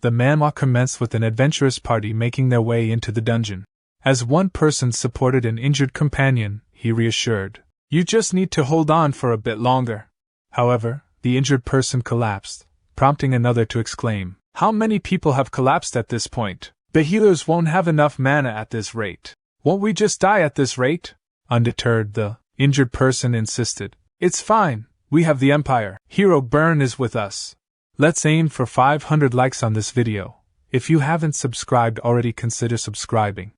The manhwa commenced with an adventurous party making their way into the dungeon. As one person supported an injured companion, he reassured, "You just need to hold on for a bit longer." However, the injured person collapsed, prompting another to exclaim, "How many people have collapsed at this point? The healers won't have enough mana at this rate. Won't we just die at this rate?" Undeterred, the injured person insisted, "It's fine, we have the Empire. Hero Burn is with us." Let's aim for 500 likes on this video. If you haven't subscribed already, consider subscribing.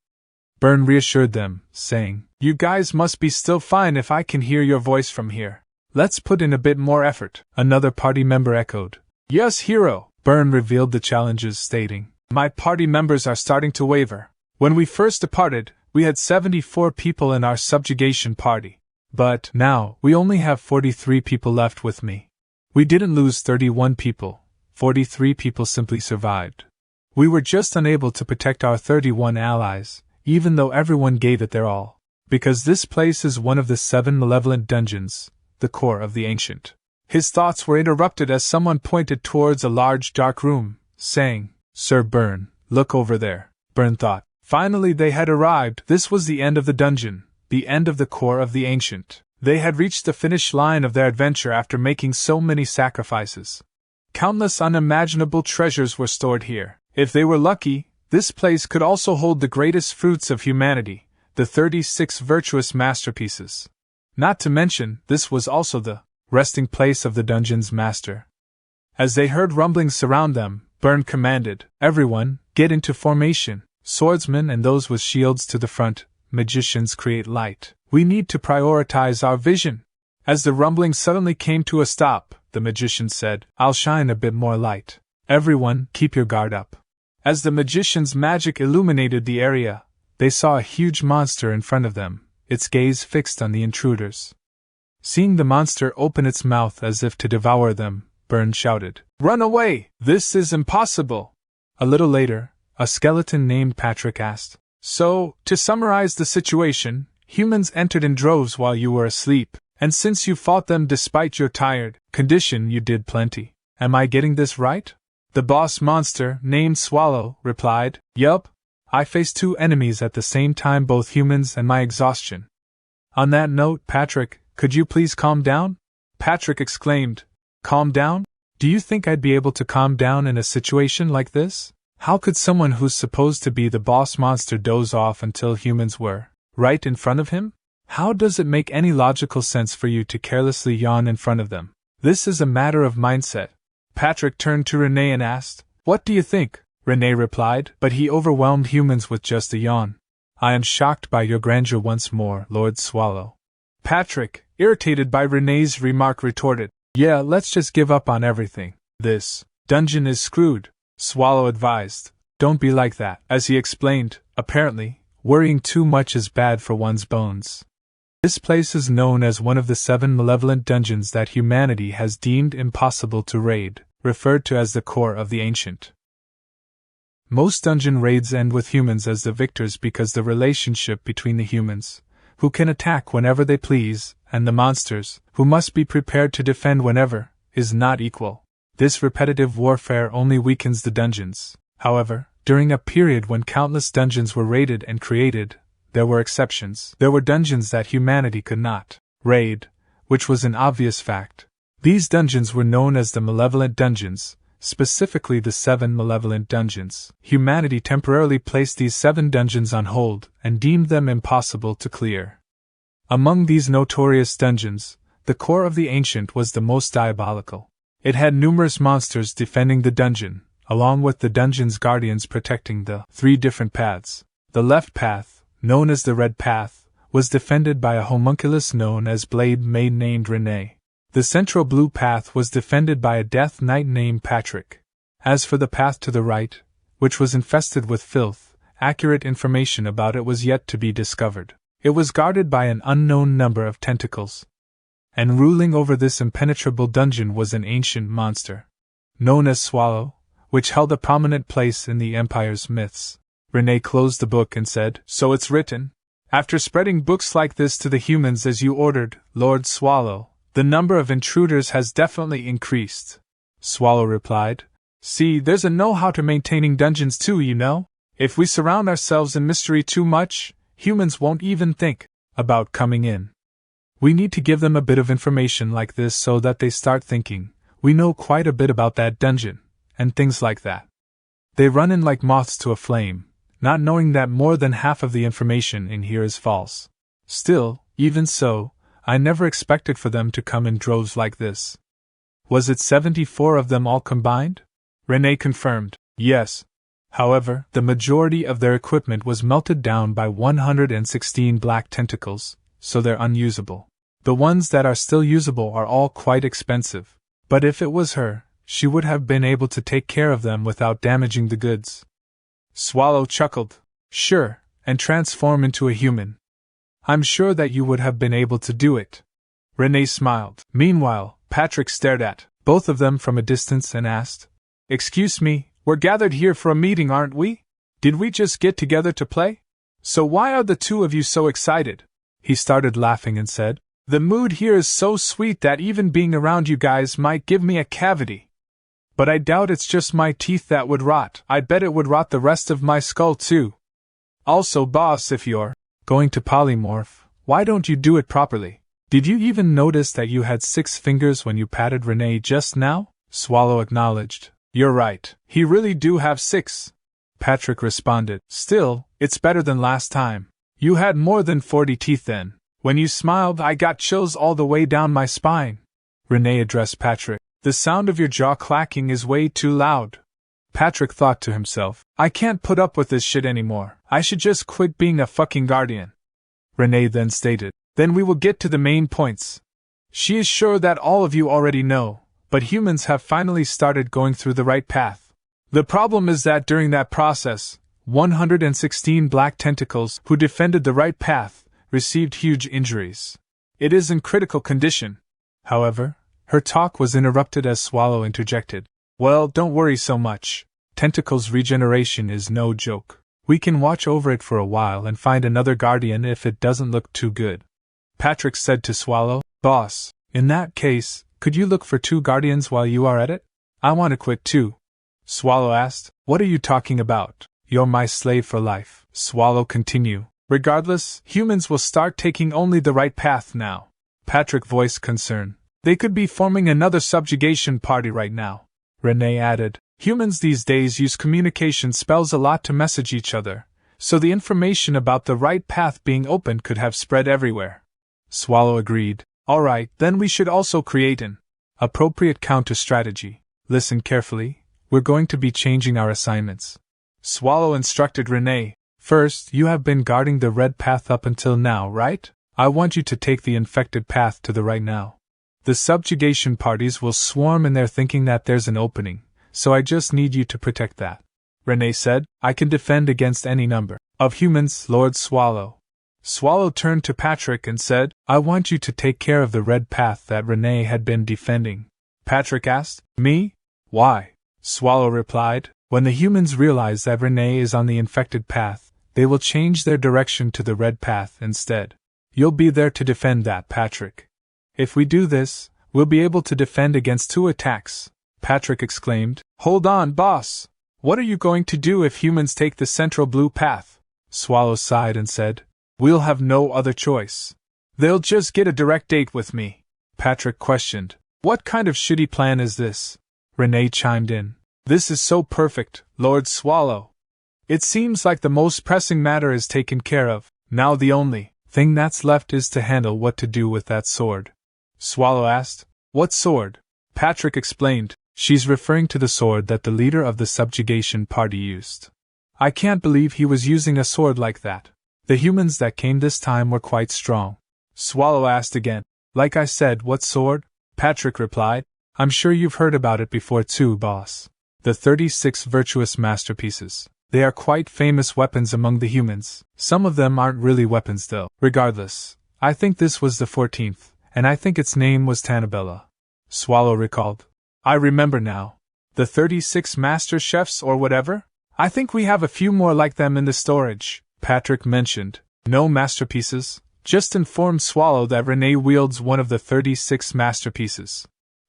Burn reassured them, saying, "You guys must be still fine if I can hear your voice from here. Let's put in a bit more effort." Another party member echoed, "Yes, Hero." Burn revealed the challenges, stating, "My party members are starting to waver. When we first departed, we had 74 people in our subjugation party. But now, we only have 43 people left with me. We didn't lose 31 people, 43 people simply survived. We were just unable to protect our 31 allies, even though everyone gave it their all. Because this place is one of the 7 malevolent dungeons, the core of the ancient." His thoughts were interrupted as someone pointed towards a large dark room, saying, "Sir Burn, look over there." Burn thought. Finally they had arrived. This was the end of the dungeon, the end of the core of the ancient. They had reached the finish line of their adventure after making so many sacrifices. Countless unimaginable treasures were stored here. If they were lucky, this place could also hold the greatest fruits of humanity, the 36 virtuous masterpieces. Not to mention, this was also the resting place of the dungeon's master. As they heard rumblings surround them, Burn commanded, "Everyone, get into formation. Swordsmen and those with shields to the front, magicians create light. We need to prioritize our vision." As the rumbling suddenly came to a stop, the magician said, "I'll shine a bit more light. Everyone, keep your guard up." As the magician's magic illuminated the area, they saw a huge monster in front of them, its gaze fixed on the intruders. Seeing the monster open its mouth as if to devour them, Burn shouted, "Run away! This is impossible!" A little later, a skeleton named Patrick asked, "So, to summarize the situation, humans entered in droves while you were asleep, and since you fought them despite your tired condition, you did plenty. Am I getting this right?" The boss monster, named Swallow, replied, "Yup. I faced 2 enemies at the same time, both humans and my exhaustion." On that note, Patrick, could you please calm down? Patrick exclaimed, "Calm down? Do you think I'd be able to calm down in a situation like this? How could someone who's supposed to be the boss monster doze off until humans were right in front of him? How does it make any logical sense for you to carelessly yawn in front of them? This is a matter of mindset." Patrick turned to Renee and asked, "What do you think?" Renee replied, "But he overwhelmed humans with just a yawn." "I am shocked by your grandeur once more, Lord Swallow." Patrick, irritated by Renee's remark, retorted, "Yeah, let's just give up on everything. This dungeon is screwed." Swallow advised, "Don't be like that." As he explained, apparently, worrying too much is bad for one's bones. This place is known as one of the 7 malevolent dungeons that humanity has deemed impossible to raid, referred to as the core of the ancient. Most dungeon raids end with humans as the victors because the relationship between the humans, who can attack whenever they please, and the monsters, who must be prepared to defend whenever, is not equal. This repetitive warfare only weakens the dungeons. However, during a period when countless dungeons were raided and created, there were exceptions. There were dungeons that humanity could not raid, which was an obvious fact. These dungeons were known as the Malevolent Dungeons, specifically the 7 Malevolent Dungeons. Humanity temporarily placed these 7 dungeons on hold and deemed them impossible to clear. Among these notorious dungeons, the core of the ancient was the most diabolical. It had numerous monsters defending the dungeon, along with the dungeon's guardians protecting the 3 different paths. The left path, known as the Red Path, was defended by a homunculus known as Blade Maid named Renee. The central blue path was defended by a Death Knight named Patrick. As for the path to the right, which was infested with filth, accurate information about it was yet to be discovered. It was guarded by an unknown number of tentacles. And ruling over this impenetrable dungeon was an ancient monster, known as Swallow, which held a prominent place in the Empire's myths. Renee closed the book and said, "So it's written? After spreading books like this to the humans as you ordered, Lord Swallow, the number of intruders has definitely increased." Swallow replied, See, there's a know-how to maintaining dungeons too, you know? If we surround ourselves in mystery too much, humans won't even think about coming in. We need to give them a bit of information like this so that they start thinking, we know quite a bit about that dungeon, and things like that. They run in like moths to a flame, not knowing that more than half of the information in here is false. Still, even so, I never expected for them to come in droves like this. Was it 74 of them all combined? Renee confirmed, yes. However, the majority of their equipment was melted down by 116 black tentacles, so they're unusable. The ones that are still usable are all quite expensive. But if it was her, she would have been able to take care of them without damaging the goods. Swallow chuckled. Sure, and transform into a human. I'm sure that you would have been able to do it. Renee smiled. Meanwhile, Patrick stared at both of them from a distance and asked, Excuse me, we're gathered here for a meeting, aren't we? Did we just get together to play? So why are the two of you so excited? He started laughing and said, The mood here is so sweet that even being around you guys might give me a cavity. But I doubt it's just my teeth that would rot. I bet it would rot the rest of my skull too. Also, boss, if you're going to polymorph, why don't you do it properly? Did you even notice that you had 6 fingers when you patted Renee just now? Swallow acknowledged. You're right, he really do have 6. Patrick responded. Still, it's better than last time. You had more than 40 teeth then. When you smiled, I got chills all the way down my spine. Renee addressed Patrick. The sound of your jaw clacking is way too loud. Patrick thought to himself, I can't put up with this shit anymore. I should just quit being a fucking guardian. Renee then stated, Then we will get to the main points. She is sure that all of you already know, but humans have finally started going through the right path. The problem is that during that process, 116 black tentacles who defended the right path received huge injuries. It is in critical condition. However, her talk was interrupted as Swallow interjected. Well, don't worry so much. Tentacles regeneration is no joke. We can watch over it for a while and find another guardian if it doesn't look too good. Patrick said to Swallow, Boss, in that case, could you look for 2 guardians while you are at it? I want to quit too. Swallow asked, What are you talking about? You're my slave for life. Swallow continued. Regardless, humans will start taking only the right path now. Patrick voiced concern. They could be forming another subjugation party right now. Renee added, Humans these days use communication spells a lot to message each other, so the information about the right path being opened could have spread everywhere. Swallow agreed. Alright, then we should also create an appropriate counter-strategy. Listen carefully, we're going to be changing our assignments. Swallow instructed Renee. First, you have been guarding the red path up until now, right? I want you to take the infected path to the right now. The subjugation parties will swarm in there thinking that there's an opening, so I just need you to protect that. Renee said, I can defend against any number of humans, Lord Swallow. Swallow turned to Patrick and said, I want you to take care of the red path that Renee had been defending. Patrick asked, Me? Why? Swallow replied, When the humans realize that Renee is on the infected path, they will change their direction to the red path instead. You'll be there to defend that, Patrick. If we do this, we'll be able to defend against 2 attacks. Patrick exclaimed, Hold on, boss! What are you going to do if humans take the central blue path? Swallow sighed and said, We'll have no other choice. They'll just get a direct date with me. Patrick questioned, What kind of shitty plan is this? Renee chimed in, This is so perfect, Lord Swallow. It seems like the most pressing matter is taken care of. Now the only thing that's left is to handle what to do with that sword. Swallow asked, What sword? Patrick explained, She's referring to the sword that the leader of the subjugation party used. I can't believe he was using a sword like that. The humans that came this time were quite strong. Swallow asked again, Like I said, what sword? Patrick replied, I'm sure you've heard about it before too, boss. The 36 virtuous masterpieces. They are quite famous weapons among the humans. Some of them aren't really weapons though. Regardless, I think this was the 14th, and I think its name was Tanabella. Swallow recalled. I remember now. The 36 master chefs or whatever? I think we have a few more like them in the storage. Patrick mentioned. No masterpieces, just informed Swallow that Renee wields one of the 36 masterpieces.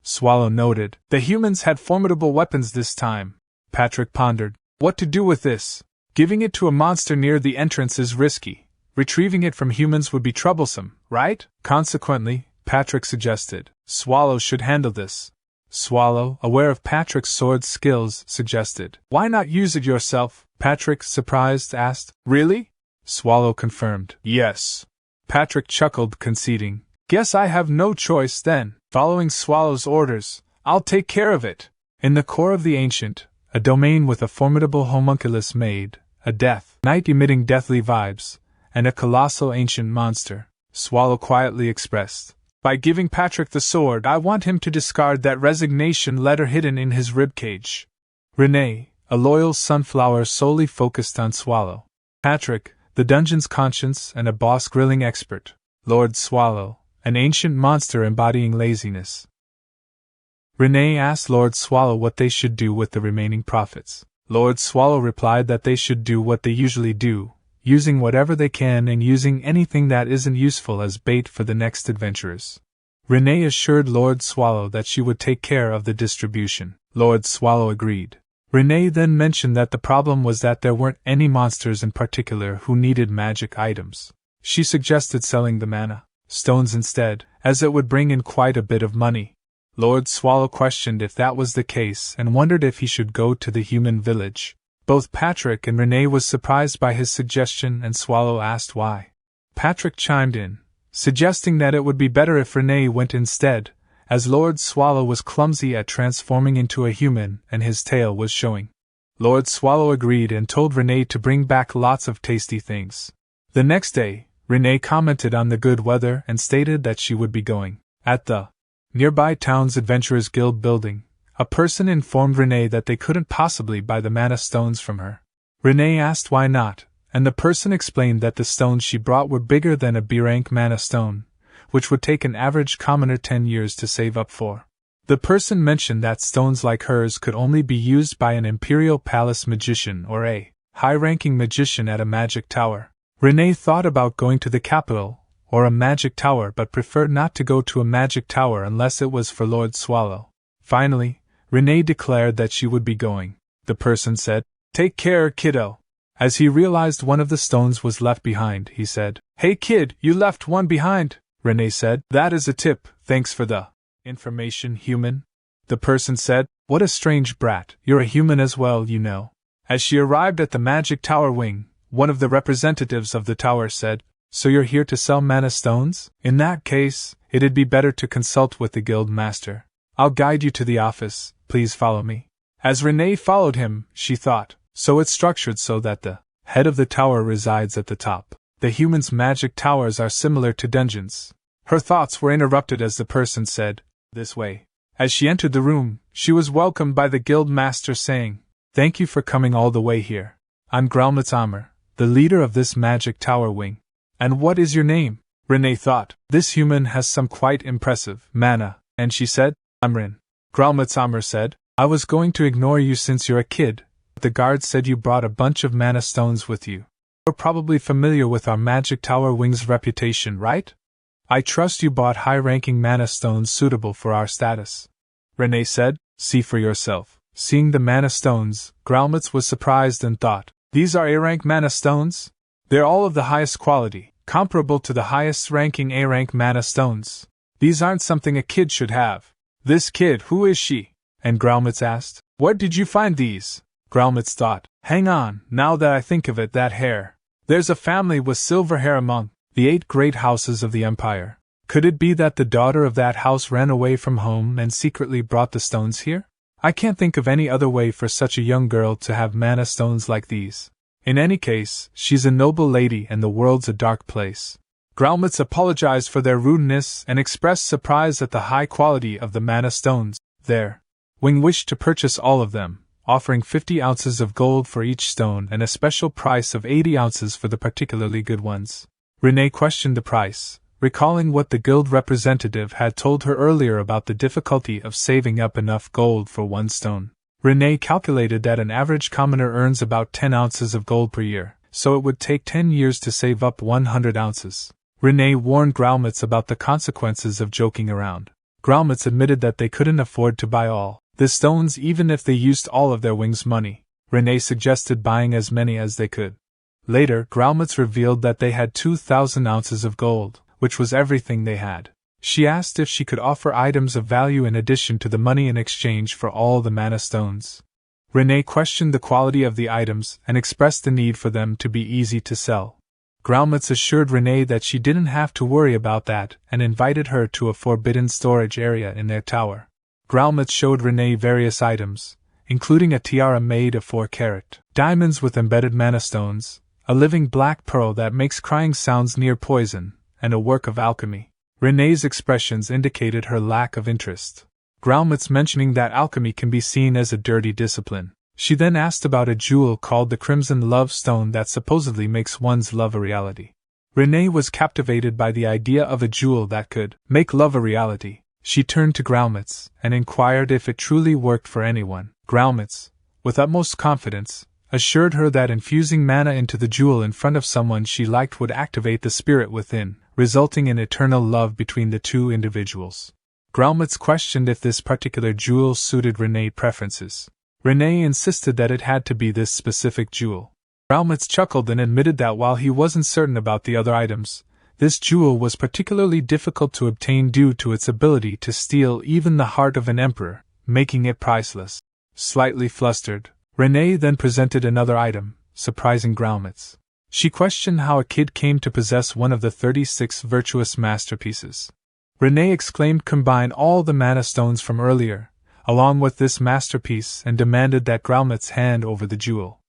Swallow noted. The humans had formidable weapons this time. Patrick pondered. What to do with this? Giving it to a monster near the entrance is risky. Retrieving it from humans would be troublesome, right? Consequently, Patrick suggested, Swallow should handle this. Swallow, aware of Patrick's sword skills, suggested, Why not use it yourself? Patrick, surprised, asked, Really? Swallow confirmed, Yes. Patrick chuckled, conceding, Guess I have no choice then. Following Swallow's orders, I'll take care of it. In the core of the ancient, a domain with a formidable homunculus made, a death knight emitting deathly vibes, and a colossal ancient monster, Swallow quietly expressed. By giving Patrick the sword, I want him to discard that resignation letter hidden in his ribcage. Renee, a loyal sunflower solely focused on Swallow. Patrick, the dungeon's conscience and a boss grilling expert. Lord Swallow, an ancient monster embodying laziness. Renee asked Lord Swallow what they should do with the remaining profits. Lord Swallow replied that they should do what they usually do, using whatever they can and using anything that isn't useful as bait for the next adventurers. Renee assured Lord Swallow that she would take care of the distribution. Lord Swallow agreed. Renee then mentioned that the problem was that there weren't any monsters in particular who needed magic items. She suggested selling the mana stones instead, as it would bring in quite a bit of money. Lord Swallow questioned if that was the case and wondered if he should go to the human village. Both Patrick and Renee was surprised by his suggestion, and Swallow asked why. Patrick chimed in, suggesting that it would be better if Renee went instead, as Lord Swallow was clumsy at transforming into a human and his tail was showing. Lord Swallow agreed and told Renee to bring back lots of tasty things. The next day, Renee commented on the good weather and stated that she would be going. At the nearby town's Adventurers Guild building, a person informed Renee that they couldn't possibly buy the mana stones from her. Renee asked why not, and the person explained that the stones she brought were bigger than a B-rank mana stone, which would take an average commoner 10 years to save up for. The person mentioned that stones like hers could only be used by an Imperial Palace magician or a high-ranking magician at a magic tower. Renee thought about going to the capital, or a magic tower, but preferred not to go to a magic tower unless it was for Lord Swallow. Finally, Renee declared that she would be going. The person said, Take care, kiddo. As he realized one of the stones was left behind, he said, Hey kid, you left one behind. Renee said, That is a tip, thanks for the information, human. The person said, What a strange brat, you're a human as well, you know. As she arrived at the magic tower wing, one of the representatives of the tower said, So you're here to sell mana stones? In that case, it'd be better to consult with the guild master. I'll guide you to the office, please follow me. As Renee followed him, she thought, So it's structured so that the head of the tower resides at the top. The humans' magic towers are similar to dungeons. Her thoughts were interrupted as the person said, This way. As she entered the room, she was welcomed by the guild master saying, Thank you for coming all the way here. I'm Graumitzammer, the leader of this magic tower wing. And what is your name? Renee thought, This human has some quite impressive mana, and she said, I'm Rin. Graumitzammer said, I was going to ignore you since you're a kid, but the guard said you brought a bunch of mana stones with you. You're probably familiar with our magic tower wing's reputation, right? I trust you bought high-ranking mana stones suitable for our status. Renee said, See for yourself. Seeing the mana stones, Graumitz was surprised and thought, These are A-rank mana stones? They're all of the highest quality, comparable to the highest-ranking A-rank mana stones. These aren't something a kid should have. This kid, who is she? And Graumitz asked, Where did you find these? Graumitz thought, Hang on, now that I think of it, that hair. There's a family with silver hair among the 8 great houses of the empire. Could it be that the daughter of that house ran away from home and secretly brought the stones here? I can't think of any other way for such a young girl to have mana stones like these. In any case, she's a noble lady and the world's a dark place. Graumitz apologized for their rudeness and expressed surprise at the high quality of the mana stones. Their wing wished to purchase all of them, offering 50 ounces of gold for each stone and a special price of 80 ounces for the particularly good ones. Renee questioned the price, recalling what the guild representative had told her earlier about the difficulty of saving up enough gold for one stone. Renee calculated that an average commoner earns about 10 ounces of gold per year, so it would take 10 years to save up 100 ounces. Renee warned Graumitz about the consequences of joking around. Gromits admitted that they couldn't afford to buy all the stones even if they used all of their wings' money. Renee suggested buying as many as they could. Later, Gromits revealed that they had 2,000 ounces of gold, which was everything they had. She asked if she could offer items of value in addition to the money in exchange for all the mana stones. Renee questioned the quality of the items and expressed the need for them to be easy to sell. Gromits assured Renee that she didn't have to worry about that and invited her to a forbidden storage area in their tower. Gromits showed Renee various items, including a tiara made of 4-carat diamonds with embedded mana stones, a living black pearl that makes crying sounds near poison, and a work of alchemy. Renee's expressions indicated her lack of interest. Gromits mentioning that alchemy can be seen as a dirty discipline. She then asked about a jewel called the Crimson Love Stone that supposedly makes one's love a reality. Renee was captivated by the idea of a jewel that could make love a reality. She turned to Gromits and inquired if it truly worked for anyone. Gromits, with utmost confidence, assured her that infusing mana into the jewel in front of someone she liked would activate the spirit within, resulting in eternal love between the two individuals. Gromits questioned if this particular jewel suited Renee's preferences. Renee insisted that it had to be this specific jewel. Gromits chuckled and admitted that while he wasn't certain about the other items, this jewel was particularly difficult to obtain due to its ability to steal even the heart of an emperor, making it priceless. Slightly flustered, Renee then presented another item, surprising Gromits. She questioned how a kid came to possess one of the 36 virtuous masterpieces. Renee exclaimed combine all the mana stones from earlier, along with this masterpiece, and demanded that Gromits hand over the jewel.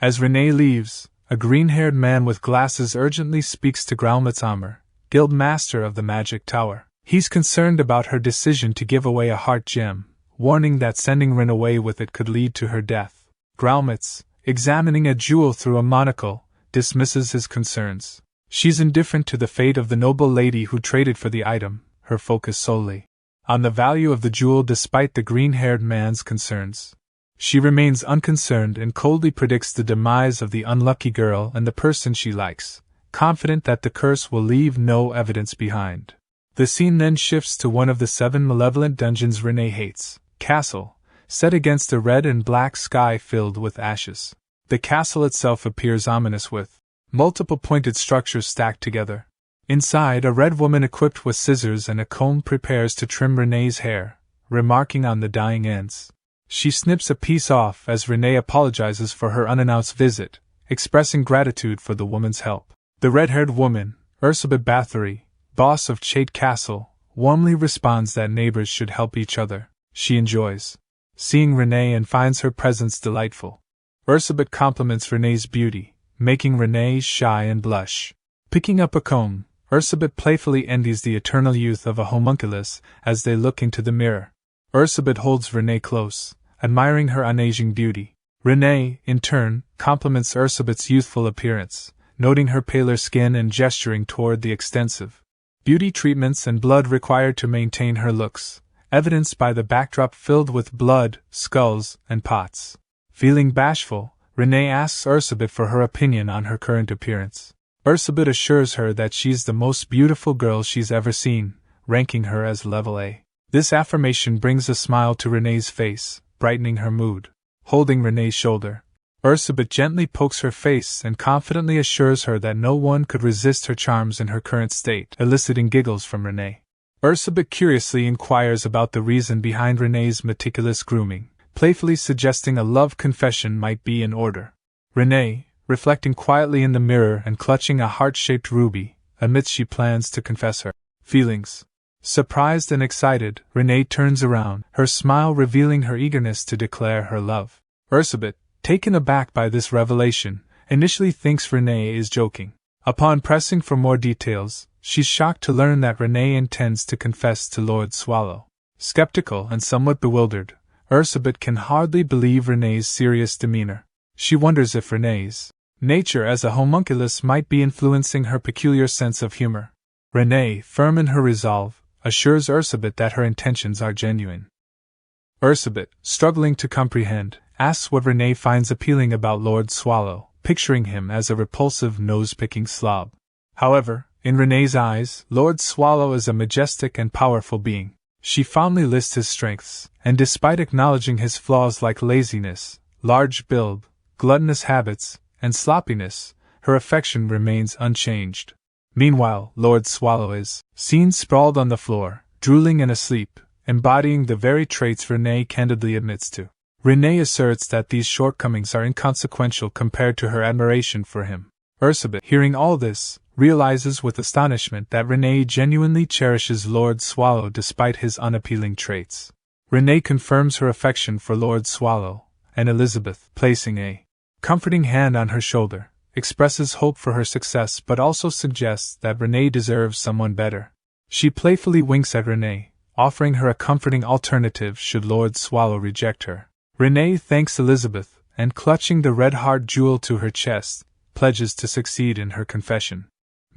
As Renee leaves, a green-haired man with glasses urgently speaks to Gromits Amr, guild master of the magic tower. He's concerned about her decision to give away a heart gem, warning that sending Rin away with it could lead to her death. Gromits, examining a jewel through a monocle, dismisses his concerns. She's indifferent to the fate of the noble lady who traded for the item, her focus solely on the value of the jewel despite the green-haired man's concerns. She remains unconcerned and coldly predicts the demise of the unlucky girl and the person she likes, confident that the curse will leave no evidence behind. The scene then shifts to one of the 7 malevolent dungeons Renee hates, Castle, set against a red and black sky filled with ashes. The castle itself appears ominous with multiple pointed structures stacked together. Inside, a red woman equipped with scissors and a comb prepares to trim Renee's hair, remarking on the dying ends. She snips a piece off as Renee apologizes for her unannounced visit, expressing gratitude for the woman's help. The red-haired woman, Ursabet Bathory, boss of Chait Castle, warmly responds that neighbors should help each other. She enjoys seeing Renee and finds her presence delightful. Ursabet compliments Renee's beauty, making Renee shy and blush. Picking up a comb, Ursabet playfully envies the eternal youth of a homunculus as they look into the mirror. Ursabet holds Renee close, admiring her unaging beauty. Renee, in turn, compliments Ursabet's youthful appearance, noting her paler skin and gesturing toward the extensive beauty treatments and blood required to maintain her looks, evidenced by the backdrop filled with blood, skulls, and pots. Feeling bashful, Renee asks Ursabet for her opinion on her current appearance. Ursabet assures her that she's the most beautiful girl she's ever seen, ranking her as level A. This affirmation brings a smile to Renee's face, brightening her mood. Holding Renee's shoulder, Ursabet gently pokes her face and confidently assures her that no one could resist her charms in her current state, eliciting giggles from Renee. Ursabet curiously inquires about the reason behind Renee's meticulous grooming, playfully suggesting a love confession might be in order. Renee, reflecting quietly in the mirror and clutching a heart-shaped ruby, admits she plans to confess her feelings. Surprised and excited, Renee turns around, her smile revealing her eagerness to declare her love. Ursabet, taken aback by this revelation, initially thinks Renee is joking. Upon pressing for more details, she's shocked to learn that Renee intends to confess to Lord Swallow. Skeptical and somewhat bewildered, Ursabet can hardly believe Renee's serious demeanor. She wonders if Renee's nature as a homunculus might be influencing her peculiar sense of humor. Renee, firm in her resolve, assures Ursabet that her intentions are genuine. Ursabet, struggling to comprehend, asks what Renee finds appealing about Lord Swallow, picturing him as a repulsive nose-picking slob. However, In Renee's eyes, Lord Swallow is a majestic and powerful being. She fondly lists his strengths, and despite acknowledging his flaws like laziness, large build, gluttonous habits, and sloppiness, her affection remains unchanged. Meanwhile, Lord Swallow is seen sprawled on the floor, drooling and asleep, embodying the very traits Renee candidly admits to. Renee asserts that these shortcomings are inconsequential compared to her admiration for him. Ursabet, hearing all this, realizes with astonishment that Renee genuinely cherishes Lord Swallow despite his unappealing traits. Renee confirms her affection for Lord Swallow, and Elizabeth, placing a comforting hand on her shoulder, expresses hope for her success but also suggests that Renee deserves someone better. She playfully winks at Renee, offering her a comforting alternative should Lord Swallow reject her. Renee thanks Elizabeth, and clutching the red heart jewel to her chest, pledges to succeed in her confession.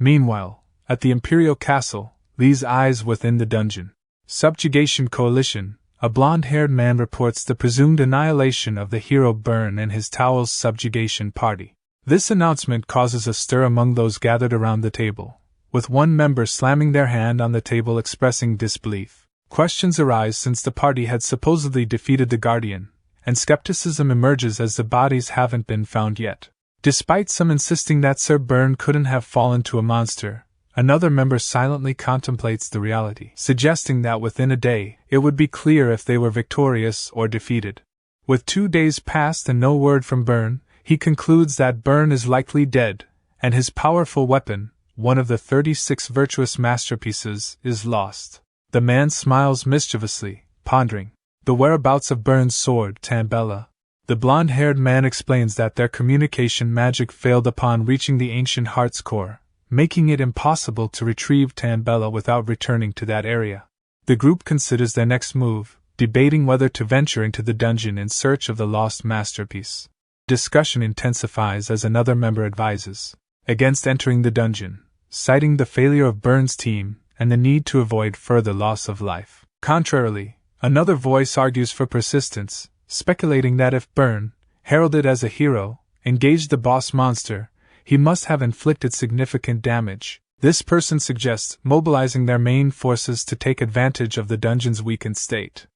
Meanwhile, at the Imperial Castle, Lee's eyes within the dungeon. Subjugation Coalition, a blonde-haired man reports the presumed annihilation of the hero Byrne and his Towel's subjugation party. This announcement causes a stir among those gathered around the table, with one member slamming their hand on the table expressing disbelief. Questions arise since the party had supposedly defeated the Guardian, and skepticism emerges as the bodies haven't been found yet. Despite some insisting that Sir Byrne couldn't have fallen to a monster, another member silently contemplates the reality, suggesting that within a day, it would be clear if they were victorious or defeated. With 2 days past and no word from Byrne, he concludes that Byrne is likely dead, and his powerful weapon, one of the 36 virtuous masterpieces, is lost. The man smiles mischievously, pondering the whereabouts of Byrne's sword, Tambella. The blonde-haired man explains that their communication magic failed upon reaching the ancient heart's core, making it impossible to retrieve Tambella without returning to that area. The group considers their next move, debating whether to venture into the dungeon in search of the lost masterpiece. Discussion intensifies as another member advises against entering the dungeon, citing the failure of Byrne's team and the need to avoid further loss of life. Contrarily, another voice argues for persistence, speculating that if Byrne, heralded as a hero, engaged the boss monster, he must have inflicted significant damage. This person suggests mobilizing their main forces to take advantage of the dungeon's weakened state.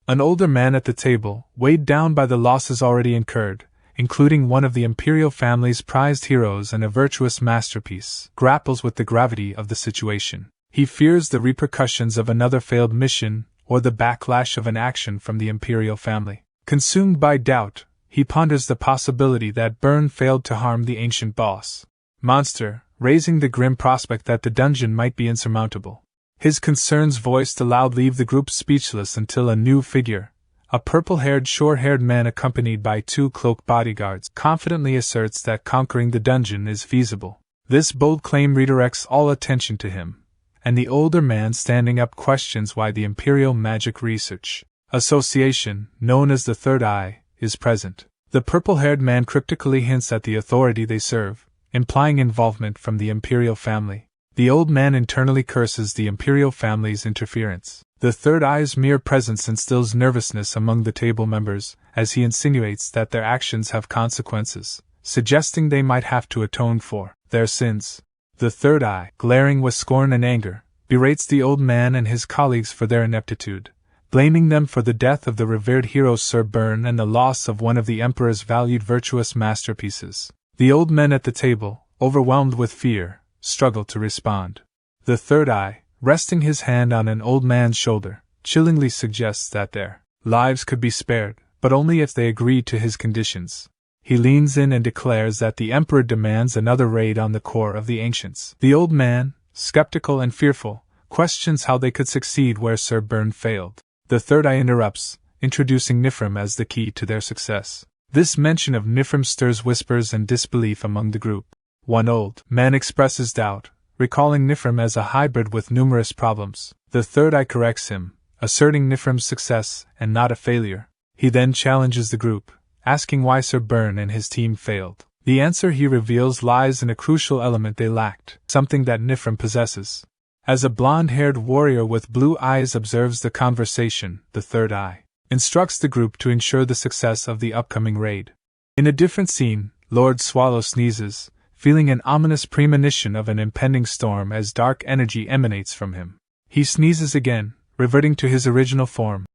An older man at the table, weighed down by the losses already incurred, including one of the Imperial family's prized heroes and a virtuous masterpiece, grapples with the gravity of the situation. He fears the repercussions of another failed mission, or the backlash of an action from the Imperial family. Consumed by doubt, he ponders the possibility that Byrne failed to harm the ancient boss monster, raising the grim prospect that the dungeon might be insurmountable. His concerns voiced aloud leave the group speechless until a new figure, a purple-haired, short-haired man accompanied by 2 cloaked bodyguards, confidently asserts that conquering the dungeon is feasible. This bold claim redirects all attention to him, and the older man standing up questions why the Imperial Magic Research Association, known as the Third Eye, is present. The purple-haired man cryptically hints at the authority they serve, implying involvement from the Imperial family. The old man internally curses the Imperial family's interference. The Third Eye's mere presence instills nervousness among the table members, as he insinuates that their actions have consequences, suggesting they might have to atone for their sins. The Third Eye, glaring with scorn and anger, berates the old man and his colleagues for their ineptitude, blaming them for the death of the revered hero Sir Byrne and the loss of one of the Emperor's valued virtuous masterpieces. The old men at the table, overwhelmed with fear, struggle to respond. The Third Eye, resting his hand on an old man's shoulder, chillingly suggests that their lives could be spared, but only if they agree to his conditions. He leans in and declares that the Emperor demands another raid on the core of the ancients. The old man, skeptical and fearful, questions how they could succeed where Sir Byrne failed. The Third Eye interrupts, introducing Nifrim as the key to their success. This mention of Nifrim stirs whispers and disbelief among the group. One old man expresses doubt, recalling Nifrim as a hybrid with numerous problems. The Third Eye corrects him, asserting Nifrim's success and not a failure. He then challenges the group, asking why Sir Byrne and his team failed. The answer he reveals lies in a crucial element they lacked, something that Nifrim possesses. As a blonde-haired warrior with blue eyes observes the conversation, the Third Eye instructs the group to ensure the success of the upcoming raid. In a different scene, Lord Swallow sneezes, feeling an ominous premonition of an impending storm as dark energy emanates from him. He sneezes again, reverting to his original form.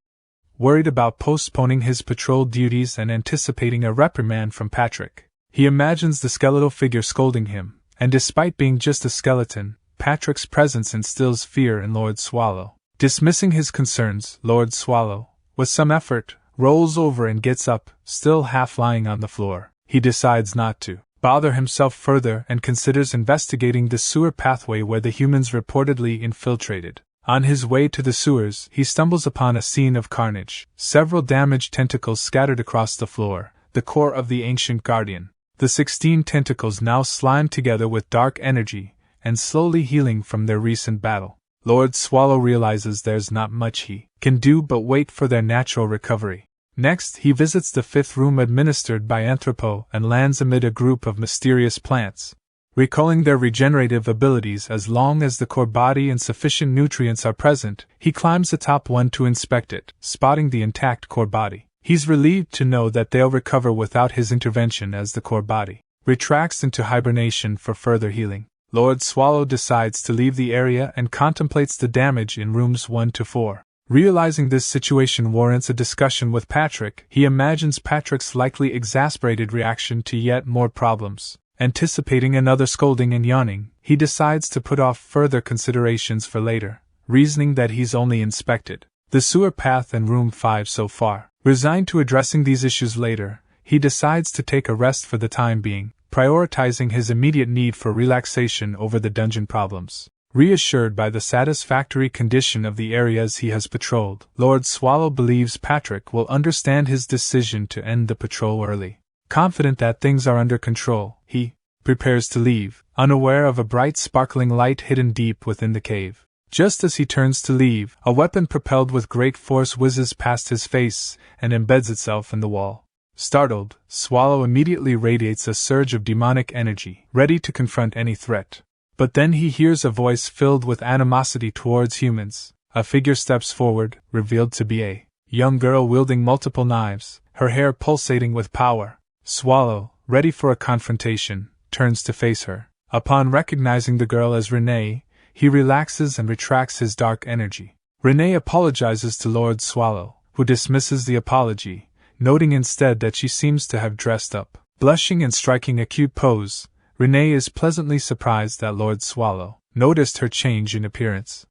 Worried about postponing his patrol duties and anticipating a reprimand from Patrick, he imagines the skeletal figure scolding him, and despite being just a skeleton, Patrick's presence instills fear in Lord Swallow. Dismissing his concerns, Lord Swallow, with some effort, rolls over and gets up, still half lying on the floor. He decides not to bother himself further and considers investigating the sewer pathway where the humans reportedly infiltrated. On his way to the sewers, he stumbles upon a scene of carnage. Several damaged tentacles scattered across the floor, the core of the ancient guardian. The 16 tentacles now slimed together with dark energy, and slowly healing from their recent battle. Lord Swallow realizes there's not much he can do but wait for their natural recovery. Next, he visits the 5th room administered by Anthropo and lands amid a group of mysterious plants. Recalling their regenerative abilities as long as the core body and sufficient nutrients are present, he climbs atop one to inspect it, spotting the intact core body. He's relieved to know that they'll recover without his intervention as the core body retracts into hibernation for further healing. Lord Swallow decides to leave the area and contemplates the damage in rooms 1 to 4. Realizing this situation warrants a discussion with Patrick, he imagines Patrick's likely exasperated reaction to yet more problems. Anticipating another scolding and yawning, he decides to put off further considerations for later, reasoning that he's only inspected the sewer path and room 5 so far. Resigned to addressing these issues later, he decides to take a rest for the time being, prioritizing his immediate need for relaxation over the dungeon problems. Reassured by the satisfactory condition of the areas he has patrolled, Lord Swallow believes Patrick will understand his decision to end the patrol early. Confident that things are under control, he prepares to leave, unaware of a bright sparkling light hidden deep within the cave. Just as he turns to leave, a weapon propelled with great force whizzes past his face and embeds itself in the wall. Startled, Swallow immediately radiates a surge of demonic energy, ready to confront any threat. But then he hears a voice filled with animosity towards humans. A figure steps forward, revealed to be a young girl wielding multiple knives, her hair pulsating with power. Swallow, ready for a confrontation, turns to face her. Upon recognizing the girl as Renee, he relaxes and retracts his dark energy. Renee apologizes to Lord Swallow, who dismisses the apology, noting instead that she seems to have dressed up. Blushing and striking a cute pose, Renee is pleasantly surprised that Lord Swallow noticed her change in appearance.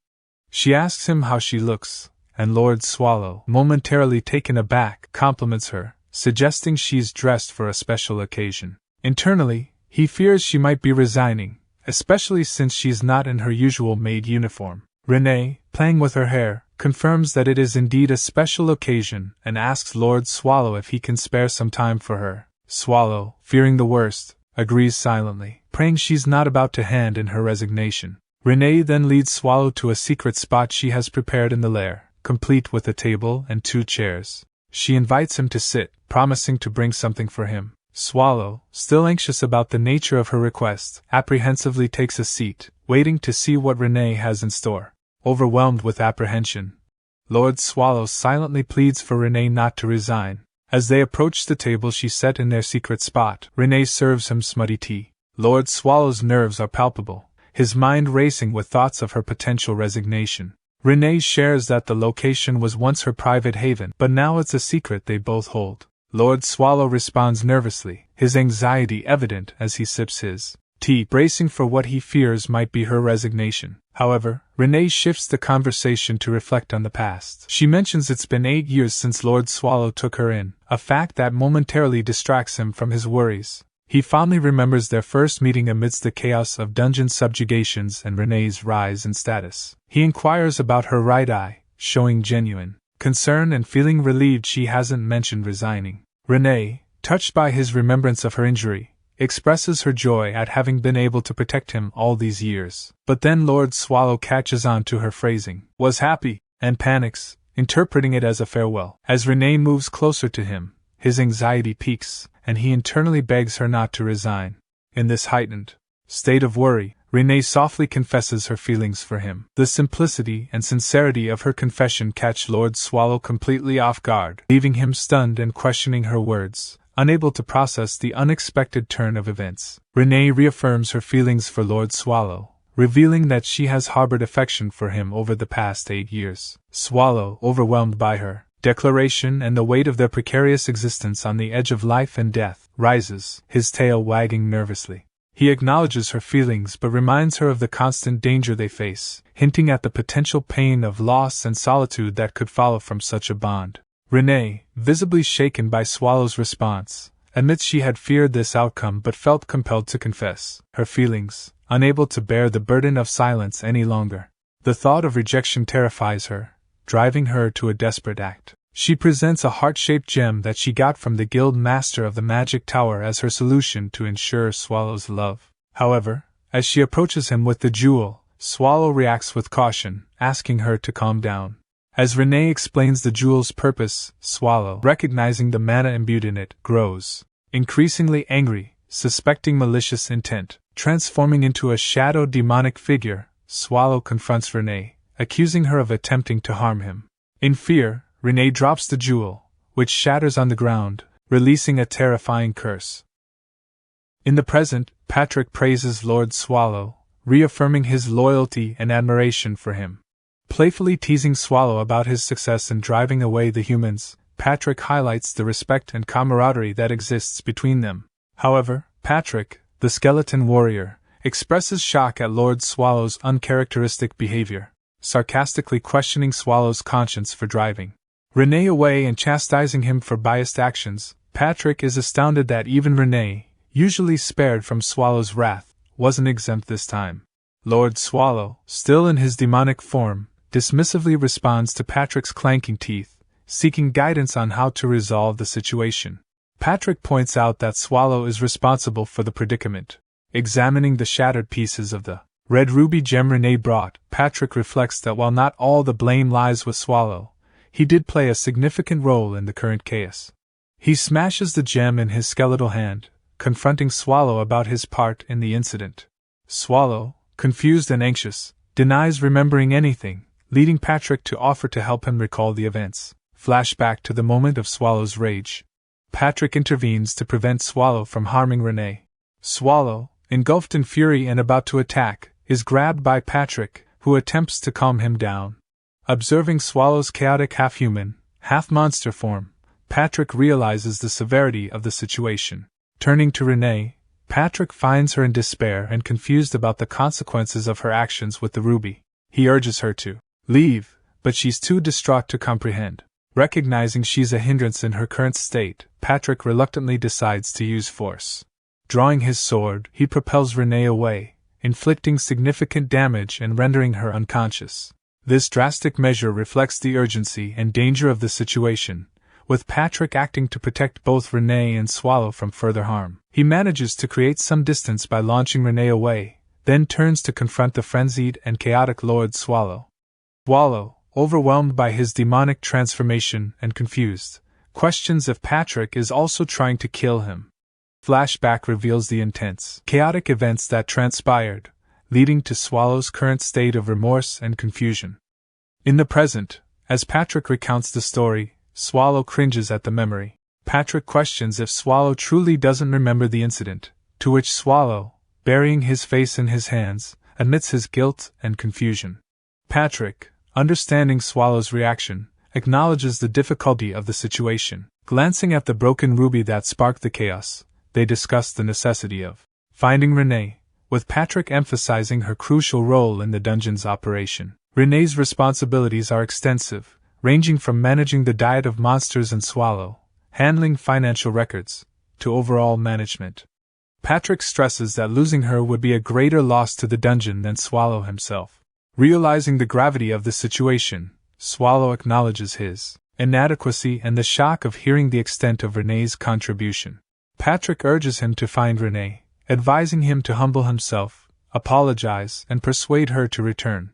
She asks him how she looks, and Lord Swallow, momentarily taken aback, compliments her, suggesting she's dressed for a special occasion. Internally, he fears she might be resigning, especially since she's not in her usual maid uniform. Renee, playing with her hair, confirms that it is indeed a special occasion and asks Lord Swallow if he can spare some time for her. Swallow, fearing the worst, agrees silently, praying she's not about to hand in her resignation. Renee then leads Swallow to a secret spot she has prepared in the lair, complete with a table and 2 chairs. She invites him to sit, promising to bring something for him. Swallow, still anxious about the nature of her request, apprehensively takes a seat, waiting to see what Renee has in store. Overwhelmed with apprehension, Lord Swallow silently pleads for Renee not to resign. As they approach the table she set in their secret spot, Renee serves him smutty tea. Lord Swallow's nerves are palpable, his mind racing with thoughts of her potential resignation. Renee shares that the location was once her private haven, but now it's a secret they both hold. Lord Swallow responds nervously, his anxiety evident as he sips his tea, bracing for what he fears might be her resignation. However, Renee shifts the conversation to reflect on the past. She mentions it's been 8 years since Lord Swallow took her in, a fact that momentarily distracts him from his worries. He fondly remembers their first meeting amidst the chaos of dungeon subjugations and Renee's rise in status. He inquires about her right eye, showing genuine concern and feeling relieved she hasn't mentioned resigning. Renee, touched by his remembrance of her injury, expresses her joy at having been able to protect him all these years. But then Lord Swallow catches on to her phrasing, "was happy," and panics, interpreting it as a farewell. As Renee moves closer to him, his anxiety peaks, and he internally begs her not to resign. In this heightened state of worry, Renee softly confesses her feelings for him. The simplicity and sincerity of her confession catch Lord Swallow completely off guard, leaving him stunned and questioning her words. unable to process the unexpected turn of events. Renee reaffirms her feelings for Lord Swallow, revealing that she has harbored affection for him over the past 8 years. Swallow, overwhelmed by her declaration and the weight of their precarious existence on the edge of life and death, rises, his tail wagging nervously. He acknowledges her feelings but reminds her of the constant danger they face, hinting at the potential pain of loss and solitude that could follow from such a bond. Renee, visibly shaken by Swallow's response, admits she had feared this outcome but felt compelled to confess her feelings, unable to bear the burden of silence any longer. The thought of rejection terrifies her, driving her to a desperate act. She presents a heart-shaped gem that she got from the guild master of the magic tower as her solution to ensure Swallow's love. However, as she approaches him with the jewel, Swallow reacts with caution, asking her to calm down. As Renee explains the jewel's purpose, Swallow, recognizing the mana imbued in it, grows increasingly angry, suspecting malicious intent. Transforming into a shadow demonic figure, Swallow confronts Renee, accusing her of attempting to harm him. In fear, Renee drops the jewel, which shatters on the ground, releasing a terrifying curse. In the present, Patrick praises Lord Swallow, reaffirming his loyalty and admiration for him. Playfully teasing Swallow about his success in driving away the humans, Patrick highlights the respect and camaraderie that exists between them. However, Patrick, the skeleton warrior, expresses shock at Lord Swallow's uncharacteristic behavior, sarcastically questioning Swallow's conscience for driving Renee away and chastising him for biased actions. Patrick is astounded that even Renee, usually spared from Swallow's wrath, wasn't exempt this time. Lord Swallow, still in his demonic form, dismissively responds to Patrick's clanking teeth, seeking guidance on how to resolve the situation. Patrick points out that Swallow is responsible for the predicament. Examining the shattered pieces of the red ruby gem Renee brought, Patrick reflects that while not all the blame lies with Swallow, he did play a significant role in the current chaos. He smashes the gem in his skeletal hand, confronting Swallow about his part in the incident. Swallow, confused and anxious, denies remembering anything, leading Patrick to offer to help him recall the events. Flashback to the moment of Swallow's rage. Patrick intervenes to prevent Swallow from harming Renee. Swallow, engulfed in fury and about to attack, is grabbed by Patrick, who attempts to calm him down. Observing Swallow's chaotic half-human, half-monster form, Patrick realizes the severity of the situation. Turning to Renee, Patrick finds her in despair and confused about the consequences of her actions with the ruby. He urges her to leave, but she's too distraught to comprehend. Recognizing she's a hindrance in her current state, Patrick reluctantly decides to use force. Drawing his sword, he propels Renee away, inflicting significant damage and rendering her unconscious. This drastic measure reflects the urgency and danger of the situation, with Patrick acting to protect both Renee and Swallow from further harm. He manages to create some distance by launching Renee away, then turns to confront the frenzied and chaotic Lord Swallow. Swallow, overwhelmed by his demonic transformation and confused, questions if Patrick is also trying to kill him. Flashback reveals the intense, chaotic events that transpired, leading to Swallow's current state of remorse and confusion. In the present, as Patrick recounts the story, Swallow cringes at the memory. Patrick questions if Swallow truly doesn't remember the incident, to which Swallow, burying his face in his hands, admits his guilt and confusion. Patrick, understanding Swallow's reaction, acknowledges the difficulty of the situation. Glancing at the broken ruby that sparked the chaos, they discuss the necessity of finding Renee, with Patrick emphasizing her crucial role in the dungeon's operation. Renee's responsibilities are extensive, ranging from managing the diet of monsters and Swallow, handling financial records, to overall management. Patrick stresses that losing her would be a greater loss to the dungeon than Swallow himself. Realizing the gravity of the situation, Swallow acknowledges his inadequacy and the shock of hearing the extent of Renee's contribution. Patrick urges him to find Renee, advising him to humble himself, apologize, and persuade her to return.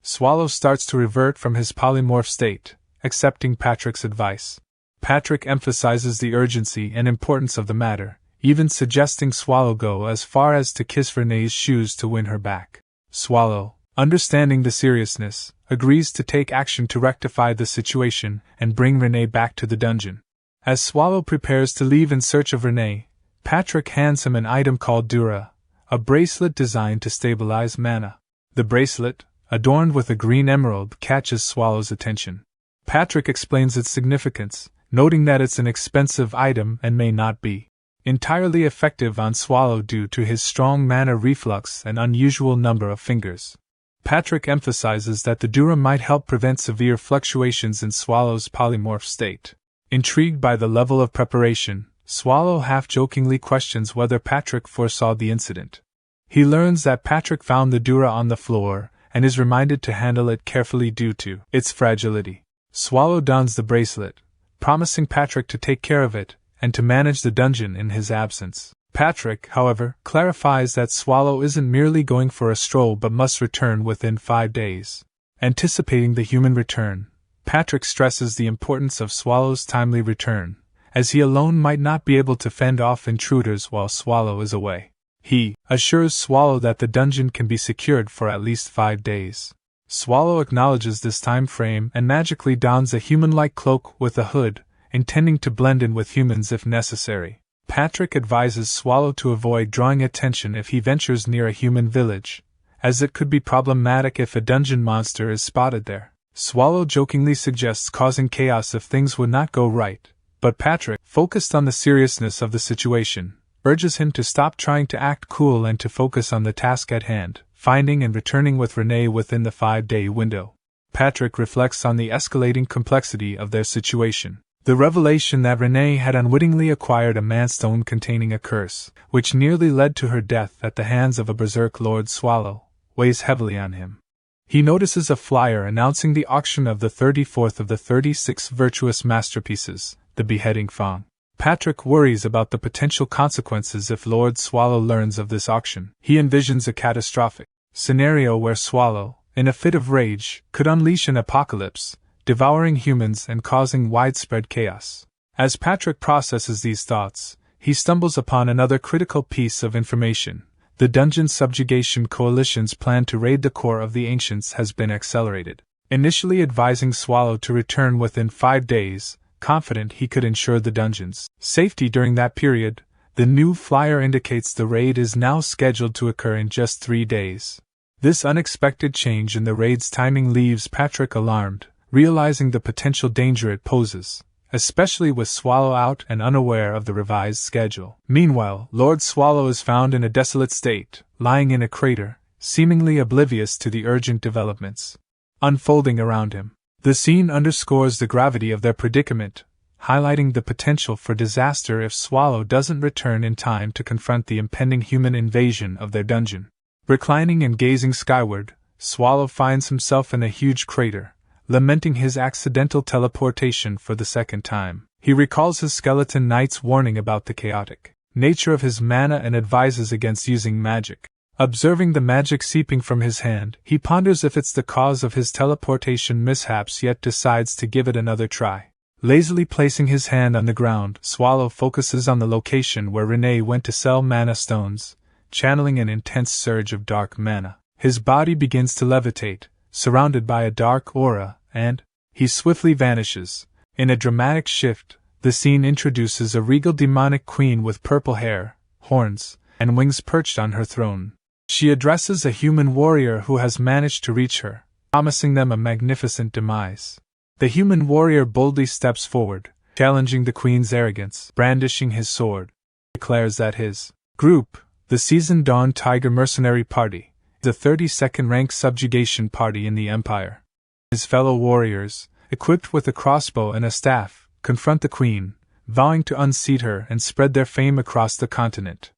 Swallow starts to revert from his polymorph state, accepting Patrick's advice. Patrick emphasizes the urgency and importance of the matter, even suggesting Swallow go as far as to kiss Renee's shoes to win her back. Swallow, understanding the seriousness, agrees to take action to rectify the situation and bring Renee back to the dungeon. As Swallow prepares to leave in search of Renee, Patrick hands him an item called Dura, a bracelet designed to stabilize mana. The bracelet, adorned with a green emerald, catches Swallow's attention. Patrick explains its significance, noting that it's an expensive item and may not be entirely effective on Swallow due to his strong mana reflux and unusual number of fingers. Patrick emphasizes that the Dura might help prevent severe fluctuations in Swallow's polymorph state. Intrigued by the level of preparation, Swallow half-jokingly questions whether Patrick foresaw the incident. He learns that Patrick found the Dura on the floor and is reminded to handle it carefully due to its fragility. Swallow dons the bracelet, promising Patrick to take care of it and to manage the dungeon in his absence. Patrick, however, clarifies that Swallow isn't merely going for a stroll but must return within 5 days. Anticipating the human return, Patrick stresses the importance of Swallow's timely return, as he alone might not be able to fend off intruders while Swallow is away. He assures Swallow that the dungeon can be secured for at least 5 days. Swallow acknowledges this time frame and magically dons a human-like cloak with a hood, intending to blend in with humans if necessary. Patrick advises Swallow to avoid drawing attention if he ventures near a human village, as it could be problematic if a dungeon monster is spotted there. Swallow jokingly suggests causing chaos if things would not go right, but Patrick, focused on the seriousness of the situation, urges him to stop trying to act cool and to focus on the task at hand, finding and returning with Renee within the 5-day window. Patrick reflects on the escalating complexity of their situation. The revelation that Renee had unwittingly acquired a manstone containing a curse, which nearly led to her death at the hands of a berserk Lord Swallow, weighs heavily on him. He notices a flyer announcing the auction of the 34th of the 36 virtuous masterpieces, the beheading Fang. Patrick worries about the potential consequences if Lord Swallow learns of this auction. He envisions a catastrophic scenario where Swallow, in a fit of rage, could unleash an apocalypse, devouring humans and causing widespread chaos. As Patrick processes these thoughts, he stumbles upon another critical piece of information. The Dungeon Subjugation Coalition's plan to raid the core of the Ancients has been accelerated. Initially advising Swallow to return within 5 days, confident he could ensure the dungeon's safety during that period, the new flyer indicates the raid is now scheduled to occur in just 3 days. This unexpected change in the raid's timing leaves Patrick alarmed, realizing the potential danger it poses, especially with Swallow out and unaware of the revised schedule. Meanwhile, Lord Swallow is found in a desolate state, lying in a crater, seemingly oblivious to the urgent developments unfolding around him. The scene underscores the gravity of their predicament, highlighting the potential for disaster if Swallow doesn't return in time to confront the impending human invasion of their dungeon. Reclining and gazing skyward, Swallow finds himself in a huge crater, lamenting his accidental teleportation for the second time. He recalls his skeleton knight's warning about the chaotic nature of his mana and advises against using magic. Observing the magic seeping from his hand, he ponders if it's the cause of his teleportation mishaps, yet decides to give it another try. Lazily placing his hand on the ground, Swallow focuses on the location where Renee went to sell mana stones, channeling an intense surge of dark mana. His body begins to levitate, surrounded by a dark aura, and he swiftly vanishes. In a dramatic shift, the scene introduces a regal demonic queen with purple hair, horns, and wings perched on her throne. She addresses a human warrior who has managed to reach her, promising them a magnificent demise. The human warrior boldly steps forward, challenging the queen's arrogance. Brandishing his sword, he declares that his group, the Season Dawn Tiger Mercenary Party, is the 32nd rank subjugation party in the Empire. His fellow warriors, equipped with a crossbow and a staff, confront the queen, vowing to unseat her and spread their fame across the continent.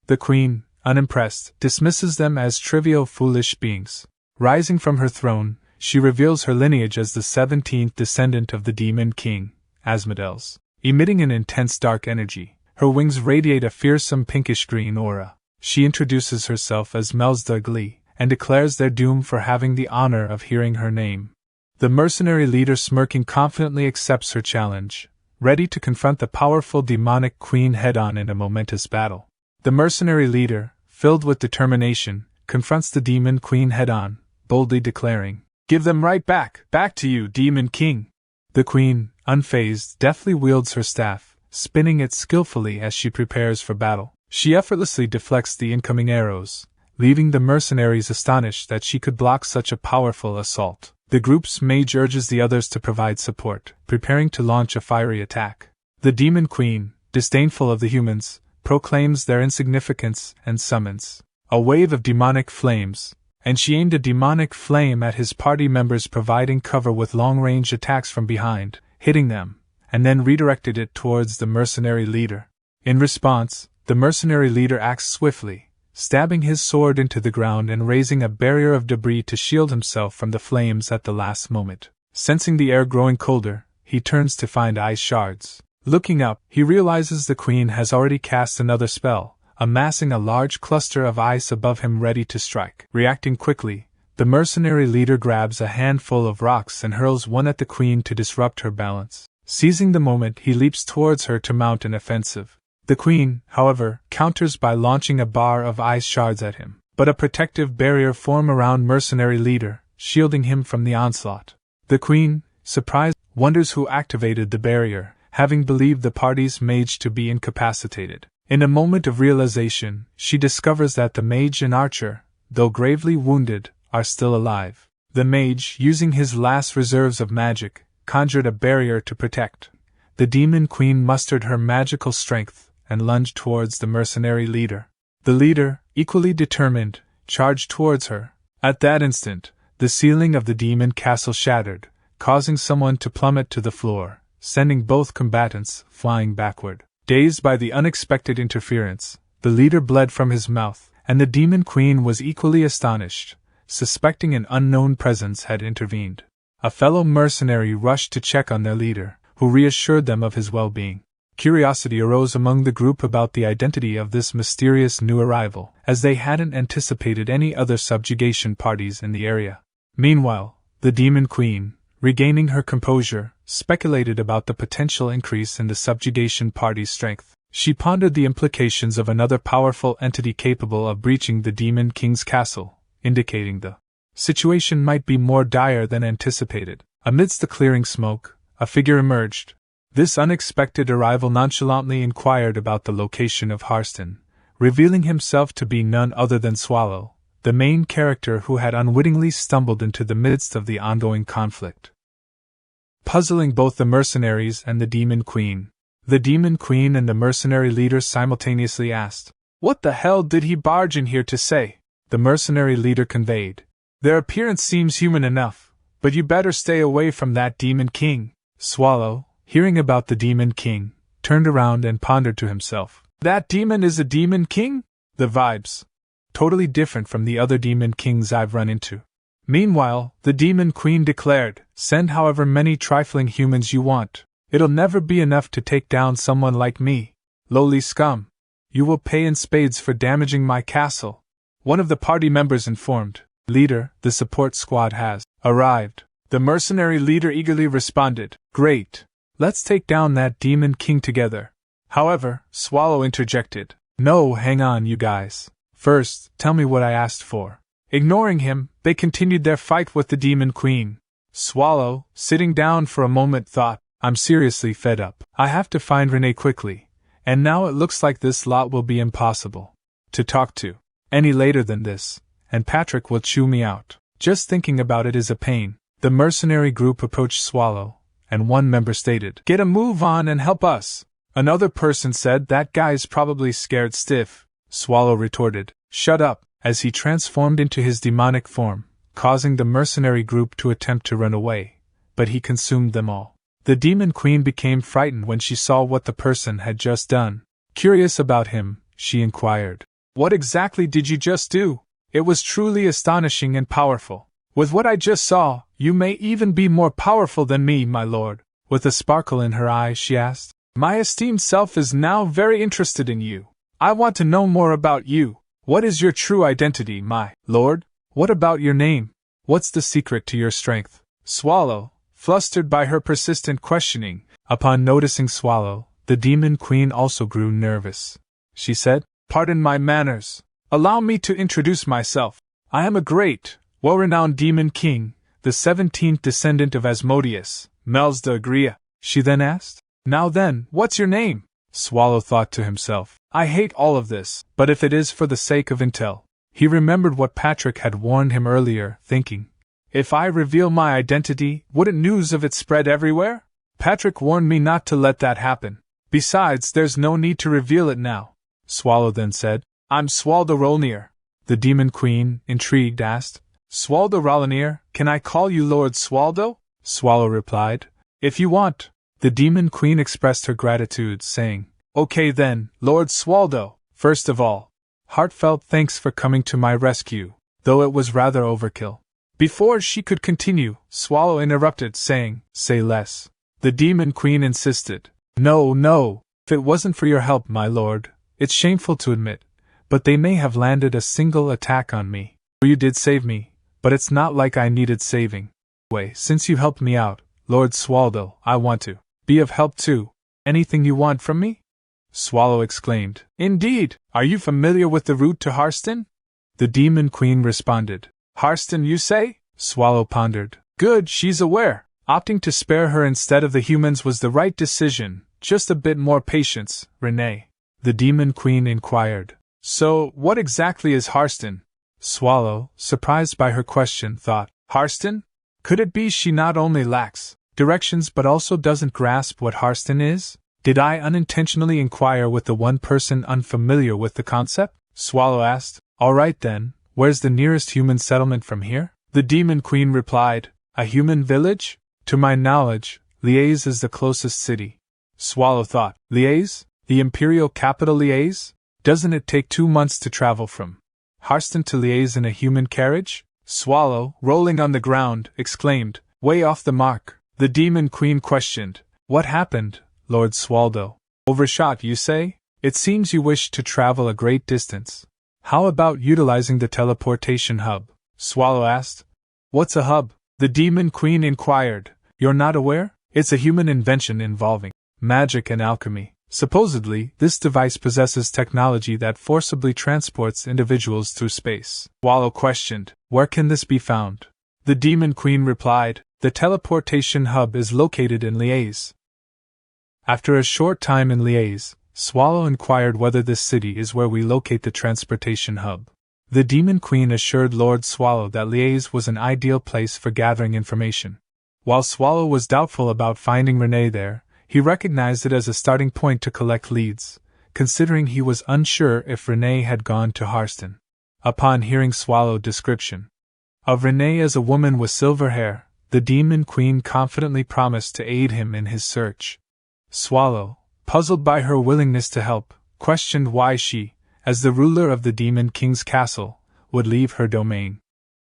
The queen, unimpressed, dismisses them as trivial, foolish beings. Rising from her throne, she reveals her lineage as the 17th descendant of the Demon King, Asmodeus. Emitting an intense dark energy, her wings radiate a fearsome pinkish-green aura. She introduces herself as Malevolent and declares their doom for having the honor of hearing her name. The mercenary leader, smirking confidently, accepts her challenge, ready to confront the powerful demonic queen head-on in a momentous battle. The mercenary leader, filled with determination, confronts the demon queen head-on, boldly declaring, "Give them right back to you, Demon King!" The queen, Unfazed, deftly wields her staff, spinning it skillfully as she prepares for battle. She effortlessly deflects the incoming arrows, leaving the mercenaries astonished that she could block such a powerful assault. The group's mage urges the others to provide support, preparing to launch a fiery attack. The Demon Queen, disdainful of the humans, proclaims their insignificance and summons a wave of demonic flames, and she aimed a demonic flame at his party members, providing cover with long-range attacks from behind, hitting them, and then redirected it towards the mercenary leader. In response, the mercenary leader acts swiftly, stabbing his sword into the ground and raising a barrier of debris to shield himself from the flames at the last moment. Sensing the air growing colder, he turns to find ice shards. Looking up, he realizes the queen has already cast another spell, amassing a large cluster of ice above him ready to strike. Reacting quickly, the mercenary leader grabs a handful of rocks and hurls one at the queen to disrupt her balance. Seizing the moment, he leaps towards her to mount an offensive. The queen, however, counters by launching a bar of ice shards at him, but a protective barrier forms around mercenary leader, shielding him from the onslaught. The queen, surprised, wonders who activated the barrier, having believed the party's mage to be incapacitated. In a moment of realization, she discovers that the mage and archer, though gravely wounded, are still alive. The mage, using his last reserves of magic, conjured a barrier to protect. The demon queen mustered her magical strength and lunged towards the mercenary leader. The leader, equally determined, charged towards her. At that instant, the ceiling of the demon castle shattered, causing someone to plummet to the floor, sending both combatants flying backward. Dazed by the unexpected interference, the leader bled from his mouth, and the demon queen was equally astonished, suspecting an unknown presence had intervened. A fellow mercenary rushed to check on their leader, who reassured them of his well-being. Curiosity arose among the group about the identity of this mysterious new arrival, as they hadn't anticipated any other subjugation parties in the area. Meanwhile, the demon queen, regaining her composure, speculated about the potential increase in the subjugation party's strength. She pondered the implications of another powerful entity capable of breaching the Demon King's castle, indicating the situation might be more dire than anticipated. Amidst the clearing smoke, a figure emerged. This unexpected arrival nonchalantly inquired about the location of Harston, revealing himself to be none other than Swallow, the main character who had unwittingly stumbled into the midst of the ongoing conflict, puzzling both the mercenaries and the Demon Queen. The Demon Queen and the mercenary leader simultaneously asked, "What the hell did he barge in here to say?" The mercenary leader conveyed, "Their appearance seems human enough, but you better stay away from that Demon King." Swallow, hearing about the Demon King, turned around and pondered to himself, "That demon is a Demon King? The vibes. Totally different from the other Demon Kings I've run into." Meanwhile, the Demon Queen declared, "Send however many trifling humans you want. It'll never be enough to take down someone like me. Lowly scum. You will pay in spades for damaging my castle." One of the party members informed, "Leader, the support squad has arrived." The mercenary leader eagerly responded, "Great. Let's take down that Demon King together." However, Swallow interjected, "No, hang on, you guys. First, tell me what I asked for." Ignoring him, they continued their fight with the Demon Queen. Swallow, sitting down for a moment, thought, "I'm seriously fed up. I have to find Renee quickly, and now it looks like this lot will be impossible to talk to any later than this, and Patrick will chew me out. Just thinking about it is a pain." The mercenary group approached Swallow, and one member stated, "Get a move on and help us." Another person said, "That guy's probably scared stiff." Swallow retorted, "Shut up," as he transformed into his demonic form, causing the mercenary group to attempt to run away, but he consumed them all. The Demon Queen became frightened when she saw what the person had just done. Curious about him, she inquired, "What exactly did you just do? It was truly astonishing and powerful. With what I just saw, you may even be more powerful than me, my lord." With a sparkle in her eye, she asked, "My esteemed self is now very interested in you. I want to know more about you. What is your true identity, my lord? What about your name? What's the secret to your strength?" Swallow, flustered by her persistent questioning, upon noticing Swallow, the Demon Queen also grew nervous. She said, "Pardon my manners. Allow me to introduce myself. I am a great, well-renowned Demon King, the 17th descendant of Asmodeus, Mels d'Agria." she then asked. Now then, what's your name? Swallow thought to himself. I hate all of this, but if it is for the sake of intel. He remembered what Patrick had warned him earlier, thinking, if I reveal my identity, wouldn't news of it spread everywhere? Patrick warned me not to let that happen. Besides, there's no need to reveal it now. Swallow then said, I'm Swaldo Rolnir. The Demon Queen, intrigued, asked, Swaldo Rolnir, can I call you Lord Swaldo? Swallow replied, if you want. The Demon Queen expressed her gratitude, saying, Okay then, Lord Swaldo, first of all, heartfelt thanks for coming to my rescue, though it was rather overkill. Before she could continue, Swallow interrupted, saying, Say less. The Demon Queen insisted, No, if it wasn't for your help, my lord, it's shameful to admit, but they may have landed a single attack on me. You did save me, but it's not like I needed saving. Since you helped me out, Lord Swaldo, I want to be of help too. Anything you want from me? Swallow exclaimed. Indeed, are you familiar with the route to Harston? The Demon Queen responded. Harston, you say? Swallow pondered. Good, she's aware. Opting to spare her instead of the humans was the right decision. Just a bit more patience, Renee. The Demon Queen inquired. So, what exactly is Harston? Swallow, surprised by her question, thought, Harston? Could it be she not only lacks directions but also doesn't grasp what Harston is? Did I unintentionally inquire with the one person unfamiliar with the concept? Swallow asked. All right then, where's the nearest human settlement from here? The Demon Queen replied, A human village? To my knowledge, Liège is the closest city. Swallow thought, Liège? The imperial capital Liège? Doesn't it take 2 months to travel from Harston to Liège in a human carriage? Swallow, rolling on the ground, exclaimed, Way off the mark. The Demon Queen questioned, What happened, Lord Swaldo? Overshot, you say? It seems you wish to travel a great distance. How about utilizing the teleportation hub? Swallow asked. What's a hub? The Demon Queen inquired. You're not aware? It's a human invention involving magic and alchemy. Supposedly, this device possesses technology that forcibly transports individuals through space. Swallow questioned, Where can this be found? The Demon Queen replied, The teleportation hub is located in Liège. After a short time in Liège, Swallow inquired whether this city is where we locate the transportation hub. The Demon Queen assured Lord Swallow that Liège was an ideal place for gathering information. While Swallow was doubtful about finding Renee there, he recognized it as a starting point to collect leads, considering he was unsure if Renee had gone to Harston. Upon hearing Swallow's description of Renee as a woman with silver hair, the Demon Queen confidently promised to aid him in his search. Swallow, puzzled by her willingness to help, questioned why she, as the ruler of the Demon King's castle, would leave her domain.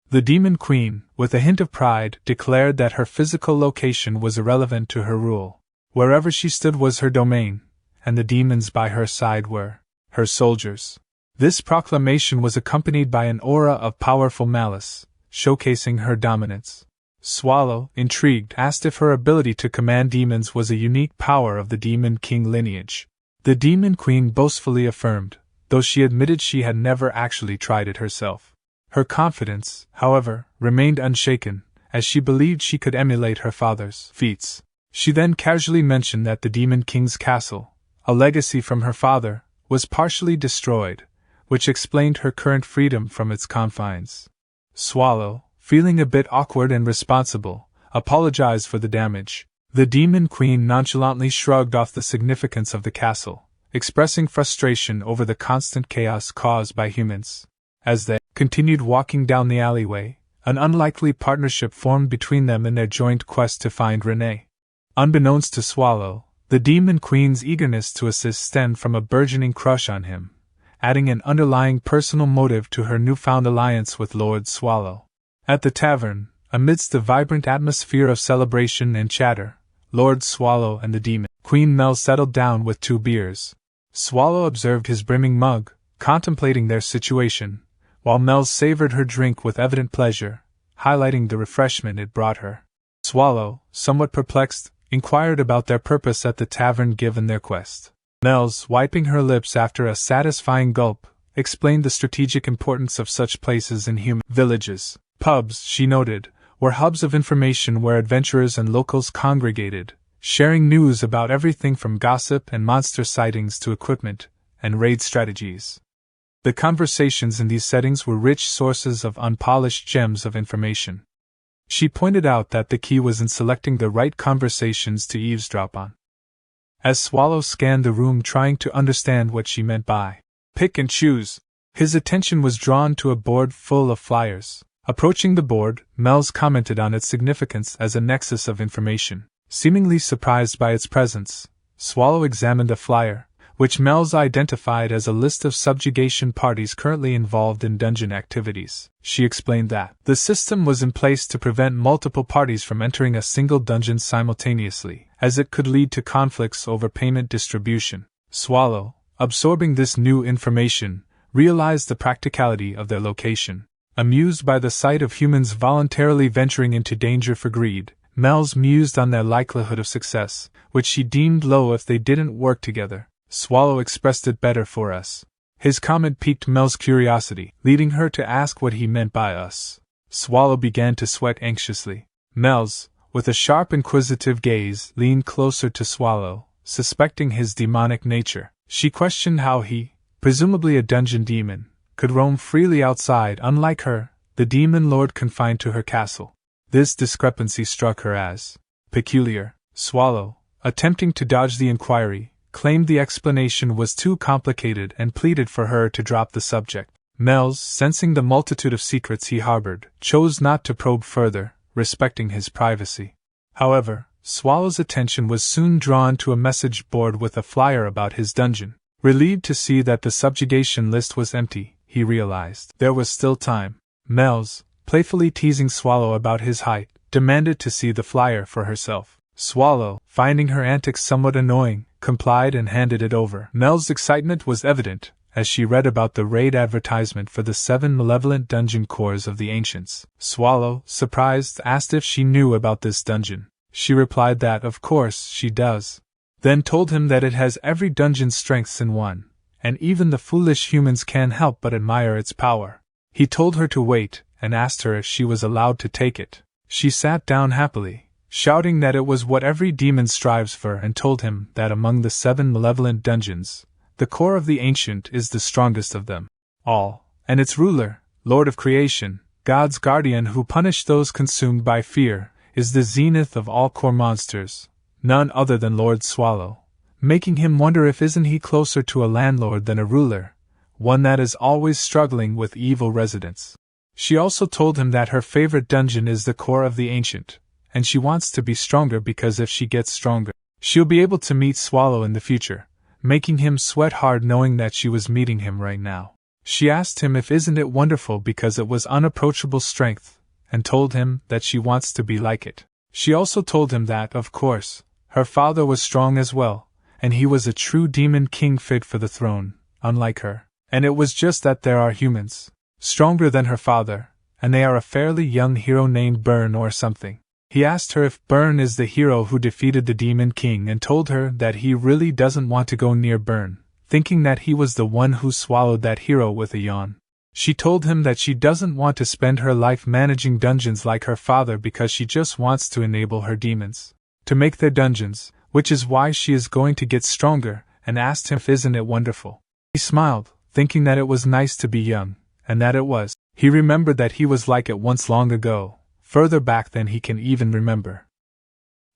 The Demon Queen, with a hint of pride, declared that her physical location was irrelevant to her rule. Wherever she stood was her domain, and the demons by her side were her soldiers. This proclamation was accompanied by an aura of powerful malice, showcasing her dominance. Swallow, intrigued, asked if her ability to command demons was a unique power of the Demon King lineage. The Demon Queen boastfully affirmed, though she admitted she had never actually tried it herself. Her confidence, however, remained unshaken, as she believed she could emulate her father's feats. She then casually mentioned that the Demon King's castle, a legacy from her father, was partially destroyed, which explained her current freedom from its confines. Swallow, feeling a bit awkward and responsible, apologized for the damage. The Demon Queen nonchalantly shrugged off the significance of the castle, expressing frustration over the constant chaos caused by humans. As they continued walking down the alleyway, an unlikely partnership formed between them in their joint quest to find Renee. Unbeknownst to Swallow, the Demon Queen's eagerness to assist stemmed from a burgeoning crush on him, adding an underlying personal motive to her newfound alliance with Lord Swallow. At the tavern, amidst the vibrant atmosphere of celebration and chatter, Lord Swallow and the Demon Queen Mel settled down with 2 beers. Swallow observed his brimming mug, contemplating their situation, while Mel savored her drink with evident pleasure, highlighting the refreshment it brought her. Swallow, somewhat perplexed, inquired about their purpose at the tavern given their quest. Mel's, wiping her lips after a satisfying gulp, explained the strategic importance of such places in human villages. Pubs, she noted, were hubs of information where adventurers and locals congregated, sharing news about everything from gossip and monster sightings to equipment and raid strategies. The conversations in these settings were rich sources of unpolished gems of information. She pointed out that the key was in selecting the right conversations to eavesdrop on. As Swallow scanned the room trying to understand what she meant by pick and choose, his attention was drawn to a board full of flyers. Approaching the board, Mel's commented on its significance as a nexus of information. Seemingly surprised by its presence, Swallow examined a flyer, which Mel's identified as a list of subjugation parties currently involved in dungeon activities. She explained that the system was in place to prevent multiple parties from entering a single dungeon simultaneously, as it could lead to conflicts over payment distribution. Swallow, absorbing this new information, realized the practicality of their location. Amused by the sight of humans voluntarily venturing into danger for greed, Mel's mused on their likelihood of success, which she deemed low if they didn't work together. Swallow expressed it better for us. His comment piqued Mel's curiosity, leading her to ask what he meant by us. Swallow began to sweat anxiously. Mel's, with a sharp inquisitive gaze, leaned closer to Swallow, suspecting his demonic nature. She questioned how he, presumably a dungeon demon, could roam freely outside unlike her, the demon lord confined to her castle. This discrepancy struck her as peculiar. Swallow, attempting to dodge the inquiry, claimed the explanation was too complicated and pleaded for her to drop the subject. Mel's, sensing the multitude of secrets he harbored, chose not to probe further, respecting his privacy. However, Swallow's attention was soon drawn to a message board with a flyer about his dungeon. Relieved to see that the subjugation list was empty, he realized there was still time. Mel's, playfully teasing Swallow about his height, demanded to see the flyer for herself. Swallow, finding her antics somewhat annoying, complied and handed it over. Mel's excitement was evident as she read about the raid advertisement for the 7 Malevolent Dungeon cores of the Ancients. Swallow, surprised, asked if she knew about this dungeon. She replied that of course she does. Then told him that it has every dungeon's strengths in one, and even the foolish humans can't help but admire its power. He told her to wait, and asked her if she was allowed to take it. She sat down happily, shouting that it was what every demon strives for, and told him that among the 7 Malevolent Dungeons, the core of the Ancient is the strongest of them all, and its ruler, Lord of Creation, God's guardian who punished those consumed by fear, is the zenith of all core monsters, none other than Lord Swallow, making him wonder if isn't he closer to a landlord than a ruler, one that is always struggling with evil residents. She also told him that her favorite dungeon is the core of the Ancient, and she wants to be stronger because if she gets stronger, she'll be able to meet Swallow in the future, making him sweat hard knowing that she was meeting him right now. She asked him if isn't it wonderful because it was unapproachable strength, and told him that she wants to be like it. She also told him that, of course, her father was strong as well, and he was a true demon king fit for the throne, unlike her. And it was just that there are humans stronger than her father, and they are a fairly young hero named Burn or something. He asked her if Burn is the hero who defeated the Demon King and told her that he really doesn't want to go near Burn, thinking that he was the one who swallowed that hero with a yawn. She told him that she doesn't want to spend her life managing dungeons like her father because she just wants to enable her demons to make their dungeons, which is why she is going to get stronger, and asked him if isn't it wonderful. He smiled, thinking that it was nice to be young, and that it was. He remembered that he was like it once long ago, further back than he can even remember.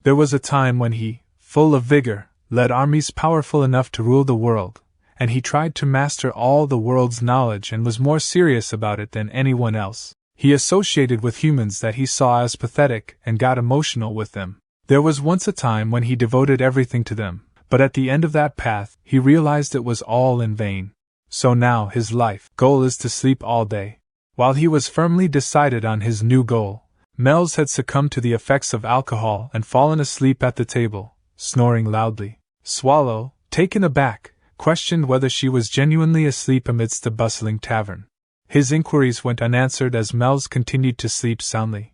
There was a time when he, full of vigor, led armies powerful enough to rule the world, and he tried to master all the world's knowledge and was more serious about it than anyone else. He associated with humans that he saw as pathetic and got emotional with them. There was once a time when he devoted everything to them, but at the end of that path, he realized it was all in vain. So now his life goal is to sleep all day. While he was firmly decided on his new goal, Mel's had succumbed to the effects of alcohol and fallen asleep at the table, snoring loudly. Swallow, taken aback, questioned whether she was genuinely asleep amidst the bustling tavern. His inquiries went unanswered as Mel's continued to sleep soundly.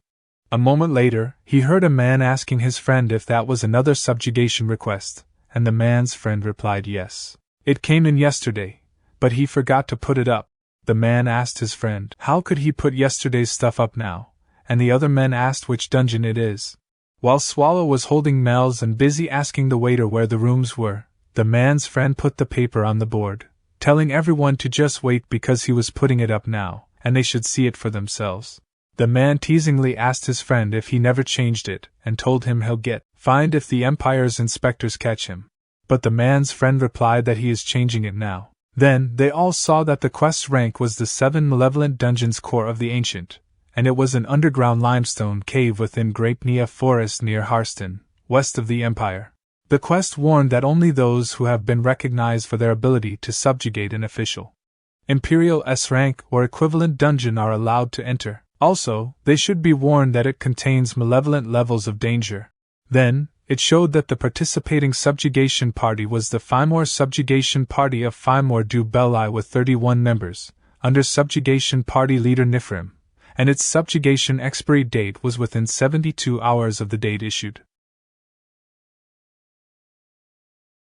A moment later, he heard a man asking his friend if that was another subjugation request, and the man's friend replied yes. It came in yesterday, but he forgot to put it up. The man asked his friend how could he put yesterday's stuff up now, and the other men asked which dungeon it is. While Swallow was holding Mel's and busy asking the waiter where the rooms were, the man's friend put the paper on the board, telling everyone to just wait because he was putting it up now, and they should see it for themselves. The man teasingly asked his friend if he never changed it, and told him he'll get fined if the Empire's inspectors catch him. But the man's friend replied that he is changing it now. Then they all saw that the quest's rank was the 7 Malevolent Dungeons core of the Ancient, and it was an underground limestone cave within Grapenia Forest near Harston, west of the Empire. The quest warned that only those who have been recognized for their ability to subjugate an official Imperial S rank or equivalent dungeon are allowed to enter. Also, they should be warned that it contains malevolent levels of danger. Then, it showed that the participating subjugation party was the Fimor Subjugation Party of Fimor du Belli with 31 members, under subjugation party leader Nifrim, and its subjugation expiry date was within 72 hours of the date issued.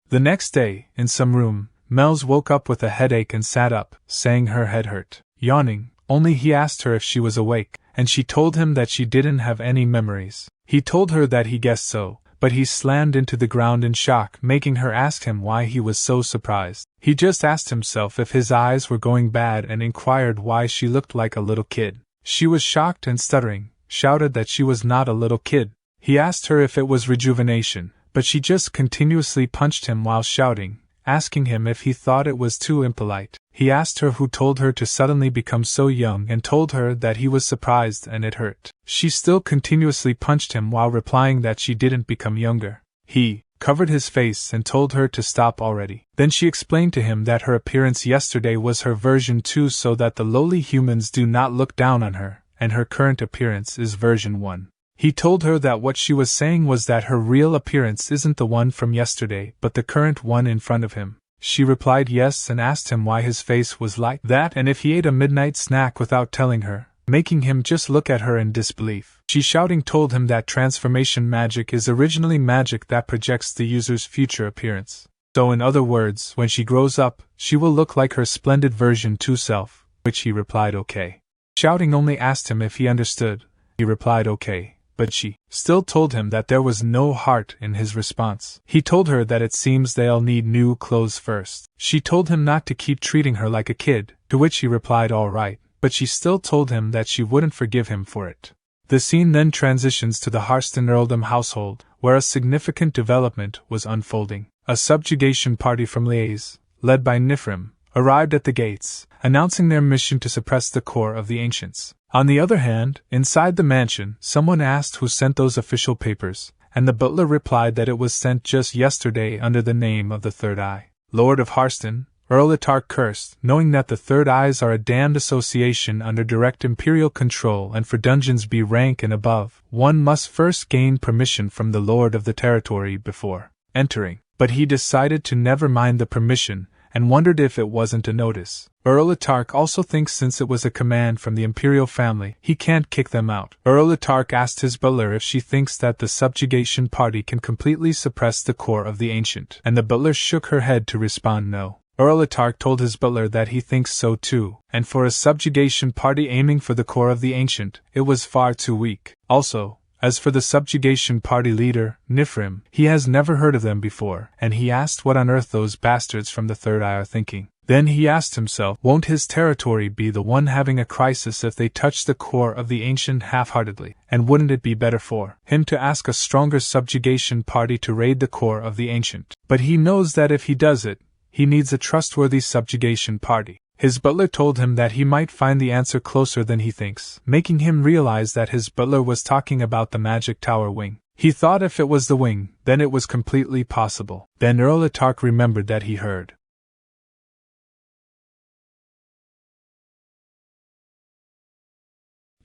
The next day, in some room, Mel's woke up with a headache and sat up, saying her head hurt. Yawning, only he asked her if she was awake, and she told him that she didn't have any memories. He told her that he guessed so, but he slammed into the ground in shock, making her ask him why he was so surprised. He just asked himself if his eyes were going bad and inquired why she looked like a little kid. She was shocked and stuttering, shouted that she was not a little kid. He asked her if it was rejuvenation, but she just continuously punched him while shouting, asking him if he thought it was too impolite. He asked her who told her to suddenly become so young and told her that he was surprised and it hurt. She still continuously punched him while replying that she didn't become younger. He covered his face and told her to stop already. Then she explained to him that her appearance yesterday was her version 2 so that the lowly humans do not look down on her, and her current appearance is version 1. He told her that what she was saying was that her real appearance isn't the one from yesterday but the current one in front of him. She replied yes and asked him why his face was like that and if he ate a midnight snack without telling her, making him just look at her in disbelief. She shouting told him that transformation magic is originally magic that projects the user's future appearance. So in other words, when she grows up, she will look like her splendid version 2 self, which he replied okay. Shouting only asked him if he understood. He replied okay. But she still told him that there was no heart in his response. He told her that it seems they'll need new clothes first. She told him not to keep treating her like a kid, to which he replied all right, but she still told him that she wouldn't forgive him for it. The scene then transitions to the Harston Earldom household, where a significant development was unfolding. A subjugation party from Liège, led by Nifrim, arrived at the gates, announcing their mission to suppress the core of the Ancients. On the other hand, inside the mansion, someone asked who sent those official papers, and the butler replied that it was sent just yesterday under the name of the Third Eye. Lord of Harston, Earl Itark cursed, knowing that the Third Eyes are a damned association under direct imperial control and for dungeons B rank and above, one must first gain permission from the Lord of the territory before entering. But he decided to never mind the permission, and wondered if it wasn't a notice. Earl Itark also thinks since it was a command from the imperial family, he can't kick them out. Earl Itark asked his butler if she thinks that the subjugation party can completely suppress the core of the Ancient, and the butler shook her head to respond no. Earl Itark told his butler that he thinks so too, and for a subjugation party aiming for the core of the Ancient, it was far too weak. Also, as for the subjugation party leader, Nifrim, he has never heard of them before, and he asked what on earth those bastards from the Third Eye are thinking. Then he asked himself, won't his territory be the one having a crisis if they touch the core of the Ancient half-heartedly, and wouldn't it be better for him to ask a stronger subjugation party to raid the core of the Ancient? But he knows that if he does it, he needs a trustworthy subjugation party. His butler told him that he might find the answer closer than he thinks, making him realize that his butler was talking about the magic tower wing. He thought if it was the wing, then it was completely possible. Then Earl Itark remembered that he heard.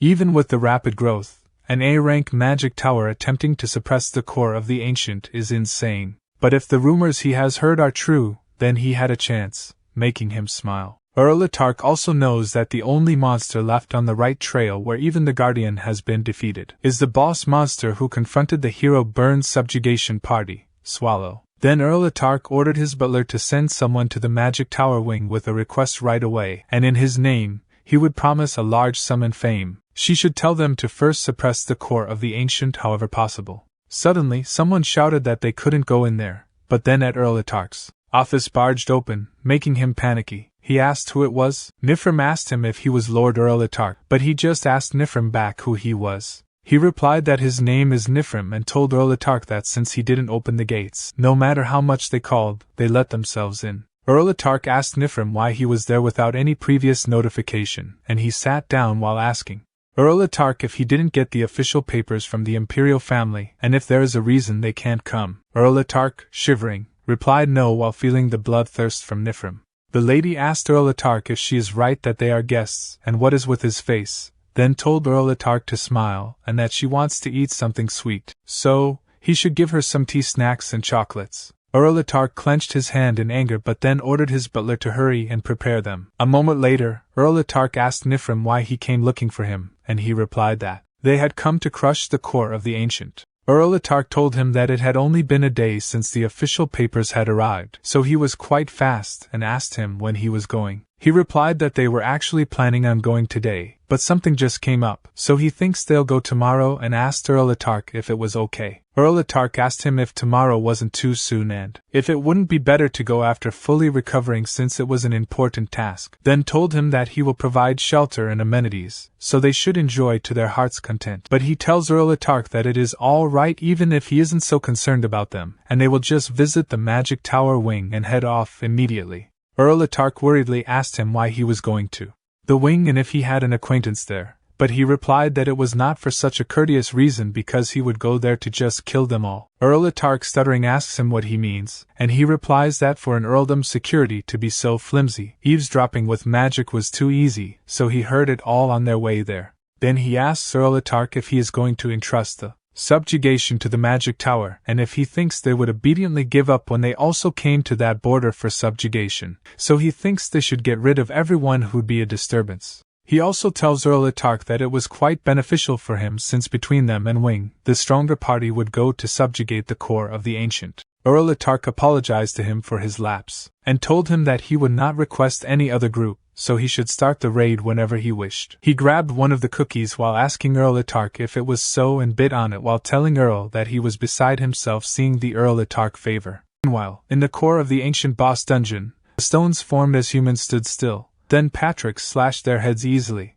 Even with the rapid growth, an A-rank magic tower attempting to suppress the core of the Ancient is insane. But if the rumors he has heard are true, then he had a chance, making him smile. Earl Itark also knows that the only monster left on the right trail where even the Guardian has been defeated is the boss monster who confronted the hero Byrne's subjugation party, Swallow. Then Earl Itark ordered his butler to send someone to the magic tower wing with a request right away, and in his name, he would promise a large sum and fame. She should tell them to first suppress the core of the Ancient however possible. Suddenly, someone shouted that they couldn't go in there, but then at Erlitarch's office barged open, making him panicky. He asked who it was. Nifrim asked him if he was Lord Erlitarch, but he just asked Nifrim back who he was. He replied that his name is Nifrim and told Erlitarch that since he didn't open the gates, no matter how much they called, they let themselves in. Erlitarch asked Nifrim why he was there without any previous notification, and he sat down while asking Erlitarch if he didn't get the official papers from the imperial family, and if there is a reason they can't come. Erlitarch, shivering, replied no while feeling the bloodthirst from Nifrim. The lady asked Erlitarch if she is right that they are guests, and what is with his face, then told Erlitarch to smile, and that she wants to eat something sweet, so he should give her some tea, snacks and chocolates. Erlitarch clenched his hand in anger but then ordered his butler to hurry and prepare them. A moment later, Erlitarch asked Nifrim why he came looking for him, and he replied that they had come to crush the core of the ancient. Erlitarch told him that it had only been a day since the official papers had arrived, so he was quite fast, and asked him when he was going. He replied that they were actually planning on going today, but something just came up, so he thinks they'll go tomorrow, and asked Erlitarch if it was okay. Erlitarch asked him if tomorrow wasn't too soon and if it wouldn't be better to go after fully recovering since it was an important task, then told him that he will provide shelter and amenities, so they should enjoy to their heart's content. But he tells Erlitarch that it is all right even if he isn't so concerned about them, and they will just visit the magic tower wing and head off immediately. Erlitarch worriedly asked him why he was going to the wing and if he had an acquaintance there, but he replied that it was not for such a courteous reason because he would go there to just kill them all. Erlitarch stuttering asks him what he means, and he replies that for an earldom's security to be so flimsy, eavesdropping with magic was too easy, so he heard it all on their way there. Then he asks Erlitarch if he is going to entrust the subjugation to the magic tower, and if he thinks they would obediently give up when they also came to that border for subjugation, so he thinks they should get rid of everyone who'd be a disturbance. He also tells Erlitarch that it was quite beneficial for him since between them and Wing, the stronger party would go to subjugate the core of the ancient. Erlitarch apologized to him for his lapse, and told him that he would not request any other group, so he should start the raid whenever he wished. He grabbed one of the cookies while asking Erlitarch if it was so and bit on it while telling Earl that he was beside himself seeing the Erlitarch favor. Meanwhile, in the core of the ancient boss dungeon, the stones formed as humans stood still. Then Patrick slashed their heads easily,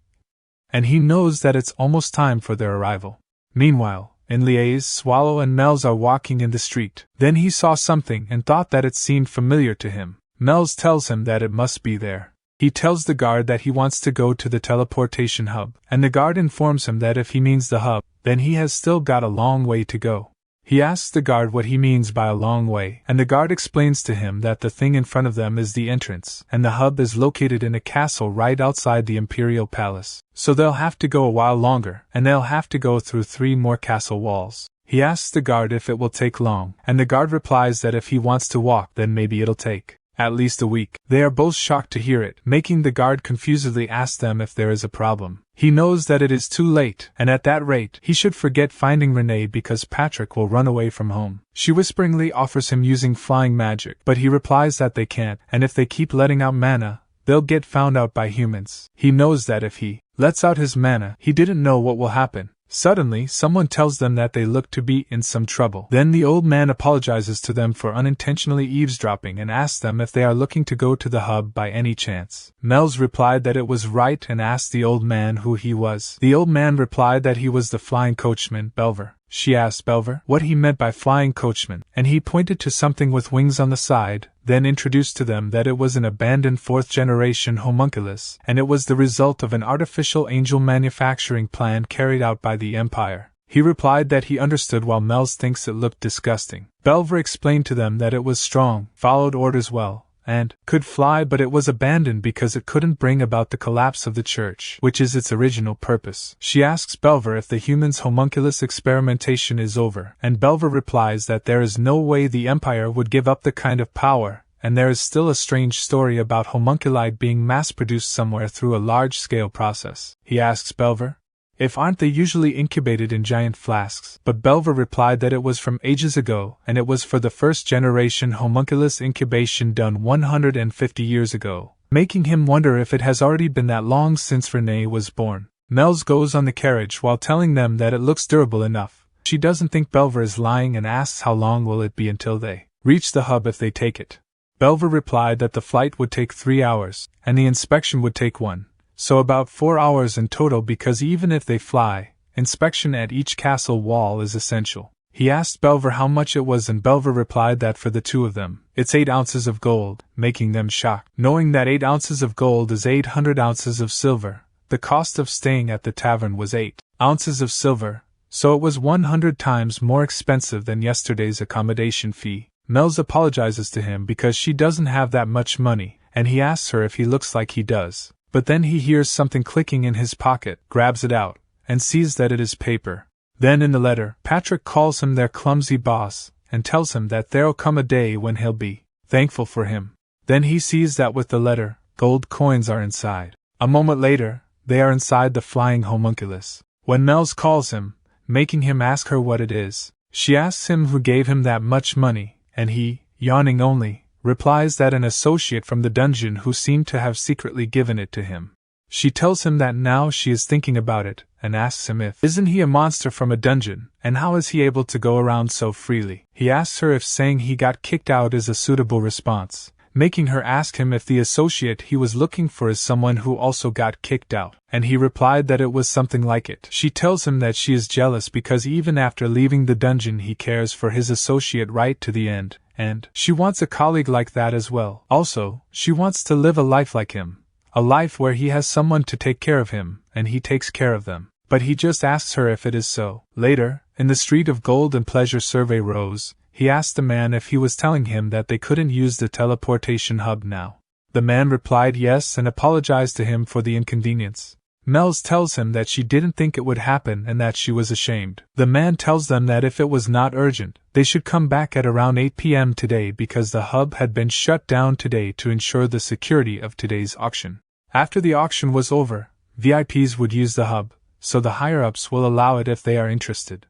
and he knows that it's almost time for their arrival. Meanwhile, in Liaise, Swallow and Melz are walking in the street. Then he saw something and thought that it seemed familiar to him. Melz tells him that it must be there. He tells the guard that he wants to go to the teleportation hub, and the guard informs him that if he means the hub, then he has still got a long way to go. He asks the guard what he means by a long way, and the guard explains to him that the thing in front of them is the entrance, and the hub is located in a castle right outside the Imperial Palace. So they'll have to go a while longer, and they'll have to go through 3 more castle walls. He asks the guard if it will take long, and the guard replies that if he wants to walk, then maybe it'll take at least a week. They are both shocked to hear it, making the guard confusedly ask them if there is a problem. He knows that it is too late, and at that rate, he should forget finding Renee because Patrick will run away from home. She whisperingly offers him using flying magic, but he replies that they can't, and if they keep letting out mana, they'll get found out by humans. He knows that if he lets out his mana, he didn't know what will happen. Suddenly, someone tells them that they look to be in some trouble. Then the old man apologizes to them for unintentionally eavesdropping and asks them if they are looking to go to the hub by any chance. Melz replied that it was right and asked the old man who he was. The old man replied that he was the flying coachman, Belver. She asked Belver what he meant by flying coachman, and he pointed to something with wings on the side, then introduced to them that it was an abandoned 4th-generation homunculus, and it was the result of an artificial angel manufacturing plan carried out by the Empire. He replied that he understood while Melz thinks it looked disgusting. Belver explained to them that it was strong, followed orders well, and could fly, but it was abandoned because it couldn't bring about the collapse of the church, which is its original purpose. She asks Belver if the humans' homunculus experimentation is over, and Belver replies that there is no way the Empire would give up the kind of power, and there is still a strange story about homunculi being mass-produced somewhere through a large-scale process. He asks Belver if aren't they usually incubated in giant flasks, but Belver replied that it was from ages ago, and it was for the 1st-generation homunculus incubation done 150 years ago, making him wonder if it has already been that long since Renee was born. Melz goes on the carriage while telling them that it looks durable enough, She doesn't think Belver is lying and asks how long will it be until they reach the hub if they take it. Belver replied that the flight would take 3 hours, and the inspection would take 1, so about 4 hours in total because even if they fly, inspection at each castle wall is essential. He asked Belver how much it was and Belver replied that for the two of them, it's 8 ounces of gold, making them shocked. Knowing that 8 ounces of gold is 800 ounces of silver, the cost of staying at the tavern was 8 ounces of silver, so it was 100 times more expensive than yesterday's accommodation fee. Mel's apologizes to him because she doesn't have that much money, and he asks her if he looks like he does. But then he hears something clicking in his pocket, grabs it out, and sees that it is paper. Then in the letter, Patrick calls him their clumsy boss, and tells him that there'll come a day when he'll be thankful for him. Then he sees that with the letter, gold coins are inside. A moment later, they are inside the flying homunculus. When Mel's calls him, making him ask her what it is, she asks him who gave him that much money, and he, yawning only, replies that an associate from the dungeon who seemed to have secretly given it to him. She tells him that now she is thinking about it, and asks him if isn't he a monster from a dungeon, and how is he able to go around so freely. He asks her if saying he got kicked out is a suitable response, making her ask him if the associate he was looking for is someone who also got kicked out, and he replied that it was something like it. She tells him that she is jealous because even after leaving the dungeon he cares for his associate right to the end, and she wants a colleague like that as well. Also, she wants to live a life like him. A life where he has someone to take care of him, and he takes care of them. But he just asks her if it is so. Later, in the Street of Gold and Pleasure Survey Rose, he asked the man if he was telling him that they couldn't use the teleportation hub now. The man replied yes and apologized to him for the inconvenience. Mel's tells him that she didn't think it would happen and that she was ashamed. The man tells them that if it was not urgent, they should come back at around 8 p.m. today because the hub had been shut down today to ensure the security of today's auction. After the auction was over, VIPs would use the hub, so the higher-ups will allow it if they are interested.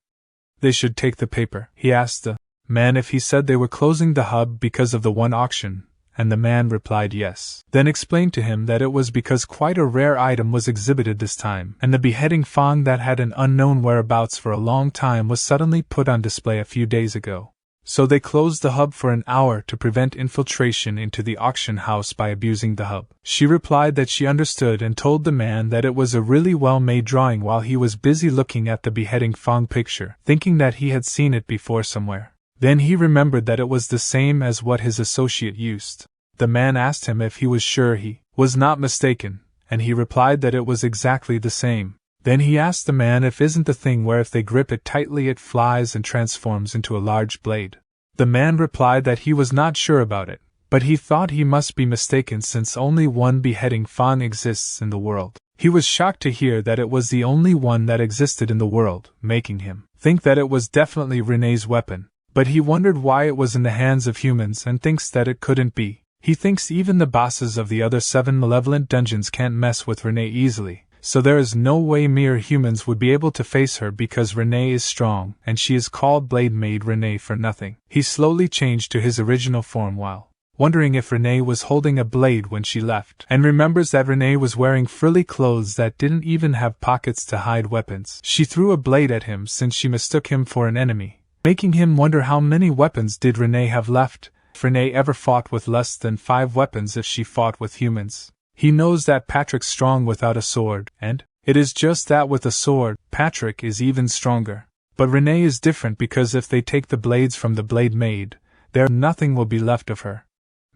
They should take the paper. He asked the man if he said they were closing the hub because of the one auction, and the man replied yes. Then explained to him that it was because quite a rare item was exhibited this time, and the beheading Fang that had an unknown whereabouts for a long time was suddenly put on display a few days ago. So they closed the hub for an hour to prevent infiltration into the auction house by abusing the hub. She replied that she understood and told the man that it was a really well-made drawing while he was busy looking at the beheading Fang picture, thinking that he had seen it before somewhere. Then he remembered that it was the same as what his associate used. The man asked him if he was sure he was not mistaken, and he replied that it was exactly the same. Then he asked the man if isn't the thing where if they grip it tightly it flies and transforms into a large blade. The man replied that he was not sure about it, but he thought he must be mistaken since only one beheading Fang exists in the world. He was shocked to hear that it was the only one that existed in the world, making him think that it was definitely Renee's weapon. But he wondered why it was in the hands of humans and thinks that it couldn't be. He thinks even the bosses of the other 7 malevolent dungeons can't mess with Renee easily. So there is no way mere humans would be able to face her because Renee is strong and she is called Blade Maid Renee for nothing. He slowly changed to his original form while wondering if Renee was holding a blade when she left, and remembers that Renee was wearing frilly clothes that didn't even have pockets to hide weapons. She threw a blade at him since she mistook him for an enemy, making him wonder how many weapons did Renee have left, if Renee ever fought with less than 5 weapons if she fought with humans. He knows that Patrick's strong without a sword, and it is just that with a sword, Patrick is even stronger. But Renee is different because if they take the blades from the Blade Maid, there nothing will be left of her.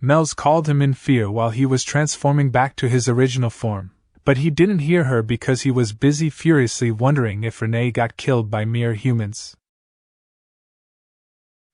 Mel's called him in fear while he was transforming back to his original form, but he didn't hear her because he was busy furiously wondering if Renee got killed by mere humans.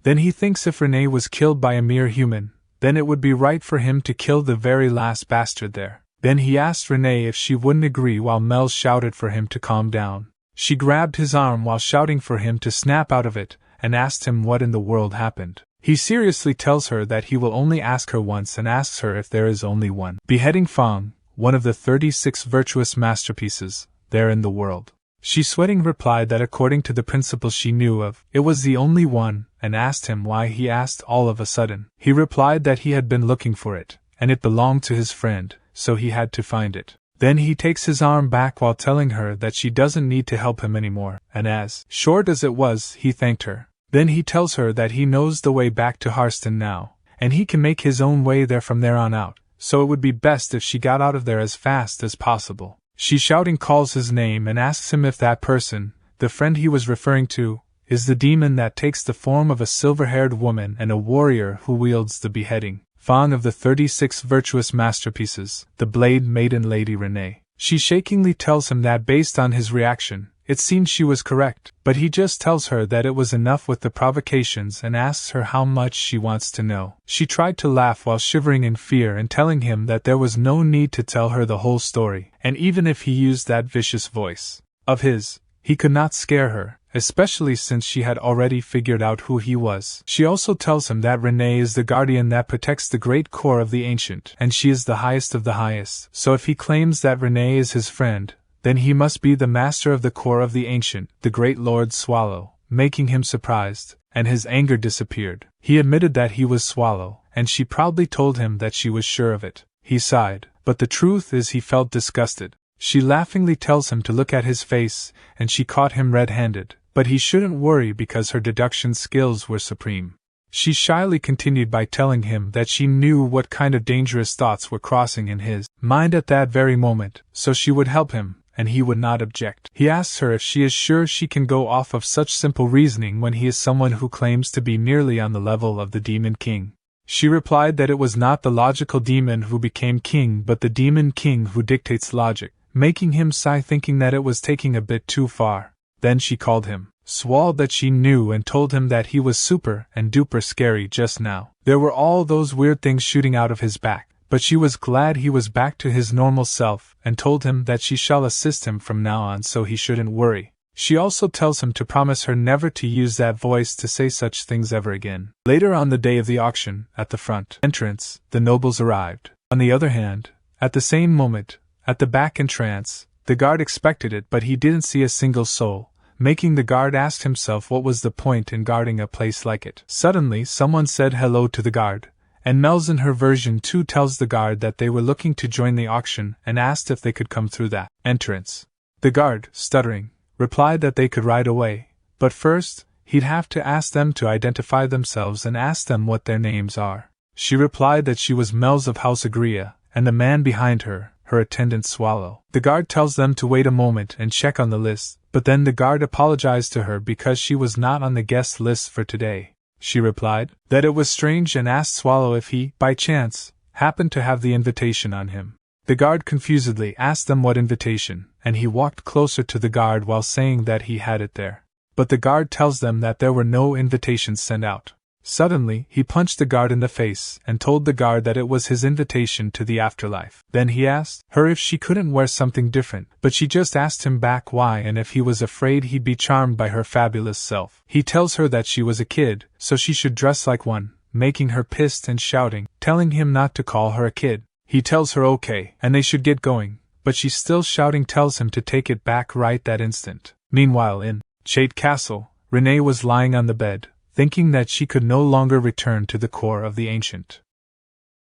Then he thinks if Renee was killed by a mere human, then it would be right for him to kill the very last bastard there. Then he asked Renee if she wouldn't agree while Mel shouted for him to calm down. She grabbed his arm while shouting for him to snap out of it, and asked him what in the world happened. He seriously tells her that he will only ask her once and asks her if there is only one beheading Fang, one of the 36 virtuous masterpieces, there in the world. She sweating replied that according to the principles she knew of, it was the only one, and asked him why he asked all of a sudden. He replied that he had been looking for it, and it belonged to his friend, so he had to find it. Then he takes his arm back while telling her that she doesn't need to help him anymore, and as short as it was, he thanked her. Then he tells her that he knows the way back to Harston now, and he can make his own way there from there on out, so it would be best if she got out of there as fast as possible. She shouting calls his name and asks him if that person, the friend he was referring to, is the demon that takes the form of a silver-haired woman and a warrior who wields the beheading fang of the 36 virtuous masterpieces, the Blade Maiden Lady Renee. She shakingly tells him that based on his reaction, it seemed she was correct, but he just tells her that it was enough with the provocations and asks her how much she wants to know. She tried to laugh while shivering in fear and telling him that there was no need to tell her the whole story, and even if he used that vicious voice of his, he could not scare her, especially since she had already figured out who he was. She also tells him that Renee is the guardian that protects the great core of the ancient, and she is the highest of the highest. So if he claims that Renee is his friend, then he must be the master of the core of the ancient, the great Lord Swallow, making him surprised, and his anger disappeared. He admitted that he was Swallow, and she proudly told him that she was sure of it. He sighed, but the truth is he felt disgusted. She laughingly tells him to look at his face, and she caught him red-handed, but he shouldn't worry because her deduction skills were supreme. She shyly continued by telling him that she knew what kind of dangerous thoughts were crossing in his mind at that very moment, so she would help him, and he would not object. He asks her if she is sure she can go off of such simple reasoning when he is someone who claims to be nearly on the level of the Demon King. She replied that it was not the logical demon who became king but the Demon King who dictates logic, making him sigh thinking that it was taking a bit too far. Then she called him Swall that she knew and told him that he was super and duper scary just now. There were all those weird things shooting out of his back, but she was glad he was back to his normal self and told him that she shall assist him from now on so he shouldn't worry. She also tells him to promise her never to use that voice to say such things ever again. Later on the day of the auction, at the front entrance, the nobles arrived. On the other hand, at the same moment, at the back entrance, the guard expected it but he didn't see a single soul, making the guard ask himself what was the point in guarding a place like it. Suddenly someone said hello to the guard, and Mel's in her version 2 tells the guard that they were looking to join the auction and asked if they could come through that entrance. The guard, stuttering, replied that they could right away, but first, he'd have to ask them to identify themselves and ask them what their names are. She replied that she was Mel's of House Agria, and the man behind her, her attendant Swallow. The guard tells them to wait a moment and check on the list, but then the guard apologized to her because she was not on the guest list for today. She replied that it was strange and asked Swallow if he, by chance, happened to have the invitation on him. The guard confusedly asked them what invitation, and he walked closer to the guard while saying that he had it there. But the guard tells them that there were no invitations sent out. Suddenly, he punched the guard in the face and told the guard that it was his invitation to the afterlife. Then he asked her if she couldn't wear something different, but she just asked him back why and if he was afraid he'd be charmed by her fabulous self. He tells her that she was a kid, so she should dress like one, making her pissed and shouting, telling him not to call her a kid. He tells her okay, and they should get going, but she still shouting tells him to take it back right that instant. Meanwhile in Chait Castle, Renee was lying on the bed, thinking that she could no longer return to the core of the ancient.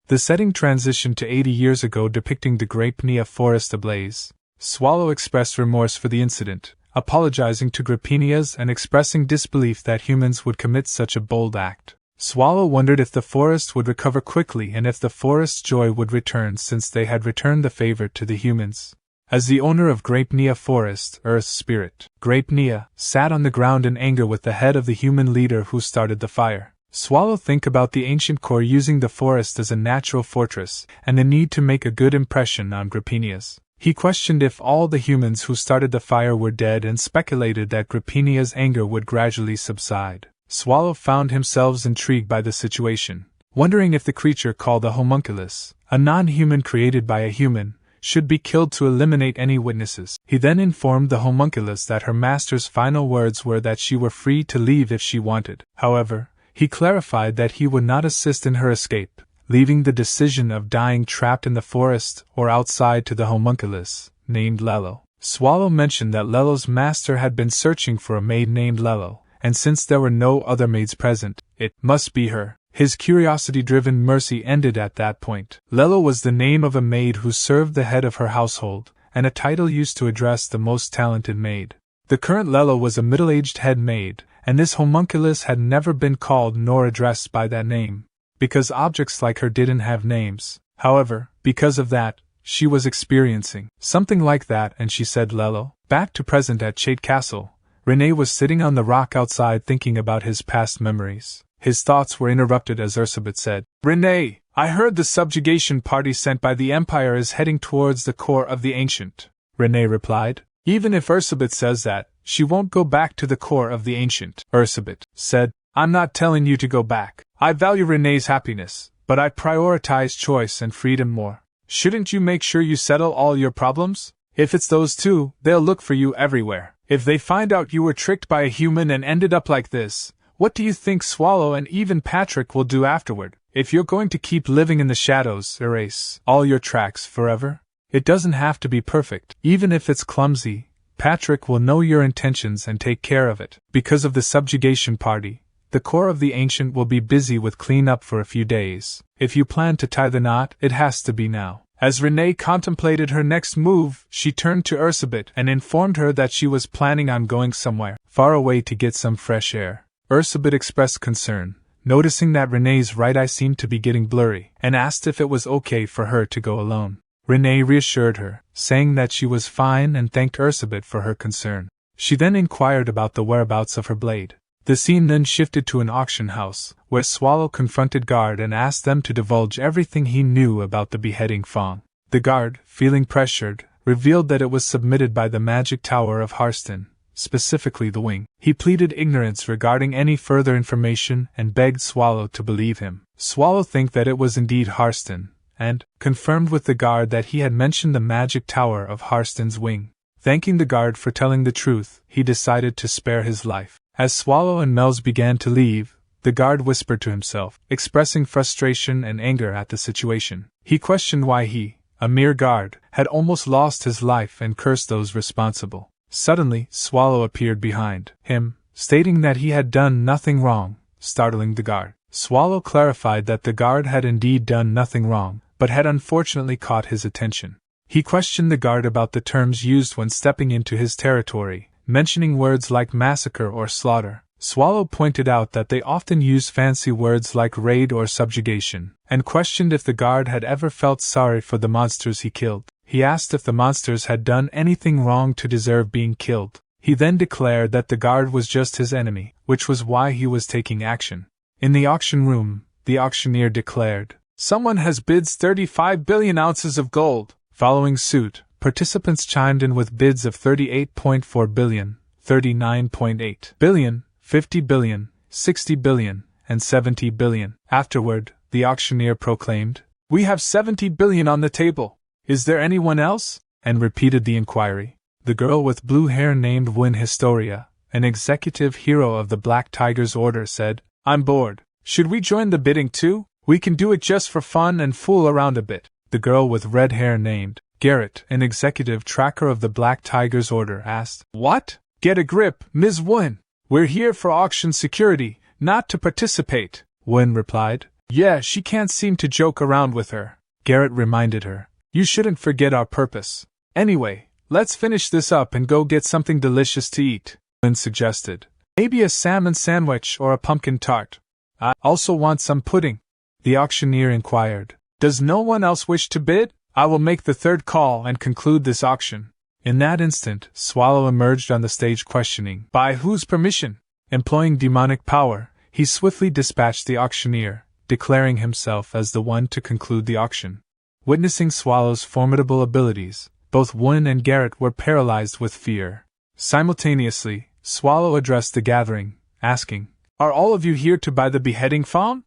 The setting transitioned to 80 years ago depicting the Grapenia forest ablaze. Swallow expressed remorse for the incident, apologizing to Grapenias and expressing disbelief that humans would commit such a bold act. Swallow wondered if the forest would recover quickly and if the forest's joy would return since they had returned the favor to the humans. As the owner of Grapenia Forest, Earth's spirit, Grapenia sat on the ground in anger with the head of the human leader who started the fire. Swallow think about the ancient core using the forest as a natural fortress and the need to make a good impression on Grapenias. He questioned if all the humans who started the fire were dead and speculated that Grapenia's anger would gradually subside. Swallow found himself intrigued by the situation, wondering if the creature called the homunculus, a non-human created by a human, should be killed to eliminate any witnesses. He then informed the homunculus that her master's final words were that she were free to leave if she wanted. However, he clarified that he would not assist in her escape, leaving the decision of dying trapped in the forest or outside to the homunculus, named Lelo. Swallow mentioned that Lelo's master had been searching for a maid named Lelo, and since there were no other maids present, it must be her. His curiosity-driven mercy ended at that point. Lelo was the name of a maid who served the head of her household, and a title used to address the most talented maid. The current Lelo was a middle-aged head maid, and this homunculus had never been called nor addressed by that name, because objects like her didn't have names. However, because of that, she was experiencing something like that, and she said Lelo. Back to present at Chait Castle, Rene was sitting on the rock outside thinking about his past memories. His thoughts were interrupted as Ursabet said, "Rene, I heard the subjugation party sent by the Empire is heading towards the core of the Ancient." Rene replied, "Even if Ursabet says that, she won't go back to the core of the Ancient." Ursabet said, "I'm not telling you to go back. I value Rene's happiness, but I prioritize choice and freedom more. Shouldn't you make sure you settle all your problems? If it's those two, they'll look for you everywhere. If they find out you were tricked by a human and ended up like this, what do you think Swallow and even Patrick will do afterward? If you're going to keep living in the shadows, erase all your tracks forever? It doesn't have to be perfect. Even if it's clumsy, Patrick will know your intentions and take care of it. Because of the subjugation party, the core of the Ancient will be busy with cleanup for a few days. If you plan to tie the knot, it has to be now." As Rene contemplated her next move, she turned to Ursabet and informed her that she was planning on going somewhere far away to get some fresh air. Ursabet expressed concern, noticing that Rene's right eye seemed to be getting blurry, and asked if it was okay for her to go alone. Rene reassured her, saying that she was fine and thanked Ursabet for her concern. She then inquired about the whereabouts of her blade. The scene then shifted to an auction house, where Swallow confronted guard and asked them to divulge everything he knew about the beheading Fong. The guard, feeling pressured, revealed that it was submitted by the magic tower of Harston, specifically the wing. He pleaded ignorance regarding any further information and begged Swallow to believe him. Swallow think that it was indeed Harston, and confirmed with the guard that he had mentioned the magic tower of Harston's wing. Thanking the guard for telling the truth, he decided to spare his life. As Swallow and Melz began to leave, the guard whispered to himself, expressing frustration and anger at the situation. He questioned why he, a mere guard, had almost lost his life and cursed those responsible. Suddenly, Swallow appeared behind him, stating that he had done nothing wrong, startling the guard. Swallow clarified that the guard had indeed done nothing wrong, but had unfortunately caught his attention. He questioned the guard about the terms used when stepping into his territory, mentioning words like massacre or slaughter. Swallow pointed out that they often use fancy words like raid or subjugation, and questioned if the guard had ever felt sorry for the monsters he killed. He asked if the monsters had done anything wrong to deserve being killed. He then declared that the guard was just his enemy, which was why he was taking action. In the auction room, the auctioneer declared, "Someone has bids 35 billion ounces of gold." Following suit, participants chimed in with bids of 38.4 billion, 39.8 billion, 50 billion, 60 billion, and 70 billion. Afterward, the auctioneer proclaimed, "We have 70 billion on the table. Is there anyone else?" and repeated the inquiry. The girl with blue hair named Win Historia, an executive hero of the Black Tiger's Order, said, "I'm bored. Should we join the bidding too? We can do it just for fun and fool around a bit." The girl with red hair named Garrett, an executive tracker of the Black Tiger's Order, asked, "What? Get a grip, Ms. Win. We're here for auction security, not to participate." Win replied, "Yeah, she can't seem to joke around with her." Garrett reminded her, "You shouldn't forget our purpose. Anyway, let's finish this up and go get something delicious to eat." Win suggested, "Maybe a salmon sandwich or a pumpkin tart. I also want some pudding." The auctioneer inquired, "Does no one else wish to bid? I will make the third call and conclude this auction." In that instant, Swallow emerged on the stage questioning, "By whose permission?" Employing demonic power, he swiftly dispatched the auctioneer, declaring himself as the one to conclude the auction. Witnessing Swallow's formidable abilities, both Win and Garrett were paralyzed with fear. Simultaneously, Swallow addressed the gathering, asking, "Are all of you here to buy the beheading fawn?"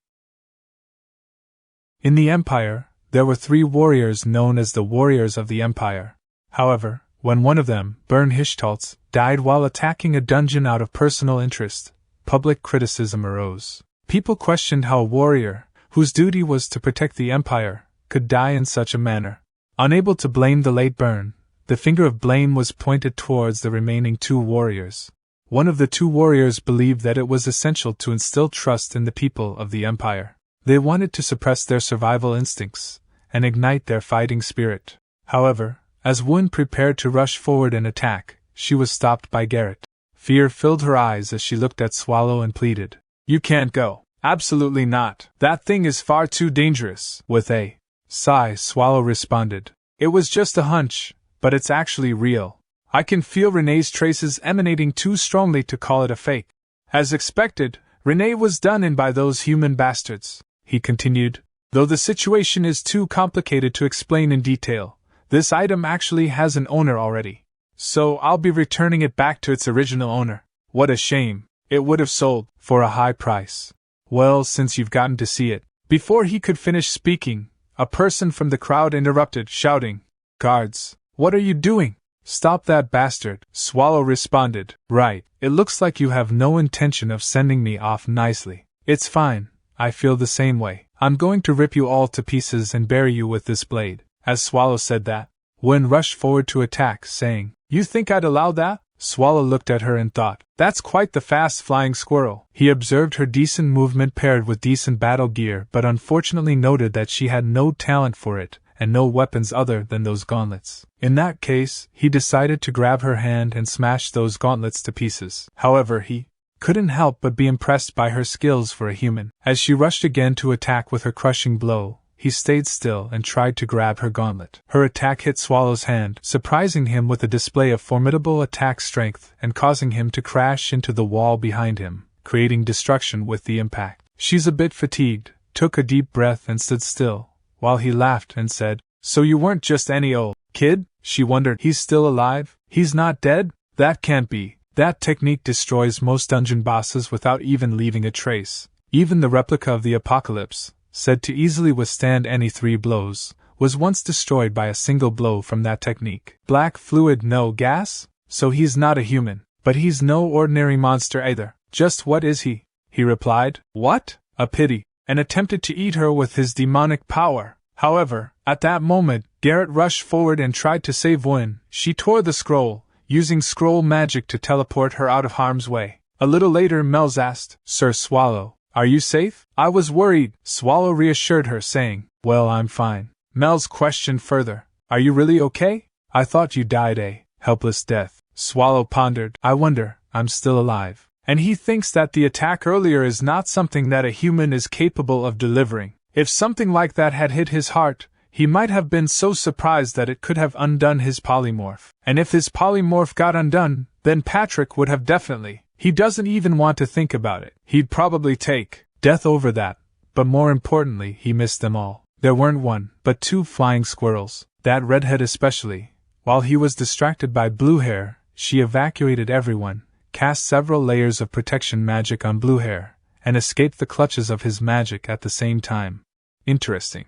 In the Empire, there were 3 warriors known as the Warriors of the Empire. However, when one of them, Bern Hishtoltz, died while attacking a dungeon out of personal interest, public criticism arose. People questioned how a warrior, whose duty was to protect the Empire, could die in such a manner. Unable to blame the late Bern, the finger of blame was pointed towards the remaining 2 warriors. One of the 2 warriors believed that it was essential to instill trust in the people of the Empire. They wanted to suppress their survival instincts and ignite their fighting spirit. However, as Wun prepared to rush forward and attack, she was stopped by Garrett. Fear filled her eyes as she looked at Swallow and pleaded. You can't go. Absolutely not. That thing is far too dangerous. With a sigh, Swallow responded. It was just a hunch, but it's actually real. I can feel Renee's traces emanating too strongly to call it a fake. As expected, Renee was done in by those human bastards, he continued. Though the situation is too complicated to explain in detail, this item actually has an owner already. So I'll be returning it back to its original owner. What a shame. It would have sold for a high price. Well, since you've gotten to see it. Before he could finish speaking, a person from the crowd interrupted, shouting, Guards, what are you doing? Stop that bastard, Swallow responded. Right, it looks like you have no intention of sending me off nicely. It's fine, I feel the same way. I'm going to rip you all to pieces and bury you with this blade. As Swallow said that, Wun rushed forward to attack, saying, You think I'd allow that? Swallow looked at her and thought, That's quite the fast-flying squirrel. He observed her decent movement paired with decent battle gear, but unfortunately noted that she had no talent for it, and no weapons other than those gauntlets. In that case, he decided to grab her hand and smash those gauntlets to pieces. However, he couldn't help but be impressed by her skills for a human. As she rushed again to attack with her crushing blow, he stayed still and tried to grab her gauntlet. Her attack hit Swallow's hand, surprising him with a display of formidable attack strength and causing him to crash into the wall behind him, creating destruction with the impact. She's a bit fatigued, took a deep breath and stood still, while he laughed and said, So you weren't just any old kid? She wondered, He's still alive? He's not dead? That can't be. That technique destroys most dungeon bosses without even leaving a trace. Even the replica of the Apocalypse, said to easily withstand any 3 blows, was once destroyed by a single blow from that technique. Black fluid, no gas? So he's not a human. But he's no ordinary monster either. Just what is he? He replied, What? A pity, and attempted to eat her with his demonic power. However, at that moment, Garrett rushed forward and tried to save Wun. She tore the scroll, using scroll magic to teleport her out of harm's way. A little later, Mel's asked, Sir Swallow, are you safe? I was worried. Swallow reassured her, saying, Well, I'm fine. Mel's questioned further, Are you really okay? I thought you died a helpless death. Swallow pondered, I wonder, I'm still alive. And he thinks that the attack earlier is not something that a human is capable of delivering. If something like that had hit his heart, he might have been so surprised that it could have undone his polymorph. And if his polymorph got undone, then Patrick would have definitely. He doesn't even want to think about it. He'd probably take death over that. But more importantly, he missed them all. There weren't one, but 2 flying squirrels, that redhead especially. While he was distracted by Blue Hair, she evacuated everyone, cast several layers of protection magic on Blue Hair, and escaped the clutches of his magic at the same time. Interesting.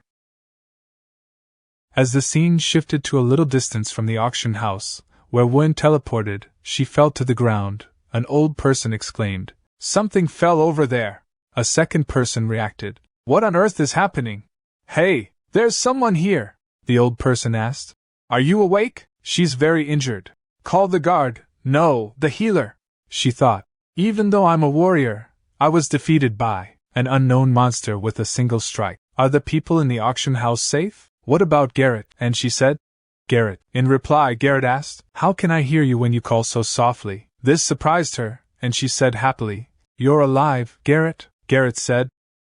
As the scene shifted to a little distance from the auction house, where Wun teleported, she fell to the ground. An old person exclaimed, Something fell over there. A second person reacted, What on earth is happening? Hey, there's someone here, the old person asked. Are you awake? She's very injured. Call the guard. No, the healer. She thought, Even though I'm a warrior, I was defeated by an unknown monster with a single strike. Are the people in the auction house safe? What about Garrett? And she said, Garrett. In reply, Garrett asked, How can I hear you when you call so softly? This surprised her, and she said happily, You're alive, Garrett. Garrett said,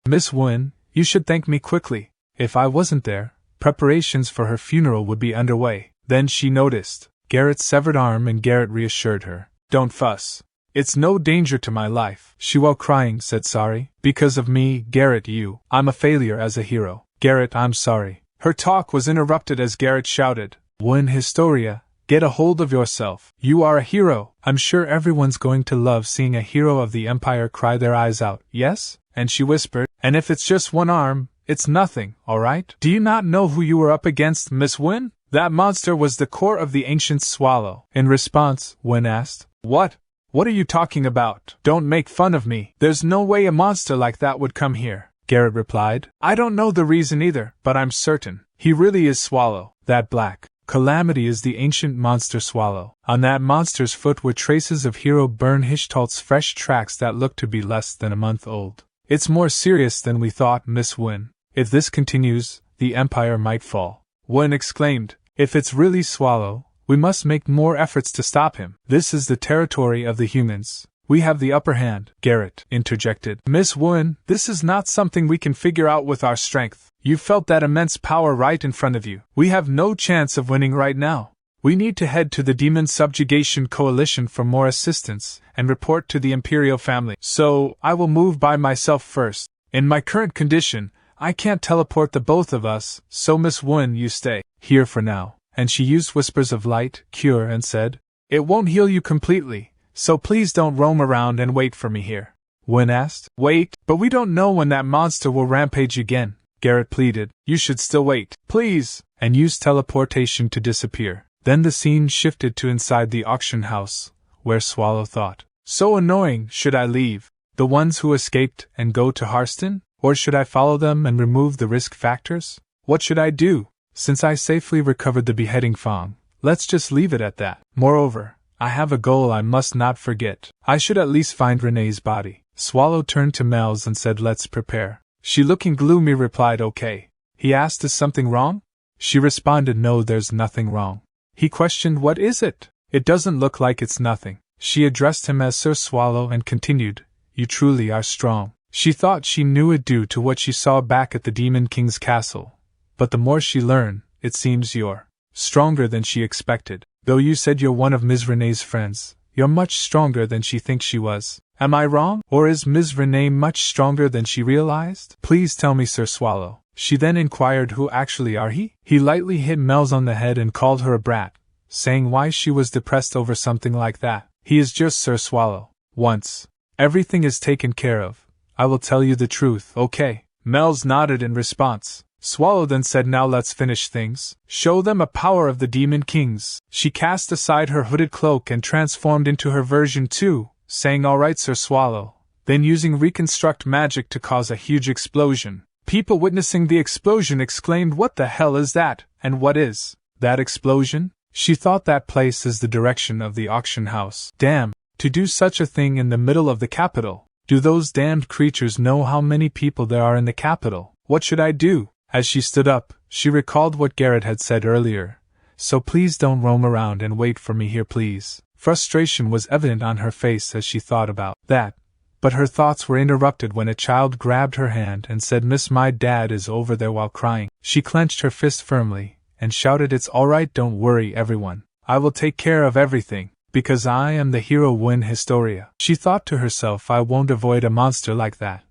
Miss Wun, you should thank me quickly. If I wasn't there, preparations for her funeral would be underway. Then she noticed Garrett's severed arm, and Garrett reassured her, Don't fuss. It's no danger to my life. She, while crying, said, Sorry. Because of me, Garrett, I'm a failure as a hero. Garrett, I'm sorry. Her talk was interrupted as Garrett shouted, Wun Historia, get a hold of yourself. You are a hero. I'm sure everyone's going to love seeing a hero of the Empire cry their eyes out, yes? And she whispered, And if it's just one arm, it's nothing, alright? Do you not know who you were up against, Miss Wun? That monster was the core of the ancient swallow. In response, Wun asked, What? What are you talking about? Don't make fun of me. There's no way a monster like that would come here, Garrett replied. I don't know the reason either, but I'm certain. He really is Swallow. That black calamity is the ancient monster Swallow. On that monster's foot were traces of hero Bern Hishtalt's fresh tracks that looked to be less than a month old. It's more serious than we thought, Miss Wen. If this continues, the Empire might fall. Wen exclaimed. If it's really Swallow, we must make more efforts to stop him. This is the territory of the humans. We have the upper hand, Garrett interjected. Miss Wen, this is not something we can figure out with our strength. You felt that immense power right in front of you. We have no chance of winning right now. We need to head to the Demon Subjugation Coalition for more assistance and report to the Imperial family. So, I will move by myself first. In my current condition, I can't teleport the both of us, so Miss Wen, you stay here for now. And she used Whispers of Light, Cure, and said, It won't heal you completely, so please don't roam around and wait for me here. Wen asked. Wait, but we don't know when that monster will rampage again, Garrett pleaded. You should still wait, please, and use teleportation to disappear. Then the scene shifted to inside the auction house, where Swallow thought, So annoying, should I leave the ones who escaped and go to Harston? Or should I follow them and remove the risk factors? What should I do? Since I safely recovered the beheading Fang, let's just leave it at that. Moreover, I have a goal I must not forget. I should at least find Renee's body. Swallow turned to Mel's and said, Let's prepare. She, looking gloomy, replied, Okay. He asked, Is something wrong? She responded, No, there's nothing wrong. He questioned, What is it? It doesn't look like it's nothing. She addressed him as Sir Swallow and continued, You truly are strong. She thought she knew it due to what she saw back at the Demon King's castle. But the more she learned, it seems you're stronger than she expected. Though you said you're one of Ms. Renee's friends, you're much stronger than she thinks she was. Am I wrong? Or is Ms. Renee much stronger than she realized? Please tell me, Sir Swallow. She then inquired, Who actually are he? He lightly hit Mel's on the head and called her a brat, saying why she was depressed over something like that. He is just Sir Swallow. Once everything is taken care of, I will tell you the truth, okay? Mel's nodded in response. Swallow then said, Now let's finish things. Show them a power of the Demon Kings. She cast aside her hooded cloak and transformed into her version 2, saying, All right, Sir Swallow. Then using reconstruct magic to cause a huge explosion. People witnessing the explosion exclaimed, What the hell is that? And what is that explosion? She thought that place is the direction of the auction house. Damn, to do such a thing in the middle of the capital. Do those damned creatures know how many people there are in the capital? What should I do? As she stood up, she recalled what Garrett had said earlier. So please don't roam around and wait for me here, please. Frustration was evident on her face as she thought about that. But her thoughts were interrupted when a child grabbed her hand and said, Miss, my dad is over there, while crying. She clenched her fist firmly and shouted, It's all right, don't worry, everyone. I will take care of everything, because I am the hero Wen Historia. She thought to herself, I won't avoid a monster like that.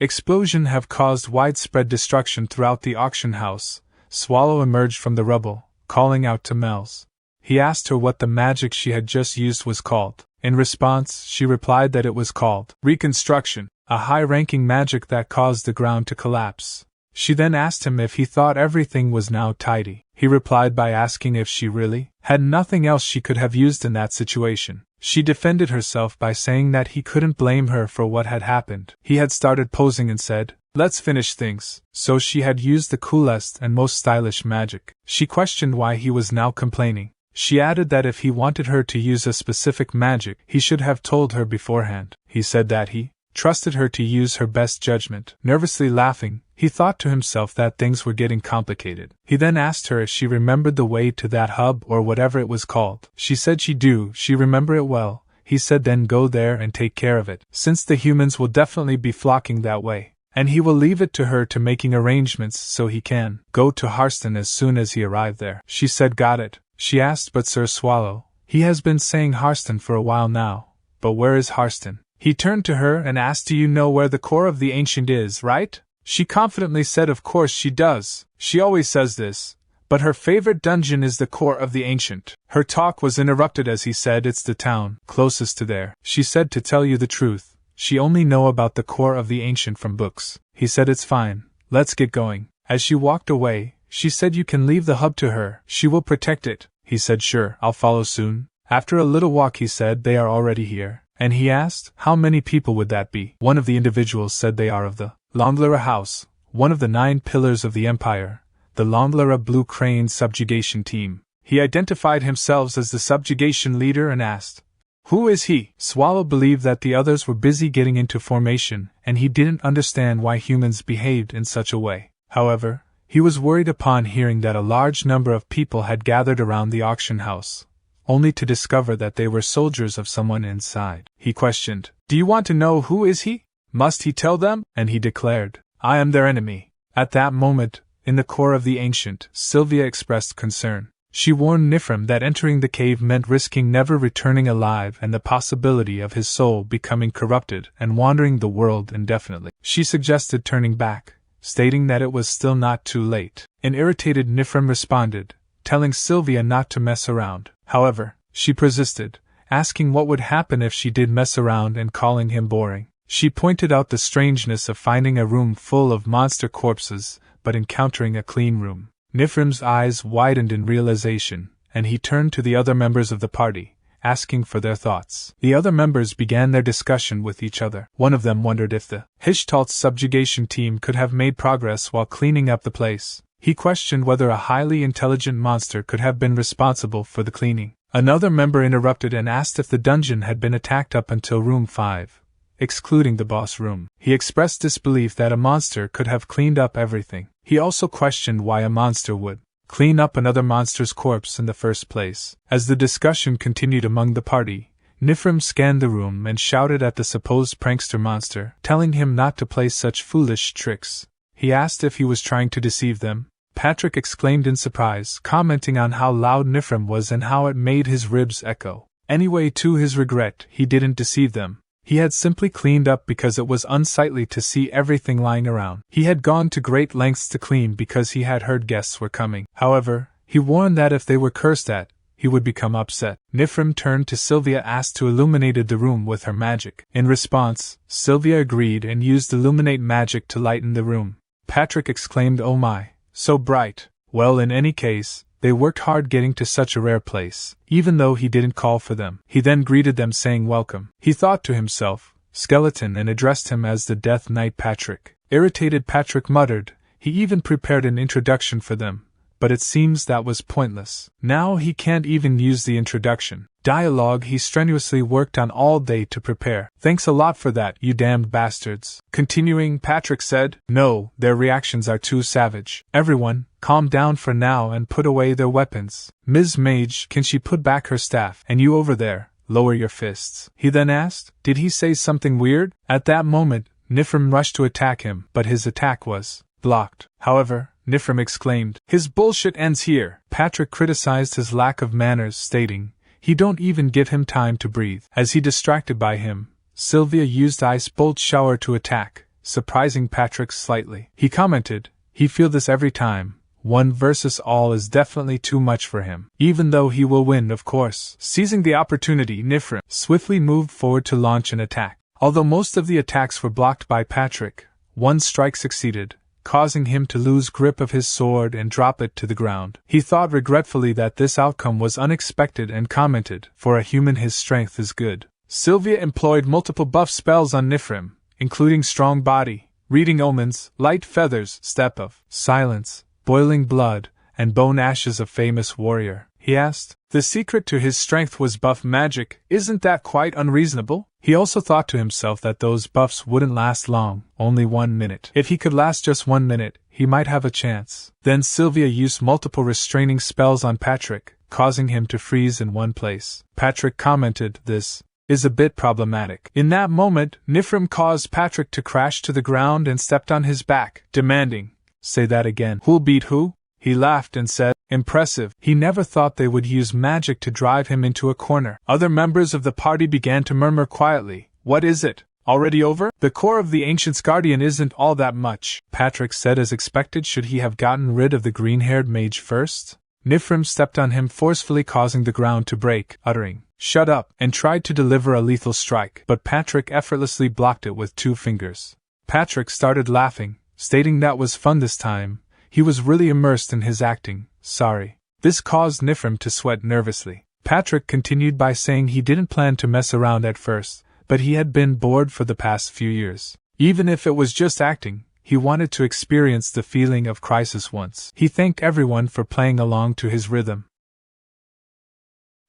Explosion have caused widespread destruction throughout the auction house. Swallow emerged from the rubble, calling out to Mel's. He asked her what the magic she had just used was called. In response, she replied that it was called reconstruction, a high-ranking magic that caused the ground to collapse. She then asked him if he thought everything was now tidy. He replied by asking if she really had nothing else she could have used in that situation. She defended herself by saying that he couldn't blame her for what had happened. He had started posing and said, Let's finish things. So she had used the coolest and most stylish magic. She questioned why he was now complaining. She added that if he wanted her to use a specific magic, he should have told her beforehand. He said that he trusted her to use her best judgment. Nervously laughing, he thought to himself that things were getting complicated. He then asked her if she remembered the way to that hub or whatever it was called. She said she remember it well. He said then go there and take care of it, since the humans will definitely be flocking that way. And he will leave it to her to making arrangements so he can go to Harston as soon as he arrived there. She said got it. She asked, but Sir Swallow, he has been saying Harston for a while now. But where is Harston? He turned to her and asked, Do you know where the core of the ancient is, right? She confidently said of course she does. She always says this. But her favorite dungeon is the core of the ancient. Her talk was interrupted as he said it's the town closest to there. She said to tell you the truth, she only know about the core of the ancient from books. He said it's fine, let's get going. As she walked away, she said you can leave the hub to her. She will protect it. He said sure, I'll follow soon. After a little walk he said they are already here. And he asked, how many people would that be? One of the individuals said they are of the Longlara house, one of the 9 pillars of the empire, the Longlara Blue Crane subjugation team. He identified himself as the subjugation leader and asked, Who is he? Swallow believed that the others were busy getting into formation, and he didn't understand why humans behaved in such a way. However, he was worried upon hearing that a large number of people had gathered around the auction house, only to discover that they were soldiers of someone inside. He questioned, "Do you want to know who is he? Must he tell them?" And he declared, "I am their enemy." At that moment, in the core of the ancient, Sylvia expressed concern. She warned Nifrim that entering the cave meant risking never returning alive and the possibility of his soul becoming corrupted and wandering the world indefinitely. She suggested turning back, stating that it was still not too late. An irritated Nifrim responded, telling Sylvia not to mess around. However, she persisted, asking what would happen if she did mess around and calling him boring. She pointed out the strangeness of finding a room full of monster corpses, but encountering a clean room. Nifrim's eyes widened in realization, and he turned to the other members of the party, asking for their thoughts. The other members began their discussion with each other. One of them wondered if the Hishtalt's subjugation team could have made progress while cleaning up the place. He questioned whether a highly intelligent monster could have been responsible for the cleaning. Another member interrupted and asked if the dungeon had been attacked up until room 5, excluding the boss room. He expressed disbelief that a monster could have cleaned up everything. He also questioned why a monster would clean up another monster's corpse in the first place. As the discussion continued among the party, Nifrim scanned the room and shouted at the supposed prankster monster, telling him not to play such foolish tricks. He asked if he was trying to deceive them. Patrick exclaimed in surprise, commenting on how loud Nifrim was and how it made his ribs echo. Anyway, to his regret, he didn't deceive them. He had simply cleaned up because it was unsightly to see everything lying around. He had gone to great lengths to clean because he had heard guests were coming. However, he warned that if they were cursed at, he would become upset. Nifrim turned to Sylvia, asked to illuminate the room with her magic. In response, Sylvia agreed and used illuminate magic to lighten the room. Patrick exclaimed, "Oh my, so bright." Well, in any case, they worked hard getting to such a rare place, even though he didn't call for them. He then greeted them saying welcome. He thought to himself, "Skeleton," and addressed him as the Death Knight Patrick. Irritated Patrick muttered, he even prepared an introduction for them, but it seems that was pointless. Now he can't even use the introduction. Dialogue he strenuously worked on all day to prepare. "Thanks a lot for that, you damned bastards." Continuing, Patrick said, "No, their reactions are too savage. Everyone, calm down for now and put away their weapons. Ms. Mage, can she put back her staff? And you over there, lower your fists." He then asked, "Did he say something weird?" At that moment, Nifrim rushed to attack him, but his attack was blocked. However, Nifrim exclaimed, "His bullshit ends here." Patrick criticized his lack of manners, stating, "He don't even give him time to breathe." As he distracted by him, Sylvia used Ice Bolt Shower to attack, surprising Patrick slightly. He commented, "He feel this every time. 1 versus all is definitely too much for him. Even though he will win, of course." Seizing the opportunity, Nifrim swiftly moved forward to launch an attack. Although most of the attacks were blocked by Patrick, one strike succeeded, causing him to lose grip of his sword and drop it to the ground. He thought regretfully that this outcome was unexpected and commented, "For a human his strength is good." Sylvia employed multiple buff spells on Nifrim, including Strong Body, Reading Omens, Light Feathers, Step of Silence, Boiling Blood, and Bone Ashes of Famous Warrior. He asked, "The secret to his strength was buff magic, isn't that quite unreasonable?" He also thought to himself that those buffs wouldn't last long, only 1 minute. If he could last just 1 minute, he might have a chance. Then Sylvia used multiple restraining spells on Patrick, causing him to freeze in one place. Patrick commented, "This is a bit problematic." In that moment, Nifrim caused Patrick to crash to the ground and stepped on his back, demanding, "Say that again. Who'll beat who?" He laughed and said, "Impressive." He never thought they would use magic to drive him into a corner. Other members of the party began to murmur quietly, "What is it? Already over?" "The core of the Ancient's Guardian isn't all that much," Patrick said as expected. Should he have gotten rid of the green-haired mage first? Nifrim stepped on him forcefully, causing the ground to break, uttering, "Shut up," and tried to deliver a lethal strike, but Patrick effortlessly blocked it with 2 fingers. Patrick started laughing, stating that was fun this time. He was really immersed in his acting. "Sorry." This caused Nifrim to sweat nervously. Patrick continued by saying he didn't plan to mess around at first, but he had been bored for the past few years. Even if it was just acting, he wanted to experience the feeling of crisis once. He thanked everyone for playing along to his rhythm.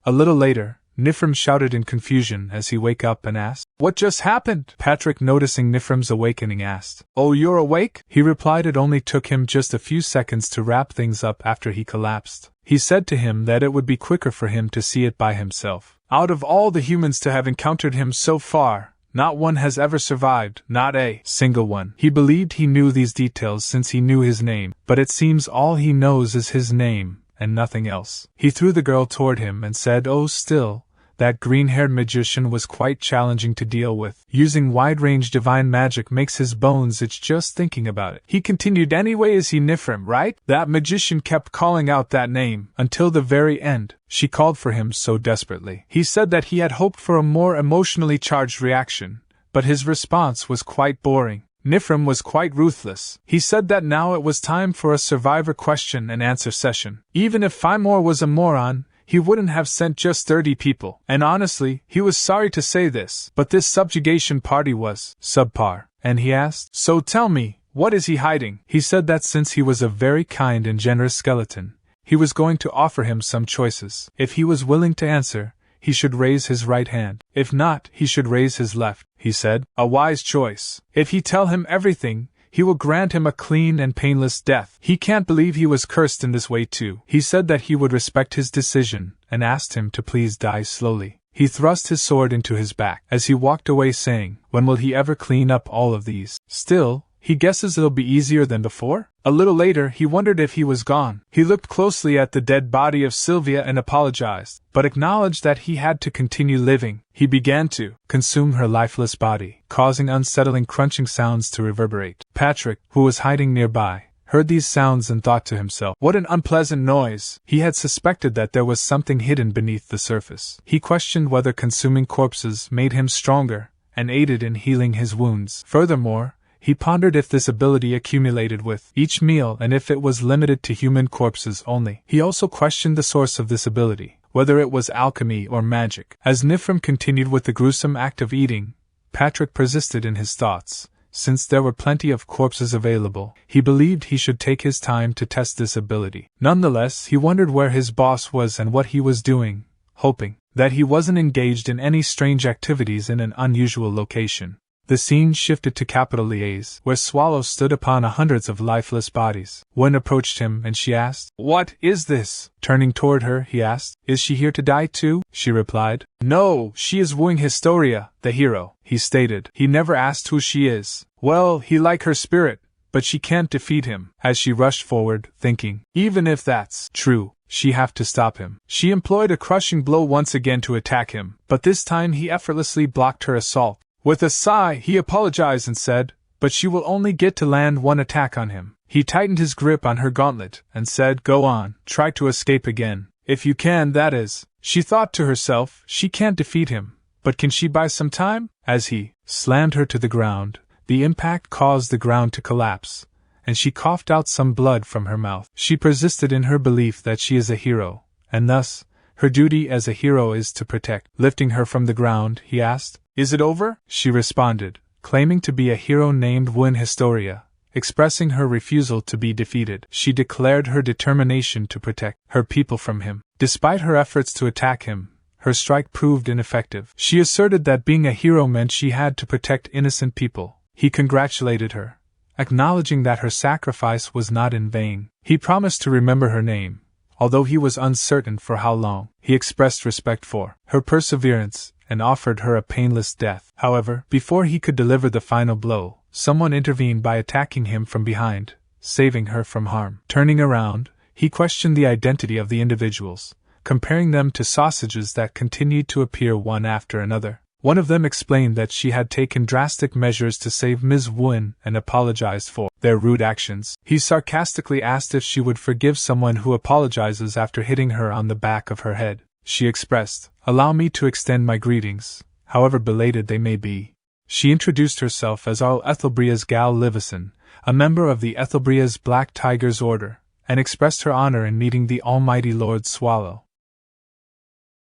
A little later, Nifrim shouted in confusion as he woke up and asked, "What just happened?" Patrick, noticing Nifrim's awakening, asked, "Oh, you're awake?" He replied it only took him just a few seconds to wrap things up after he collapsed. He said to him that it would be quicker for him to see it by himself. Out of all the humans to have encountered him so far, not one has ever survived, not a single one. He believed he knew these details since he knew his name, but it seems all he knows is his name, and nothing else. He threw the girl toward him and said, "Oh, still, that green-haired magician was quite challenging to deal with. Using wide-range divine magic makes his bones itch just thinking about it." He continued, "Anyway, is he Nifrim, right?" That magician kept calling out that name, until the very end. She called for him so desperately. He said that he had hoped for a more emotionally charged reaction, but his response was quite boring. Nifrim was quite ruthless. He said that now it was time for a survivor question and answer session. Even if Fimor was a moron, he wouldn't have sent just 30 people. And honestly, he was sorry to say this, but this subjugation party was subpar. And he asked, "So tell me, what is he hiding?" He said that since he was a very kind and generous skeleton, he was going to offer him some choices. If he was willing to answer, he should raise his right hand. If not, he should raise his left, he said. A wise choice. If he tell him everything, he will grant him a clean and painless death. He can't believe he was cursed in this way too. He said that he would respect his decision, and asked him to please die slowly. He thrust his sword into his back as he walked away, saying, "When will he ever clean up all of these?" Still, he guesses it'll be easier than before? A little later, he wondered if he was gone. He looked closely at the dead body of Sylvia and apologized, but acknowledged that he had to continue living. He began to consume her lifeless body, causing unsettling crunching sounds to reverberate. Patrick, who was hiding nearby, heard these sounds and thought to himself, "What an unpleasant noise." He had suspected that there was something hidden beneath the surface. He questioned whether consuming corpses made him stronger, and aided in healing his wounds. Furthermore, he pondered if this ability accumulated with each meal and if it was limited to human corpses only. He also questioned the source of this ability, whether it was alchemy or magic. As Nifrim continued with the gruesome act of eating, Patrick persisted in his thoughts. Since there were plenty of corpses available, he believed he should take his time to test this ability. Nonetheless, he wondered where his boss was and what he was doing, hoping that he wasn't engaged in any strange activities in an unusual location. The scene shifted to capital Liaise, where Swallow stood upon hundreds of lifeless bodies. One approached him and she asked, "What is this?" Turning toward her, he asked, "Is she here to die too?" She replied, "No, she is wooing Historia, the hero," he stated. He never asked who she is. Well, he like her spirit, but she can't defeat him. As she rushed forward, thinking, even if that's true, she have to stop him. She employed a crushing blow once again to attack him, but this time he effortlessly blocked her assault. With a sigh, he apologized and said, "But she will only get to land one attack on him." He tightened his grip on her gauntlet and said, "Go on, try to escape again. If you can, that is." She thought to herself, she can't defeat him, but can she buy some time? As he slammed her to the ground, the impact caused the ground to collapse, and she coughed out some blood from her mouth. She persisted in her belief that she is a hero, and thus, her duty as a hero is to protect. Lifting her from the ground, he asked, "Is it over?" She responded, claiming to be a hero named Win Historia, expressing her refusal to be defeated. She declared her determination to protect her people from him. Despite her efforts to attack him, her strike proved ineffective. She asserted that being a hero meant she had to protect innocent people. He congratulated her, acknowledging that her sacrifice was not in vain. He promised to remember her name, although he was uncertain for how long. He expressed respect for her perseverance and offered her a painless death. However, before he could deliver the final blow, someone intervened by attacking him from behind, saving her from harm. Turning around, he questioned the identity of the individuals, comparing them to sausages that continued to appear one after another. One of them explained that she had taken drastic measures to save Ms. Wynn and apologized for their rude actions. He sarcastically asked if she would forgive someone who apologizes after hitting her on the back of her head. She expressed, "Allow me to extend my greetings, however belated they may be." She introduced herself as Arl Ethelbria's Gal Livison, a member of the Ethelbria's Black Tigers Order, and expressed her honor in meeting the almighty Lord Swallow.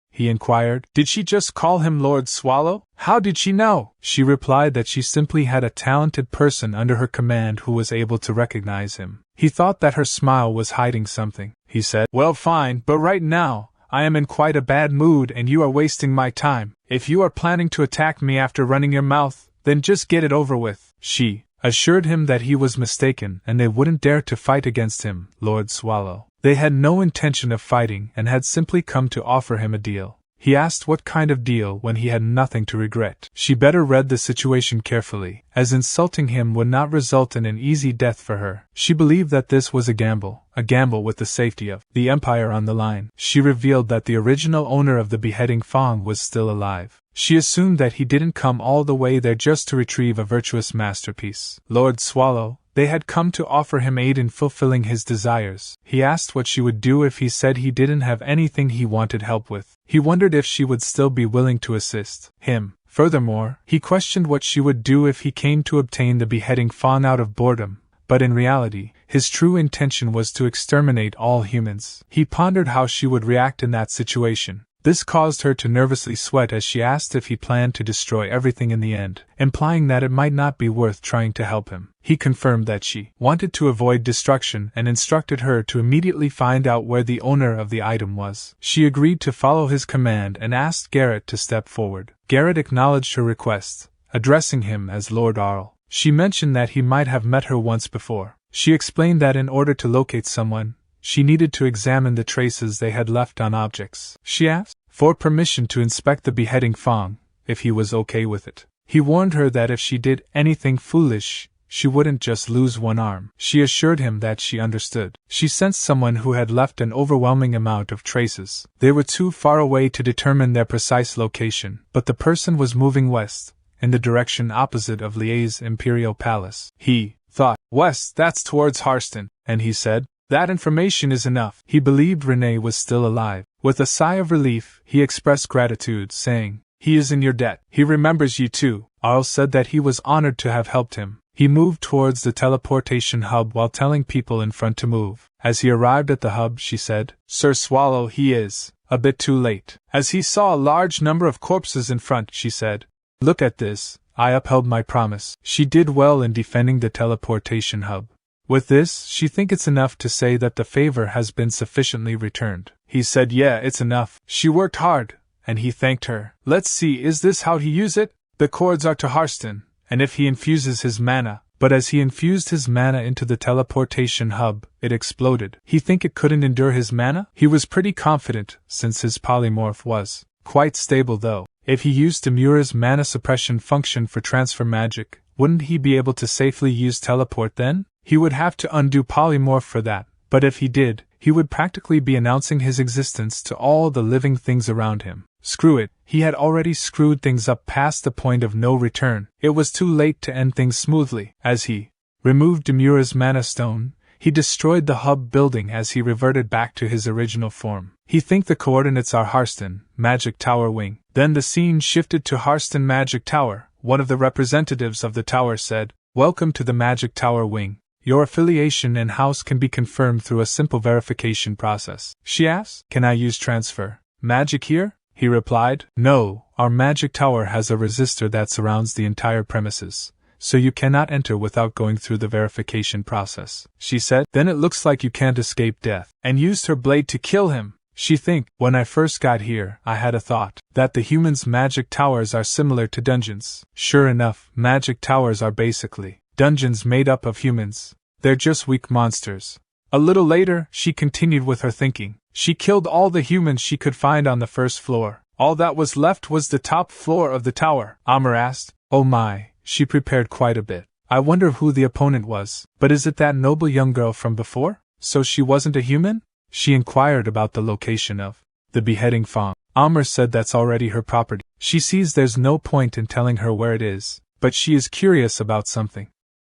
He inquired, "Did she just call him Lord Swallow? How did she know?" She replied that she simply had a talented person under her command who was able to recognize him. He thought that her smile was hiding something. He said, "Well, fine, but right now, I am in quite a bad mood and you are wasting my time. If you are planning to attack me after running your mouth, then just get it over with. She assured him that he was mistaken and they wouldn't dare to fight against him, Lord Swallow. They had no intention of fighting and had simply come to offer him a deal. He asked what kind of deal when he had nothing to regret. She better read the situation carefully, as insulting him would not result in an easy death for her. She believed that this was a gamble with the safety of the Empire on the line. She revealed that the original owner of the beheading Fong was still alive. She assumed that he didn't come all the way there just to retrieve a virtuous masterpiece. Lord Swallow, they had come to offer him aid in fulfilling his desires. He asked what she would do if he said he didn't have anything he wanted help with. He wondered if she would still be willing to assist him. Furthermore, he questioned what she would do if he came to obtain the beheading Fong out of boredom. But in reality, his true intention was to exterminate all humans. He pondered how she would react in that situation. This caused her to nervously sweat as she asked if he planned to destroy everything in the end, implying that it might not be worth trying to help him. He confirmed that she wanted to avoid destruction and instructed her to immediately find out where the owner of the item was. She agreed to follow his command and asked Garrett to step forward. Garrett acknowledged her request, addressing him as Lord Arl. She mentioned that he might have met her once before. She explained that in order to locate someone, she needed to examine the traces they had left on objects. She asked for permission to inspect the beheading Fong, if he was okay with it. He warned her that if she did anything foolish, she wouldn't just lose one arm. She assured him that she understood. She sensed someone who had left an overwhelming amount of traces. They were too far away to determine their precise location, but the person was moving west, in the direction opposite of Lie's imperial palace. He thought, "West, that's towards Harston," and he said, "That information is enough." He believed Renee was still alive. With a sigh of relief, he expressed gratitude, saying, "He is in your debt. He remembers you too." Arl said that he was honored to have helped him. He moved towards the teleportation hub while telling people in front to move. As he arrived at the hub, she said, "Sir Swallow, he is a bit too late." As he saw a large number of corpses in front, she said, "Look at this, I upheld my promise." She did well in defending the teleportation hub. With this, she thinks it's enough to say that the favor has been sufficiently returned. He said, "Yeah, it's enough. She worked hard," and he thanked her. "Let's see, is this how he use it? The cords are to Harston, and if he infuses his mana." But as he infused his mana into the teleportation hub, it exploded. He think it couldn't endure his mana? He was pretty confident, since his polymorph was quite stable though. If he used Demura's mana suppression function for transfer magic, wouldn't he be able to safely use teleport then? He would have to undo polymorph for that, but if he did, he would practically be announcing his existence to all the living things around him. Screw it, he had already screwed things up past the point of no return. It was too late to end things smoothly. As he removed Demura's mana stone, he destroyed the hub building as he reverted back to his original form. He think the coordinates are Harston, Magic Tower Wing. Then the scene shifted to Harston Magic Tower. One of the representatives of the tower said, "Welcome to the Magic Tower Wing. Your affiliation and house can be confirmed through a simple verification process." She asked, "Can I use transfer magic here?" He replied, "No, our magic tower has a resistor that surrounds the entire premises, so you cannot enter without going through the verification process." She said, "Then it looks like you can't escape death," and used her blade to kill him. She think, "When I first got here, I had a thought that the humans' magic towers are similar to dungeons." Sure enough, magic towers are basically dungeons made up of humans. They're just weak monsters. A little later, she continued with her thinking. She killed all the humans she could find on the first floor. All that was left was the top floor of the tower. Amr asked, "Oh my," she prepared quite a bit. "I wonder who the opponent was. But is it that noble young girl from before? So she wasn't a human?" She inquired about the location of the beheading Fong. Amr said that's already her property. She sees there's no point in telling her where it is, but she is curious about something.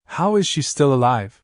How is she still alive?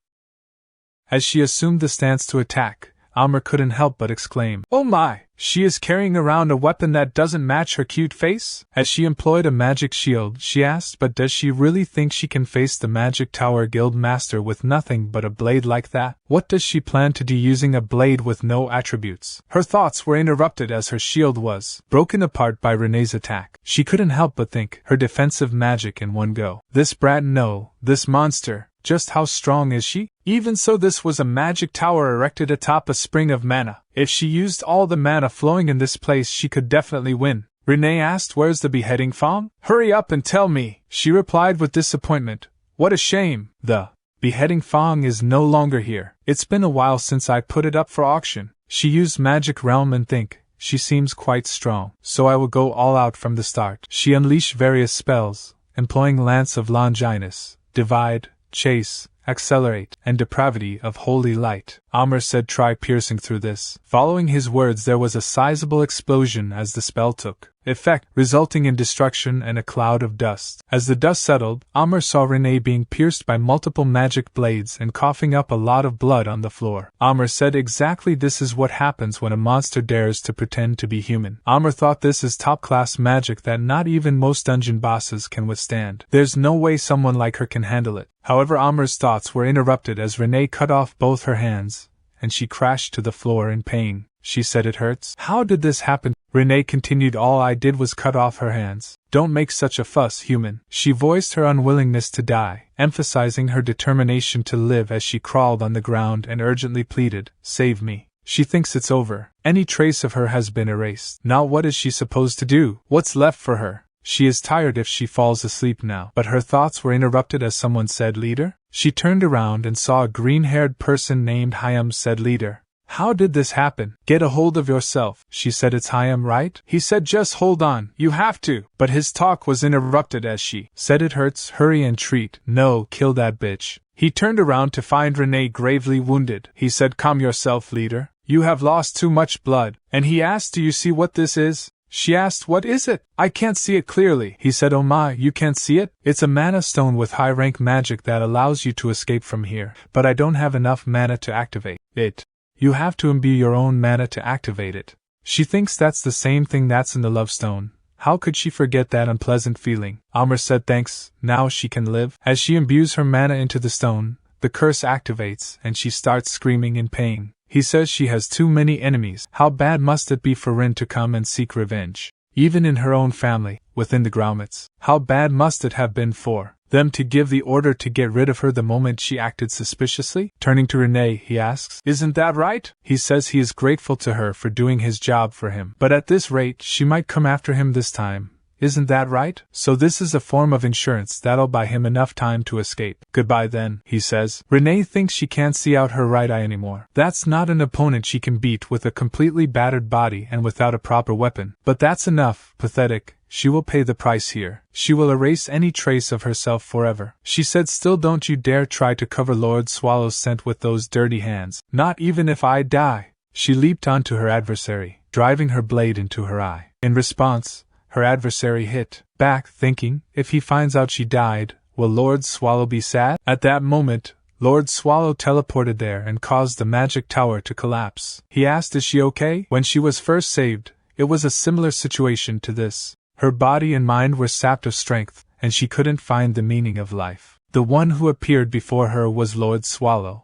As she assumed the stance to attack, Amr couldn't help but exclaim, "Oh my! She is carrying around a weapon that doesn't match her cute face?" As she employed a magic shield, she asked, "But does she really think she can face the Magic Tower Guild Master with nothing but a blade like that? What does she plan to do using a blade with no attributes?" Her thoughts were interrupted as her shield was broken apart by Renee's attack. She couldn't help but think, her defensive magic in one go. This brat, no, this monster. Just how strong is she? Even so, this was a magic tower erected atop a spring of mana. If she used all the mana flowing in this place, she could definitely win. Renee asked, "Where's the beheading fong?" "Hurry up and tell me," she replied with disappointment. "What a shame. The beheading fong is no longer here. It's been a while since I put it up for auction. She used magic realm and think. She seems quite strong, so I will go all out from the start." She unleashed various spells, employing Lance of Longinus, Divide, Chase, Accelerate, and Depravity of Holy Light. Amr said, "Try piercing through this." Following his words, there was a sizable explosion as the spell took effect, resulting in destruction and a cloud of dust. As the dust settled, Amr saw Renee being pierced by multiple magic blades and coughing up a lot of blood on the floor. Amr said, "Exactly, this is what happens when a monster dares to pretend to be human." Amr thought, this is top-class magic that not even most dungeon bosses can withstand. There's no way someone like her can handle it. However, Amr's thoughts were interrupted as Renee cut off both her hands, and she crashed to the floor in pain. She said, "It hurts." "How did this happen?" Renee continued, "All I did was cut off her hands." "Don't make such a fuss, human." She voiced her unwillingness to die, emphasizing her determination to live as she crawled on the ground and urgently pleaded, "Save me." She thinks it's over. Any trace of her has been erased. Now what is she supposed to do? What's left for her? She is tired if she falls asleep now. But her thoughts were interrupted as someone said, "Leader?" She turned around and saw a green-haired person named Hyam. Said, "Leader, how did this happen?" "Get a hold of yourself," she said. "It's Hyam, right?" He said, "Just hold on, you have to." But his talk was interrupted as she said, "It hurts, hurry and treat." "No, kill that bitch." He turned around to find Renee gravely wounded. He said, "Calm yourself, leader. You have lost too much blood." And he asked, "Do you see what this is?" She asked, "What is it?" "I can't see it clearly." He said, "Oh my, you can't see it? It's a mana stone with high-rank magic that allows you to escape from here. But I don't have enough mana to activate it. You have to imbue your own mana to activate it." She thinks that's the same thing that's in the love stone. How could she forget that unpleasant feeling? Amr said, "Thanks, now she can live." As she imbues her mana into the stone, the curse activates and she starts screaming in pain. He says she has too many enemies. How bad must it be for Rin to come and seek revenge? Even in her own family, within the grommets. How bad must it have been for them to give the order to get rid of her the moment she acted suspiciously? Turning to Renee, he asks, "Isn't that right?" He says he is grateful to her for doing his job for him. But at this rate, she might come after him this time. Isn't that right? So this is a form of insurance that'll buy him enough time to escape. "Goodbye then," he says. Renee thinks she can't see out her right eye anymore. That's not an opponent she can beat with a completely battered body and without a proper weapon. But that's enough. Pathetic. She will pay the price here. She will erase any trace of herself forever. She said, "Still, don't you dare try to cover Lord Swallow's scent with those dirty hands. Not even if I die." She leaped onto her adversary, driving her blade into her eye. In response, her adversary hit back, thinking, if he finds out she died, will Lord Swallow be sad? At that moment, Lord Swallow teleported there and caused the magic tower to collapse. He asked, "Is she okay?" When she was first saved, it was a similar situation to this. Her body and mind were sapped of strength, and she couldn't find the meaning of life. The one who appeared before her was Lord Swallow.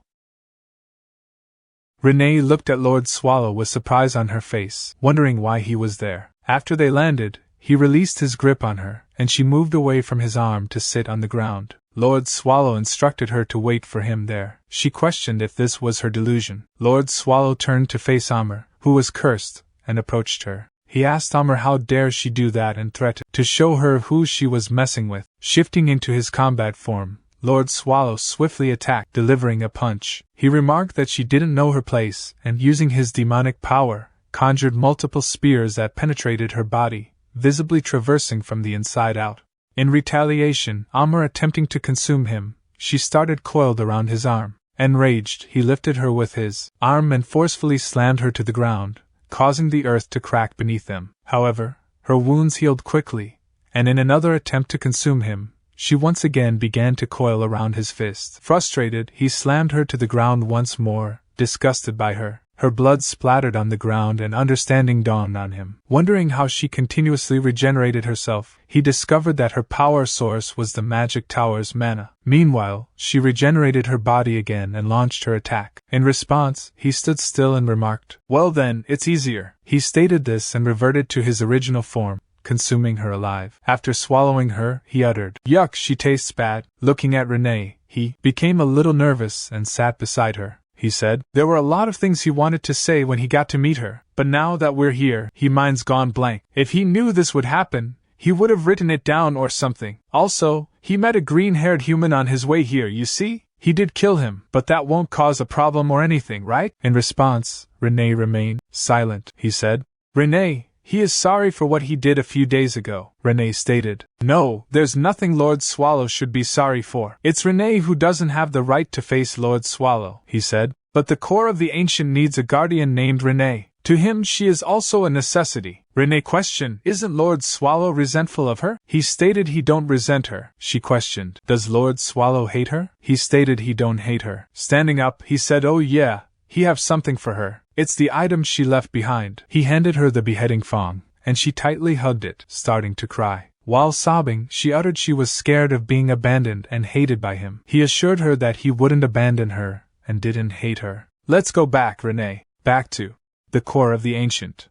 Renee looked at Lord Swallow with surprise on her face, wondering why he was there. After they landed, he released his grip on her, and she moved away from his arm to sit on the ground. Lord Swallow instructed her to wait for him there. She questioned if this was her delusion. Lord Swallow turned to face Amr, who was cursed, and approached her. He asked Amr how dare she do that and threatened to show her who she was messing with. Shifting into his combat form, Lord Swallow swiftly attacked, delivering a punch. He remarked that she didn't know her place, and using his demonic power, conjured multiple spears that penetrated her body, visibly traversing from the inside out. In retaliation, Amr attempting to consume him, she started coiled around his arm. Enraged, he lifted her with his arm and forcefully slammed her to the ground, causing the earth to crack beneath them. However, her wounds healed quickly, and in another attempt to consume him, she once again began to coil around his fist. Frustrated, he slammed her to the ground once more, disgusted by her. Her blood splattered on the ground and understanding dawned on him. Wondering how she continuously regenerated herself, he discovered that her power source was the magic tower's mana. Meanwhile, she regenerated her body again and launched her attack. In response, he stood still and remarked, "Well then, it's easier." He stated this and reverted to his original form, consuming her alive. After swallowing her, he uttered, "Yuck, she tastes bad." Looking at Renee, He became a little nervous and sat beside her. He said, there were a lot of things he wanted to say when he got to meet her, but now that we're here, his mind's gone blank. If he knew this would happen, he would have written it down or something. Also, he met a green-haired human on his way here, you see? He did kill him, but that won't cause a problem or anything, right? In response, Renee remained silent. He said, Renee, he is sorry for what he did a few days ago. Renee stated, no, there's nothing Lord Swallow should be sorry for. It's Renee who doesn't have the right to face Lord Swallow, he said. But the core of the ancient needs a guardian named Renee. To him she is also a necessity. Renee questioned, isn't Lord Swallow resentful of her? He stated he don't resent her. She questioned, does Lord Swallow hate her? He stated he don't hate her. Standing up, he said, oh yeah, he have something for her. It's the item she left behind. He handed her the beheading thong, and she tightly hugged it, starting to cry. While sobbing, she uttered she was scared of being abandoned and hated by him. He assured her that he wouldn't abandon her, and didn't hate her. Let's go back, Renee. Back to the core of the ancient.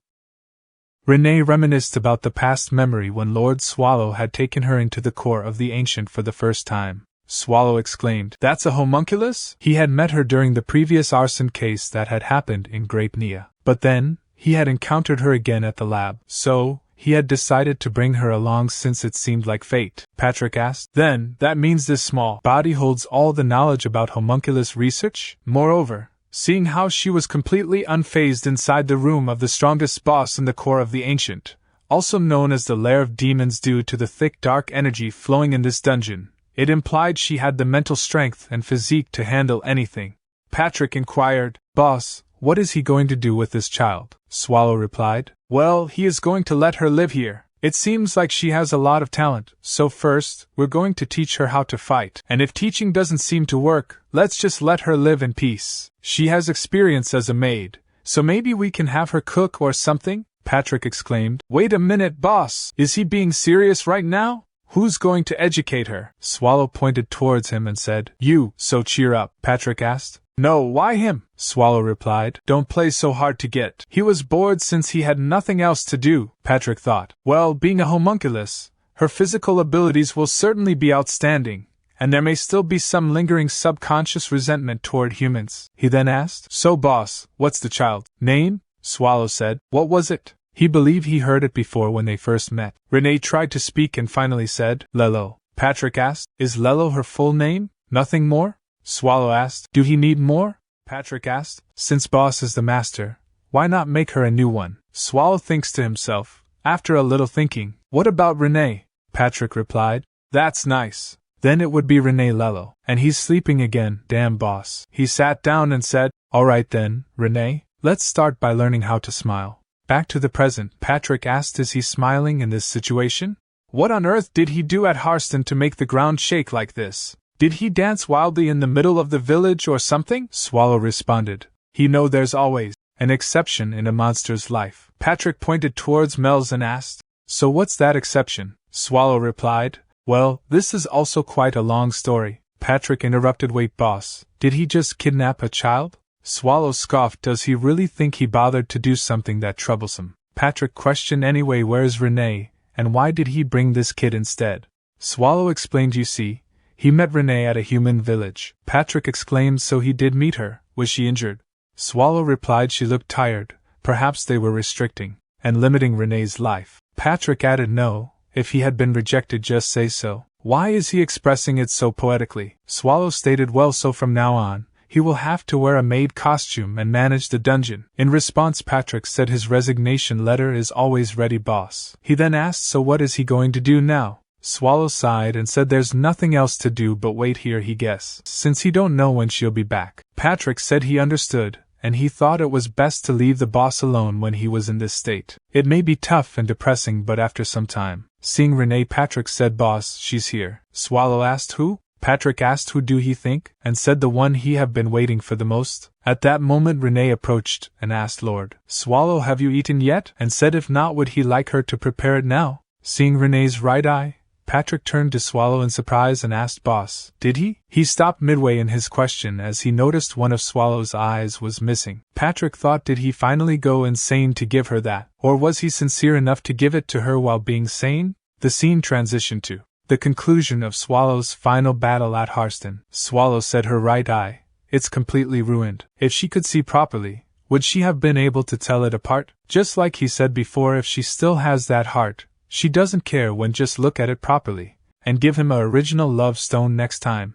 Renee reminisced about the past memory when Lord Swallow had taken her into the core of the ancient for the first time. Swallow exclaimed, that's a homunculus? He had met her during the previous arson case that had happened in Grape Nia. But then, he had encountered her again at the lab, so he had decided to bring her along since it seemed like fate. Patrick asked, then, that means this small body holds all the knowledge about homunculus research? Moreover, seeing how she was completely unfazed inside the room of the strongest boss in the core of the ancient, also known as the lair of demons due to the thick dark energy flowing in this dungeon, it implied she had the mental strength and physique to handle anything. Patrick inquired, boss, what is he going to do with this child? Swallow replied, well, he is going to let her live here. It seems like she has a lot of talent, so first, we're going to teach her how to fight, and if teaching doesn't seem to work, let's just let her live in peace. She has experience as a maid, so maybe we can have her cook or something? Patrick exclaimed, wait a minute, boss, is he being serious right now? Who's going to educate her? Swallow pointed towards him and said, you, so cheer up. Patrick asked, no, why him? Swallow replied, don't play so hard to get. He was bored since he had nothing else to do. Patrick thought, well, being a homunculus, her physical abilities will certainly be outstanding, and there may still be some lingering subconscious resentment toward humans. He then asked, so boss, what's the child's name? Swallow said, what was it? He believed he heard it before when they first met. Renee tried to speak and finally said, Lelo. Patrick asked, is Lelo her full name? Nothing more? Swallow asked, do he need more? Patrick asked, since boss is the master, why not make her a new one? Swallow thinks to himself, after a little thinking, what about Renee? Patrick replied, that's nice. Then it would be Renee Lelo. And he's sleeping again, damn boss. He sat down and said, alright then, Renee, let's start by learning how to smile. Back to the present, Patrick asked, is he smiling in this situation? What on earth did he do at Harston to make the ground shake like this? Did he dance wildly in the middle of the village or something? Swallow responded, he know there's always an exception in a monster's life. Patrick pointed towards Mel's and asked, so what's that exception? Swallow replied, well, this is also quite a long story. Patrick interrupted, wait boss, did he just kidnap a child? Swallow scoffed, does he really think he bothered to do something that troublesome? Patrick questioned, anyway, where's Renee, and why did he bring this kid instead? Swallow explained, you see, he met Renee at a human village. Patrick exclaimed, so he did meet her, was she injured? Swallow replied, she looked tired, perhaps they were restricting and limiting Renee's life. Patrick added, no, if he had been rejected just say so. Why is he expressing it so poetically? Swallow stated, well, so from now on, he will have to wear a maid costume and manage the dungeon. In response, Patrick said his resignation letter is always ready, boss. He then asked, so what is he going to do now? Swallow sighed and said there's nothing else to do but wait here, he guessed, since he don't know when she'll be back. Patrick said he understood, and he thought it was best to leave the boss alone when he was in this state. It may be tough and depressing, but after some time, seeing Renee, Patrick said, boss, she's here. Swallow asked, who? Patrick asked, who do he think? And said, the one he have been waiting for the most. At that moment Renee approached and asked, Lord Swallow, have you eaten yet? And said if not, would he like her to prepare it now? Seeing Renee's right eye, Patrick turned to Swallow in surprise and asked, boss, did he? He stopped midway in his question as he noticed one of Swallow's eyes was missing. Patrick thought, did he finally go insane to give her that? Or was he sincere enough to give it to her while being sane? The scene transitioned to The conclusion of Swallow's final battle at Harston. Swallow said her right eye, "It's completely ruined." If she could see properly, would she have been able to tell it apart? Just like he said before, if she still has that heart, she doesn't care when just look at it properly, and give him a original love stone next time.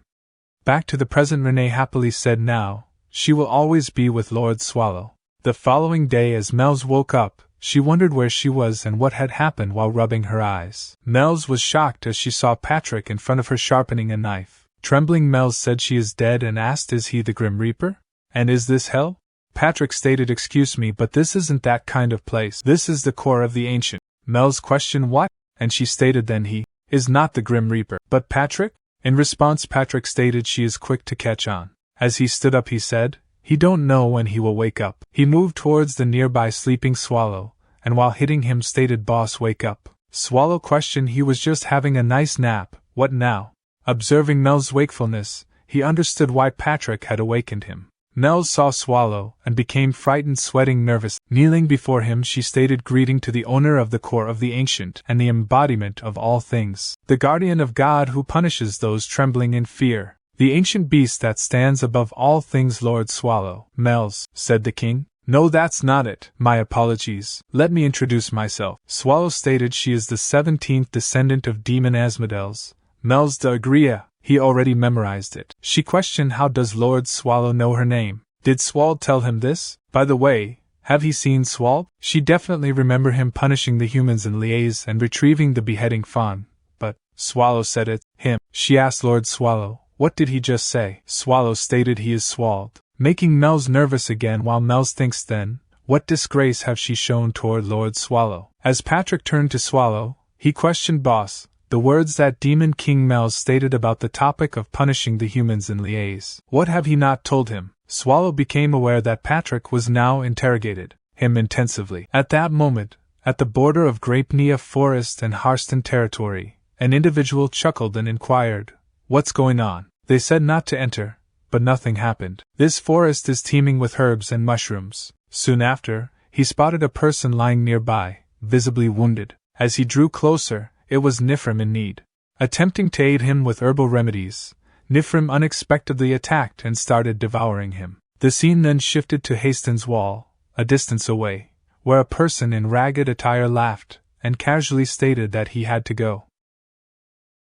Back to the present, Renee happily said now, she will always be with Lord Swallow. The following day as Mel's woke up, she wondered where she was and what had happened while rubbing her eyes. Mel's was shocked as she saw Patrick in front of her sharpening a knife. Trembling, Mel's said she is dead and asked, "Is he the Grim Reaper? And is this hell?" Patrick stated, "Excuse me, but this isn't that kind of place. This is the core of the ancient." Mel's questioned, "What?" And she stated, "Then he is not the Grim Reaper." "But Patrick?" In response, Patrick stated she is quick to catch on. As he stood up, he said, "He don't know when he will wake up." He moved towards the nearby sleeping Swallow, and while hitting him stated, "Boss, wake up." Swallow questioned, "He was just having a nice nap, what now?" Observing Mel's wakefulness, he understood why Patrick had awakened him. Mel saw Swallow and became frightened, sweating, nervous. Kneeling before him, she stated, "Greeting to the owner of the core of the ancient and the embodiment of all things, the guardian of God who punishes those trembling in fear, the ancient beast that stands above all things, Lord Swallow." "Mel's," said the king. "No, that's not it. My apologies. Let me introduce myself." Swallow stated she is the 17th descendant of Demon Asmodel's, Malevolent. He already memorized it. She questioned, "How does Lord Swallow know her name? Did Swald tell him this? By the way, have he seen Swald?" She definitely remembered him punishing the humans in Liaise and retrieving the beheading fawn. But Swallow said it's him. She asked Lord Swallow, "What did he just say?" Swallow stated he is Swald, making Mel's nervous again, while Mel's thinks, then, what disgrace have she shown toward Lord Swallow? As Patrick turned to Swallow, he questioned, "Boss, the words that Demon King Mel's stated about the topic of punishing the humans in Liaise, what have he not told him?" Swallow became aware that Patrick was now interrogated him intensively. At that moment, at the border of Grapenea Forest and Harston territory, an individual chuckled and inquired, "What's going on?" They said not to enter, but nothing happened. This forest is teeming with herbs and mushrooms. Soon after, he spotted a person lying nearby, visibly wounded. As he drew closer, it was Nifrim in need. Attempting to aid him with herbal remedies, Nifrim unexpectedly attacked and started devouring him. The scene then shifted to Hastings Wall, a distance away, where a person in ragged attire laughed and casually stated that he had to go.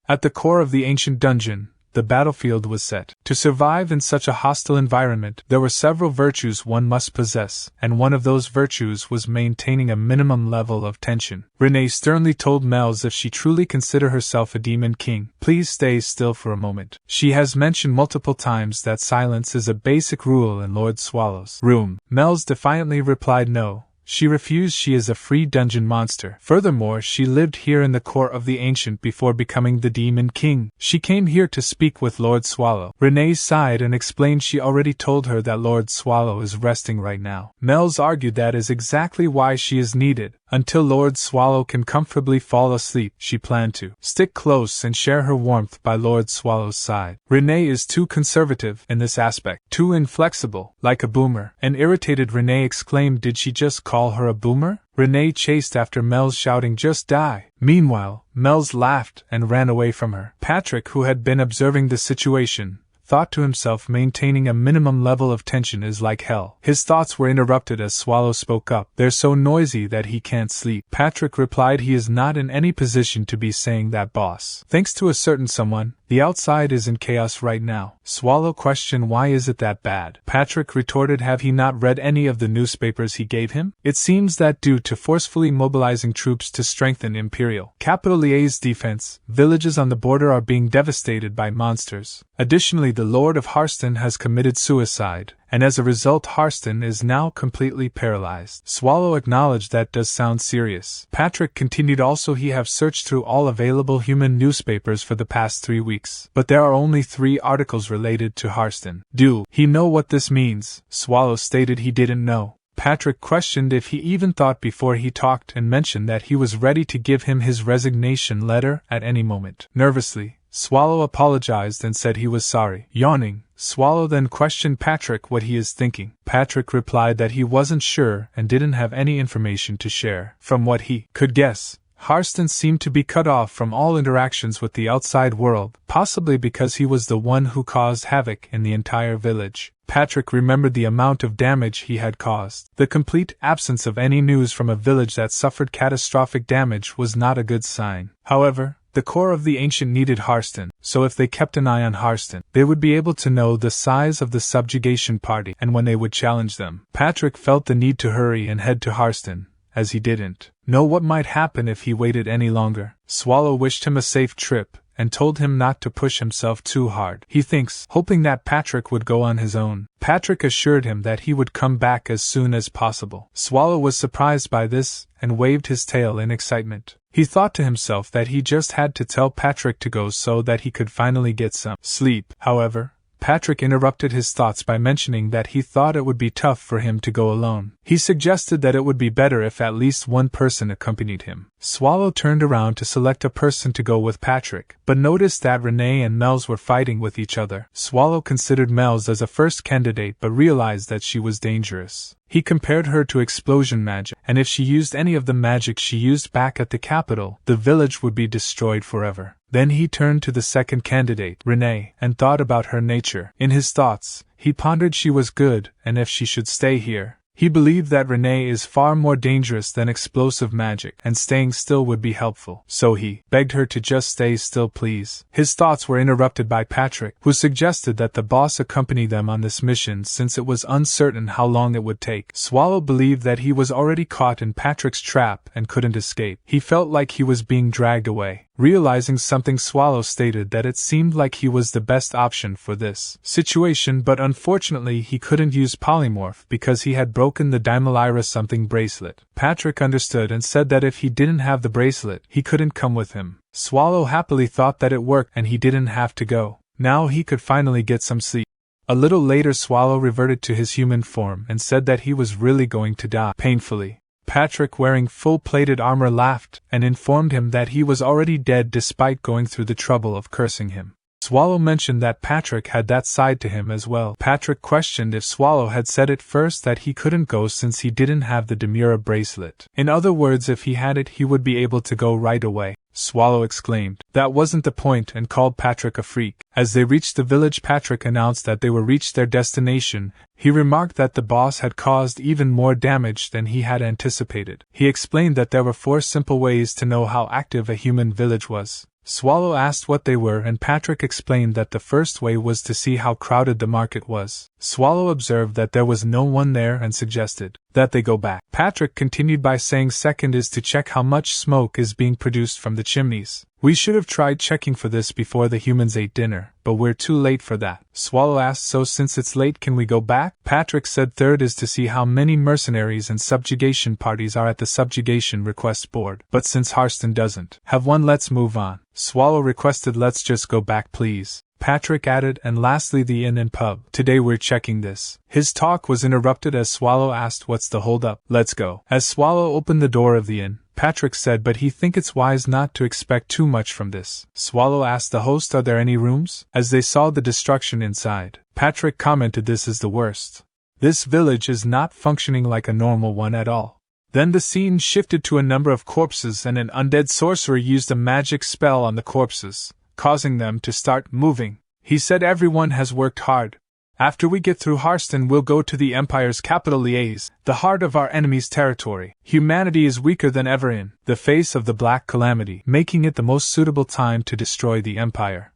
At the core of the ancient dungeon, the battlefield was set. To survive in such a hostile environment, there were several virtues one must possess, and one of those virtues was maintaining a minimum level of tension. Renee sternly told Mel's if she truly consider herself a demon king, please stay still for a moment. She has mentioned multiple times that silence is a basic rule in Lord Swallow's room. Mel's defiantly replied no. She refused. She is a free dungeon monster. Furthermore, she lived here in the core of the ancient before becoming the Demon King. She came here to speak with Lord Swallow. Renee sighed and explained she already told her that Lord Swallow is resting right now. Mel's argued that is exactly why she is needed. Until Lord Swallow can comfortably fall asleep, she planned to stick close and share her warmth by Lord Swallow's side. Renee is too conservative in this aspect, too inflexible, like a boomer. An irritated Renee exclaimed, did she just call her a boomer? Renee chased after Mel's, shouting, just die. Meanwhile, Mel's laughed and ran away from her. Patrick, who had been observing the situation, thought to himself, maintaining a minimum level of tension is like hell. His thoughts were interrupted as Swallow spoke up. They're so noisy that he can't sleep. Patrick replied he is not in any position to be saying that, boss. Thanks to a certain someone, the outside is in chaos right now. Swallow questioned, why is it that bad? Patrick retorted, have he not read any of the newspapers he gave him? It seems that due to forcefully mobilizing troops to strengthen Imperial Capital Liaise defense, villages on the border are being devastated by monsters. Additionally, the Lord of Harston has committed suicide, and as a result Harston is now completely paralyzed. Swallow acknowledged that does sound serious. Patrick continued, also he have searched through all available human newspapers for the past 3 weeks, but there are only 3 articles related to Harston. Do he know what this means? Swallow stated he didn't know. Patrick questioned if he even thought before he talked and mentioned that he was ready to give him his resignation letter at any moment. Nervously, Swallow apologized and said he was sorry. Yawning, Swallow then questioned Patrick what he is thinking. Patrick replied that he wasn't sure and didn't have any information to share. From what he could guess, Harston seemed to be cut off from all interactions with the outside world, possibly because he was the one who caused havoc in the entire village. Patrick remembered the amount of damage he had caused. The complete absence of any news from a village that suffered catastrophic damage was not a good sign. However, the core of the Ancient needed Harston, so if they kept an eye on Harston, they would be able to know the size of the subjugation party and when they would challenge them. Patrick felt the need to hurry and head to Harston, as he didn't know what might happen if he waited any longer. Swallow wished him a safe trip, and told him not to push himself too hard. He thinks, hoping that Patrick would go on his own. Patrick assured him that he would come back as soon as possible. Swallow was surprised by this, and waved his tail in excitement. He thought to himself that he just had to tell Patrick to go so that he could finally get some sleep. However, Patrick interrupted his thoughts by mentioning that he thought it would be tough for him to go alone. He suggested that it would be better if at least one person accompanied him. Swallow turned around to select a person to go with Patrick, but noticed that Renee and Mel's were fighting with each other. Swallow considered Mel's as a first candidate but realized that she was dangerous. He compared her to explosion magic, and if she used any of the magic she used back at the capital, the village would be destroyed forever. Then he turned to the second candidate, Renee, and thought about her nature. In his thoughts, he pondered she was good, and if she should stay here. He believed that Renee is far more dangerous than explosive magic, and staying still would be helpful. So he begged her to just stay still, please. His thoughts were interrupted by Patrick, who suggested that the boss accompany them on this mission since it was uncertain how long it would take. Swallow believed that he was already caught in Patrick's trap and couldn't escape. He felt like he was being dragged away. Realizing something, Swallow stated that it seemed like he was the best option for this situation, but unfortunately he couldn't use polymorph because he had broken the Daimalaira something bracelet. Patrick understood and said that if he didn't have the bracelet, he couldn't come with him. Swallow happily thought that it worked and he didn't have to go. Now he could finally get some sleep. A little later, Swallow reverted to his human form and said that he was really going to die painfully. Patrick, wearing full-plated armor, laughed and informed him that he was already dead despite going through the trouble of cursing him. Swallow mentioned that Patrick had that side to him as well. Patrick questioned if Swallow had said at first that he couldn't go since he didn't have the Demura bracelet. In other words, if he had it, he would be able to go right away. Swallow exclaimed that wasn't the point and called Patrick a freak. As they reached the village, Patrick announced that they were reached their destination. He remarked that the boss had caused even more damage than he had anticipated. He explained that there were 4 simple ways to know how active a human village was. Swallow asked what they were, and Patrick explained that the first way was to see how crowded the market was. Swallow observed that there was no one there and suggested that they go back. Patrick continued by saying second is to check how much smoke is being produced from the chimneys. We should have tried checking for this before the humans ate dinner, but we're too late for that. Swallow asked, so since it's late, can we go back? Patrick said third is to see how many mercenaries and subjugation parties are at the subjugation request board, but since Harston doesn't have one, let's move on. Swallow requested, let's just go back please. Patrick added, and lastly the inn and pub. Today we're checking this. His talk was interrupted as Swallow asked, what's the hold up? Let's go. As Swallow opened the door of the inn, Patrick said, but he think it's wise not to expect too much from this. Swallow asked the host, are there any rooms? As they saw the destruction inside, Patrick commented, this is the worst. This village is not functioning like a normal one at all. Then the scene shifted to a number of corpses, and an undead sorcerer used a magic spell on the corpses, causing them to start moving. He said, everyone has worked hard. After we get through Harston, we'll go to the Empire's capital, Liège, the heart of our enemy's territory. Humanity is weaker than ever in the face of the Black Calamity, making it the most suitable time to destroy the Empire.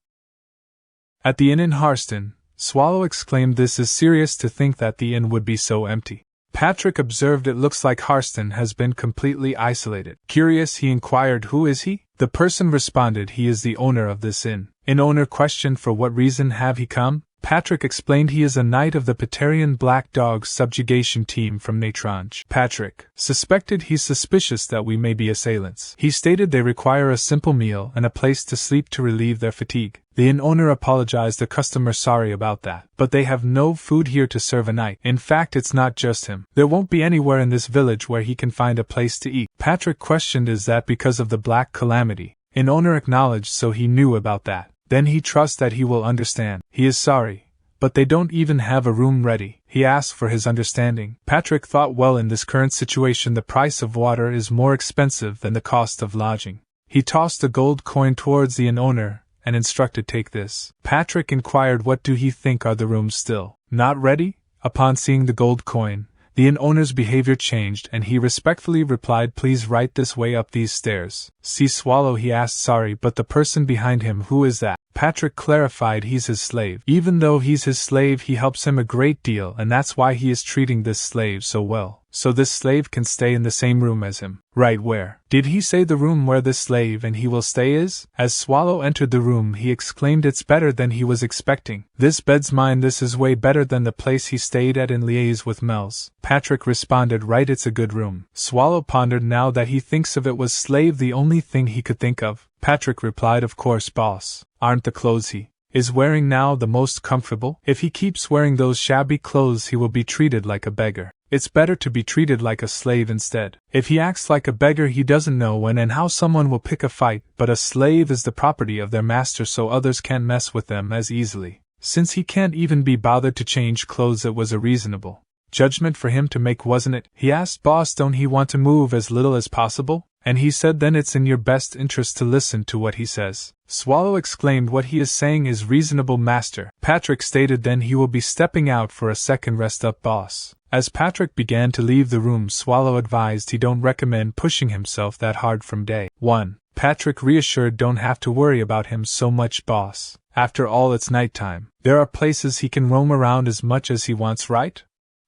At the inn in Harston, Swallow exclaimed, this is serious to think that the inn would be so empty. Patrick observed, it looks like Harston has been completely isolated. Curious, he inquired, who is he? The person responded, he is the owner of this inn. An owner questioned, for what reason have he come? Patrick explained he is a knight of the Patarian Black Dog subjugation team from Natrange. Patrick suspected he's suspicious that we may be assailants. He stated they require a simple meal and a place to sleep to relieve their fatigue. The inn owner apologized, the customer sorry about that, but they have no food here to serve a night. In fact, it's not just him. There won't be anywhere in this village where he can find a place to eat. Patrick questioned, is that because of the Black Calamity? An owner acknowledged, so he knew about that. Then he trusts that he will understand. He is sorry, But they don't even have a room ready. He asked for his understanding. Patrick thought, well, in this current situation the price of water is more expensive than the cost of lodging. He tossed a gold coin towards the inn owner and instructed, take this. Patrick inquired, what do he think, are the rooms still not ready? Upon seeing the gold coin, the inn owner's behavior changed and he respectfully replied, please right this way up these stairs. See Swallow, he asked. Sorry, but the person behind him, who is that? Patrick clarified, he's his slave. Even though he's his slave, he helps him a great deal, and that's why he is treating this slave so well. So this slave can stay in the same room as him. Right, where? Did he say the room where this slave and he will stay is? As Swallow entered the room, he exclaimed, it's better than he was expecting. This bed's mine. This is way better than the place he stayed at in liaise with Mel's. Patrick responded, right, it's a good room. Swallow pondered. Now that he thinks of it, was slave the only thing he could think of? Patrick replied, of course, boss. Aren't the clothes he is wearing now the most comfortable? If he keeps wearing those shabby clothes, he will be treated like a beggar. It's better to be treated like a slave instead. If he acts like a beggar, he doesn't know when and how someone will pick a fight, but a slave is the property of their master, so others can't mess with them as easily. Since he can't even be bothered to change clothes, it was a reasonable judgment for him to make, wasn't it? He asked, boss, don't he want to move as little as possible? And he said, then it's in your best interest to listen to what he says. Swallow exclaimed, what he is saying is reasonable, master. Patrick stated, then he will be stepping out for a second rest up, boss. As Patrick began to leave the room, Swallow advised he don't recommend pushing himself that hard from day one. Patrick reassured, don't have to worry about him so much, boss. After all, it's nighttime. There are places he can roam around as much as he wants, right?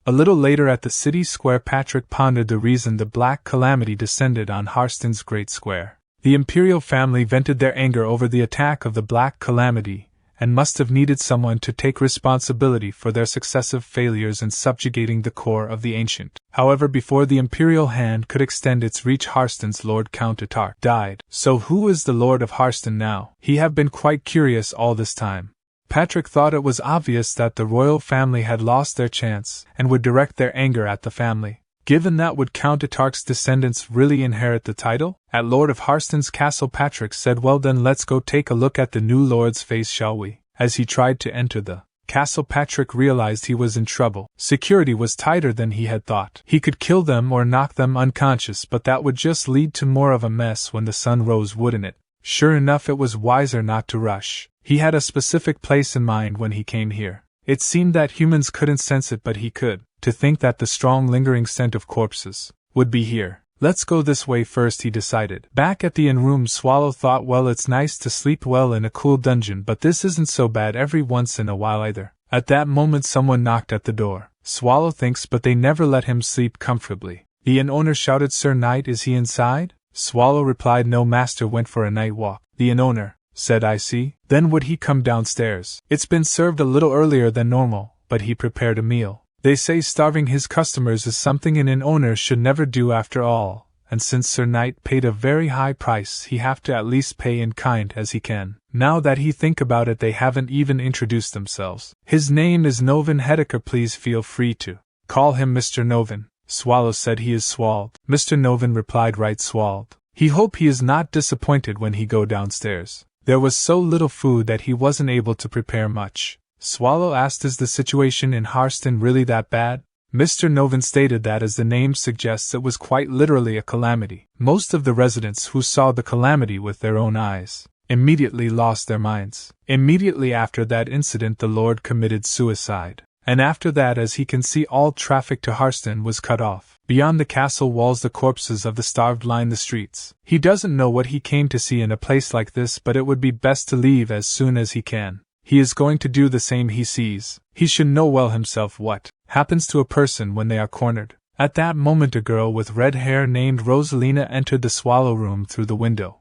A little later at the city square, Patrick pondered the reason the Black Calamity descended on Harston's Great Square. The Imperial family vented their anger over the attack of the Black Calamity, and must have needed someone to take responsibility for their successive failures in subjugating the core of the ancient. However, before the Imperial hand could extend its reach, Harston's Lord Count Atark died. So who is the Lord of Harston now? He had been quite curious all this time. Patrick thought it was obvious that the royal family had lost their chance, and would direct their anger at the family. Given that, would Count Atark's descendants really inherit the title? At Lord of Harston's castle, Patrick said, well then, let's go take a look at the new lord's face, shall we? As he tried to enter the castle, Patrick realized he was in trouble. Security was tighter than he had thought. He could kill them or knock them unconscious, but that would just lead to more of a mess when the sun rose, wouldn't it? Sure enough, it was wiser not to rush. He had a specific place in mind when he came here. It seemed that humans couldn't sense it, but he could. To think that the strong lingering scent of corpses would be here. Let's go this way first, he decided. Back at the inn room, Swallow thought, well, it's nice to sleep well in a cool dungeon, but this isn't so bad every once in a while either. At that moment, someone knocked at the door. Swallow thinks, but they never let him sleep comfortably. The inn owner shouted, Sir Knight, is he inside? Swallow replied, no, master went for a night walk. The inn owner said, I see. Then would he come downstairs? It's been served a little earlier than normal, but he prepared a meal. They say starving his customers is something an inn owner should never do after all, and since Sir Knight paid a very high price, he have to at least pay in kind as he can. Now that he think about it, they haven't even introduced themselves. His name is Novin Hedeker. Please feel free to call him Mr. Novin. Swallow said, he is Swald. Mr. Novin replied, right, Swald. He hope he is not disappointed when he go downstairs. There was so little food that he wasn't able to prepare much. Swallow asked, is the situation in Harston really that bad? Mr. Novin stated that, as the name suggests, it was quite literally a calamity. Most of the residents who saw the calamity with their own eyes immediately lost their minds. Immediately after that incident, the Lord committed suicide. And after that, as he can see, all traffic to Harston was cut off. Beyond the castle walls, the corpses of the starved line the streets. He doesn't know what he came to see in a place like this, but it would be best to leave as soon as he can. He is going to do the same he sees. He should know well himself what happens to a person when they are cornered. At that moment, a girl with red hair named Rosalina entered the Swallow room through the window.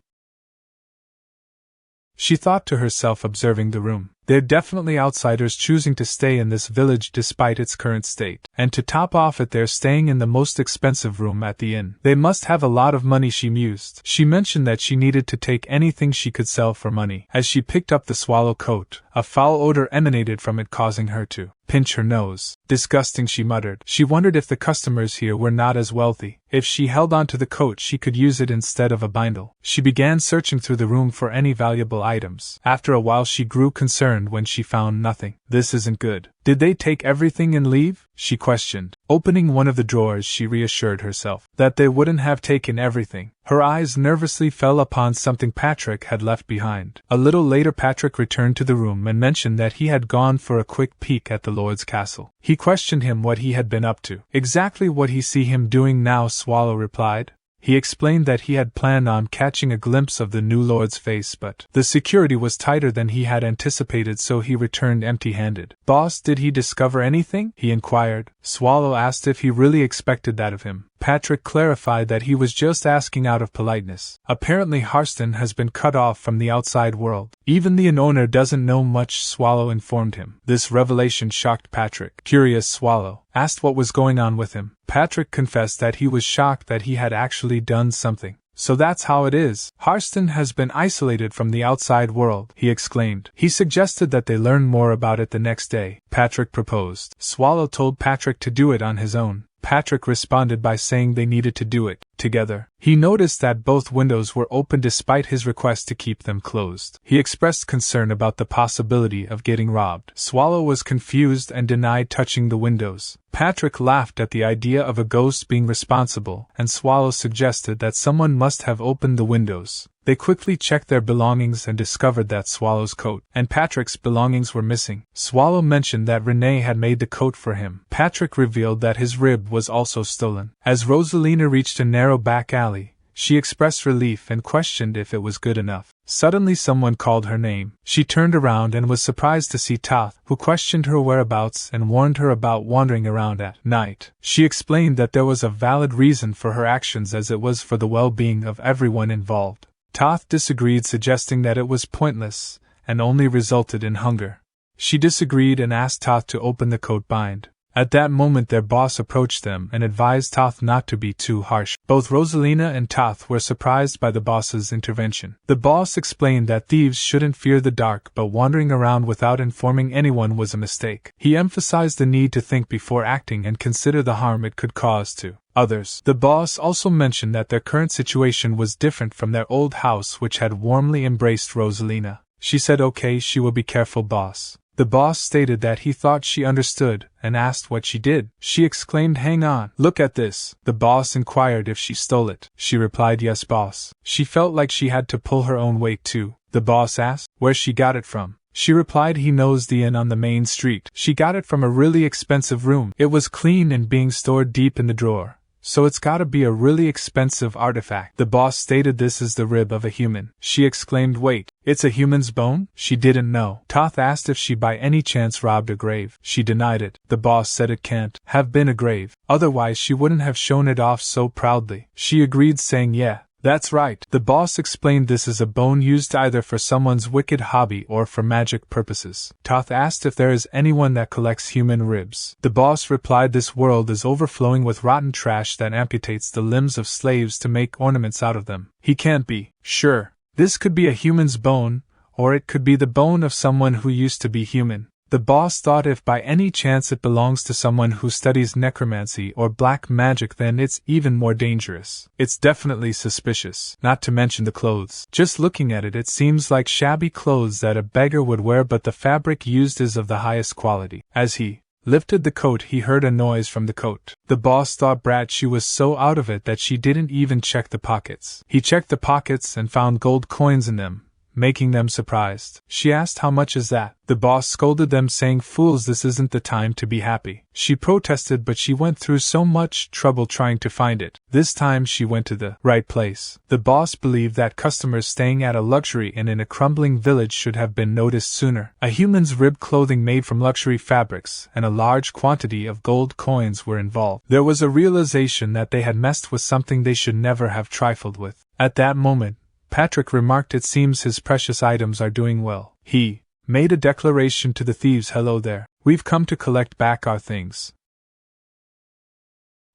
She thought to herself, observing the room, they're definitely outsiders choosing to stay in this village despite its current state. And to top off it, they're staying in the most expensive room at the inn. They must have a lot of money, she mused. She mentioned that she needed to take anything she could sell for money. As she picked up the Swallow coat, a foul odor emanated from it, causing her to pinch her nose. Disgusting, she muttered. She wondered if the customers here were not as wealthy. If she held on to the coat, she could use it instead of a bindle. She began searching through the room for any valuable items. After a while she grew concerned when she found nothing. This isn't good. Did they take everything and leave? She questioned. Opening one of the drawers, she reassured herself that they wouldn't have taken everything. Her eyes nervously fell upon something Patrick had left behind. A little later Patrick returned to the room and mentioned that he had gone for a quick peek at the Lord's castle. He questioned him what he had been up to. Exactly what he see him doing now, Swallow replied. He explained that he had planned on catching a glimpse of the new Lord's face, but the security was tighter than he had anticipated, so he returned empty-handed. Boss, did he discover anything? He inquired. Swallow asked if he really expected that of him. Patrick clarified that he was just asking out of politeness. Apparently Harston has been cut off from the outside world. Even the owner doesn't know much, Swallow informed him. This revelation shocked Patrick. Curious, Swallow asked what was going on with him. Patrick confessed that he was shocked that he had actually done something. So that's how it is. Harston has been isolated from the outside world, he exclaimed. He suggested that they learn more about it the next day. Patrick proposed. Swallow told Patrick to do it on his own. Patrick responded by saying they needed to do it together. He noticed that both windows were open despite his request to keep them closed. He expressed concern about the possibility of getting robbed. Swallow was confused and denied touching the windows. Patrick laughed at the idea of a ghost being responsible, and Swallow suggested that someone must have opened the windows. They quickly checked their belongings and discovered that Swallow's coat and Patrick's belongings were missing. Swallow mentioned that Renee had made the coat for him. Patrick revealed that his rib was also stolen. As Rosalina reached a narrow back alley, she expressed relief and questioned if it was good enough. Suddenly someone called her name. She turned around and was surprised to see Toth, who questioned her whereabouts and warned her about wandering around at night. She explained that there was a valid reason for her actions, as it was for the well-being of everyone involved. Toth disagreed, suggesting that it was pointless and only resulted in hunger. She disagreed and asked Toth to open the coat bind. At that moment their boss approached them and advised Toth not to be too harsh. Both Rosalina and Toth were surprised by the boss's intervention. The boss explained that thieves shouldn't fear the dark, but wandering around without informing anyone was a mistake. He emphasized the need to think before acting and consider the harm it could cause to others. The boss also mentioned that their current situation was different from their old house, which had warmly embraced Rosalina. She said, "Okay, she will be careful, boss." The boss stated that he thought she understood, and asked what she did. She exclaimed, "Hang on, look at this." The boss inquired if she stole it. She replied, "Yes, boss." She felt like she had to pull her own weight too. The boss asked where she got it from. She replied, "He knows the inn on the main street. She got it from a really expensive room. It was clean and being stored deep in the drawer. So it's gotta be a really expensive artifact." The boss stated this is the rib of a human. She exclaimed, "Wait, it's a human's bone?" She didn't know. Toth asked if she by any chance robbed a grave. She denied it. The boss said it can't have been a grave, otherwise she wouldn't have shown it off so proudly. She agreed, saying, "Yeah, that's right." The boss explained this is a bone used either for someone's wicked hobby or for magic purposes. Toth asked if there is anyone that collects human ribs. The boss replied, "This world is overflowing with rotten trash that amputates the limbs of slaves to make ornaments out of them. He can't be sure. This could be a human's bone, or it could be the bone of someone who used to be human." The boss thought if by any chance it belongs to someone who studies necromancy or black magic, then it's even more dangerous. It's definitely suspicious, not to mention the clothes. Just looking at it, it seems like shabby clothes that a beggar would wear, but the fabric used is of the highest quality. As he lifted the coat, he heard a noise from the coat. The boss thought brat she was so out of it that she didn't even check the pockets. He checked the pockets and found gold coins in them, making them surprised. She asked, "How much is that?" The boss scolded them, saying, "Fools, this isn't the time to be happy." She protested, but she went through so much trouble trying to find it. This time she went to the right place. The boss believed that customers staying at a luxury inn in a crumbling village should have been noticed sooner. A human's rib clothing made from luxury fabrics and a large quantity of gold coins were involved. There was a realization that they had messed with something they should never have trifled with. At that moment, Patrick remarked, "It seems his precious items are doing well." He made a declaration to the thieves, "Hello there. We've come to collect back our things."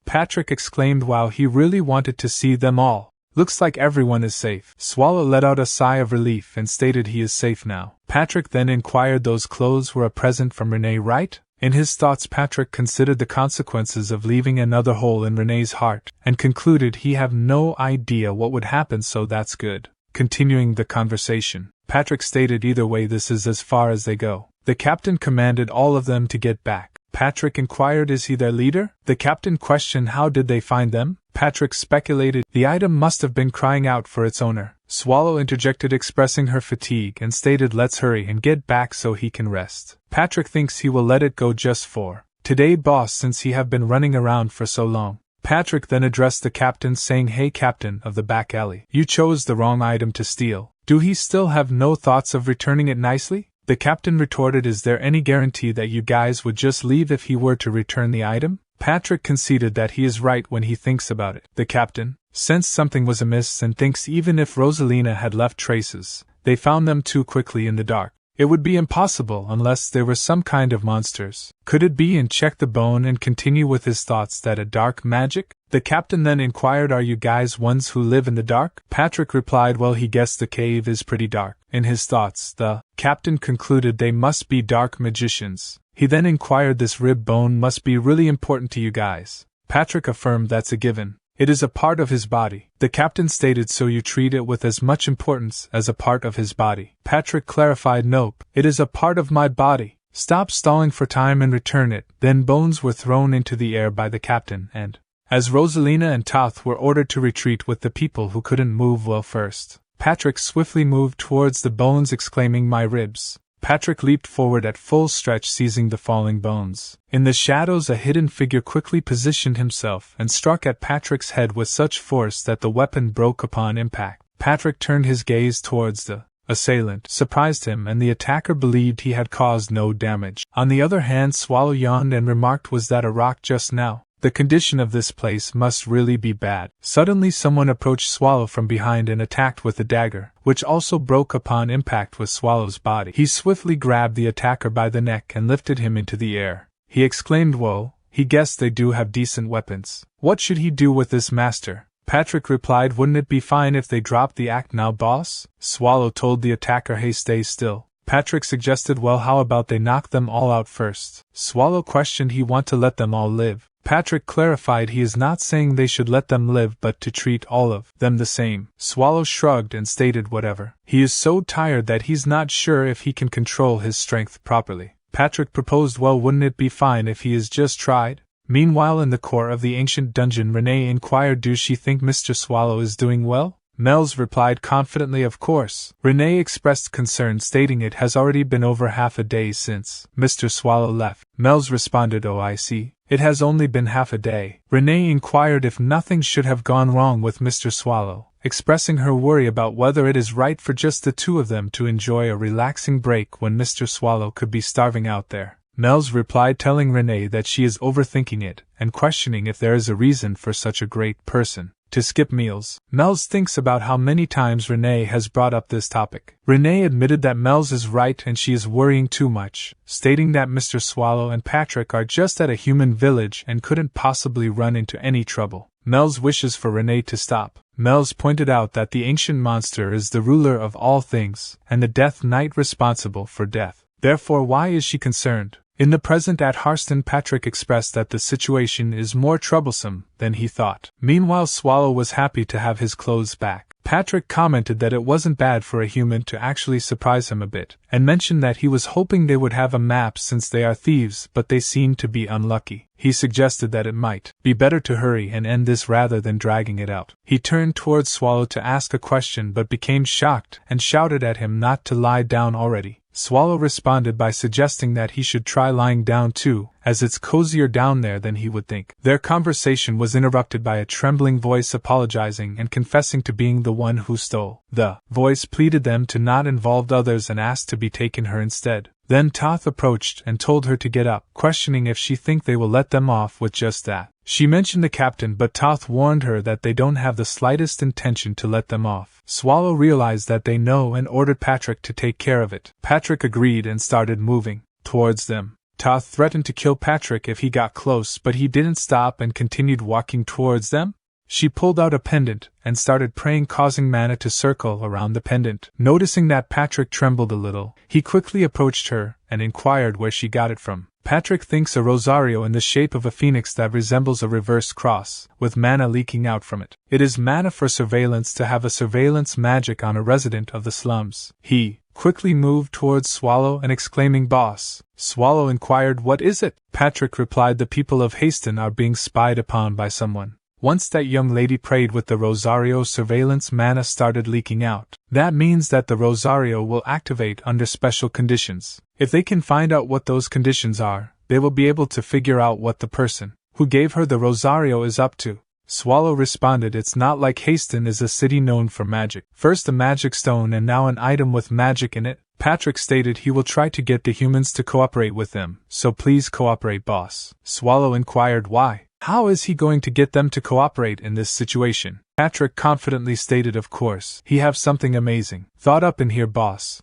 Patrick exclaimed while he really wanted to see them all. "Looks like everyone is safe." Swallow let out a sigh of relief and stated he is safe now. Patrick then inquired, "Those clothes were a present from Renee, right?" In his thoughts, Patrick considered the consequences of leaving another hole in Renee's heart, and concluded he have no idea what would happen, so that's good. Continuing the conversation, Patrick stated, either way, this is as far as they go. The captain commanded all of them to get back. Patrick inquired, is he their leader? The captain questioned, how did they find them? Patrick speculated, the item must have been crying out for its owner. Swallow interjected, expressing her fatigue, and stated, let's hurry and get back so he can rest. Patrick thinks he will let it go just for today, boss, since he have been running around for so long. Patrick then addressed the captain, saying, hey captain of the back alley, you chose the wrong item to steal. Do he still have no thoughts of returning it nicely? The captain retorted, is there any guarantee that you guys would just leave if he were to return the item? Patrick conceded that he is right when he thinks about it. The captain sensed something was amiss and thinks even if Rosalina had left traces, they found them too quickly in the dark. It would be impossible unless there were some kind of monsters. Could it be? And check the bone and continue with his thoughts that a dark magic? The captain then inquired, are you guys ones who live in the dark? Patrick replied, well, he guessed the cave is pretty dark. In his thoughts, the captain concluded they must be dark magicians. He then inquired, this rib bone must be really important to you guys. Patrick affirmed, that's a given. It is a part of his body. The captain stated, so you treat it with as much importance as a part of his body. Patrick clarified, nope, it is a part of my body. Stop stalling for time and return it. Then bones were thrown into the air by the captain, and as Rosalina and Toth were ordered to retreat with the people who couldn't move well first, Patrick swiftly moved towards the bones, exclaiming, my ribs. Patrick leaped forward at full stretch, seizing the falling bones. In the shadows, a hidden figure quickly positioned himself and struck at Patrick's head with such force that the weapon broke upon impact. Patrick turned his gaze towards the assailant, surprised him, and the attacker believed he had caused no damage. On the other hand, Swallow yawned and remarked, was that a rock just now? The condition of this place must really be bad. Suddenly someone approached Swallow from behind and attacked with a dagger, which also broke upon impact with Swallow's body. He swiftly grabbed the attacker by the neck and lifted him into the air. He exclaimed, whoa, he guessed they do have decent weapons. What should he do with this, master? Patrick replied, wouldn't it be fine if they dropped the act now, boss? Swallow told the attacker, hey, stay still. Patrick suggested, well, how about they knock them all out first? Swallow questioned, he want to let them all live. Patrick clarified, he is not saying they should let them live but to treat all of them the same. Swallow shrugged and stated, whatever. He is so tired that he's not sure if he can control his strength properly. Patrick proposed, well, wouldn't it be fine if he is just tried? Meanwhile, in the core of the ancient dungeon, Renee inquired, does she think Mr. Swallow is doing well? Mel's replied confidently, of course. Renee expressed concern, stating it has already been over half a day since Mr. Swallow left. Mel's responded, oh, I see. It has only been half a day. Renee inquired if nothing should have gone wrong with Mr. Swallow, expressing her worry about whether it is right for just the two of them to enjoy a relaxing break when Mr. Swallow could be starving out there. Mel's replied, telling Renee that she is overthinking it and questioning if there is a reason for such a great person to skip meals. Mel's thinks about how many times Renee has brought up this topic. Renee admitted that Mel's is right and she is worrying too much, stating that Mr. Swallow and Patrick are just at a human village and couldn't possibly run into any trouble. Mel's wishes for Renee to stop. Mel's pointed out that the ancient monster is the ruler of all things and the Death Knight responsible for death. Therefore, why is she concerned? In the present at Harston, Patrick expressed that the situation is more troublesome than he thought. Meanwhile, Swallow was happy to have his clothes back. Patrick commented that it wasn't bad for a human to actually surprise him a bit, and mentioned that he was hoping they would have a map since they are thieves, but they seemed to be unlucky. He suggested that it might be better to hurry and end this rather than dragging it out. He turned towards Swallow to ask a question but became shocked and shouted at him not to lie down already. Swallow responded by suggesting that he should try lying down too, as it's cozier down there than he would think. Their conversation was interrupted by a trembling voice apologizing and confessing to being the one who stole. The voice pleaded them to not involve others and asked to be taken her instead. Then Toth approached and told her to get up, questioning if she think they will let them off with just that. She mentioned the captain, but Toth warned her that they don't have the slightest intention to let them off. Swallow realized that they know and ordered Patrick to take care of it. Patrick agreed and started moving towards them. Toth threatened to kill Patrick if he got close, but he didn't stop and continued walking towards them. She pulled out a pendant and started praying, causing mana to circle around the pendant. Noticing that Patrick trembled a little, he quickly approached her and inquired where she got it from. Patrick thinks a rosario in the shape of a phoenix that resembles a reverse cross, with mana leaking out from it. It is mana for surveillance to have a surveillance magic on a resident of the slums. He quickly moved towards Swallow and exclaiming, "Boss!" Swallow inquired, "What is it?" Patrick replied, "The people of Haston are being spied upon by someone." Once that young lady prayed with the rosario, surveillance mana started leaking out. That means that the rosario will activate under special conditions. If they can find out what those conditions are, they will be able to figure out what the person who gave her the rosario is up to. Swallow responded, "It's not like Haston is a city known for magic. First a magic stone and now an item with magic in it." Patrick stated he will try to get the humans to cooperate with them, "So please cooperate, boss." Swallow inquired why. How is he going to get them to cooperate in this situation? Patrick confidently stated, "Of course, he have something amazing thought up in here, boss."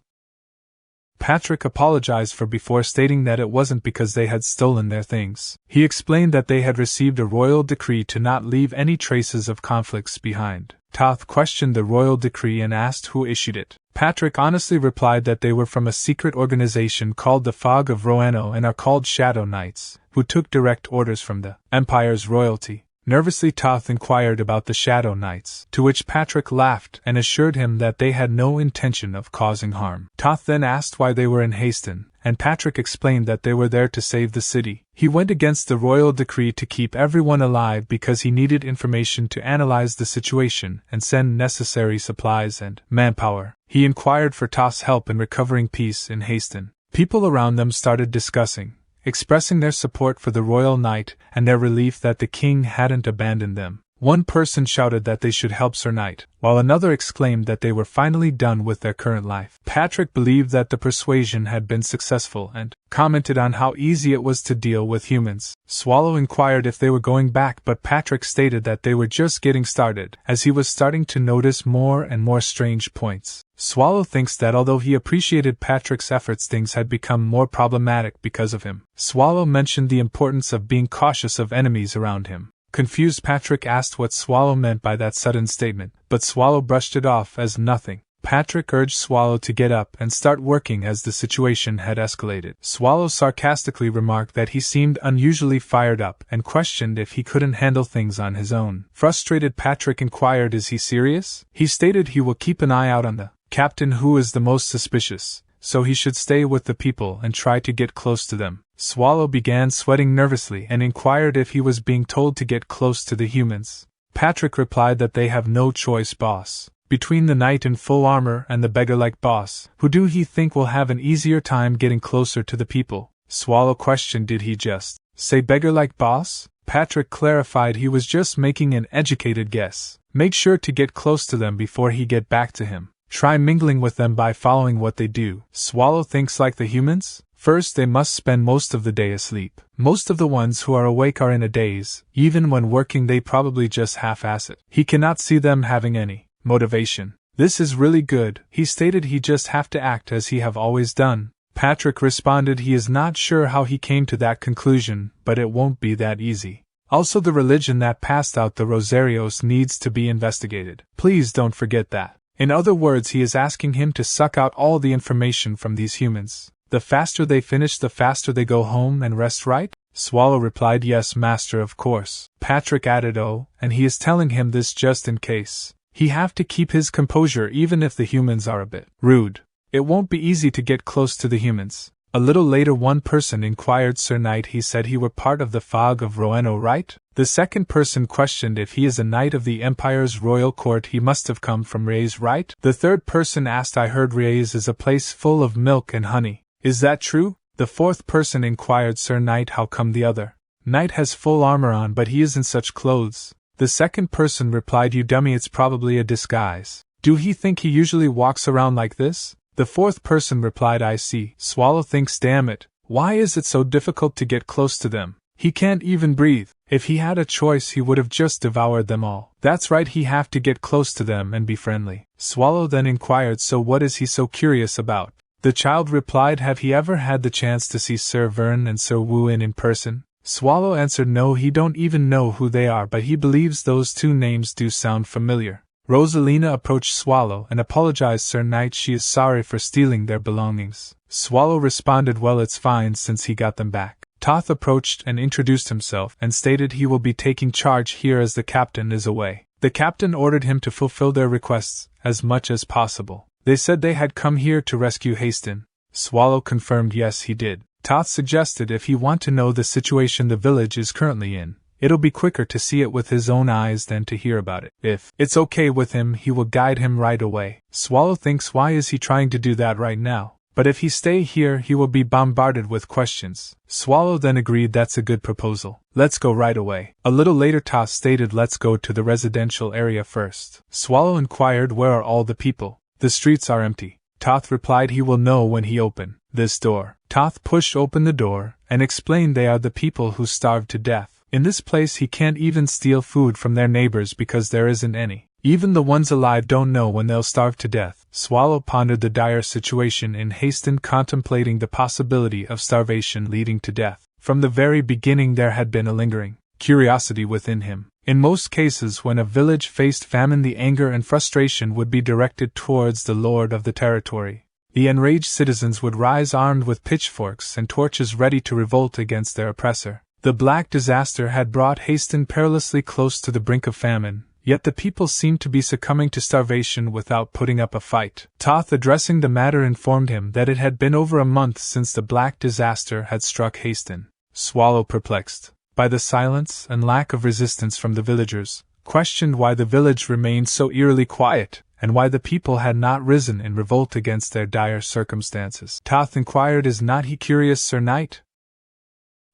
Patrick apologized for before, stating that it wasn't because they had stolen their things. He explained that they had received a royal decree to not leave any traces of conflicts behind. Toth questioned the royal decree and asked who issued it. Patrick honestly replied that they were from a secret organization called the Fog of Roano and are called Shadow Knights, who took direct orders from the Empire's royalty. Nervously, Toth inquired about the Shadow Knights, to which Patrick laughed and assured him that they had no intention of causing harm. Toth then asked why they were in Haston, and Patrick explained that they were there to save the city. He went against the royal decree to keep everyone alive because he needed information to analyze the situation and send necessary supplies and manpower. He inquired for Toth's help in recovering peace in Haston. People around them started discussing, expressing their support for the royal knight and their relief that the king hadn't abandoned them. One person shouted that they should help Sir Knight, while another exclaimed that they were finally done with their current life. Patrick believed that the persuasion had been successful and commented on how easy it was to deal with humans. Swallow inquired if they were going back, but Patrick stated that they were just getting started, as he was starting to notice more and more strange points. Swallow thinks that although he appreciated Patrick's efforts, things had become more problematic because of him. Swallow mentioned the importance of being cautious of enemies around him. Confused, Patrick asked what Swallow meant by that sudden statement, but Swallow brushed it off as nothing. Patrick urged Swallow to get up and start working as the situation had escalated. Swallow sarcastically remarked that he seemed unusually fired up and questioned if he couldn't handle things on his own. Frustrated, Patrick inquired, "Is he serious?" He stated he will keep an eye out on the captain, who is the most suspicious, so he should stay with the people and try to get close to them. Swallow began sweating nervously and inquired if he was being told to get close to the humans. Patrick replied that they have no choice, boss. Between the knight in full armor and the beggar-like boss, who do he think will have an easier time getting closer to the people? Swallow questioned, "Did he just say beggar-like boss?" Patrick clarified he was just making an educated guess. Make sure to get close to them before he get back to him. Try mingling with them by following what they do. Swallow thinks like the humans? First, they must spend most of the day asleep. Most of the ones who are awake are in a daze. Even when working, they probably just half-ass it. He cannot see them having any motivation. This is really good. He stated he just have to act as he have always done. Patrick responded he is not sure how he came to that conclusion, but it won't be that easy. Also, the religion that passed out the Rosarios needs to be investigated. Please don't forget that. In other words, he is asking him to suck out all the information from these humans. The faster they finish, the faster they go home and rest, right? Swallow replied, "Yes, master, of course." Patrick added, "Oh, and he is telling him this just in case. He have to keep his composure even if the humans are a bit rude. It won't be easy to get close to the humans." A little later, one person inquired, "Sir Knight, he said he were part of the Fog of Roano, right?" The second person questioned if he is a knight of the Empire's royal court, he must have come from Reyes, right? The third person asked, "I heard Reyes is a place full of milk and honey. Is that true?" The fourth person inquired, "Sir Knight, how come the other knight has full armor on but he is in such clothes?" The second person replied, "You dummy, it's probably a disguise. Do he think he usually walks around like this?" The fourth person replied, "I see." Swallow thinks, damn it, why is it so difficult to get close to them? He can't even breathe. If he had a choice, he would have just devoured them all. That's right, he have to get close to them and be friendly. Swallow then inquired, "So what is he so curious about?" The child replied, "Have he ever had the chance to see Sir Vern and Sir Woo-in person?" Swallow answered, "No, he don't even know who they are, but he believes those two names do sound familiar." Rosalina approached Swallow and apologized, "Sir Knight, she is sorry for stealing their belongings." Swallow responded, "Well, it's fine since he got them back." Toth approached and introduced himself and stated he will be taking charge here as the captain is away. The captain ordered him to fulfill their requests as much as possible. They said they had come here to rescue Haston. Swallow confirmed yes he did. Toth suggested if he want to know the situation the village is currently in, it'll be quicker to see it with his own eyes than to hear about it. If it's okay with him, he will guide him right away. Swallow thinks why is he trying to do that right now? But if he stay here he will be bombarded with questions. Swallow then agreed that's a good proposal. Let's go right away. A little later Toth stated let's go to the residential area first. Swallow inquired where are all the people? The streets are empty. Toth replied he will know when he open this door. Toth pushed open the door and explained they are the people who starved to death. In this place he can't even steal food from their neighbors because there isn't any. Even the ones alive don't know when they'll starve to death. Swallow pondered the dire situation in Haston, contemplating the possibility of starvation leading to death. From the very beginning there had been a lingering curiosity within him. In most cases when a village faced famine the anger and frustration would be directed towards the lord of the territory. The enraged citizens would rise armed with pitchforks and torches ready to revolt against their oppressor. The Black Disaster had brought Haston perilously close to the brink of famine, yet the people seemed to be succumbing to starvation without putting up a fight. Toth addressing the matter informed him that it had been over a month since the Black Disaster had struck Haston. Swallow, perplexed by the silence and lack of resistance from the villagers, questioned why the village remained so eerily quiet, and why the people had not risen in revolt against their dire circumstances. Toth inquired, is not he curious, Sir Knight?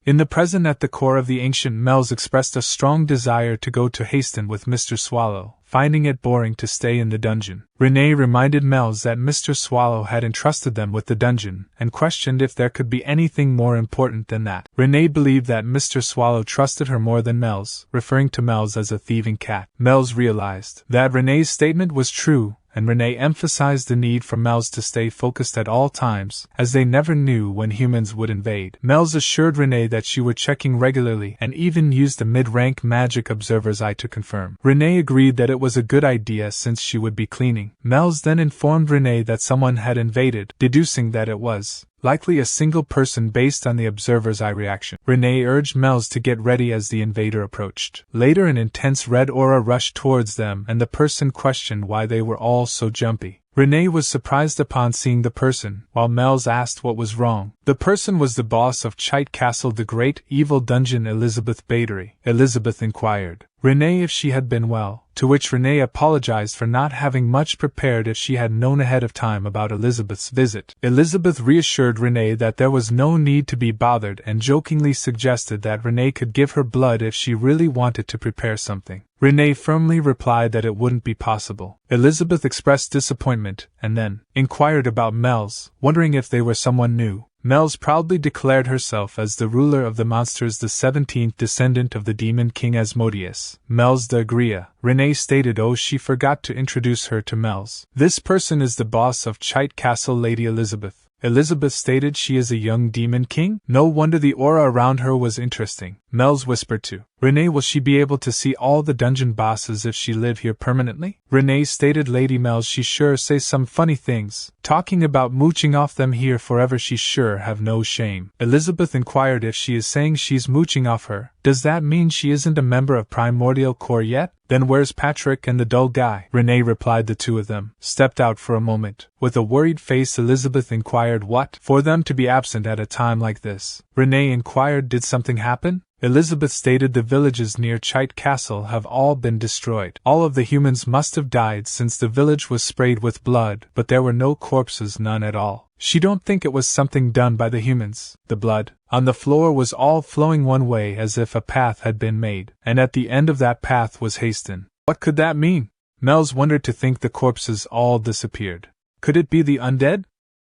In the present, at the core of the ancient Mells expressed a strong desire to go to Haston with Mr. Swallow, finding it boring to stay in the dungeon. Renee reminded Mells that Mr. Swallow had entrusted them with the dungeon, and questioned if there could be anything more important than that. Renee believed that Mr. Swallow trusted her more than Mells, referring to Mells as a thieving cat. Mells realized that Renee's statement was true, and Renee emphasized the need for Mells to stay focused at all times, as they never knew when humans would invade. Mells assured Renee that she would checking regularly and even used a mid-rank magic observer's eye to confirm. Renee agreed that it was a good idea since she would be cleaning. Mells then informed Renee that someone had invaded, deducing that it was likely a single person based on the observer's eye reaction. Renee urged Mells to get ready as the invader approached. Later an intense red aura rushed towards them and the person questioned why they were all so jumpy. Renee was surprised upon seeing the person, while Mells asked what was wrong. The person was the boss of Chite Castle, the great evil dungeon, Elizabeth Battery. Elizabeth inquired Renee if she had been well, to which Renee apologized for not having much prepared if she had known ahead of time about Elizabeth's visit. Elizabeth reassured Renee that there was no need to be bothered and jokingly suggested that Renee could give her blood if she really wanted to prepare something. Renee firmly replied that it wouldn't be possible. Elizabeth expressed disappointment, and then inquired about Mells, wondering if they were someone new. Mells proudly declared herself as the ruler of the monsters, the 17th descendant of the demon king Asmodeus, Mells the Agria. Renee stated she forgot to introduce her to Mells. This person is the boss of Chite Castle, Lady Elizabeth. Elizabeth stated she is a young demon king? No wonder the aura around her was interesting. Mells whispered to Renee, will she be able to see all the dungeon bosses if she live here permanently? Renee stated Lady Mells she sure say some funny things, talking about mooching off them here forever, she sure have no shame. Elizabeth inquired if she is saying she's mooching off her, does that mean she isn't a member of Primordial Core yet? Then where's Patrick and the dull guy? Renee replied the two of them stepped out for a moment. With a worried face Elizabeth inquired what for them to be absent at a time like this. Renee inquired did something happen? Elizabeth stated the villages near Chite Castle have all been destroyed. All of the humans must have died since the village was sprayed with blood, but there were no corpses, none at all. She don't think it was something done by the humans. The blood on the floor was all flowing one way as if a path had been made, and at the end of that path was Haston. What could that mean? Mells wondered to think the corpses all disappeared. Could it be the undead?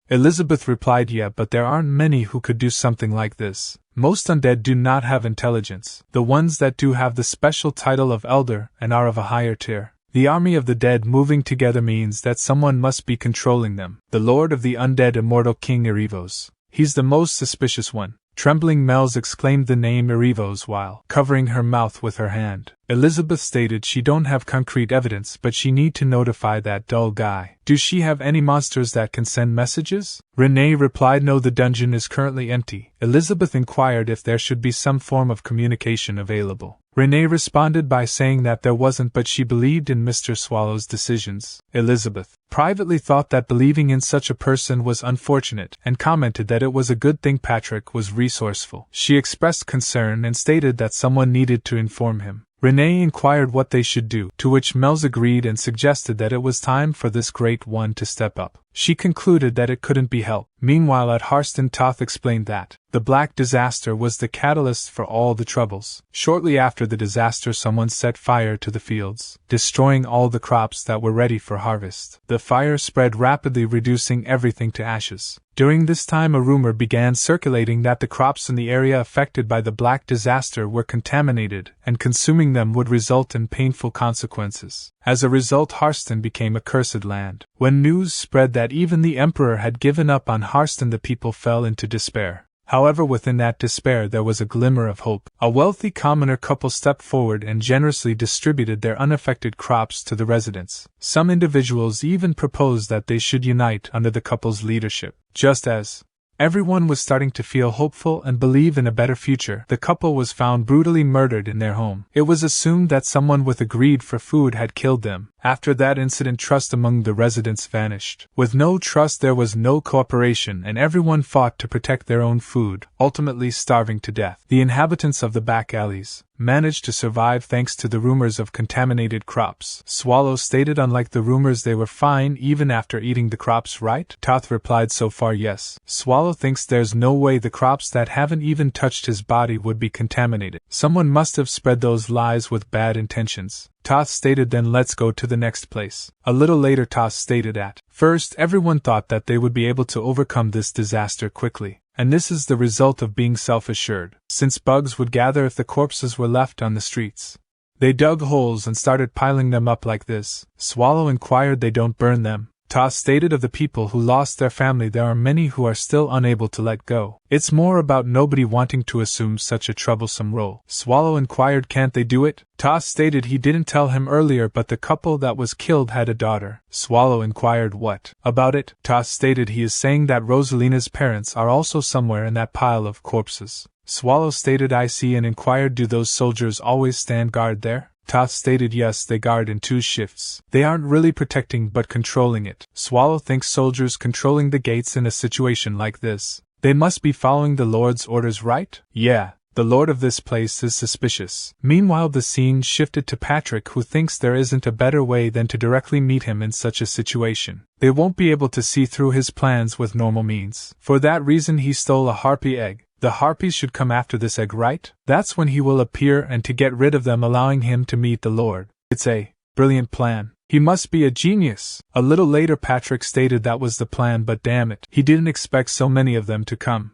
Elizabeth replied yeah, but there aren't many who could do something like this. Most undead do not have intelligence. The ones that do have the special title of Elder and are of a higher tier. The army of the dead moving together means that someone must be controlling them. The lord of the undead, immortal King Erivos. He's the most suspicious one. Trembling Mells exclaimed the name Erivos while covering her mouth with her hand. Elizabeth stated she don't have concrete evidence, but she need to notify that dull guy. Do she have any monsters that can send messages? Renee replied no, the dungeon is currently empty. Elizabeth inquired if there should be some form of communication available. Renee responded by saying that there wasn't, but she believed in Mr. Swallow's decisions. Elizabeth privately thought that believing in such a person was unfortunate, and commented that it was a good thing Patrick was resourceful. She expressed concern and stated that someone needed to inform him. Renee inquired what they should do, to which Mel's agreed and suggested that it was time for this great one to step up. She concluded that it couldn't be helped. Meanwhile at Harston, Toth explained that the Black Disaster was the catalyst for all the troubles. Shortly after the disaster, someone set fire to the fields, destroying all the crops that were ready for harvest. The fire spread rapidly, reducing everything to ashes. During this time, a rumor began circulating that the crops in the area affected by the Black Disaster were contaminated, and consuming them would result in painful consequences. As a result, Harston became a cursed land. When news spread that even the Emperor had given up on Harston, the people fell into despair. However, within that despair there was a glimmer of hope. A wealthy commoner couple stepped forward and generously distributed their unaffected crops to the residents. Some individuals even proposed that they should unite under the couple's leadership. Just as everyone was starting to feel hopeful and believe in a better future, the couple was found brutally murdered in their home. It was assumed that someone with a greed for food had killed them. After that incident, trust among the residents vanished. With no trust, there was no cooperation, and everyone fought to protect their own food, ultimately starving to death. The inhabitants of the back alleys managed to survive thanks to the rumors of contaminated crops. Swallow stated unlike the rumors, they were fine even after eating the crops, right? Toth replied so far yes. Swallow thinks there's no way the crops that haven't even touched his body would be contaminated. Someone must have spread those lies with bad intentions. Toth stated then let's go to the next place. A little later Toth stated at first everyone thought that they would be able to overcome this disaster quickly. And this is the result of being self-assured, since bugs would gather if the corpses were left on the streets. They dug holes and started piling them up like this. Swallow inquired they don't burn them. Toth stated of the people who lost their family, there are many who are still unable to let go. It's more about nobody wanting to assume such a troublesome role. Swallow inquired can't they do it? Toth stated he didn't tell him earlier, but the couple that was killed had a daughter. Swallow inquired what about it? Toth stated he is saying that Rosalina's parents are also somewhere in that pile of corpses. Swallow stated I see and inquired do those soldiers always stand guard there? Toth stated yes, they guard in 2 shifts. They aren't really protecting but controlling it. Swallow thinks soldiers controlling the gates in a situation like this. They must be following the Lord's orders, right? Yeah, the Lord of this place is suspicious. Meanwhile the scene shifted to Patrick, who thinks there isn't a better way than to directly meet him in such a situation. They won't be able to see through his plans with normal means. For that reason he stole a harpy egg. The harpies should come after this egg, right? That's when he will appear and to get rid of them, allowing him to meet the Lord. It's a brilliant plan. He must be a genius. A little later Patrick stated that was the plan, but damn it, he didn't expect so many of them to come.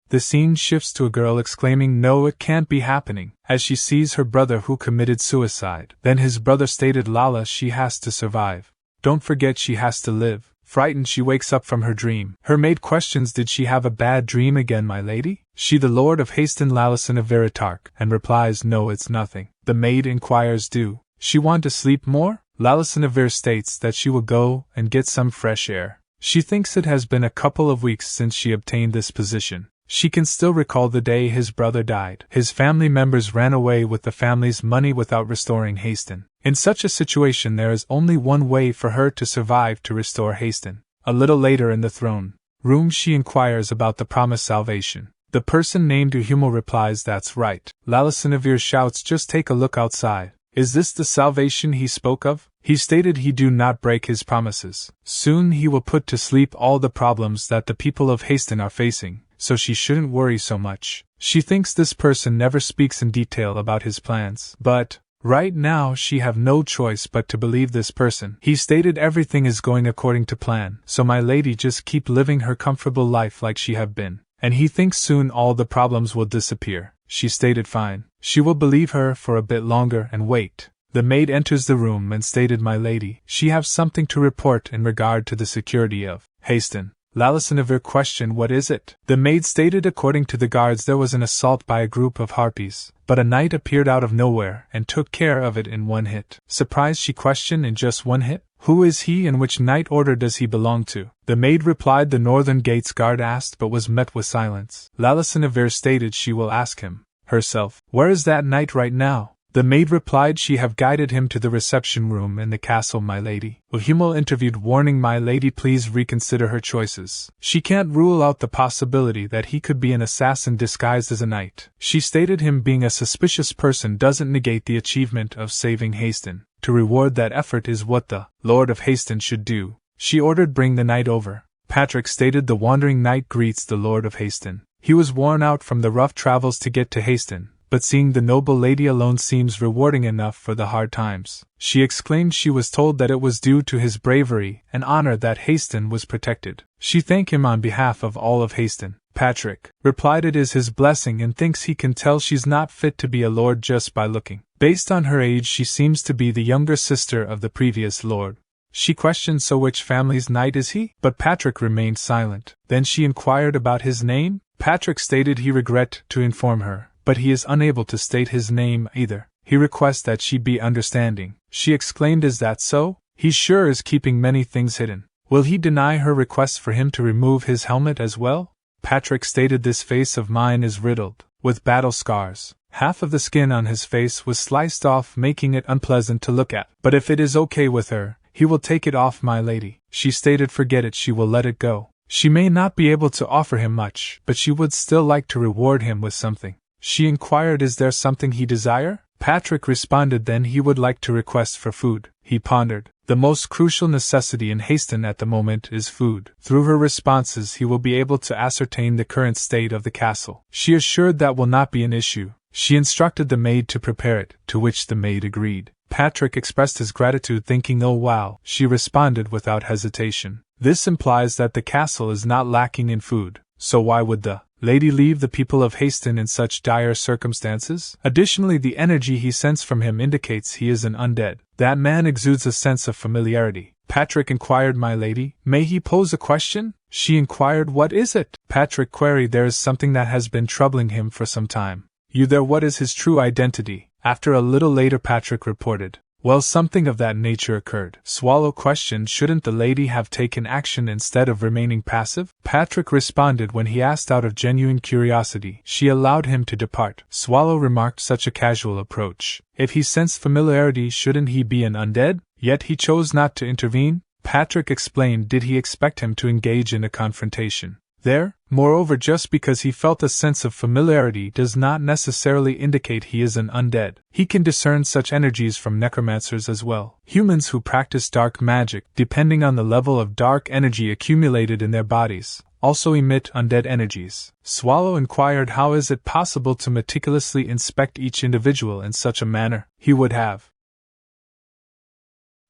The scene shifts to a girl exclaiming no, it can't be happening, as she sees her brother who committed suicide. Then his brother stated Lala, she has to survive. Don't forget she has to live. Frightened, she wakes up from her dream. Her maid questions, did she have a bad dream again, my lady? She the Lord of Haston Lalison of Veritark, and replies no, it's nothing. The maid inquires, do she want to sleep more? Lalison of Ver states that she will go and get some fresh air. She thinks it has been a couple of weeks since she obtained this position. She can still recall the day his brother died. His family members ran away with the family's money without restoring Haston. In such a situation there is only one way for her to survive, to restore Haston. A little later in the throne room she inquires about the promised salvation. The person named Uhumo replies that's right. Lalisinavir shouts just take a look outside. Is this the salvation he spoke of? He stated he do not break his promises. Soon he will put to sleep all the problems that the people of Haston are facing, so she shouldn't worry so much. She thinks this person never speaks in detail about his plans, but right now she have no choice but to believe this person. He stated everything is going according to plan, so my lady just keep living her comfortable life like she have been, and he thinks soon all the problems will disappear. She stated fine. She will believe her for a bit longer and wait. The maid enters the room and stated my lady, she have something to report in regard to the security of Haston. Lalissaniver questioned, "What is it?" The maid stated according to the guards there was an assault by a group of harpies, but a knight appeared out of nowhere and took care of it in one hit. Surprised, she questioned, "In just one hit? Who is he and which knight order does he belong to?" The maid replied the Northern Gates guard asked but was met with silence. Lalissaniver stated she will ask him herself. "Where is that knight right now?" The maid replied she have guided him to the reception room in the castle, my lady. Hummel interviewed, warning, "My lady, please reconsider her choices. She can't rule out the possibility that he could be an assassin disguised as a knight." She stated him being a suspicious person doesn't negate the achievement of saving Haston. To reward that effort is what the Lord of Haston should do. She ordered, "Bring the knight over." Patrick stated the wandering knight greets the Lord of Haston. He was worn out from the rough travels to get to Haston, but seeing the noble lady alone seems rewarding enough for the hard times. She exclaimed she was told that it was due to his bravery and honor that Haston was protected. She thanked him on behalf of all of Haston. Patrick replied it is his blessing and thinks he can tell she's not fit to be a lord just by looking. Based on her age, she seems to be the younger sister of the previous lord. She questioned, "So which family's knight is he?" But Patrick remained silent. Then she inquired about his name. Patrick stated he regret to inform her, but he is unable to state his name either. He requests that she be understanding. She exclaimed, "Is that so? He sure is keeping many things hidden. Will he deny her request for him to remove his helmet as well?" Patrick stated, "This face of mine is riddled with battle scars. Half of the skin on his face was sliced off, making it unpleasant to look at. But if it is okay with her, he will take it off, my lady." She stated forget it, she will let it go. She may not be able to offer him much, but she would still like to reward him with something. She inquired, "Is there something he desire?" Patrick responded then he would like to request for food. He pondered. The most crucial necessity in Haston at the moment is food. Through her responses he will be able to ascertain the current state of the castle. She assured that will not be an issue. She instructed the maid to prepare it, to which the maid agreed. Patrick expressed his gratitude, thinking, "Oh wow." She responded without hesitation. This implies that the castle is not lacking in food, so why would the lady leave the people of Haston in such dire circumstances? Additionally, the energy he sensed from him indicates he is an undead. That man exudes a sense of familiarity. Patrick inquired, "My lady, may he pose a question?" She inquired, "What is it?" Patrick queried, "There is something that has been troubling him for some time." "You there? What is his true identity?" After a little later Patrick reported, "Well, something of that nature occurred." Swallow questioned, "Shouldn't the lady have taken action instead of remaining passive?" Patrick responded when he asked out of genuine curiosity. She allowed him to depart. Swallow remarked, "Such a casual approach. If he sensed familiarity, shouldn't he be an undead? Yet he chose not to intervene." Patrick explained, did he expect him to engage in a confrontation there? Moreover, just because he felt a sense of familiarity does not necessarily indicate he is an undead. He can discern such energies from necromancers as well. Humans who practice dark magic, depending on the level of dark energy accumulated in their bodies, also emit undead energies. Swallow inquired, how is it possible to meticulously inspect each individual in such a manner? He would have.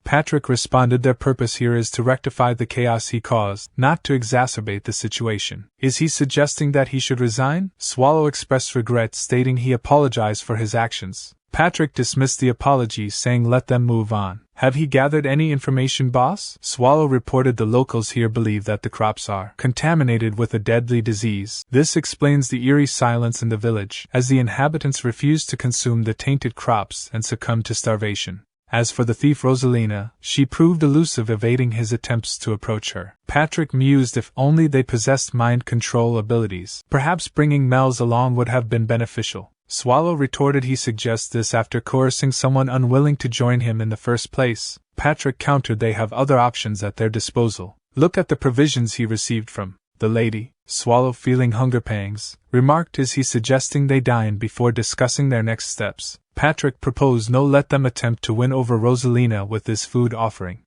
Patrick responded, their purpose here is to rectify the chaos he caused, not to exacerbate the situation. Is he suggesting that he should resign? Swallow expressed regret, stating he apologized for his actions. Patrick dismissed the apology, saying let them move on. Have he gathered any information, boss? Swallow reported the locals here believe that the crops are contaminated with a deadly disease. This explains the eerie silence in the village, as the inhabitants refuse to consume the tainted crops and succumb to starvation. As for the thief Rosalina, she proved elusive, evading his attempts to approach her. Patrick mused, if only they possessed mind control abilities. Perhaps bringing Mel's along would have been beneficial. Swallow retorted he suggests this after coercing someone unwilling to join him in the first place. Patrick countered they have other options at their disposal. Look at the provisions he received from the lady. Swallow, feeling hunger pangs, remarked, is he suggesting they dine before discussing their next steps? Patrick proposed no, let them attempt to win over Rosalina with this food offering.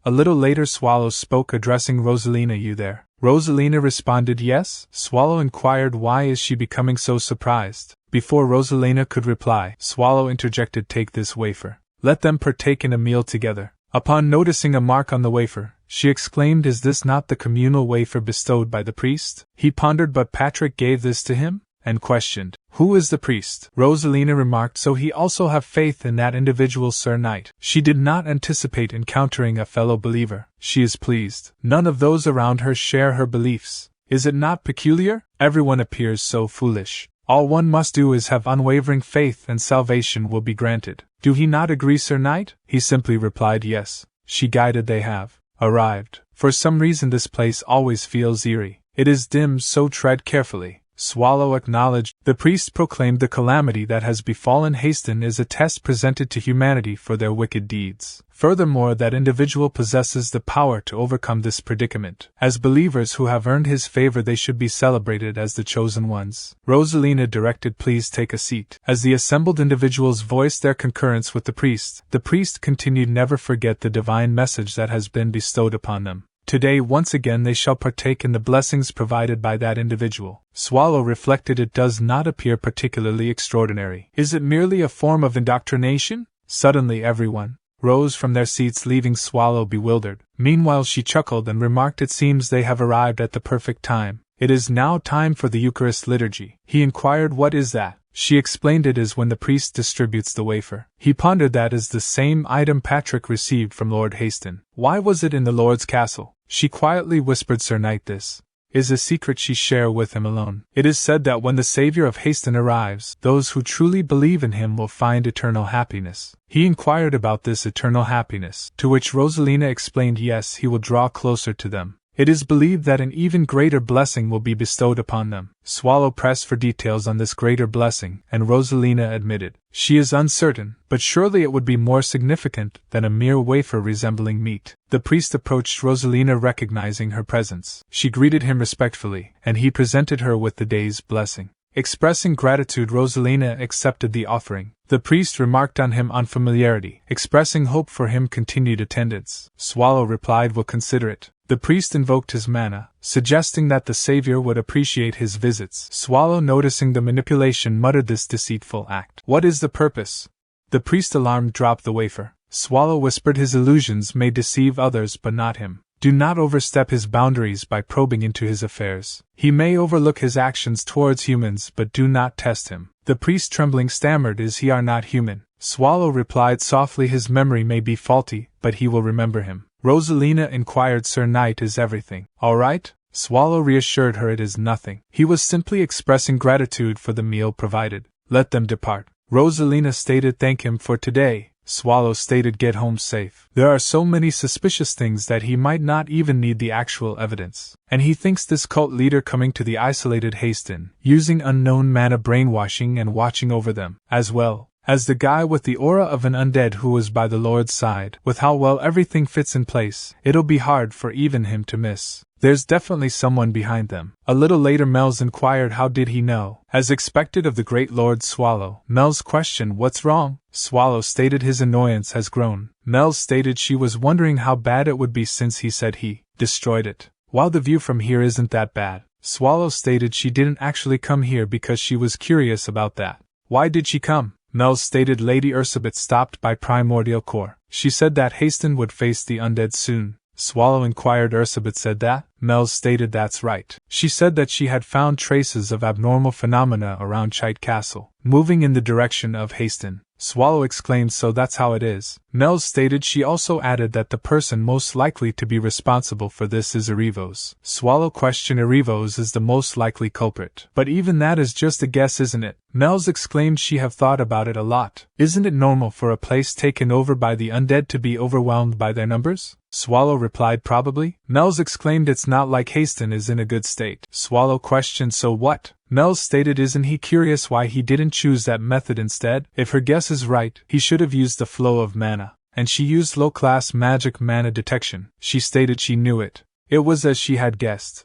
A little later Swallow spoke, addressing Rosalina, you there? Rosalina responded yes. Swallow inquired, why is she becoming so surprised? Before Rosalina could reply, Swallow interjected, take this wafer. Let them partake in a meal together. Upon noticing a mark on the wafer, she exclaimed, is this not the communal wafer bestowed by the priest? He pondered, but Patrick gave this to him? and questioned, "Who is the priest?" Rosalina remarked, "So he also have faith in that individual, Sir Knight." She did not anticipate encountering a fellow believer. She is pleased. None of those around her share her beliefs. Is it not peculiar? Everyone appears so foolish. All one must do is have unwavering faith and salvation will be granted. Do he not agree, Sir Knight? He simply replied yes. She guided they have arrived. For some reason this place always feels eerie. It is dim, so tread carefully. Swallow acknowledged. The priest proclaimed the calamity that has befallen Haston is a test presented to humanity for their wicked deeds. Furthermore, that individual possesses the power to overcome this predicament. As believers who have earned his favor, they should be celebrated as the chosen ones. Rosalina directed, "Please take a seat." As the assembled individuals voiced their concurrence with the priest continued, "Never forget the divine message that has been bestowed upon them. Today once again they shall partake in the blessings provided by that individual." Swallow reflected, "It does not appear particularly extraordinary. Is it merely a form of indoctrination?" Suddenly everyone rose from their seats, leaving Swallow bewildered. Meanwhile she chuckled and remarked, "It seems they have arrived at the perfect time. It is now time for the Eucharist liturgy." He inquired, "What is that?" She explained, "It is when the priest distributes the wafer." He pondered, "That is the same item Patrick received from Lord Haston. Why was it in the Lord's castle?" She quietly whispered Sir Knight this is a secret she share with him alone. "It is said that when the Savior of Haston arrives, those who truly believe in him will find eternal happiness." He inquired about this eternal happiness, to which Rosalina explained, "Yes, he will draw closer to them. It is believed that an even greater blessing will be bestowed upon them." Swallow pressed for details on this greater blessing, and Rosalina admitted, "She is uncertain, but surely it would be more significant than a mere wafer resembling meat." The priest approached Rosalina, recognizing her presence. She greeted him respectfully, and he presented her with the day's blessing. Expressing gratitude, Rosalina accepted the offering. The priest remarked on him unfamiliarity, expressing hope for him continued attendance. Swallow replied, "Will consider it." The priest invoked his mana, suggesting that the Savior would appreciate his visits. Swallow, noticing the manipulation, muttered, "This deceitful act. What is the purpose?" The priest, alarmed, dropped the wafer. Swallow whispered, "His illusions may deceive others but not him. Do not overstep his boundaries by probing into his affairs. He may overlook his actions towards humans, but do not test him." The priest, trembling, stammered, "Is he are not human?" Swallow replied softly, "His memory may be faulty, but he will remember him." Rosalina inquired, "Sir Knight, is everything all right?" Swallow reassured her, "It is nothing. He was simply expressing gratitude for the meal provided. Let them depart." Rosalina stated, "Thank him for today." Swallow stated, "Get home safe. There are so many suspicious things that he might not even need the actual evidence. And he thinks this cult leader coming to the isolated Haston, using unknown mana brainwashing and watching over them, as well as the guy with the aura of an undead who was by the Lord's side. With how well everything fits in place, it'll be hard for even him to miss. There's definitely someone behind them." A little later Mel's inquired, "How did he know?" As expected of the great Lord Swallow, Mel's questioned, "What's wrong?" Swallow stated his annoyance has grown. Mel stated she was wondering how bad it would be since he said he destroyed it. "While the view from here isn't that bad." Swallow stated she didn't actually come here because she was curious about that. "Why did she come?" Mel stated Lady Ursabet stopped by Primordial Core. She said that Haston would face the undead soon. Swallow inquired, "Ursabet said that?" Mel stated, "That's right. She said that she had found traces of abnormal phenomena around Chite Castle, moving in the direction of Haston." Swallow exclaimed, "So that's how it is." Mel stated she also added that the person most likely to be responsible for this is Arivos. Swallow questioned, "Arivos is the most likely culprit. But even that is just a guess, isn't it?" Mel's exclaimed she have thought about it a lot. "Isn't it normal for a place taken over by the undead to be overwhelmed by their numbers?" Swallow replied, "Probably." Mel's exclaimed, "It's not like Haston is in a good state." Swallow questioned, "So what?" Mel stated, "Isn't he curious why he didn't choose that method instead? If her guess is right, he should have used the flow of mana." And she used low-class magic mana detection. She stated she knew it. It was as she had guessed.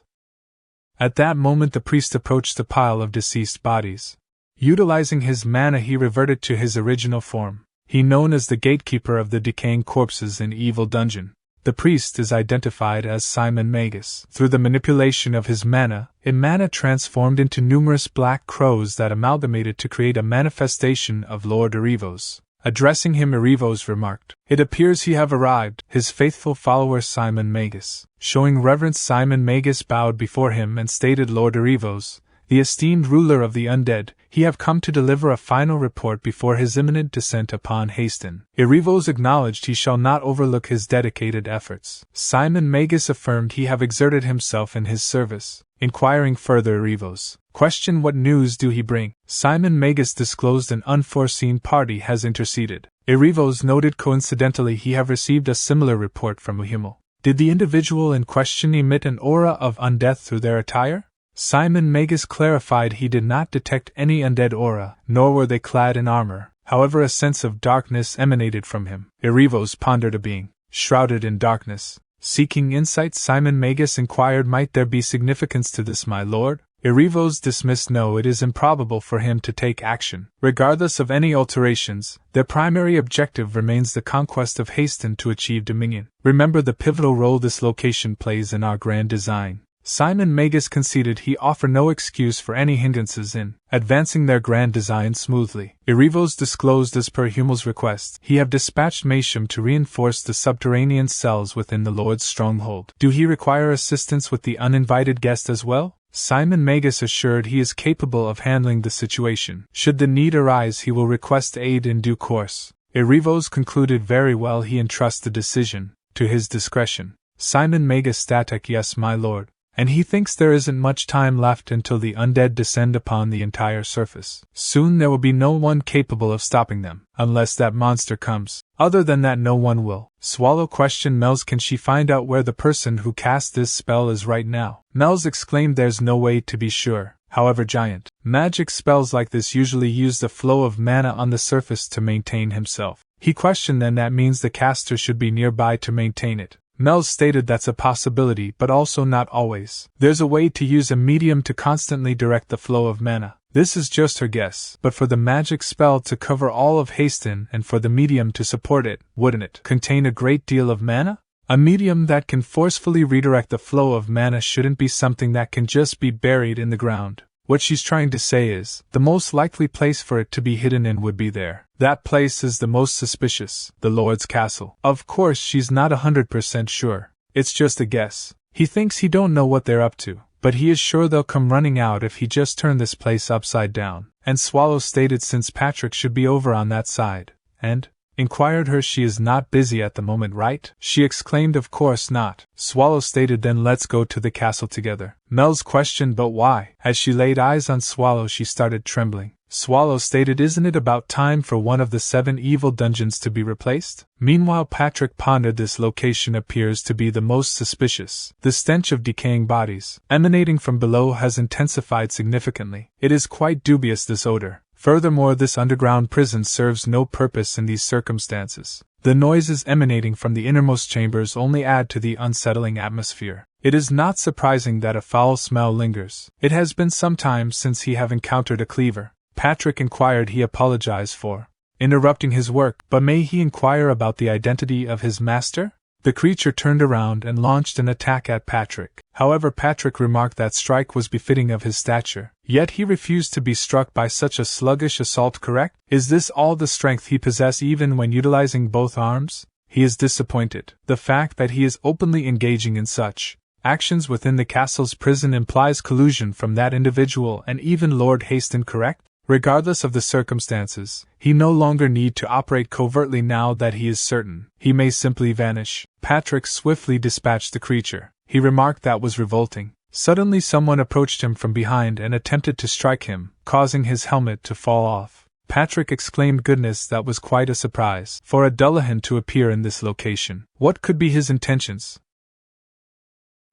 At that moment the priest approached the pile of deceased bodies. Utilizing his mana, he reverted to his original form. He known as the gatekeeper of the decaying corpses in Evil Dungeon. The priest is identified as Simon Magus. Through the manipulation of his mana, mana transformed into numerous black crows that amalgamated to create a manifestation of Lord Arivos. Addressing him, Arivos remarked, "It appears he have arrived." His faithful follower Simon Magus. Showing reverence, Simon Magus bowed before him and stated, "Lord Arivos, the esteemed ruler of the undead, he have come to deliver a final report before his imminent descent upon Haston. Irivos acknowledged he shall not overlook his dedicated efforts. Simon Magus affirmed he have exerted himself in his service. Inquiring further, Irivos questioned what news do he bring. Simon Magus disclosed an unforeseen party has interceded. Irivos noted coincidentally he have received a similar report from Uhimal. Did the individual in question emit an aura of undeath through their attire? Simon Magus clarified he did not detect any undead aura, nor were they clad in armor. However, a sense of darkness emanated from him. Irivos pondered a being, shrouded in darkness. Seeking insight, Simon Magus inquired, might there be significance to this, my lord? Irivos dismissed no, it is improbable for him to take action. Regardless of any alterations, their primary objective remains the conquest of Haston to achieve dominion. Remember the pivotal role this location plays in our grand design. Simon Magus conceded he offer no excuse for any hindrances in advancing their grand design smoothly. Irivos disclosed as per Humel's request, he have dispatched Masham to reinforce the subterranean cells within the Lord's stronghold. Do he require assistance with the uninvited guest as well? Simon Magus assured he is capable of handling the situation. Should the need arise, he will request aid in due course. Irivos concluded very well, he entrusts the decision to his discretion. Simon Magus static, yes, my lord. And he thinks there isn't much time left until the undead descend upon the entire surface. Soon there will be no one capable of stopping them, unless that monster comes. Other than that, no one will. Swallow questioned Mel's, can she find out where the person who cast this spell is right now? Mel's exclaimed, there's no way to be sure. However, giant magic spells like this usually use the flow of mana on the surface to maintain himself. He questioned, then that means the caster should be nearby to maintain it. Mel stated that's a possibility, but also not always. There's a way to use a medium to constantly direct the flow of mana. This is just her guess, but for the magic spell to cover all of Haston and for the medium to support it, wouldn't it contain a great deal of mana? A medium that can forcefully redirect the flow of mana shouldn't be something that can just be buried in the ground. What she's trying to say is, the most likely place for it to be hidden in would be there. That place is the most suspicious, the Lord's castle. Of course, she's not 100% sure. It's just a guess. He thinks he don't know what they're up to, but he is sure they'll come running out if he just turn this place upside down. And Swallow stated since Patrick should be over on that side. And inquired her, she is not busy at the moment, right? She exclaimed, of course not. Swallow stated, then let's go to the castle together. Mel's questioned, but why? As she laid eyes on Swallow, she started trembling. Swallow stated, isn't it about time for one of the 7 evil dungeons to be replaced? Meanwhile, Patrick pondered, this location appears to be the most suspicious. The stench of decaying bodies emanating from below has intensified significantly. It is quite dubious, this odor. Furthermore, this underground prison serves no purpose in these circumstances. The noises emanating from the innermost chambers only add to the unsettling atmosphere. It is not surprising that a foul smell lingers. It has been some time since he have encountered a cleaver. Patrick inquired. He apologized for interrupting his work, but may he inquire about the identity of his master? The creature turned around and launched an attack at Patrick. However, Patrick remarked that strike was befitting of his stature. Yet he refused to be struck by such a sluggish assault, correct? Is this all the strength he possesses even when utilizing both arms? He is disappointed. The fact that he is openly engaging in such actions within the castle's prison implies collusion from that individual and even Lord Haston, correct? Regardless of the circumstances, he no longer need to operate covertly now that he is certain he may simply vanish. Patrick swiftly dispatched the creature. He remarked that was revolting. Suddenly someone approached him from behind and attempted to strike him, causing his helmet to fall off. Patrick exclaimed, goodness, that was quite a surprise for a Dullahan to appear in this location. What could be his intentions?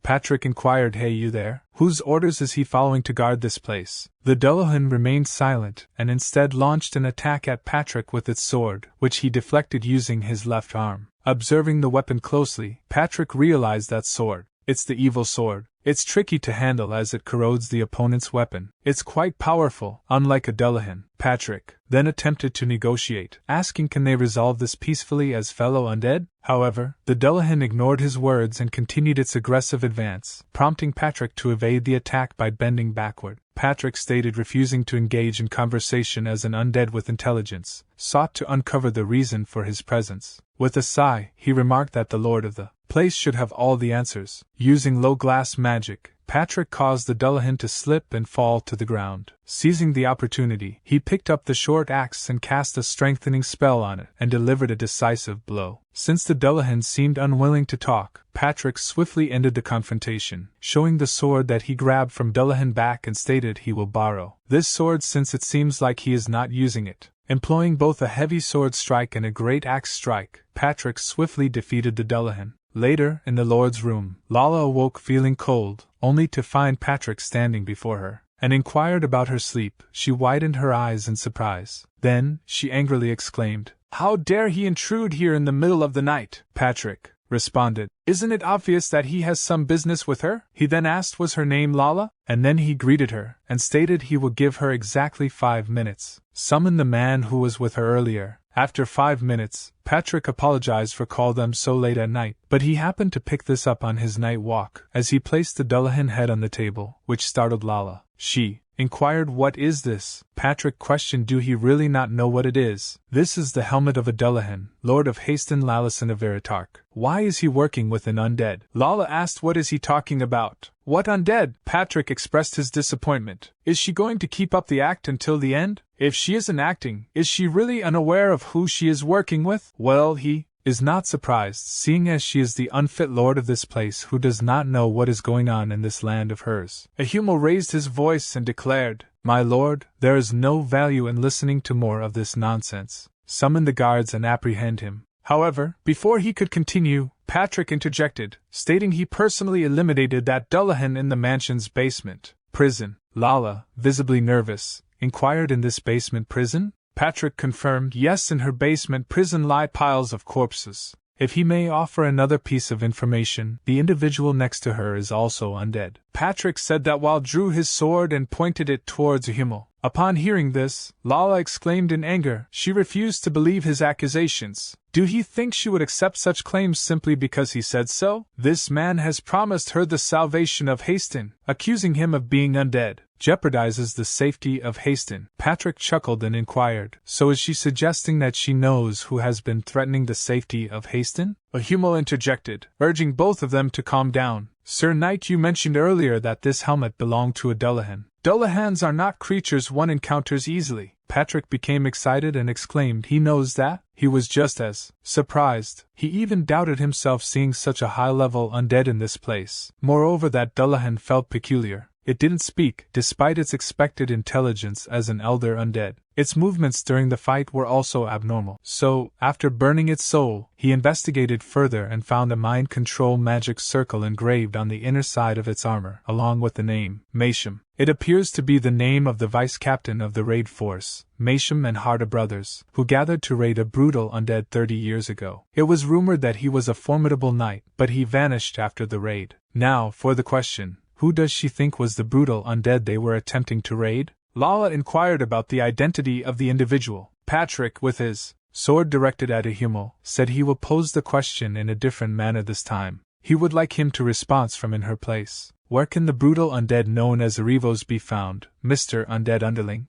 Patrick inquired, hey, you there? Whose orders is he following to guard this place? The Dullahan remained silent, and instead launched an attack at Patrick with its sword, which he deflected using his left arm. Observing the weapon closely, Patrick realized that sword. It's the evil sword. It's tricky to handle as it corrodes the opponent's weapon. It's quite powerful, unlike a Dullahan. Patrick then attempted to negotiate, asking can they resolve this peacefully as fellow undead? However, the Dullahan ignored his words and continued its aggressive advance, prompting Patrick to evade the attack by bending backward. Patrick stated refusing to engage in conversation as an undead with intelligence, sought to uncover the reason for his presence. With a sigh, he remarked that the lord of the place should have all the answers. Using low glass magic, Patrick caused the Dullahan to slip and fall to the ground. Seizing the opportunity, he picked up the short axe and cast a strengthening spell on it, and delivered a decisive blow. Since the Dullahan seemed unwilling to talk, Patrick swiftly ended the confrontation, showing the sword that he grabbed from Dullahan back and stated he will borrow this sword since it seems like he is not using it. Employing both a heavy sword strike and a great axe strike, Patrick swiftly defeated the Dullahan. Later, in the Lord's room, Lala awoke feeling cold, only to find Patrick standing before her, and inquired about her sleep. She widened her eyes in surprise. Then, she angrily exclaimed, "How dare he intrude here in the middle of the night?" Patrick responded, "Isn't it obvious that he has some business with her?" He then asked was her name Lala, and then he greeted her, and stated he would give her exactly 5 minutes. Summon the man who was with her earlier. After 5 minutes, Patrick apologized for calling them so late at night, but he happened to pick this up on his night walk, as he placed the Dullahan head on the table, which startled Lala. She inquired, "What is this?" Patrick questioned, "Do he really not know what it is?" "This is the helmet of a Dullahan, Lord of Haston Lalison of Veritark. Why is he working with an undead?" Lala asked, "What is he talking about? What undead?" Patrick expressed his disappointment. "Is she going to keep up the act until the end? If she isn't acting, is she really unaware of who she is working with?" Well, he is not surprised, seeing as she is the unfit lord of this place who does not know what is going on in this land of hers. Ahumo raised his voice and declared, "My lord, there is no value in listening to more of this nonsense. Summon the guards and apprehend him." However, before he could continue, Patrick interjected, stating he personally eliminated that Dullahan in the mansion's basement prison. Lala, visibly nervous, inquired, "In this basement prison?" Patrick confirmed, "Yes, in her basement prison lie piles of corpses. If he may offer another piece of information, the individual next to her is also undead." Patrick said that while drew his sword and pointed it towards Ahumo. Upon hearing this, Lala exclaimed in anger. She refused to believe his accusations. Do he think she would accept such claims simply because he said so? This man has promised her the salvation of Haston. Accusing him of being undead jeopardizes the safety of Haston. Patrick chuckled and inquired, "So is she suggesting that she knows who has been threatening the safety of Haston?" Ahumo interjected, urging both of them to calm down. "Sir Knight, you mentioned earlier that this helmet belonged to a Dullahan. Dullahans are not creatures one encounters easily." Patrick became excited and exclaimed, "He knows that?" He was just as surprised. He even doubted himself seeing such a high-level undead in this place. Moreover, that Dullahan felt peculiar. It didn't speak, despite its expected intelligence as an elder undead. Its movements during the fight were also abnormal. So, after burning its soul, he investigated further and found a mind control magic circle engraved on the inner side of its armor, along with the name, Masham. It appears to be the name of the vice-captain of the raid force, Masham and Harda brothers, who gathered to raid a brutal undead 30 years ago. It was rumored that he was a formidable knight, but he vanished after the raid. Now, for the question. Who does she think was the brutal undead they were attempting to raid? Lala inquired about the identity of the individual. Patrick, with his sword directed at Ahumo, said he will pose the question in a different manner this time. He would like him to respond from in her place. "Where can the brutal undead known as Arrivos be found, Mr. Undead Underling?"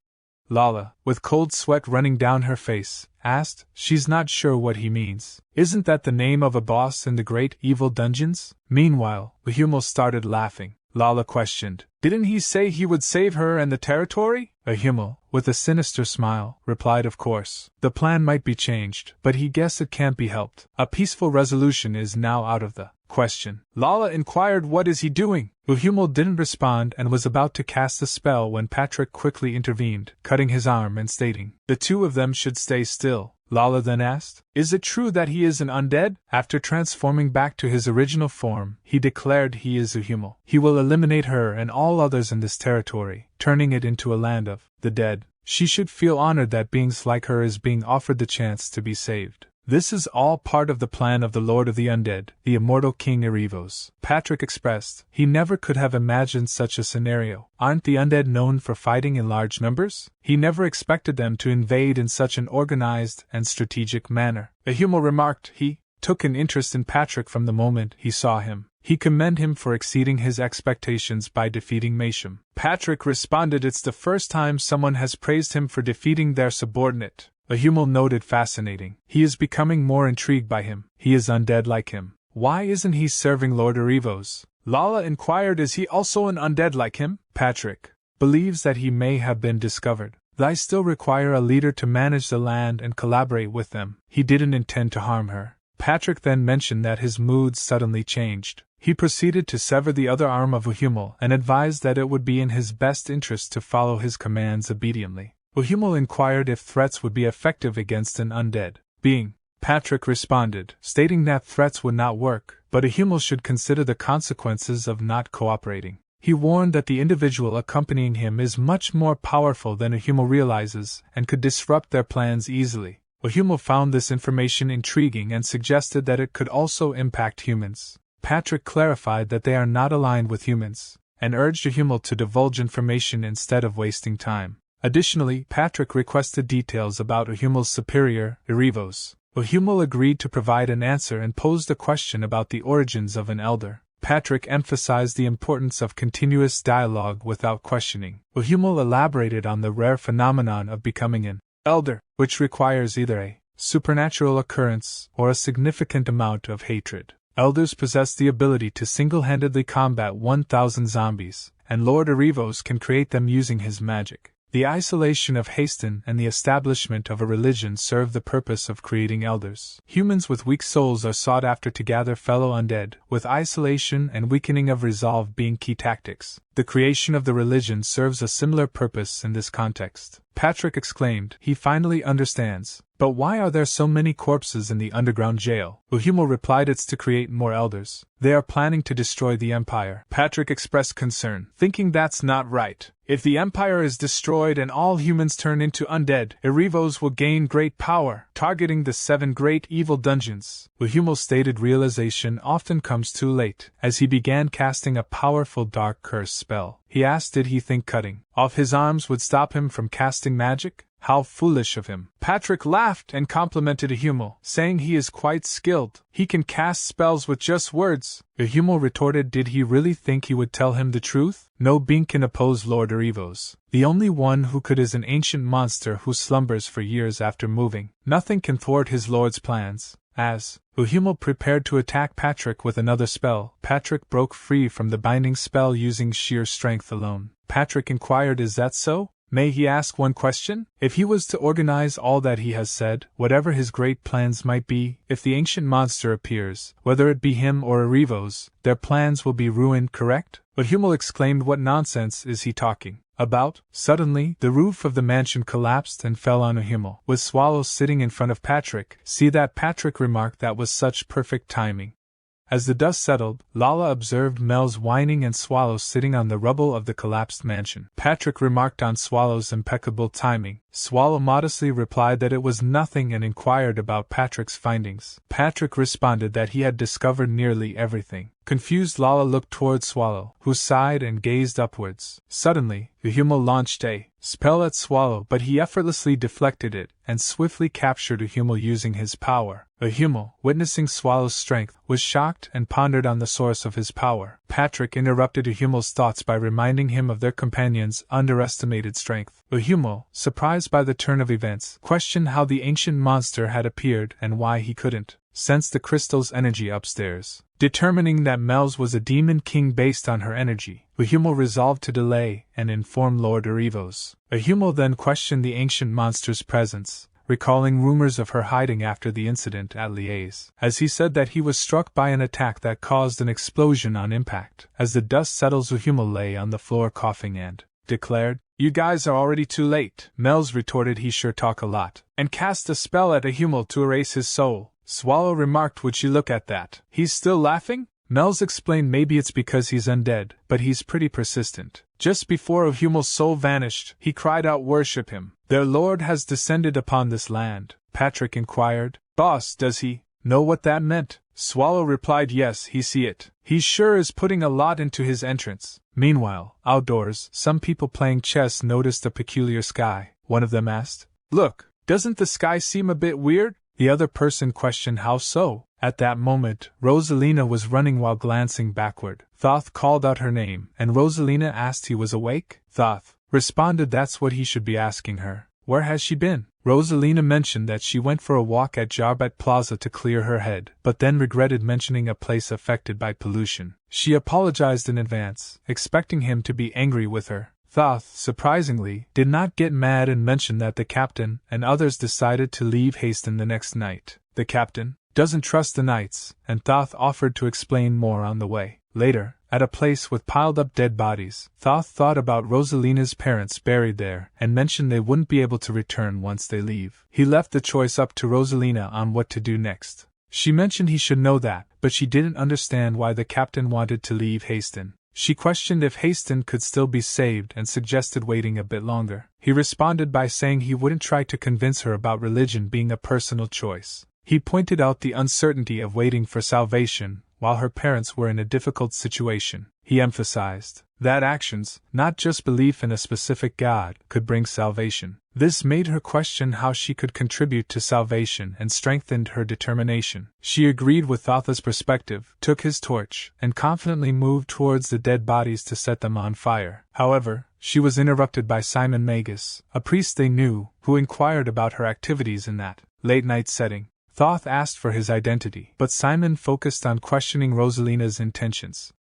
Lala, with cold sweat running down her face, asked. She's not sure what he means. "Isn't that the name of a boss in the great evil dungeons?" Meanwhile, Ahumo started laughing. Lala questioned, "Didn't he say he would save her and the territory?" Ahumo, with a sinister smile, replied, "Of course. The plan might be changed, but he guessed it can't be helped. A peaceful resolution is now out of the question." Lala inquired, "What is he doing?" Ahumo didn't respond and was about to cast a spell when Patrick quickly intervened, cutting his arm and stating, "The two of them should stay still." Lala then asked, "Is it true that he is an undead?" After transforming back to his original form, he declared he is Ahumo. He will eliminate her and all others in this territory, turning it into a land of the dead. She should feel honored that beings like her is being offered the chance to be saved. This is all part of the plan of the Lord of the Undead, the immortal King Arrivos. Patrick expressed, he never could have imagined such a scenario. Aren't the undead known for fighting in large numbers? He never expected them to invade in such an organized and strategic manner. Ahumo remarked he took an interest in Patrick from the moment he saw him. He commended him for exceeding his expectations by defeating Masham. Patrick responded, "It's the first time someone has praised him for defeating their subordinate." Ahumo noted, fascinating. He is becoming more intrigued by him. He is undead like him. Why isn't he serving Lord Arrivos? Lala inquired. Is he also an undead like him? Patrick believes that he may have been discovered. They still require a leader to manage the land and collaborate with them. He didn't intend to harm her. Patrick then mentioned that his mood suddenly changed. He proceeded to sever the other arm of Uhumel and advised that it would be in his best interest to follow his commands obediently. Uhumel inquired if threats would be effective against an undead being. Patrick responded, stating that threats would not work, but Uhumel should consider the consequences of not cooperating. He warned that the individual accompanying him is much more powerful than Uhumel realizes and could disrupt their plans easily. Uhumel found this information intriguing and suggested that it could also impact humans. Patrick clarified that they are not aligned with humans, and urged Uhumel to divulge information instead of wasting time. Additionally, Patrick requested details about Uhumel's superior, Arrivos. Uhumel agreed to provide an answer and posed a question about the origins of an elder. Patrick emphasized the importance of continuous dialogue without questioning. Uhumel elaborated on the rare phenomenon of becoming an elder, which requires either a supernatural occurrence or a significant amount of hatred. Elders possess the ability to single-handedly combat 1,000 zombies, and Lord Arrivos can create them using his magic. The isolation of Haston and the establishment of a religion serve the purpose of creating elders. Humans with weak souls are sought after to gather fellow undead, with isolation and weakening of resolve being key tactics. The creation of the religion serves a similar purpose in this context. Patrick exclaimed, he finally understands. But why are there so many corpses in the underground jail? Uhumel replied, it's to create more elders. They are planning to destroy the Empire. Patrick expressed concern, thinking that's not right. If the Empire is destroyed and all humans turn into undead, Arrivos will gain great power, targeting the 7 great evil dungeons. Uhumel stated realization often comes too late. As he began casting a powerful dark curse spell, he asked did he think cutting off his arms would stop him from casting magic? How foolish of him. Patrick laughed and complimented Uhumel, saying he is quite skilled. He can cast spells with just words. Uhumel retorted, did he really think he would tell him the truth? No being can oppose Lord Arrivos. The only one who could is an ancient monster who slumbers for years after moving. Nothing can thwart his lord's plans. As Uhumel prepared to attack Patrick with another spell, Patrick broke free from the binding spell using sheer strength alone. Patrick inquired, is that so? May he ask one question? If he was to organize all that he has said, whatever his great plans might be, if the ancient monster appears, whether it be him or Arrivos, their plans will be ruined, correct? But Uhumel exclaimed, what nonsense is he talking about? Suddenly, the roof of the mansion collapsed and fell on Uhumel, with Swallow sitting in front of Patrick. See that? Patrick remarked, that was such perfect timing. As the dust settled, Lala observed Mel's whining and Swallow sitting on the rubble of the collapsed mansion. Patrick remarked on Swallow's impeccable timing. Swallow modestly replied that it was nothing and inquired about Patrick's findings. Patrick responded that he had discovered nearly everything. Confused, Lala looked toward Swallow, who sighed and gazed upwards. Suddenly, Uhumel launched a spell at Swallow, but he effortlessly deflected it and swiftly captured Uhumel using his power. Uhumel, witnessing Swallow's strength, was shocked and pondered on the source of his power. Patrick interrupted Uhumel's thoughts by reminding him of their companion's underestimated strength. Uhumel, surprised by the turn of events, questioned how the ancient monster had appeared and why he couldn't sense the crystal's energy upstairs. Determining that Mel's was a demon king based on her energy, Uhumel resolved to delay and inform Lord Arrivos. Uhumel then questioned the ancient monster's presence, recalling rumors of her hiding after the incident at Liège, as he said that he was struck by an attack that caused an explosion on impact. As the dust settles, Uhumel lay on the floor coughing and declared, you guys are already too late. Mel's retorted, he sure talk a lot, and cast a spell at Uhumel to erase his soul. Swallow remarked, would you look at that? He's still laughing? Mel's explained, maybe it's because he's undead, but he's pretty persistent. Just before Uhumel's soul vanished, he cried out, worship him. Their lord has descended upon this land. Patrick inquired, boss, does he know what that meant? Swallow replied, yes, he see it. He sure is putting a lot into his entrance. Meanwhile, outdoors, some people playing chess noticed a peculiar sky. One of them asked, look, doesn't the sky seem a bit weird? The other person questioned, how so? At that moment, Rosalina was running while glancing backward. Thoth called out her name, and Rosalina asked he was awake. Thoth responded that's what he should be asking her. Where has she been? Rosalina mentioned that she went for a walk at Jarbet Plaza to clear her head, but then regretted mentioning a place affected by pollution. She apologized in advance, expecting him to be angry with her. Thoth, surprisingly, did not get mad and mentioned that the captain and others decided to leave Haston the next night. The captain doesn't trust the knights, and Thoth offered to explain more on the way. Later, at a place with piled-up dead bodies, Thoth thought about Rosalina's parents buried there and mentioned they wouldn't be able to return once they leave. He left the choice up to Rosalina on what to do next. She mentioned he should know that, but she didn't understand why the captain wanted to leave Haston. She questioned if Haston could still be saved and suggested waiting a bit longer. He responded by saying he wouldn't try to convince her about religion being a personal choice. He pointed out the uncertainty of waiting for salvation while her parents were in a difficult situation. He emphasized that actions, not just belief in a specific God, could bring salvation. This made her question how she could contribute to salvation and strengthened her determination. She agreed with Thoth's perspective, took his torch, and confidently moved towards the dead bodies to set them on fire. However, she was interrupted by Simon Magus, a priest they knew, who inquired about her activities in that late-night setting. Thoth asked for his identity, but Simon focused on questioning Rosalina's intentions.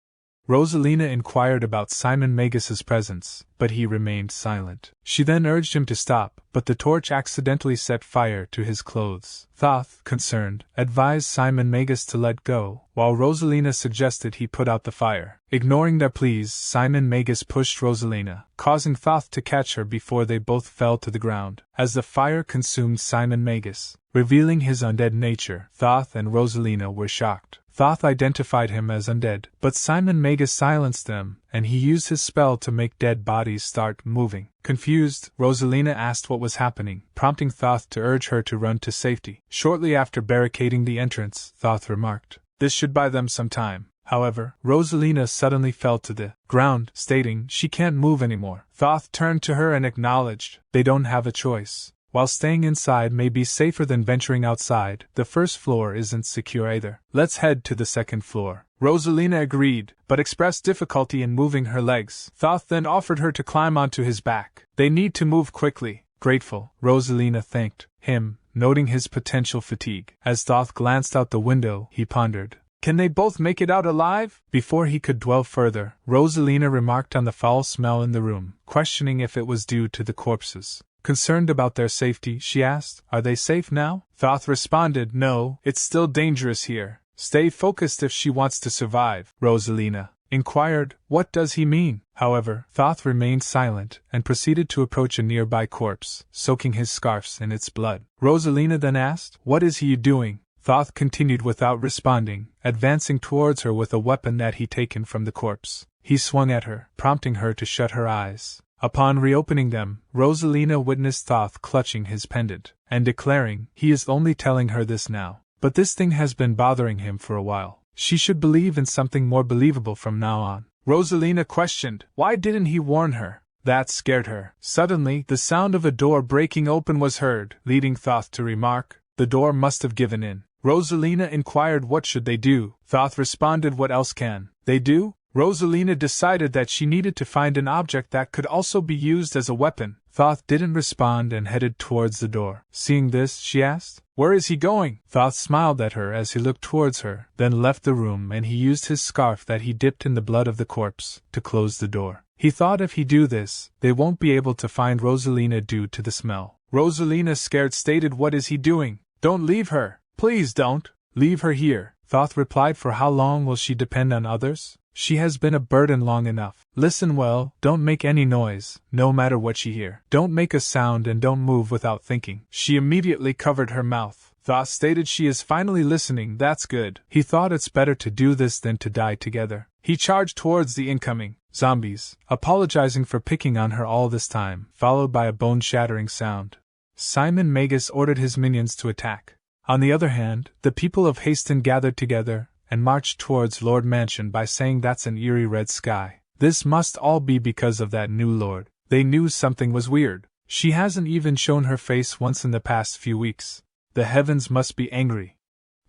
Rosalina inquired about Simon Magus's presence, but he remained silent. She then urged him to stop, but the torch accidentally set fire to his clothes. Thoth, concerned, advised Simon Magus to let go, while Rosalina suggested he put out the fire. Ignoring their pleas, Simon Magus pushed Rosalina, causing Thoth to catch her before they both fell to the ground. As the fire consumed Simon Magus, revealing his undead nature, Thoth and Rosalina were shocked. Thoth identified him as undead, but Simon Magus silenced them, and he used his spell to make dead bodies start moving. Confused, Rosalina asked what was happening, prompting Thoth to urge her to run to safety. Shortly after barricading the entrance, Thoth remarked, "This should buy them some time." However, Rosalina suddenly fell to the ground, stating she can't move anymore. Thoth turned to her and acknowledged they don't have a choice. While staying inside may be safer than venturing outside, the first floor isn't secure either. Let's head to the second floor. Rosalina agreed, but expressed difficulty in moving her legs. Thoth then offered her to climb onto his back. They need to move quickly. Grateful, Rosalina thanked him, noting his potential fatigue. As Thoth glanced out the window, he pondered, "Can they both make it out alive?" Before he could dwell further, Rosalina remarked on the foul smell in the room, questioning if it was due to the corpses. Concerned about their safety, she asked, "Are they safe now?" Thoth responded, "No, it's still dangerous here. Stay focused if she wants to survive." Rosalina inquired, "What does he mean?" However, Thoth remained silent and proceeded to approach a nearby corpse, soaking his scarves in its blood. Rosalina then asked, "What is he doing?" Thoth continued without responding, advancing towards her with a weapon that he'd taken from the corpse. He swung at her, prompting her to shut her eyes. Upon reopening them, Rosalina witnessed Thoth clutching his pendant, and declaring, "He is only telling her this now. But this thing has been bothering him for a while. She should believe in something more believable from now on." Rosalina questioned, why didn't he warn her? That scared her. Suddenly, the sound of a door breaking open was heard, leading Thoth to remark, "The door must have given in." Rosalina inquired what should they do. Thoth responded, "What else can they do?" Rosalina decided that she needed to find an object that could also be used as a weapon. Thoth didn't respond and headed towards the door. Seeing this, she asked, "Where is he going?" Thoth smiled at her as he looked towards her, then left the room, and he used his scarf that he dipped in the blood of the corpse to close the door. He thought if he do this, they won't be able to find Rosalina due to the smell. Rosalina, scared, stated, "What is he doing? Don't leave her. Please don't leave her here." Thoth replied, "For how long will she depend on others? She has been a burden long enough. Listen well, don't make any noise, no matter what you hear. Don't make a sound and don't move without thinking." She immediately covered her mouth. Thoth stated, "She is finally listening, that's good." He thought it's better to do this than to die together. He charged towards the incoming zombies, apologizing for picking on her all this time, followed by a bone-shattering sound. Simon Magus ordered his minions to attack. On the other hand, the people of Haston gathered together and marched towards Lord Mansion by saying that's an eerie red sky. This must all be because of that new lord. They knew something was weird. She hasn't even shown her face once in the past few weeks. The heavens must be angry.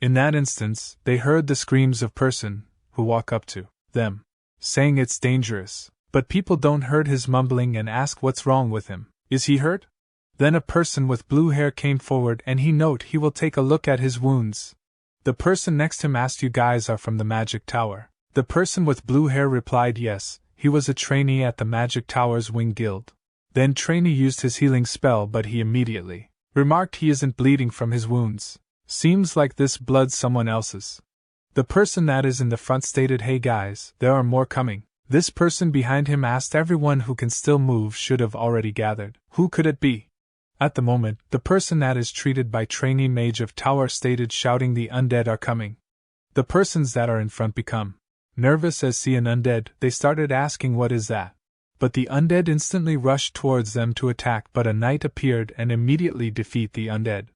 In that instance, they heard the screams of person who walk up to them, saying it's dangerous. But people don't heard his mumbling and ask what's wrong with him. Is he hurt? Then a person with blue hair came forward and he will take a look at his wounds. The person next him asked, you guys are from the Magic Tower? The person with blue hair replied yes, he was a trainee at the Magic Tower's Wing Guild. Then trainee used his healing spell, but he immediately remarked he isn't bleeding from his wounds. Seems like this blood's someone else's. The person that is in the front stated, hey guys, there are more coming. This person behind him asked everyone who can still move should have already gathered. Who could it be? At the moment, the person that is treated by trainee mage of tower stated, shouting, the undead are coming. The persons that are in front become nervous as see an undead. They started asking what is that? But the undead instantly rushed towards them to attack, but a knight appeared and immediately defeat the undead.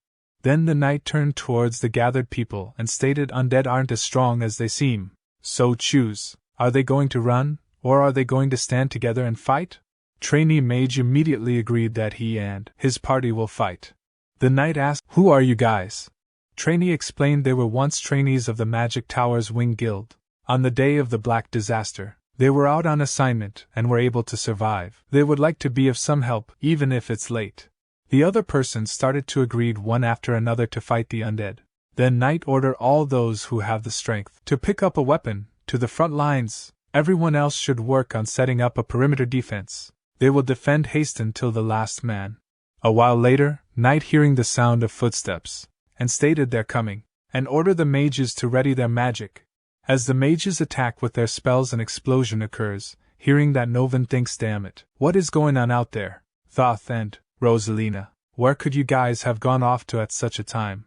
Then the knight turned towards the gathered people and stated, undead aren't as strong as they seem. So choose, are they going to run, or are they going to stand together and fight? Trainee mage immediately agreed that he and his party will fight. The knight asked, who are you guys? Trainee explained they were once trainees of the Magic Tower's Wing Guild. On the day of the Black Disaster, they were out on assignment and were able to survive. They would like to be of some help, even if it's late. The other persons started to agree one after another to fight the undead. Then knight ordered all those who have the strength to pick up a weapon to the front lines. Everyone else should work on setting up a perimeter defense. They will defend Hasten till the last man. A while later, knight hearing the sound of footsteps, and stated they're coming, and order the mages to ready their magic. As the mages attack with their spells, an explosion occurs. Hearing that, Novan thinks, damn it, what is going on out there? Thoth and Rosalina, where could you guys have gone off to at such a time?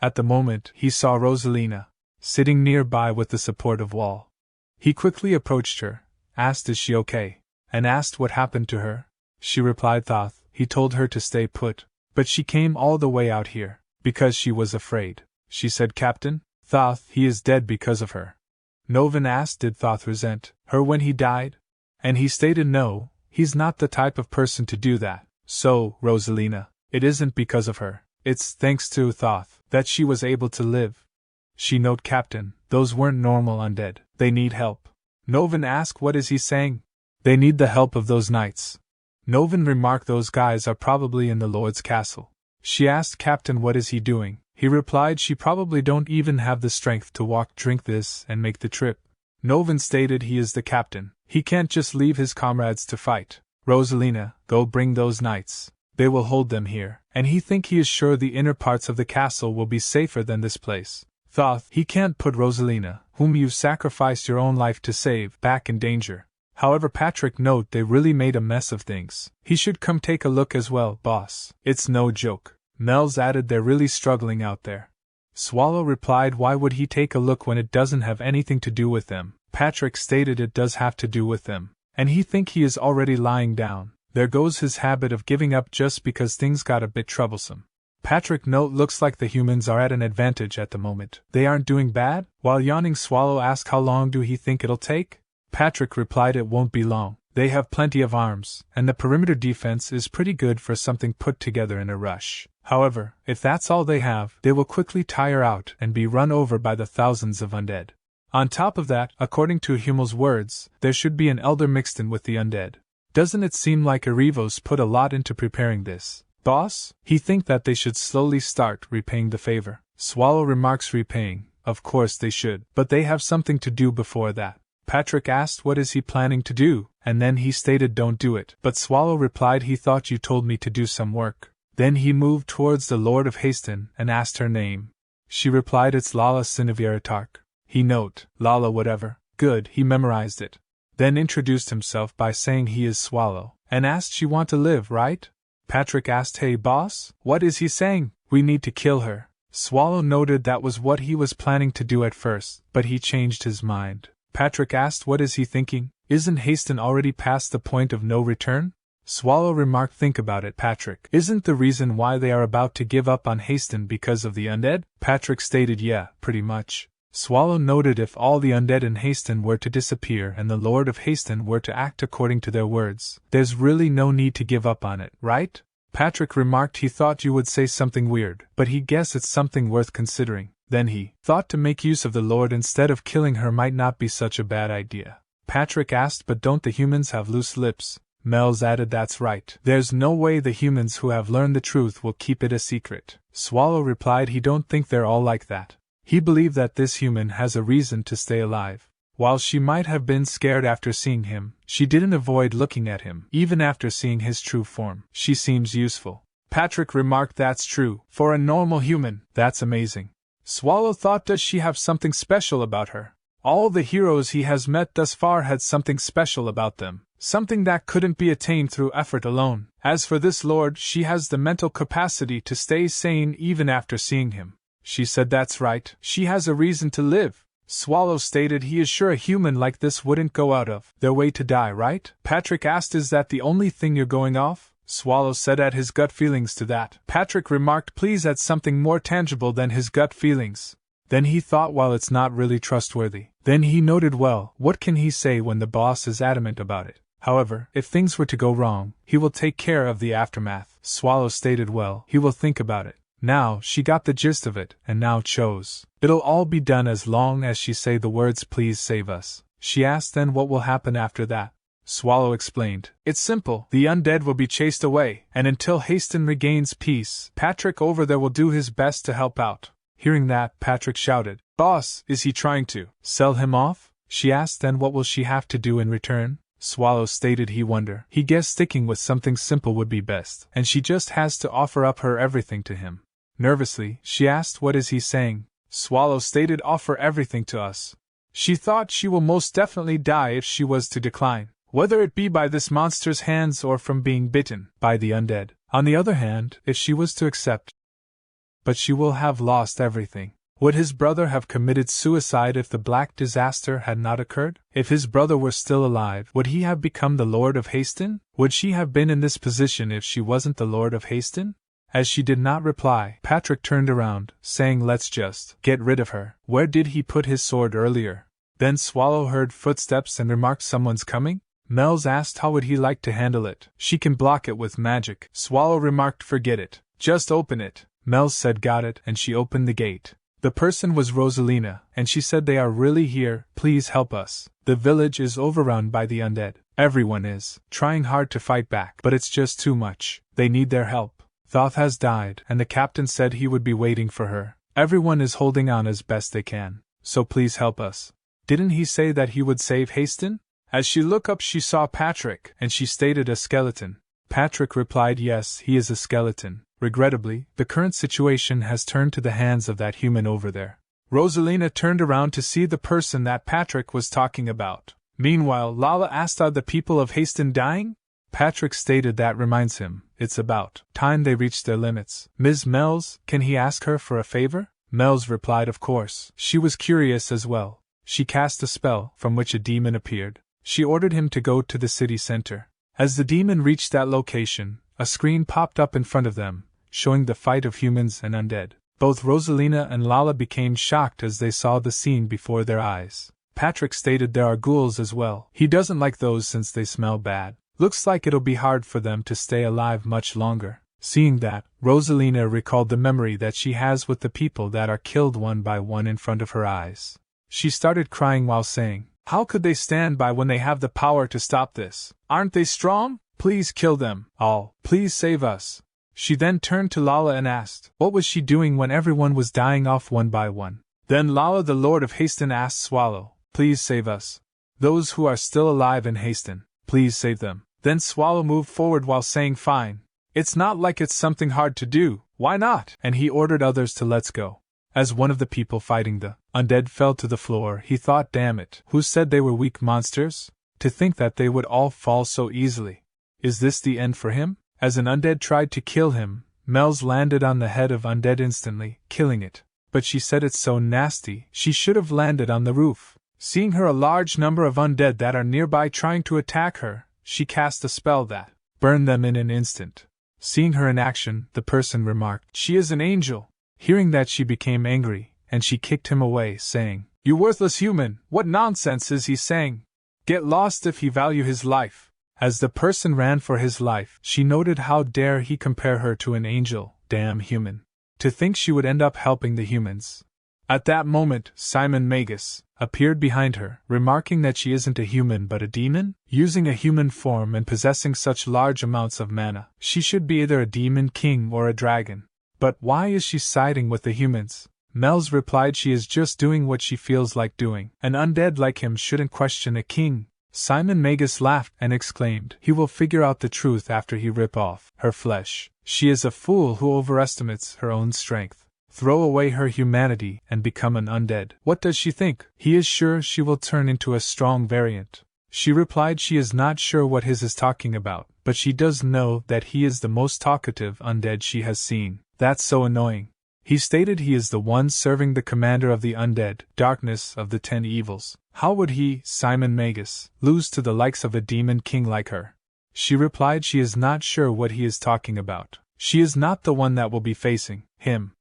At the moment, he saw Rosalina sitting nearby with the support of wall. He quickly approached her, asked is she okay, and asked what happened to her. She replied Thoth, he told her to stay put, but she came all the way out here, because she was afraid. She said, Captain, Thoth, he is dead because of her. Novan asked, did Thoth resent her when he died? And he stated no, he's not the type of person to do that. So, Rosalina, it isn't because of her, it's thanks to Thoth that she was able to live. She note, Captain, those weren't normal undead, they need help. Novan asked, what is he saying? They need the help of those knights. Novan remarked, those guys are probably in the Lord's castle. She asked, Captain, what is he doing? He replied, she probably don't even have the strength to walk, drink this, and make the trip. Novan stated, he is the captain, he can't just leave his comrades to fight. Rosalina, go bring those knights. They will hold them here, and he is sure the inner parts of the castle will be safer than this place. Thoth, he can't put Rosalina, whom you've sacrificed your own life to save, back in danger. However, Patrick note they really made a mess of things. He should come take a look as well, boss. It's no joke. Mel's added, they're really struggling out there. Swallow replied, why would he take a look when it doesn't have anything to do with them? Patrick stated it does have to do with them, and he is already lying down. There goes his habit of giving up just because things got a bit troublesome. Patrick note, looks like the humans are at an advantage at the moment. They aren't doing bad? While yawning, Swallow asked, how long do he think it'll take? Patrick replied, it won't be long. They have plenty of arms, and the perimeter defense is pretty good for something put together in a rush. However, if that's all they have, they will quickly tire out and be run over by the thousands of undead. On top of that, according to Hummel's words, there should be an elder mixed in with the undead. Doesn't it seem like Arivos put a lot into preparing this? Boss, he think that they should slowly start repaying the favor. Swallow remarks, repaying, of course they should, but they have something to do before that. Patrick asked, what is he planning to do? And then he stated, don't do it. But Swallow replied, he thought you told me to do some work. Then he moved towards the Lord of Hasten and asked her name. She replied, it's Lala Sinaviratark. He note, Lala whatever. Good, he memorized it. Then introduced himself by saying he is Swallow, and asked, she want to live, right? Patrick asked, hey boss, what is he saying? We need to kill her. Swallow noted that was what he was planning to do at first, but he changed his mind. Patrick asked, what is he thinking? Isn't Hasten already past the point of no return? Swallow remarked, think about it, Patrick. Isn't the reason why they are about to give up on Hasten because of the undead? Patrick stated, yeah, pretty much. Swallow noted, if all the undead in Hasten were to disappear and the Lord of Hasten were to act according to their words, there's really no need to give up on it, right? Patrick remarked he thought you would say something weird, but he guessed it's something worth considering. Then he thought to make use of the Lord instead of killing her might not be such a bad idea. Patrick asked, but don't the humans have loose lips? Mel's added, that's right. There's no way the humans who have learned the truth will keep it a secret. Swallow replied he don't think they're all like that. He believed that this human has a reason to stay alive. While she might have been scared after seeing him, she didn't avoid looking at him, even after seeing his true form. She seems useful. Patrick remarked, that's true. For a normal human, that's amazing. Swallow thought, does she have something special about her? All the heroes he has met thus far had something special about them, something that couldn't be attained through effort alone. As for this lord, she has the mental capacity to stay sane even after seeing him. She said, that's right. She has a reason to live. Swallow stated he is sure a human like this wouldn't go out of their way to die, right? Patrick asked, is that the only thing you're going off? Swallow said at his gut feelings to that. Patrick remarked, please add something more tangible than his gut feelings. Then he thought, well, it's not really trustworthy. Then he noted, well, what can he say when the boss is adamant about it? However, if things were to go wrong, he will take care of the aftermath. Swallow stated, well, he will think about it. Now, she got the gist of it, and now chose. It'll all be done as long as she say the words, please save us. She asked, then what will happen after that? Swallow explained, it's simple. The undead will be chased away, and until Haston regains peace, Patrick over there will do his best to help out. Hearing that, Patrick shouted, boss, is he trying to sell him off? She asked, then what will she have to do in return? Swallow stated he wondered. He guessed sticking with something simple would be best, and she just has to offer up her everything to him. Nervously, she asked, what is he saying? Swallow stated, offer everything to us. She thought she will most definitely die if she was to decline, whether it be by this monster's hands or from being bitten by the undead. On the other hand, if she was to accept, but she will have lost everything. Would his brother have committed suicide if the black disaster had not occurred? If his brother were still alive, would he have become the Lord of Haston? Would she have been in this position if she wasn't the Lord of Haston? As she did not reply, Patrick turned around, saying, let's just get rid of her. Where did he put his sword earlier? Then Swallow heard footsteps and remarked, someone's coming? Mel's asked how would he like to handle it. She can block it with magic. Swallow remarked, forget it. Just open it. Mel said, got it, and she opened the gate. The person was Rosalina, and she said, they are really here, please help us. The village is overrun by the undead. Everyone is trying hard to fight back, but it's just too much. They need their help. Thoth has died, and the captain said he would be waiting for her. Everyone is holding on as best they can, so please help us. Didn't he say that he would save Haston? As she looked up, she saw Patrick, and she stated, a skeleton. Patrick replied, yes, he is a skeleton. Regrettably, the current situation has turned to the hands of that human over there. Rosalina turned around to see the person that Patrick was talking about. Meanwhile, Lala asked, are the people of Haston dying? Patrick stated that reminds him, it's about time they reached their limits. Ms. Mells, can he ask her for a favor? Mells replied, of course. She was curious as well. She cast a spell, from which a demon appeared. She ordered him to go to the city center. As the demon reached that location, a screen popped up in front of them, showing the fight of humans and undead. Both Rosalina and Lala became shocked as they saw the scene before their eyes. Patrick stated there are ghouls as well. He doesn't like those since they smell bad. Looks like it'll be hard for them to stay alive much longer. Seeing that, Rosalina recalled the memory that she has with the people that are killed one by one in front of her eyes. She started crying while saying, how could they stand by when they have the power to stop this? Aren't they strong? Please kill them all. Please save us. She then turned to Lala and asked, what was she doing when everyone was dying off one by one? Then Lala, the Lord of Haston, asked Swallow, please save us. Those who are still alive in Haston, please save them. Then Swallow moved forward while saying, fine. It's not like it's something hard to do, why not? And he ordered others to let's go. As one of the people fighting the undead fell to the floor, he thought, damn it, who said they were weak monsters? To think that they would all fall so easily. Is this the end for him? As an undead tried to kill him, Mel's landed on the head of undead instantly, killing it. But she said it's so nasty, she should have landed on the roof. Seeing her a large number of undead that are nearby trying to attack her, she cast a spell that burned them in an instant. Seeing her in action, the person remarked, she is an angel. Hearing that, she became angry, and she kicked him away, saying, you worthless human, what nonsense is he saying? Get lost if he value his life. As the person ran for his life, she noted how dare he compare her to an angel, damn human. To think she would end up helping the humans. At that moment, Simon Magus appeared behind her, remarking that she isn't a human but a demon? Using a human form and possessing such large amounts of mana, she should be either a demon king or a dragon. But why is she siding with the humans? Mel's replied she is just doing what she feels like doing. An undead like him shouldn't question a king. Simon Magus laughed and exclaimed, he will figure out the truth after he rip off her flesh. She is a fool who overestimates her own strength. Throw away her humanity and become an undead. What does she think? He is sure she will turn into a strong variant. She replied she is not sure what his is talking about, but she does know that he is the most talkative undead she has seen. That's so annoying. He stated he is the one serving the commander of the undead, darkness of the 10 evils. How would he, Simon Magus, lose to the likes of a demon king like her? She replied she is not sure what he is talking about. She is not the one that will be facing him.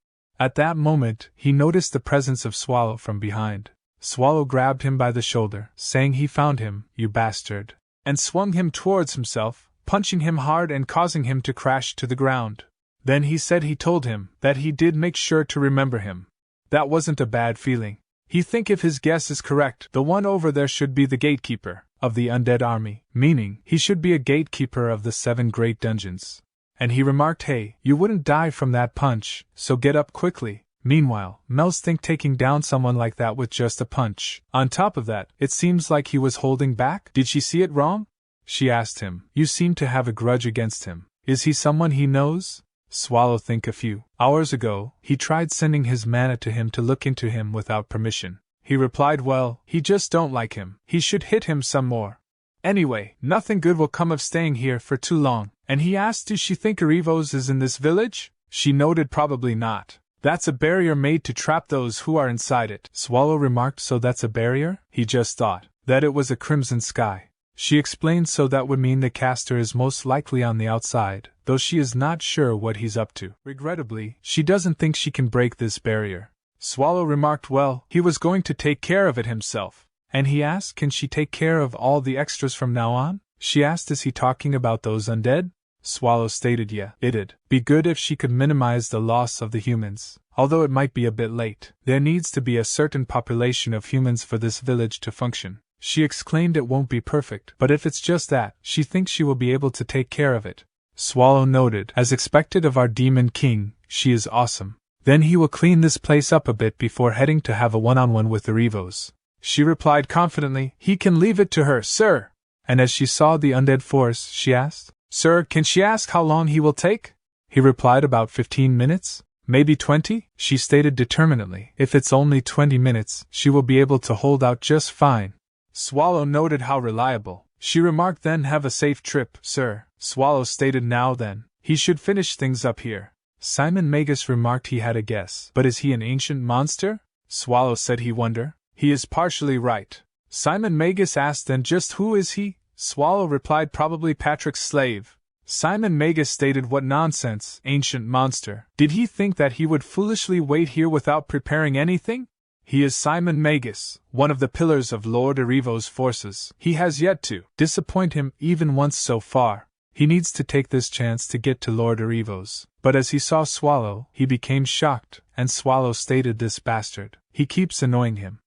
At that moment, he noticed the presence of Swallow from behind. Swallow grabbed him by the shoulder, saying he found him, you bastard, and swung him towards himself, punching him hard and causing him to crash to the ground. Then he said he told him that he did make sure to remember him. That wasn't a bad feeling. He think if his guess is correct, the one over there should be the gatekeeper of the undead army, meaning he should be a gatekeeper of the 7 great dungeons. And he remarked, hey, you wouldn't die from that punch, so get up quickly. Meanwhile, Mel's think taking down someone like that with just a punch. On top of that, it seems like he was holding back. Did she see it wrong? She asked him. You seem to have a grudge against him. Is he someone he knows? Swallow think a few hours ago, he tried sending his mana to him to look into him without permission. He replied, well, he just don't like him. He should hit him some more. Anyway, nothing good will come of staying here for too long. And he asked, does she think Arrivos is in this village? She noted, probably not. That's a barrier made to trap those who are inside it. Swallow remarked, so that's a barrier? He just thought that it was a crimson sky. She explained, so that would mean the caster is most likely on the outside, though she is not sure what he's up to. Regrettably, she doesn't think she can break this barrier. Swallow remarked, well, he was going to take care of it himself. And he asked, can she take care of all the extras from now on? She asked, is he talking about those undead? Swallow stated, yeah, it'd be good if she could minimize the loss of the humans, although it might be a bit late. There needs to be a certain population of humans for this village to function. She exclaimed, it won't be perfect, but if it's just that, she thinks she will be able to take care of it. Swallow noted, as expected of our demon king, she is awesome. Then he will clean this place up a bit before heading to have a one-on-one with the Arrivos. She replied confidently, he can leave it to her, sir. And as she saw the undead force, she asked, sir, can she ask how long he will take? He replied, about 15 minutes. Maybe 20? She stated determinedly, if it's only 20 minutes, she will be able to hold out just fine. Swallow noted how reliable. She remarked, then have a safe trip, sir. Swallow stated, now then, he should finish things up here. Simon Magus remarked he had a guess. But is he an ancient monster? Swallow said he wonder. He is partially right. Simon Magus asked, then just who is he? Swallow replied, probably Patrick's slave. Simon Magus stated, what nonsense, ancient monster. Did he think that he would foolishly wait here without preparing anything? He is Simon Magus, one of the pillars of Lord Arrivo's forces. He has yet to disappoint him even once so far. He needs to take this chance to get to Lord Arrivo's. But as he saw Swallow, he became shocked, and Swallow stated, this bastard. He keeps annoying him.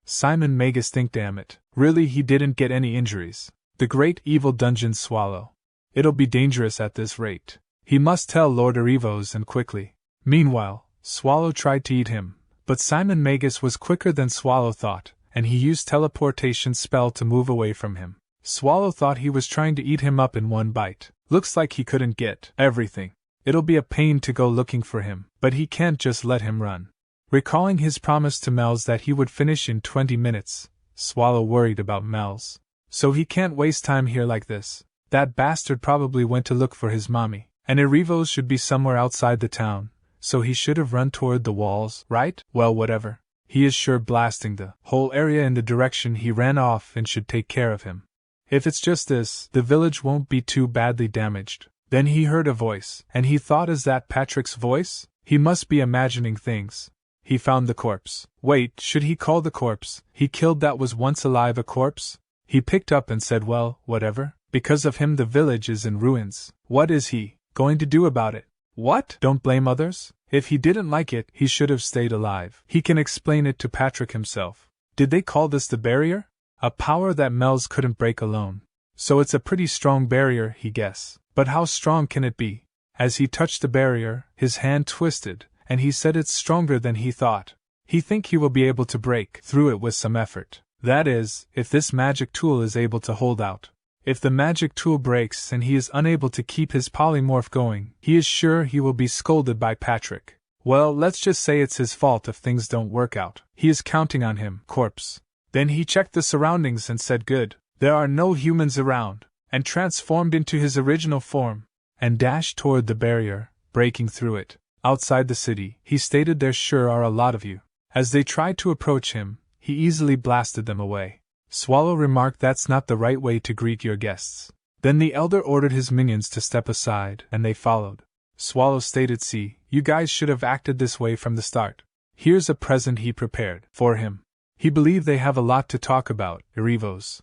Simon Magus think, damn it. Really, he didn't get any injuries. The great evil dungeon Swallow. It'll be dangerous at this rate. He must tell Lord Arrivos, and quickly. Meanwhile, Swallow tried to eat him, but Simon Magus was quicker than Swallow thought, and he used teleportation spell to move away from him. Swallow thought he was trying to eat him up in one bite. Looks like he couldn't get everything. It'll be a pain to go looking for him, but he can't just let him run. Recalling his promise to Mel's that he would finish in 20 minutes, Swallow worried about Mel's. So he can't waste time here like this. That bastard probably went to look for his mommy, and Arrivos should be somewhere outside the town, so he should have run toward the walls, right? Well, whatever. He is sure blasting the whole area in the direction he ran off and should take care of him. If it's just this, the village won't be too badly damaged. Then he heard a voice, and he thought, is that Patrick's voice? He must be imagining things. He found the corpse. Wait, should he call the corpse he killed that was once alive a corpse? He picked up and said, well, whatever. Because of him the village is in ruins. What is he going to do about it? What? Don't blame others? If he didn't like it, he should have stayed alive. He can explain it to Patrick himself. Did they call this the barrier? A power that Mel's couldn't break alone. So it's a pretty strong barrier, he guessed. But how strong can it be? As he touched the barrier, his hand twisted, and he said it's stronger than he thought. He think he will be able to break through it with some effort. That is, if this magic tool is able to hold out. If the magic tool breaks and he is unable to keep his polymorph going, he is sure he will be scolded by Patrick. Well, let's just say it's his fault if things don't work out. He is counting on him, corpse. Then he checked the surroundings and said good, there are no humans around, and transformed into his original form, and dashed toward the barrier, breaking through it. Outside the city, he stated there sure are a lot of you. As they tried to approach him, he easily blasted them away. Swallow remarked that's not the right way to greet your guests. Then the elder ordered his minions to step aside, and they followed. Swallow stated, see, you guys should have acted this way from the start. Here's a present he prepared for him. He believed they have a lot to talk about, Irivos.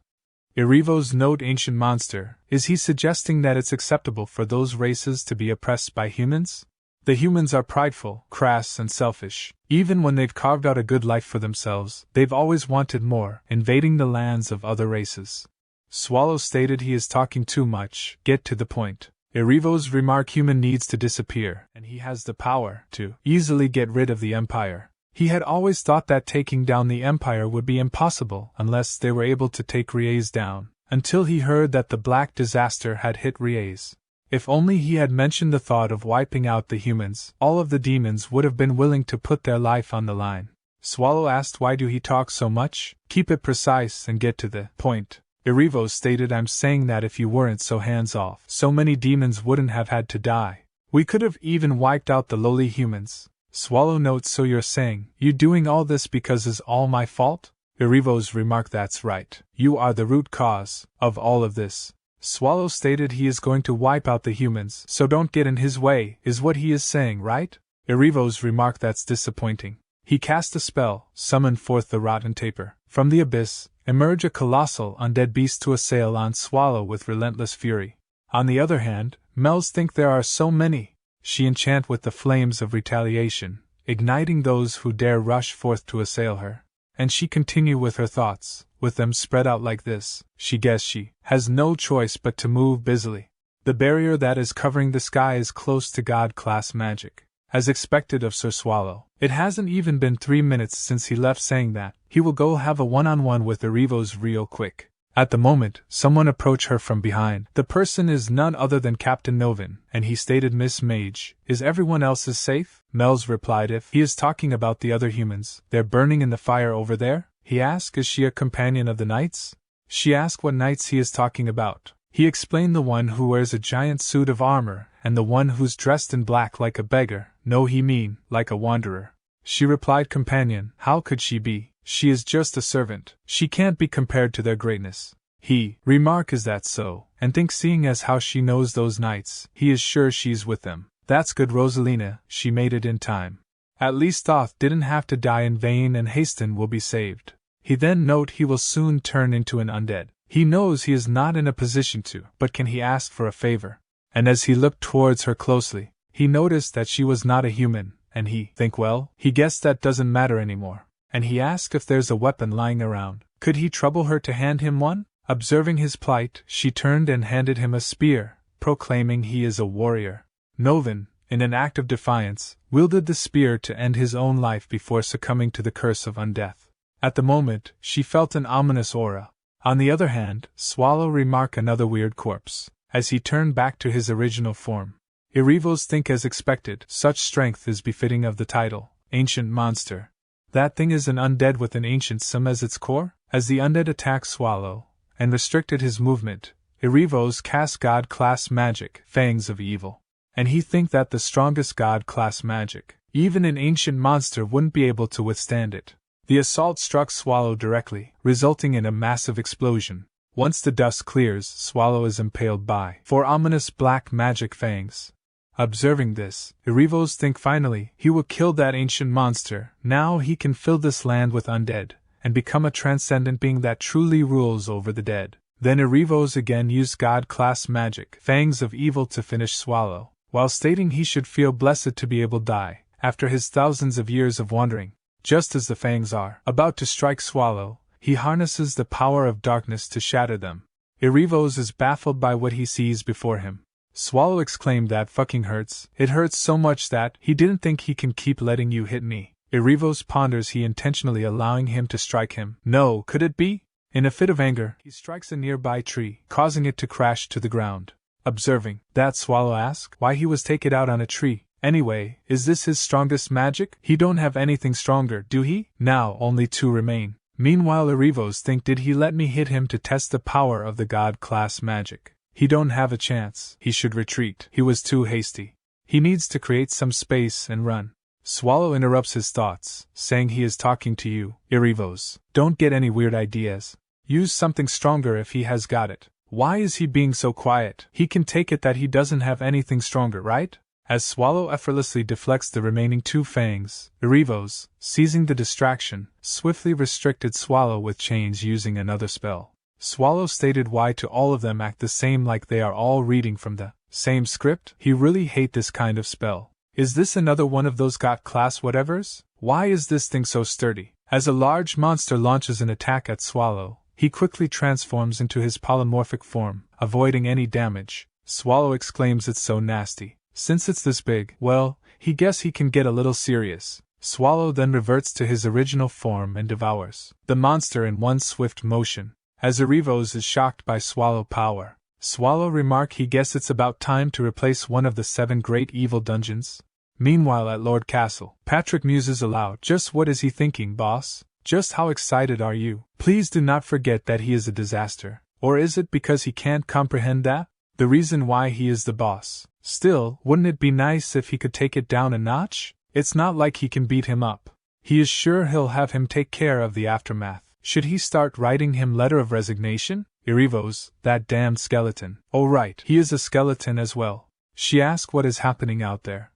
Irivos note ancient monster, is he suggesting that it's acceptable for those races to be oppressed by humans? The humans are prideful, crass, and selfish. Even when they've carved out a good life for themselves, they've always wanted more, invading the lands of other races. Swallow stated he is talking too much, get to the point. Irivos remark human needs to disappear, and he has the power to easily get rid of the Empire. He had always thought that taking down the Empire would be impossible unless they were able to take Riez down, until he heard that the Black Disaster had hit Riez. If only he had mentioned the thought of wiping out the humans, all of the demons would have been willing to put their life on the line. Swallow asked why do he talk so much? Keep it precise and get to the point. Irivos stated I'm saying that if you weren't so hands-off, so many demons wouldn't have had to die. We could have even wiped out the lowly humans. Swallow notes so you're saying, you doing all this because is all my fault? Irivos remarked that's right. You are the root cause of all of this. Swallow stated he is going to wipe out the humans, so don't get in his way, is what he is saying, right? Irivos remarked that's disappointing. He cast a spell, summoned forth the rotten taper. From the abyss, emerge a colossal undead beast to assail on Swallow with relentless fury. On the other hand, Mels think there are so many. She enchant with the flames of retaliation, igniting those who dare rush forth to assail her. And she continue with her thoughts, with them spread out like this, she guess she has no choice but to move busily. The barrier that is covering the sky is close to God-class magic. As expected of Sir Swallow, it hasn't even been 3 minutes since he left saying that he will go have a one-on-one with Irivos real quick. At the moment, someone approached her from behind. The person is none other than Captain Novin, and he stated, Miss Mage, is everyone else's safe? Mels replied if he is talking about the other humans, they're burning in the fire over there. He asked is she a companion of the knights? She asked what knights he is talking about. He explained the one who wears a giant suit of armor, and the one who's dressed in black like a beggar. No, he mean, like a wanderer. She replied, companion, how could she be? She is just a servant. She can't be compared to their greatness. He remark is that so, and think seeing as how she knows those knights, he is sure she's with them. That's good, Rosalina, she made it in time. At least Thoth didn't have to die in vain and Haston will be saved. He then note he will soon turn into an undead. He knows he is not in a position to, but can he ask for a favor? And as he looked towards her closely, he noticed that she was not a human, and he think well, he guessed that doesn't matter anymore. And he asked if there's a weapon lying around. Could he trouble her to hand him one? Observing his plight, she turned and handed him a spear, proclaiming he is a warrior. Novin, in an act of defiance, wielded the spear to end his own life before succumbing to the curse of undeath. At the moment, she felt an ominous aura. On the other hand, Swallow remarked another weird corpse, as he turned back to his original form. Irivos think as expected, such strength is befitting of the title, Ancient Monster. That thing is an undead with an ancient sim as its core? As the undead attacked Swallow, and restricted his movement, Irivos cast God-class magic, Fangs of Evil. And he think that the strongest God-class magic, even an ancient monster wouldn't be able to withstand it. The assault struck Swallow directly, resulting in a massive explosion. Once the dust clears, Swallow is impaled by 4 ominous black magic fangs. Observing this, Irivos think finally he will kill that ancient monster. Now he can fill this land with undead, and become a transcendent being that truly rules over the dead. Then Irivos again used God-class magic, Fangs of Evil, to finish Swallow. while stating he should feel blessed to be able to die, after his thousands of years of wandering. Just as the fangs are about to strike Swallow, he harnesses the power of darkness to shatter them. Irivos is baffled by what he sees before him. Swallow exclaimed that fucking hurts. It hurts so much that he didn't think he can keep letting you hit me. Irivos ponders he intentionally allowing him to strike him. No, could it be? In a fit of anger, he strikes a nearby tree, causing it to crash to the ground. Observing that, Swallow asks why he was taken out on a tree. Anyway, is this his strongest magic? He don't have anything stronger, do he? Now only 2 remain. Meanwhile, Irivos think, did he let me hit him to test the power of the god class magic? He don't have a chance. He should retreat. He was too hasty. He needs to create some space and run. Swallow interrupts his thoughts, saying he is talking to you, Irivos. Don't get any weird ideas. Use something stronger if he has got it. Why is he being so quiet? He can take it that he doesn't have anything stronger, right? As Swallow effortlessly deflects the remaining 2 fangs, Irivos, seizing the distraction, swiftly restricted Swallow with chains using another spell. Swallow stated why to all of them act the same, like they are all reading from the same script. He really hate this kind of spell. Is this another one of those god class whatevers? Why is this thing so sturdy? As a large monster launches an attack at Swallow, he quickly transforms into his polymorphic form, avoiding any damage. Swallow exclaims, it's so nasty. Since it's this big, well, he guess he can get a little serious. Swallow then reverts to his original form and devours the monster in one swift motion. As Irivos is shocked by Swallow power, Swallow remark he guess it's about time to replace one of the 7 great evil dungeons. Meanwhile at Lord Castle, Patrick muses aloud, just what is he thinking, boss? Just how excited are you? Please do not forget that he is a disaster. Or is it because he can't comprehend that? The reason why he is the boss. Still, wouldn't it be nice if he could take it down a notch? It's not like he can beat him up. He is sure he'll have him take care of the aftermath. Should he start writing him letter of resignation? Irivos, that damned skeleton. Oh right, he is a skeleton as well. She asks what is happening out there.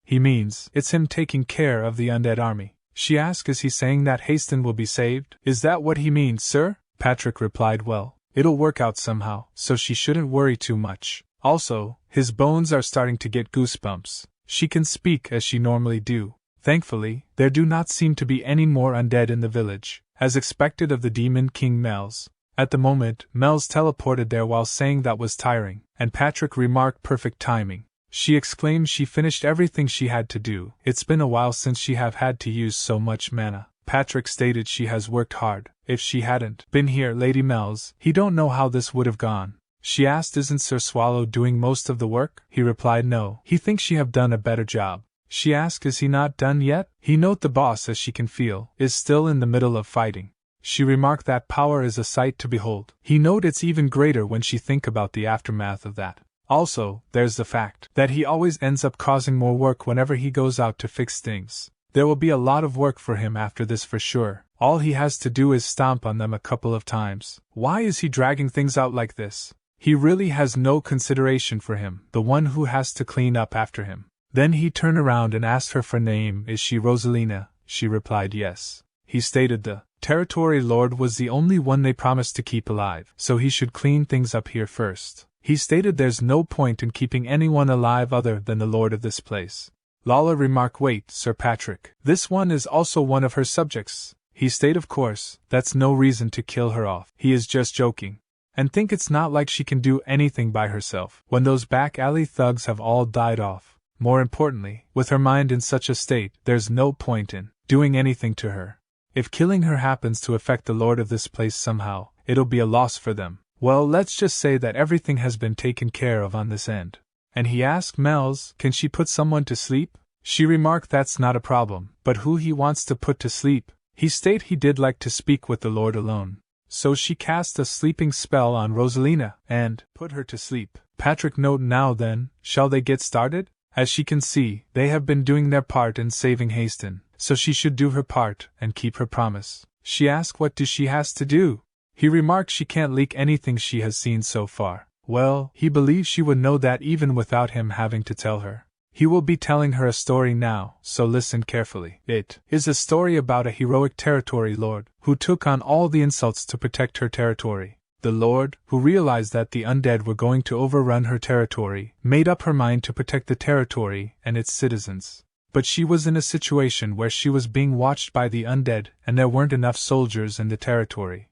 He means, it's him taking care of the undead army. She asks, is he saying that Haston will be saved? Is that what he means, sir? Patrick replied, well, it'll work out somehow, so she shouldn't worry too much. Also, his bones are starting to get goosebumps. She can speak as she normally do. Thankfully, there do not seem to be any more undead in the village, as expected of the Demon King Mel's. At the moment, Mel's teleported there while saying that was tiring, and Patrick remarked perfect timing. She exclaimed she finished everything she had to do. It's been a while since she have had to use so much mana. Patrick stated she has worked hard. If she hadn't been here, Lady Mel's, he don't know how this would have gone. She asked, isn't Sir Swallow doing most of the work? He replied no, he thinks she have done a better job. She asked, is he not done yet? He note the boss, as she can feel, is still in the middle of fighting. She remarked that power is a sight to behold. He note it's even greater when she think about the aftermath of that. Also, there's the fact that he always ends up causing more work whenever he goes out to fix things. There will be a lot of work for him after this for sure. All he has to do is stomp on them a couple of times. Why is he dragging things out like this? He really has no consideration for him, the one who has to clean up after him. Then he turned around and asked her for name. Is she Rosalina? She replied yes. He stated the territory lord was the only one they promised to keep alive, so he should clean things up here first. He stated there's no point in keeping anyone alive other than the lord of this place. Lala remarked, wait, Sir Patrick, this one is also one of her subjects. He stated, of course, that's no reason to kill her off. He is just joking. And think it's not like she can do anything by herself when those back alley thugs have all died off. More importantly, with her mind in such a state, there's no point in doing anything to her. If killing her happens to affect the lord of this place somehow, it'll be a loss for them. Well, let's just say that everything has been taken care of on this end. And he asked Mel's, can she put someone to sleep? She remarked that's not a problem, but who he wants to put to sleep? He stated he did like to speak with the lord alone. So she cast a sleeping spell on Rosalina, and put her to sleep. Patrick note, now then, shall they get started? As she can see, they have been doing their part in saving Haston, so she should do her part and keep her promise. She asked what she has to do. He remarked she can't leak anything she has seen so far. Well, he believes she would know that even without him having to tell her. He will be telling her a story now, so listen carefully. It is a story about a heroic territory lord who took on all the insults to protect her territory. The Lord, who realized that the undead were going to overrun her territory, made up her mind to protect the territory and its citizens. But she was in a situation where she was being watched by the undead, and there weren't enough soldiers in the territory.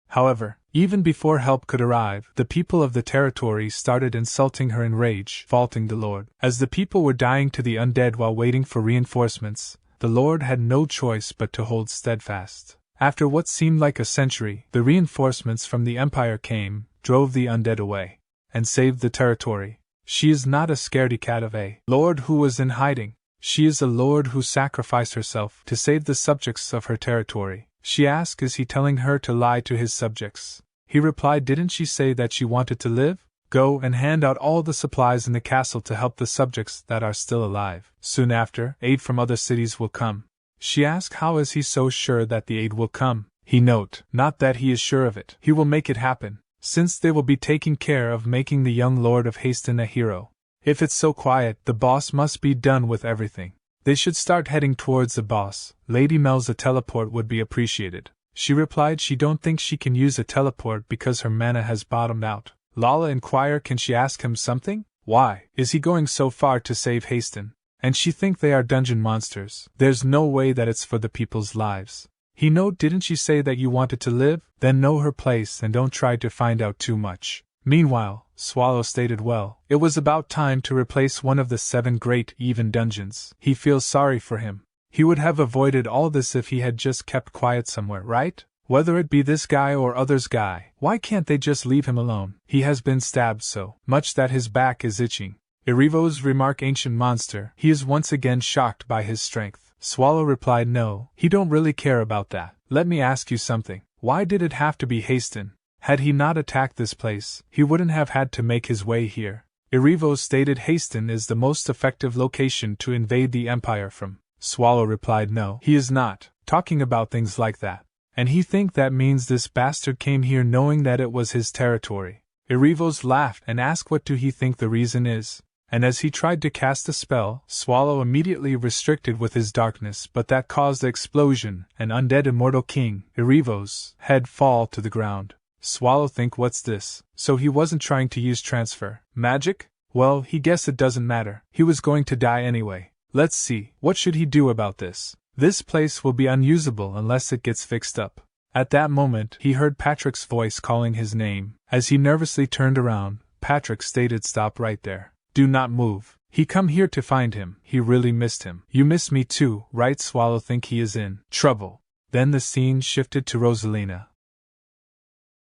However, even before help could arrive, the people of the territory started insulting her in rage, faulting the Lord. As the people were dying to the undead while waiting for reinforcements, the Lord had no choice but to hold steadfast. After what seemed like a century, the reinforcements from the Empire came, drove the undead away, and saved the territory. She is not a scaredy cat of a lord who was in hiding. She is a lord who sacrificed herself to save the subjects of her territory. She asked, is he telling her to lie to his subjects? He replied, didn't she say that she wanted to live? Go and hand out all the supplies in the castle to help the subjects that are still alive. Soon after, aid from other cities will come. She asked, how is he so sure that the aid will come? He note, not that he is sure of it. He will make it happen, since they will be taking care of making the young Lord of Haston a hero. If it's so quiet, the boss must be done with everything. They should start heading towards the boss. Lady Mel's a teleport would be appreciated. She replied she don't think she can use a teleport because her mana has bottomed out. Lala inquired, can she ask him something? Why is he going so far to save Haston? And she think they are dungeon monsters. There's no way that it's for the people's lives. He note, didn't she say that you wanted to live? Then know her place and don't try to find out too much. Meanwhile, Swallow stated, well, it was about time to replace one of the 7 great even dungeons. He feels sorry for him. He would have avoided all this if he had just kept quiet somewhere, right? Whether it be this guy or others guy, why can't they just leave him alone? He has been stabbed so much that his back is itching. Erivo's remark, ancient monster, he is once again shocked by his strength. Swallow replied, no, he don't really care about that. Let me ask you something. Why did it have to be Haston? Had he not attacked this place, he wouldn't have had to make his way here. Erivo stated, Haston is the most effective location to invade the Empire from. Swallow replied, no, he is not talking about things like that. And he think that means this bastard came here knowing that it was his territory. Erivos laughed and asked what do he think the reason is. And as he tried to cast a spell, Swallow immediately restricted with his darkness, but that caused the explosion, and undead immortal king, Erivos, head fall to the ground. Swallow think, what's this? So he wasn't trying to use transfer magic? Well, he guessed it doesn't matter. He was going to die anyway. Let's see, what should he do about this? This place will be unusable unless it gets fixed up. At that moment, he heard Patrick's voice calling his name. As he nervously turned around, Patrick stated, stop right there. Do not move. He come here to find him. He really missed him. You miss me too, right? Swallow think he is in trouble. Then the scene shifted to Rosalina,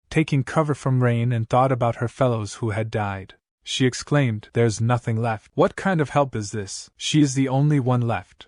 taking cover from rain, and thought about her fellows who had died. She exclaimed, there's nothing left. What kind of help is this? She is the only one left.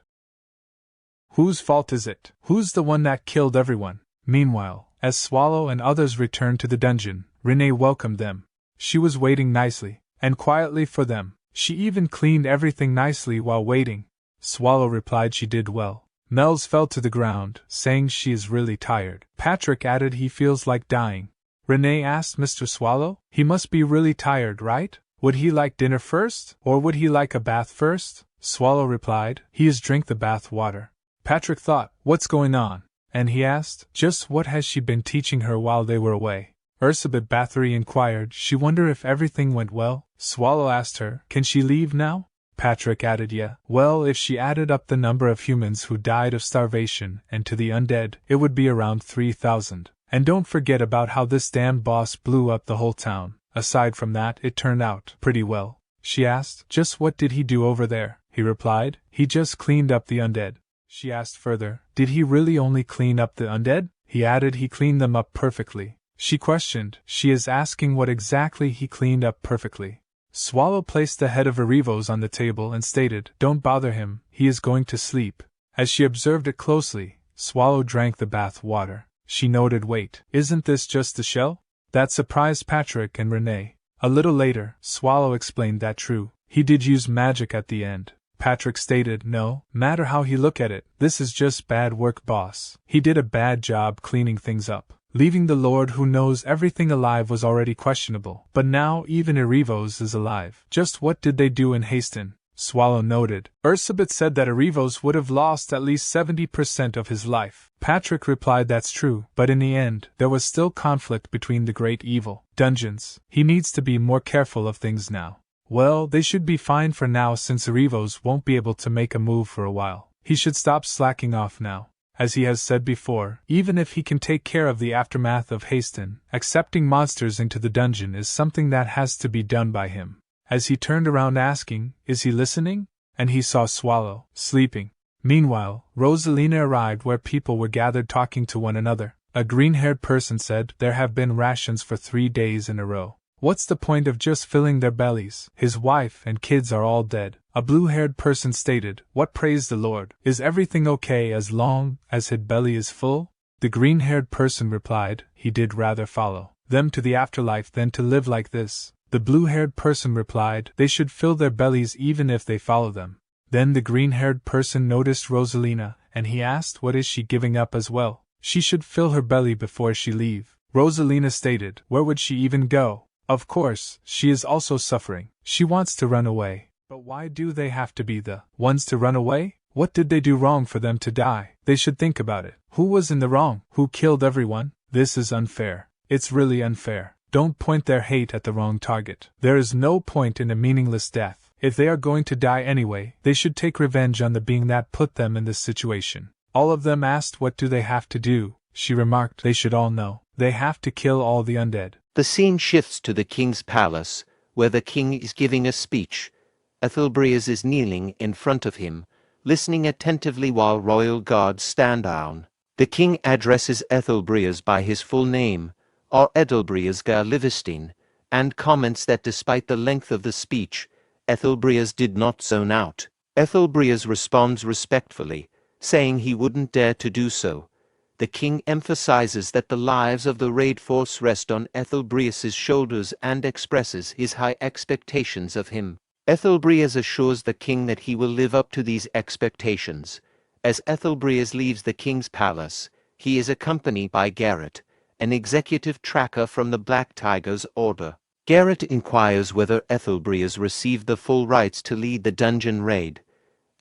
Whose fault is it? Who's the one that killed everyone? Meanwhile, as Swallow and others returned to the dungeon, Renee welcomed them. She was waiting nicely and quietly for them. She even cleaned everything nicely while waiting. Swallow replied she did well. Mel's fell to the ground, saying she is really tired. Patrick added he feels like dying. Renee asked, Mr. Swallow? He must be really tired, right? Would he like dinner first, or would he like a bath first? Swallow replied, he is drink the bath water. Patrick thought, what's going on? And he asked, just what has she been teaching her while they were away? Ursabet Bathory inquired, she wonder if everything went well. Swallow asked her, can she leave now? Patrick added, yeah. Well, if she added up the number of humans who died of starvation and to the undead, it would be around 3,000. And don't forget about how this damned boss blew up the whole town. Aside from that, it turned out pretty well. She asked, just what did he do over there? He replied, he just cleaned up the undead. She asked further, did he really only clean up the undead? He added he cleaned them up perfectly. She questioned, she is asking what exactly he cleaned up perfectly. Swallow placed the head of Erivos on the table and stated, don't bother him, he is going to sleep. As she observed it closely, Swallow drank the bath water. She noted, wait, isn't this just the shell? That surprised Patrick and Renee. A little later, Swallow explained that true, he did use magic at the end. Patrick stated, no matter how he look at it, this is just bad work, boss. He did a bad job cleaning things up. Leaving the Lord who knows everything alive was already questionable, but now even Erivos is alive. Just what did they do in Haston? Swallow noted. Ursabet said that Arivos would have lost at least 70% of his life. Patrick replied that's true, but in the end, there was still conflict between the great evil dungeons. He needs to be more careful of things now. Well, they should be fine for now since Arivos won't be able to make a move for a while. He should stop slacking off now. As he has said before, even if he can take care of the aftermath of Haston, accepting monsters into the dungeon is something that has to be done by him. As he turned around asking, "Is he listening?" and he saw Swallow, sleeping. Meanwhile, Rosalina arrived where people were gathered talking to one another. A green-haired person said, "There have been rations for 3 days in a row. What's the point of just filling their bellies? His wife and kids are all dead." A blue-haired person stated, "What, praise the Lord? Is everything okay as long as his belly is full?" The green-haired person replied, he did rather follow them to the afterlife than to live like this. The blue-haired person replied, they should fill their bellies even if they follow them. Then the green-haired person noticed Rosalina, and he asked, what is she giving up as well? She should fill her belly before she leave. Rosalina stated, where would she even go? Of course, she is also suffering. She wants to run away. But why do they have to be the ones to run away? What did they do wrong for them to die? They should think about it. Who was in the wrong? Who killed everyone? This is unfair. It's really unfair. Don't point their hate at the wrong target. There is no point in a meaningless death. If they are going to die anyway, they should take revenge on the being that put them in this situation. All of them asked what do they have to do. She remarked they should all know. They have to kill all the undead. The scene shifts to the king's palace, where the king is giving a speech. Ethelbreaz is kneeling in front of him, listening attentively while royal guards stand down. The king addresses Ethelbreaz by his full name, or Edelbreaz gar Livestein, and comments that despite the length of the speech, Ethelbreaz did not zone out. Ethelbreaz responds respectfully, saying he wouldn't dare to do so. The king emphasizes that the lives of the raid force rest on Ethelbreaz's shoulders and expresses his high expectations of him. Ethelbreaz assures the king that he will live up to these expectations. As Ethelbreaz leaves the king's palace, he is accompanied by Garrett, an executive tracker from the Black Tiger's order. Garrett inquires whether Ethelbreaz received the full rights to lead the dungeon raid.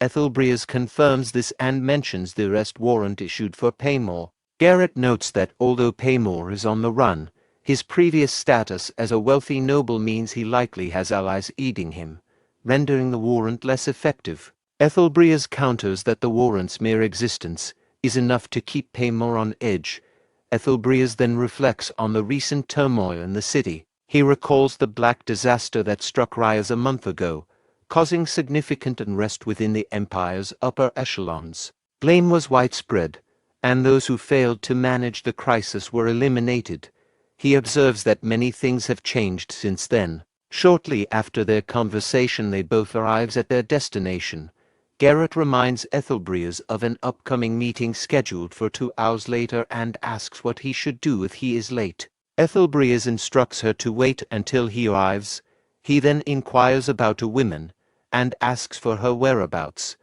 Ethelbreaz confirms this and mentions the arrest warrant issued for Paymore. Garrett notes that although Paymore is on the run, his previous status as a wealthy noble means he likely has allies aiding him, rendering the warrant less effective. Ethelbreaz counters that the warrant's mere existence is enough to keep Paymore on edge. Ethelbreaz then reflects on the recent turmoil in the city. He recalls the black disaster that struck Ryas a month ago, causing significant unrest within the Empire's upper echelons. Blame was widespread, and those who failed to manage the crisis were eliminated. He observes that many things have changed since then. Shortly after their conversation, they both arrive at their destination. Garrett reminds Ethelbreaz of an upcoming meeting scheduled for 2 hours later and asks what he should do if he is late. Ethelbreaz instructs her to wait until he arrives. He then inquires about a woman and asks for her whereabouts.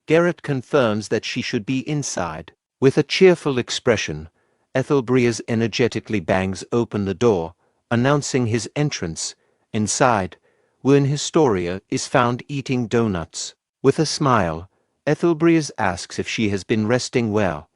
Garrett confirms that she should be inside. With a cheerful expression, Ethelbreaz energetically bangs open the door, announcing his entrance. Inside, Wern Historia is found eating donuts. With a smile, Ethelbreaz asks if she has been resting well.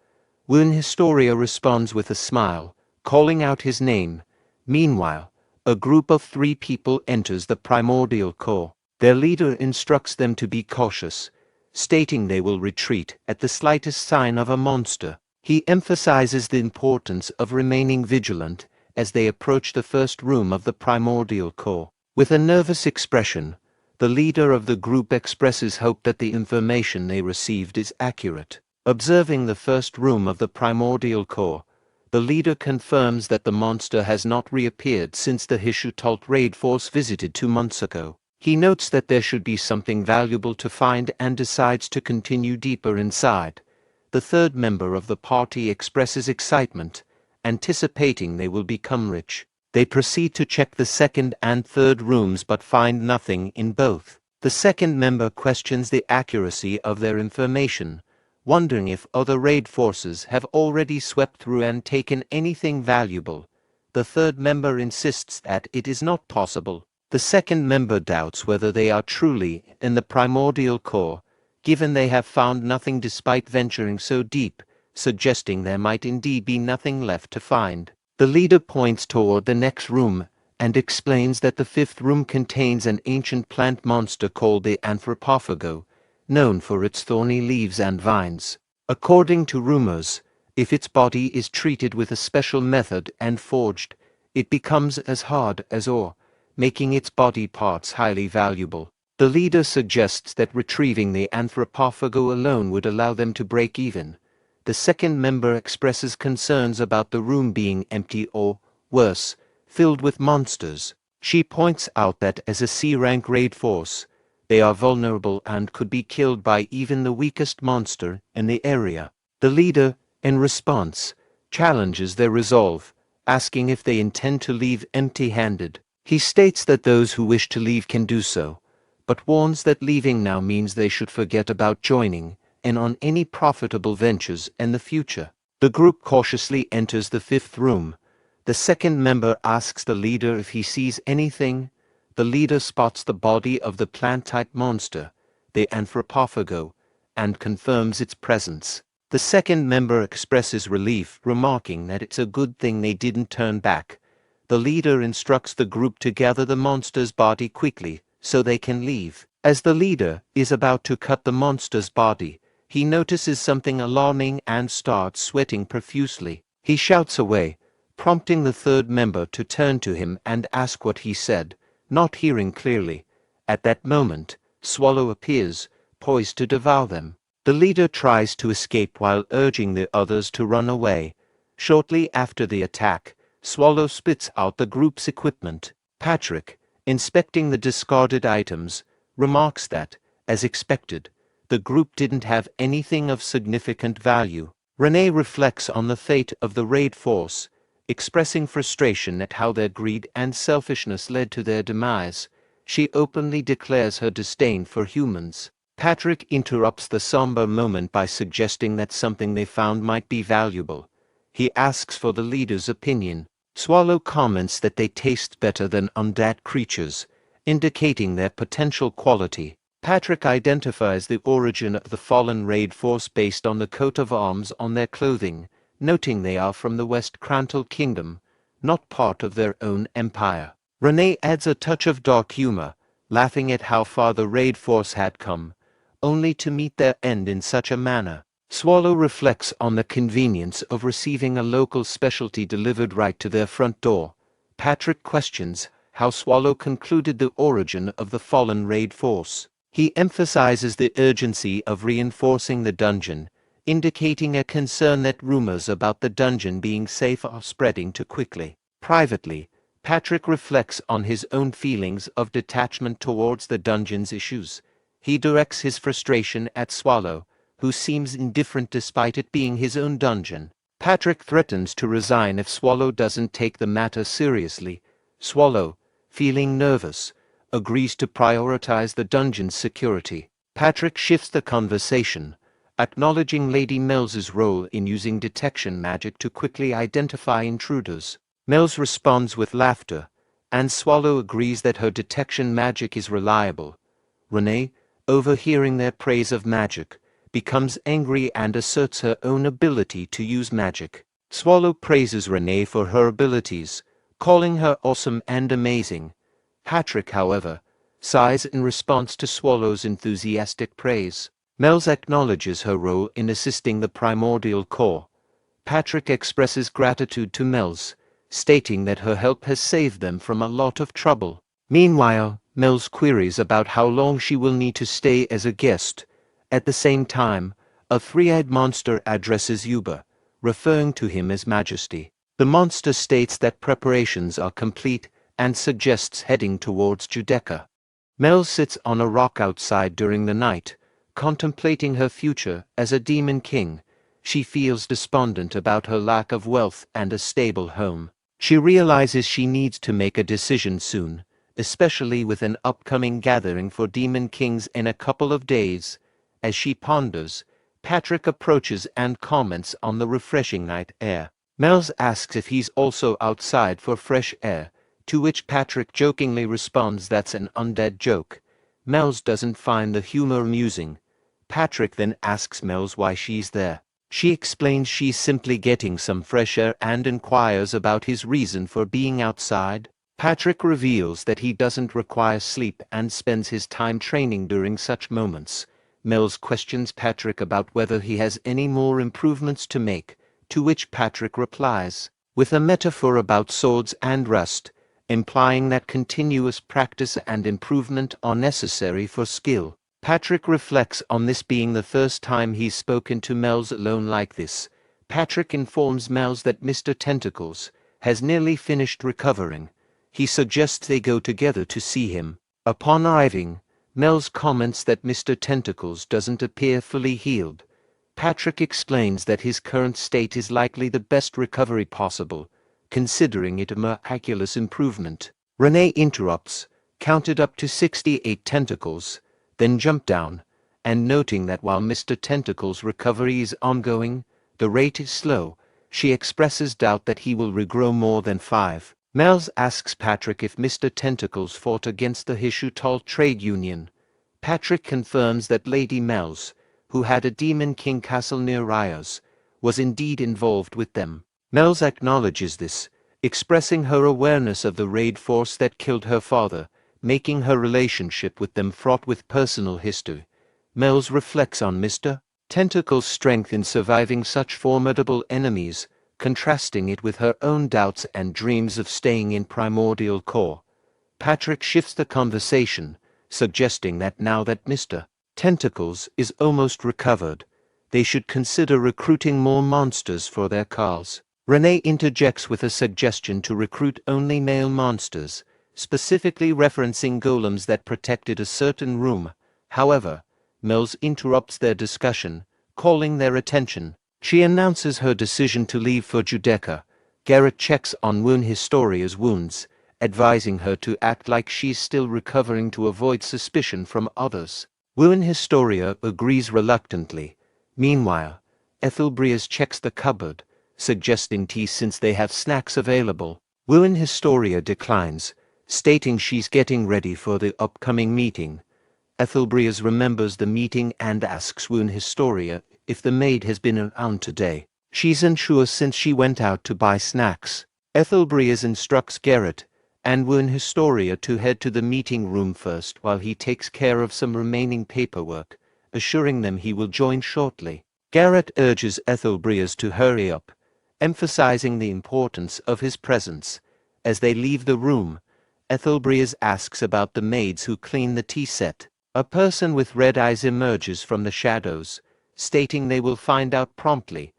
Wern Historia responds with a smile, calling out his name. Meanwhile, a group of 3 people enters the primordial core. Their leader instructs them to be cautious, stating they will retreat at the slightest sign of a monster. He emphasizes the importance of remaining vigilant as they approach the first room of the primordial core. With a nervous expression, the leader of the group expresses hope that the information they received is accurate. Observing the first room of the primordial core, the leader confirms that the monster has not reappeared since the Hishutalt raid force visited 2 months ago. He notes that there should be something valuable to find and decides to continue deeper inside. The third member of the party expresses excitement, anticipating they will become rich. They proceed to check the second and third rooms but find nothing in both. The second member questions the accuracy of their information, wondering if other raid forces have already swept through and taken anything valuable. The third member insists that it is not possible. The The second member doubts whether they are truly in the primordial core, given they have found nothing despite venturing so deep, suggesting there might indeed be nothing left to find. The leader points toward the next room and explains that the fifth room contains an ancient plant monster called the anthropophago, known for its thorny leaves and vines. According to rumors, if its body is treated with a special method and forged, it becomes as hard as ore, making its body parts highly valuable. The leader suggests that retrieving the anthropophago alone would allow them to break even. The second member expresses concerns about the room being empty or, worse, filled with monsters. She points out that as a C-rank raid force, they are vulnerable and could be killed by even the weakest monster in the area. The leader, in response, challenges their resolve, asking if they intend to leave empty-handed. He states that those who wish to leave can do so, but warns that leaving now means they should forget about joining in on any profitable ventures in the future. The group cautiously enters the fifth room. The second member asks the leader if he sees anything. The leader spots the body of the plant-type monster, the anthropophago, and confirms its presence. The second member expresses relief, remarking that it's a good thing they didn't turn back. The leader instructs the group to gather the monster's body quickly, so they can leave. As the leader is about to cut the monster's body, he notices something alarming and starts sweating profusely. He shouts away, prompting the third member to turn to him and ask what he said, not hearing clearly. At that moment, Swallow appears, poised to devour them. The leader tries to escape while urging the others to run away. Shortly after the attack, Swallow spits out the group's equipment. Patrick, inspecting the discarded items, remarks that, as expected, the group didn't have anything of significant value. Renee reflects on the fate of the raid force, expressing frustration at how their greed and selfishness led to their demise. She openly declares her disdain for humans. Patrick interrupts the somber moment by suggesting that something they found might be valuable. He asks for the leader's opinion. Swallow comments that they taste better than undead creatures, indicating their potential quality. Patrick identifies the origin of the fallen raid force based on the coat of arms on their clothing, noting they are from the West Crantal Kingdom, not part of their own empire. Renee adds a touch of dark humor, laughing at how far the raid force had come, only to meet their end in such a manner. Swallow reflects on the convenience of receiving a local specialty delivered right to their front door. Patrick questions how Swallow concluded the origin of the fallen raid force. He emphasizes the urgency of reinforcing the dungeon, indicating a concern that rumors about the dungeon being safe are spreading too quickly. Privately, Patrick reflects on his own feelings of detachment towards the dungeon's issues. He directs his frustration at Swallow, who seems indifferent despite it being his own dungeon. Patrick threatens to resign if Swallow doesn't take the matter seriously. Swallow, feeling nervous, agrees to prioritize the dungeon's security. Patrick shifts the conversation, acknowledging Lady Mell's role in using detection magic to quickly identify intruders. Mel's responds with laughter, and Swallow agrees that her detection magic is reliable. Renee, overhearing their praise of magic, becomes angry and asserts her own ability to use magic. Swallow praises Renee for her abilities, calling her awesome and amazing. Patrick, however, sighs in response to Swallow's enthusiastic praise. Mel's acknowledges her role in assisting the primordial core. Patrick expresses gratitude to Mel's, stating that her help has saved them from a lot of trouble. Meanwhile, Mel's queries about how long she will need to stay as a guest. At the same time, a three-eyed monster addresses Yuba, referring to him as Majesty. The monster states that preparations are complete and suggests heading towards Judecca. Mel sits on a rock outside during the night, contemplating her future as a demon king. She feels despondent about her lack of wealth and a stable home. She realizes she needs to make a decision soon, especially with an upcoming gathering for demon kings in a couple of days. As she ponders, Patrick approaches and comments on the refreshing night air. Mels asks if he's also outside for fresh air, to which Patrick jokingly responds that's an undead joke. Mel's doesn't find the humor amusing. Patrick then asks Mel's why she's there. She explains she's simply getting some fresh air and inquires about his reason for being outside. Patrick reveals that he doesn't require sleep and spends his time training during such moments. Mel's questions Patrick about whether he has any more improvements to make, to which Patrick replies with a metaphor about swords and rust, implying that continuous practice and improvement are necessary for skill. Patrick reflects on this being the first time he's spoken to Mel's alone like this. Patrick informs Mel's that Mr. Tentacles has nearly finished recovering. He suggests they go together to see him. Upon arriving, Mel's comments that Mr. Tentacles doesn't appear fully healed. Patrick explains that his current state is likely the best recovery possible, considering it a miraculous improvement. Renee interrupts, counted up to 68 tentacles, then jumped down, and noting that while Mr. Tentacle's recovery is ongoing, the rate is slow, she expresses doubt that he will regrow more than 5. Mel's asks Patrick if Mr. Tentacles fought against the Hishutal trade union. Patrick confirms that Lady Mel's, who had a Demon King castle near Rios, was indeed involved with them. Mel's acknowledges this, expressing her awareness of the raid force that killed her father, making her relationship with them fraught with personal history. Mel's reflects on Mr. Tentacle's strength in surviving such formidable enemies, contrasting it with her own doubts and dreams of staying in Primordial Core. Patrick shifts the conversation, suggesting that now that Mr. Tentacles is almost recovered, they should consider recruiting more monsters for their cause. Renee interjects with a suggestion to recruit only male monsters, specifically referencing golems that protected a certain room. However, Mel's interrupts their discussion, calling their attention. She announces her decision to leave for Judeca. Garrett checks on Wound Historia's wounds, advising her to act like she's still recovering to avoid suspicion from others. Wound Historia agrees reluctantly. Meanwhile, Ethelbrias checks the cupboard, suggesting tea since they have snacks available. Wound Historia declines, stating she's getting ready for the upcoming meeting. Ethelbrias remembers the meeting and asks Wound Historia if the maid has been around today. She's unsure since she went out to buy snacks. Ethelbrias instructs Garrett and Wound Historia to head to the meeting room first while he takes care of some remaining paperwork, assuring them he will join shortly. Garrett urges Ethelbrias to hurry up, emphasizing the importance of his presence. As they leave the room, Ethelbrias asks about the maids who clean the tea set. A person with red eyes emerges from the shadows, stating they will find out promptly.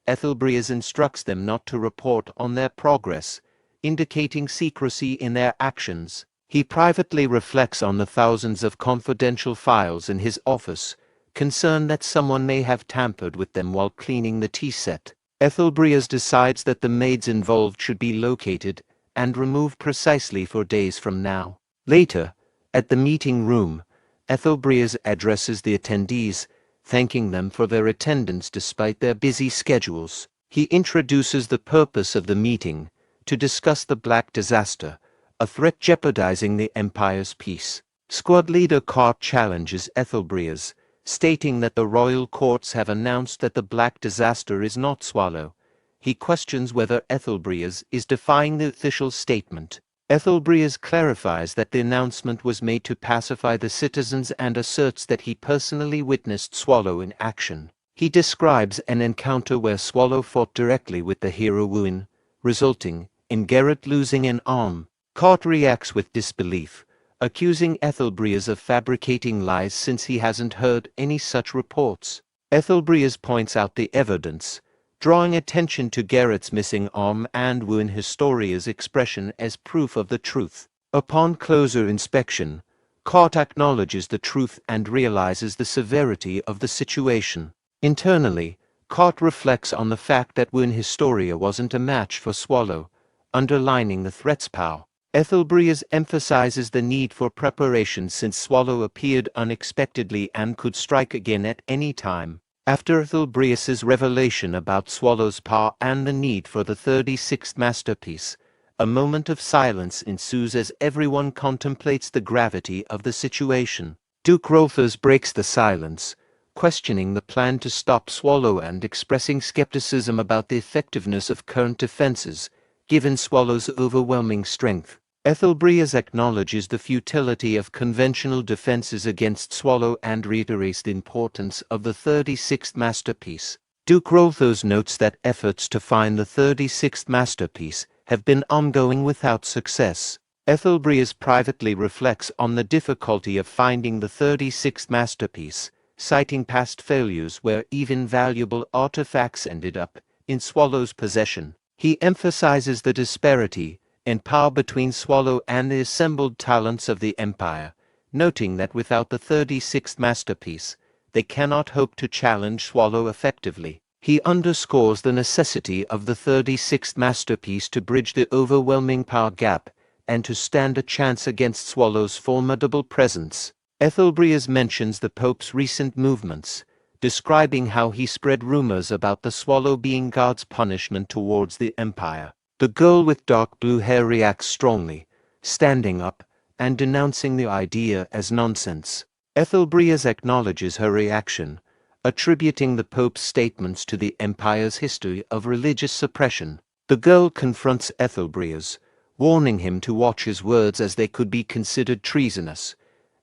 Ethelbrias instructs them not to report on their progress, indicating secrecy in their actions. He privately reflects on the thousands of confidential files in his office, concerned that someone may have tampered with them while cleaning the tea set. Ethelbrias decides that the maids involved should be located and removed precisely 4 days from now. Later, at the meeting room, Ethelbrias addresses the attendees, thanking them for their attendance despite their busy schedules. He introduces the purpose of the meeting, to discuss the Black Disaster, a threat jeopardizing the Empire's peace. Squad leader Cart challenges Ethelbrias, stating that the royal courts have announced that the Black Disaster is not Swallow. He questions whether Ethelbrias is defying the official statement. Ethelbrias clarifies that the announcement was made to pacify the citizens and asserts that he personally witnessed Swallow in action. He describes an encounter where Swallow fought directly with the hero Wuin, resulting in Garrett losing an arm. Cart reacts with disbelief, accusing Ethelbrias of fabricating lies since he hasn't heard any such reports. Ethelbrias points out the evidence, drawing attention to Garrett's missing arm and Wound Historia's expression as proof of the truth. Upon closer inspection, Cart acknowledges the truth and realizes the severity of the situation. Internally, Cart reflects on the fact that Wound Historia wasn't a match for Swallow, underlining the threat's power. Ethelbrias emphasizes the need for preparation since Swallow appeared unexpectedly and could strike again at any time. After Ethelbrias's revelation about Swallow's power and the need for the 36th masterpiece, A moment of silence ensues as everyone contemplates the gravity of the situation. Duke Rolthers breaks the silence, questioning the plan to stop Swallow and expressing skepticism about the effectiveness of current defenses, given Swallow's overwhelming strength. Ethelbreas acknowledges the futility of conventional defenses against Swallow and reiterates the importance of the 36th masterpiece. Duke Rolthers notes that efforts to find the 36th masterpiece have been ongoing without success. Ethelbreas privately reflects on the difficulty of finding the 36th masterpiece, citing past failures where even valuable artifacts ended up in Swallow's possession. He emphasizes the disparity in power between Swallow and the assembled talents of the Empire, noting that without the 36th masterpiece, they cannot hope to challenge Swallow effectively. He underscores the necessity of the 36th masterpiece to bridge the overwhelming power gap and to stand a chance against Swallow's formidable presence. Ethelbreas mentions the Pope's recent movements, describing how he spread rumors about the Swallow being God's punishment towards the Empire. The girl with dark blue hair reacts strongly, standing up and denouncing the idea as nonsense. Ethelbreas acknowledges her reaction, attributing the Pope's statements to the Empire's history of religious suppression. The girl confronts Ethelbreas, warning him to watch his words as they could be considered treasonous.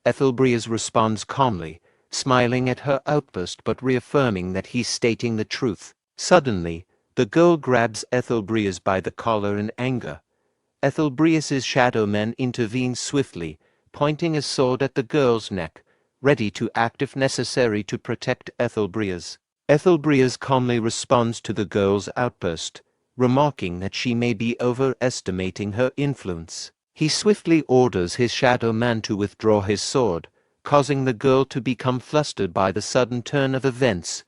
Ethelbreas responds calmly, smiling at her outburst but reaffirming that he's stating the truth. Suddenly, the girl grabs Ethelbreas by the collar in anger. Ethelbreas's shadow man intervenes swiftly, pointing his sword at the girl's neck, ready to act if necessary to protect Ethelbreas. Ethelbreas calmly responds to the girl's outburst, remarking that she may be overestimating her influence. He swiftly orders his shadow man to withdraw his sword, causing the girl to become flustered by the sudden turn of events.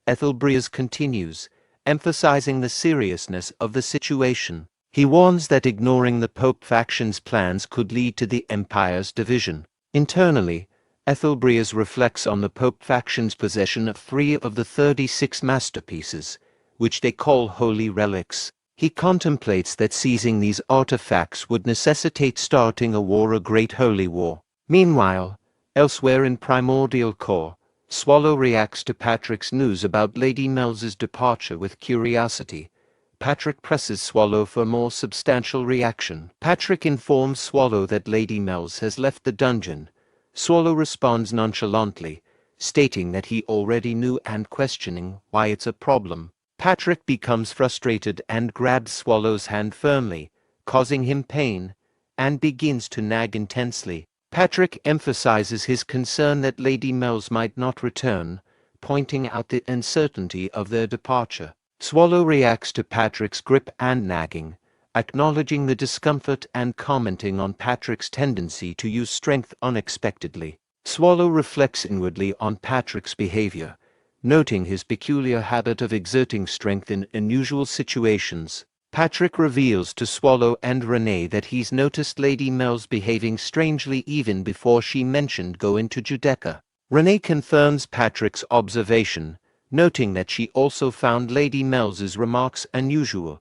Ethelbreas continues, emphasizing the seriousness of the situation. He warns that ignoring the Pope faction's plans could lead to the Empire's division. Internally, Ethelbreas reflects on the Pope faction's possession of 3 of the 36 masterpieces, which they call holy relics. He contemplates that seizing these artifacts would necessitate starting a war, a great holy war. Meanwhile, elsewhere in Primordial Core, Swallow reacts to Patrick's news about Lady Mell's departure with curiosity. Patrick presses Swallow for more substantial reaction. Patrick informs Swallow that Lady Mell's has left the dungeon. Swallow responds nonchalantly, stating that he already knew and questioning why it's a problem. Patrick becomes frustrated and grabs Swallow's hand firmly, causing him pain, and begins to nag intensely. Patrick emphasizes his concern that Lady Mell's might not return, pointing out the uncertainty of their departure. Swallow reacts to Patrick's grip and nagging, acknowledging the discomfort and commenting on Patrick's tendency to use strength unexpectedly. Swallow reflects inwardly on Patrick's behavior, noting his peculiar habit of exerting strength in unusual situations. Patrick reveals to Swallow and Renee that he's noticed Lady Mell's behaving strangely even before she mentioned going to Judeca. Renee confirms Patrick's observation, noting that she also found Lady Mell's remarks unusual.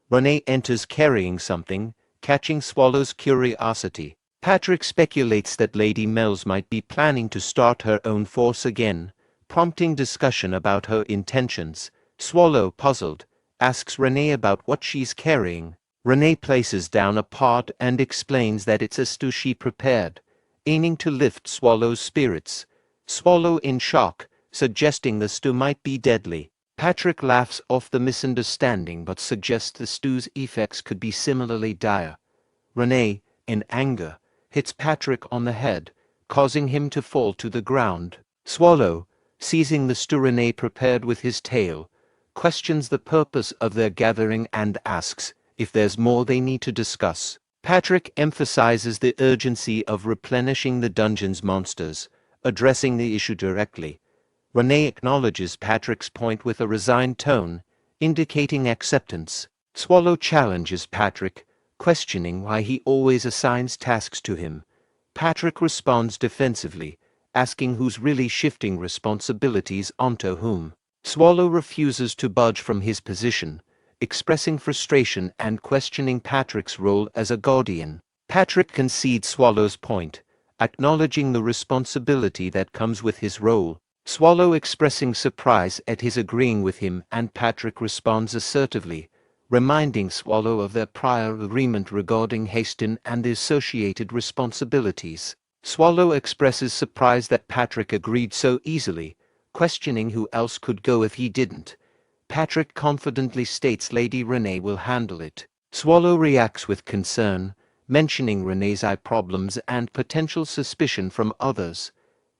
Renee enters carrying something, catching Swallow's curiosity. Patrick speculates that Lady Mell's might be planning to start her own force again, prompting discussion about her intentions. Swallow, puzzled, asks Renee about what she's carrying. Renee places down a pot and explains that it's a stew she prepared, aiming to lift Swallow's spirits. Swallow in shock, suggesting the stew might be deadly. Patrick laughs off the misunderstanding but suggests the stew's effects could be similarly dire. Renee, in anger, hits Patrick on the head, causing him to fall to the ground. Swallow, seizing the stew Renee prepared with his tail, questions the purpose of their gathering and asks if there's more they need to discuss. Patrick emphasizes the urgency of replenishing the dungeon's monsters, addressing the issue directly. Renee acknowledges Patrick's point with a resigned tone, indicating acceptance. Swallow challenges Patrick, questioning why he always assigns tasks to him. Patrick responds defensively, asking who's really shifting responsibilities onto whom. Swallow refuses to budge from his position, expressing frustration and questioning Patrick's role as a guardian. Patrick concedes Swallow's point, acknowledging the responsibility that comes with his role. Swallow expressing surprise at his agreeing with him, and Patrick responds assertively, reminding Swallow of their prior agreement regarding Haston and the associated responsibilities. Swallow expresses surprise that Patrick agreed so easily, questioning who else could go if he didn't. Patrick confidently states Lady Renee will handle it. Swallow reacts with concern, mentioning Renee's eye problems and potential suspicion from others.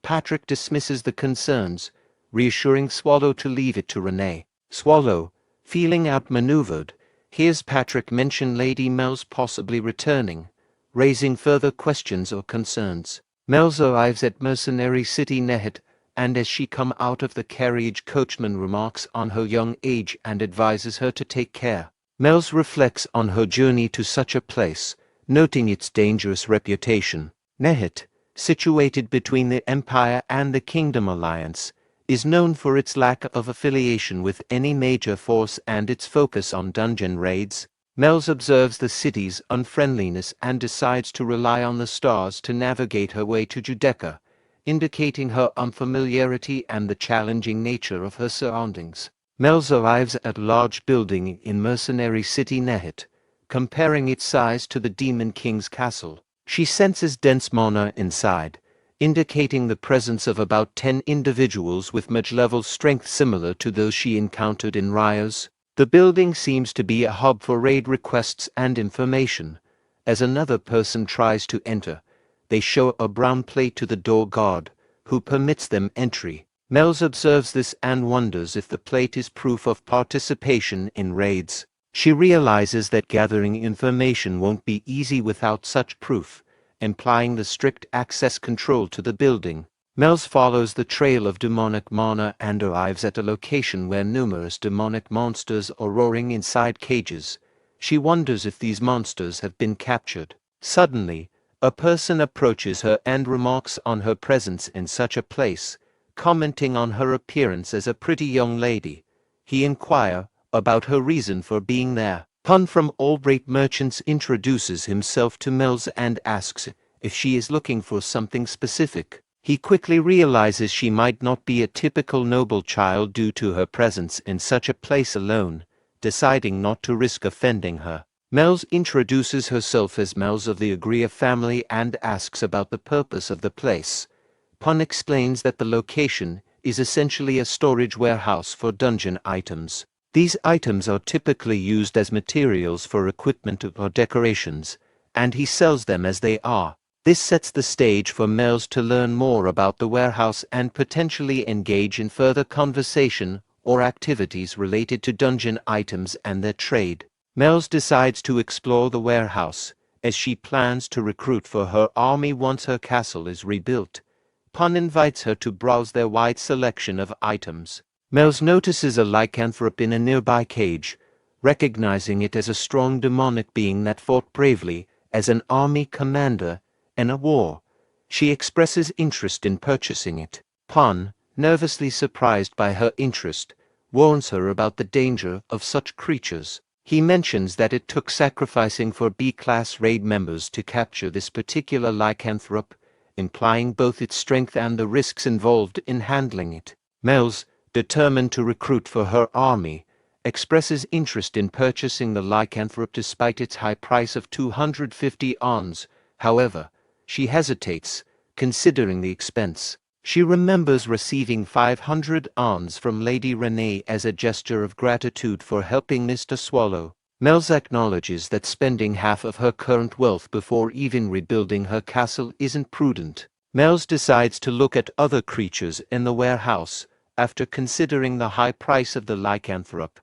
Patrick dismisses the concerns, reassuring Swallow to leave it to Renee. Swallow, feeling outmaneuvered, hears Patrick mention Lady Mel's possibly returning, raising further questions or concerns. Mel's arrives at Mercenary City Nehet, and as she come out of the carriage, coachman remarks on her young age and advises her to take care. Mel's reflects on her journey to such a place, noting its dangerous reputation. Nehet, situated between the Empire and the Kingdom Alliance, is known for its lack of affiliation with any major force and its focus on dungeon raids. Mel's observes the city's unfriendliness and decides to rely on the stars to navigate her way to Judeca, indicating her unfamiliarity and the challenging nature of her surroundings. Mel's arrives at a large building in Mercenary City Nehet, comparing its size to the Demon King's castle. She senses dense mana inside, indicating the presence of about 10 individuals with mage-level strength similar to those she encountered in Rios. The building seems to be a hub for raid requests and information. As another person tries to enter, they show a brown plate to the door guard, who permits them entry. Mel's observes this and wonders if the plate is proof of participation in raids. She realizes that gathering information won't be easy without such proof, implying the strict access control to the building. Mel's follows the trail of demonic mana and arrives at a location where numerous demonic monsters are roaring inside cages. She wonders if these monsters have been captured. Suddenly, a person approaches her and remarks on her presence in such a place, commenting on her appearance as a pretty young lady. He inquires about her reason for being there. Pun from Albright Merchants introduces himself to Mel's and asks if she is looking for something specific. He quickly realizes she might not be a typical noble child due to her presence in such a place alone, deciding not to risk offending her. Mel's introduces herself as Mel's of the Agria family and asks about the purpose of the place. Pun explains that the location is essentially a storage warehouse for dungeon items. These items are typically used as materials for equipment or decorations, and he sells them as they are. This sets the stage for Mel's to learn more about the warehouse and potentially engage in further conversation or activities related to dungeon items and their trade. Mel's decides to explore the warehouse, as she plans to recruit for her army once her castle is rebuilt. Pun invites her to browse their wide selection of items. Mel's notices a lycanthrope in a nearby cage, recognizing it as a strong demonic being that fought bravely as an army commander in a war. She expresses interest in purchasing it. Pun, nervously surprised by her interest, warns her about the danger of such creatures. He mentions that it took sacrificing for B-class raid members to capture this particular lycanthrope, implying both its strength and the risks involved in handling it. Mel's, determined to recruit for her army, expresses interest in purchasing the lycanthrope despite its high price of 250 ons. However, she hesitates, considering the expense. She remembers receiving 500 ons from Lady Renee as a gesture of gratitude for helping Mr. Swallow. Mel's acknowledges that spending half of her current wealth before even rebuilding her castle isn't prudent. Mel's decides to look at other creatures in the warehouse. After considering the high price of the lycanthrope,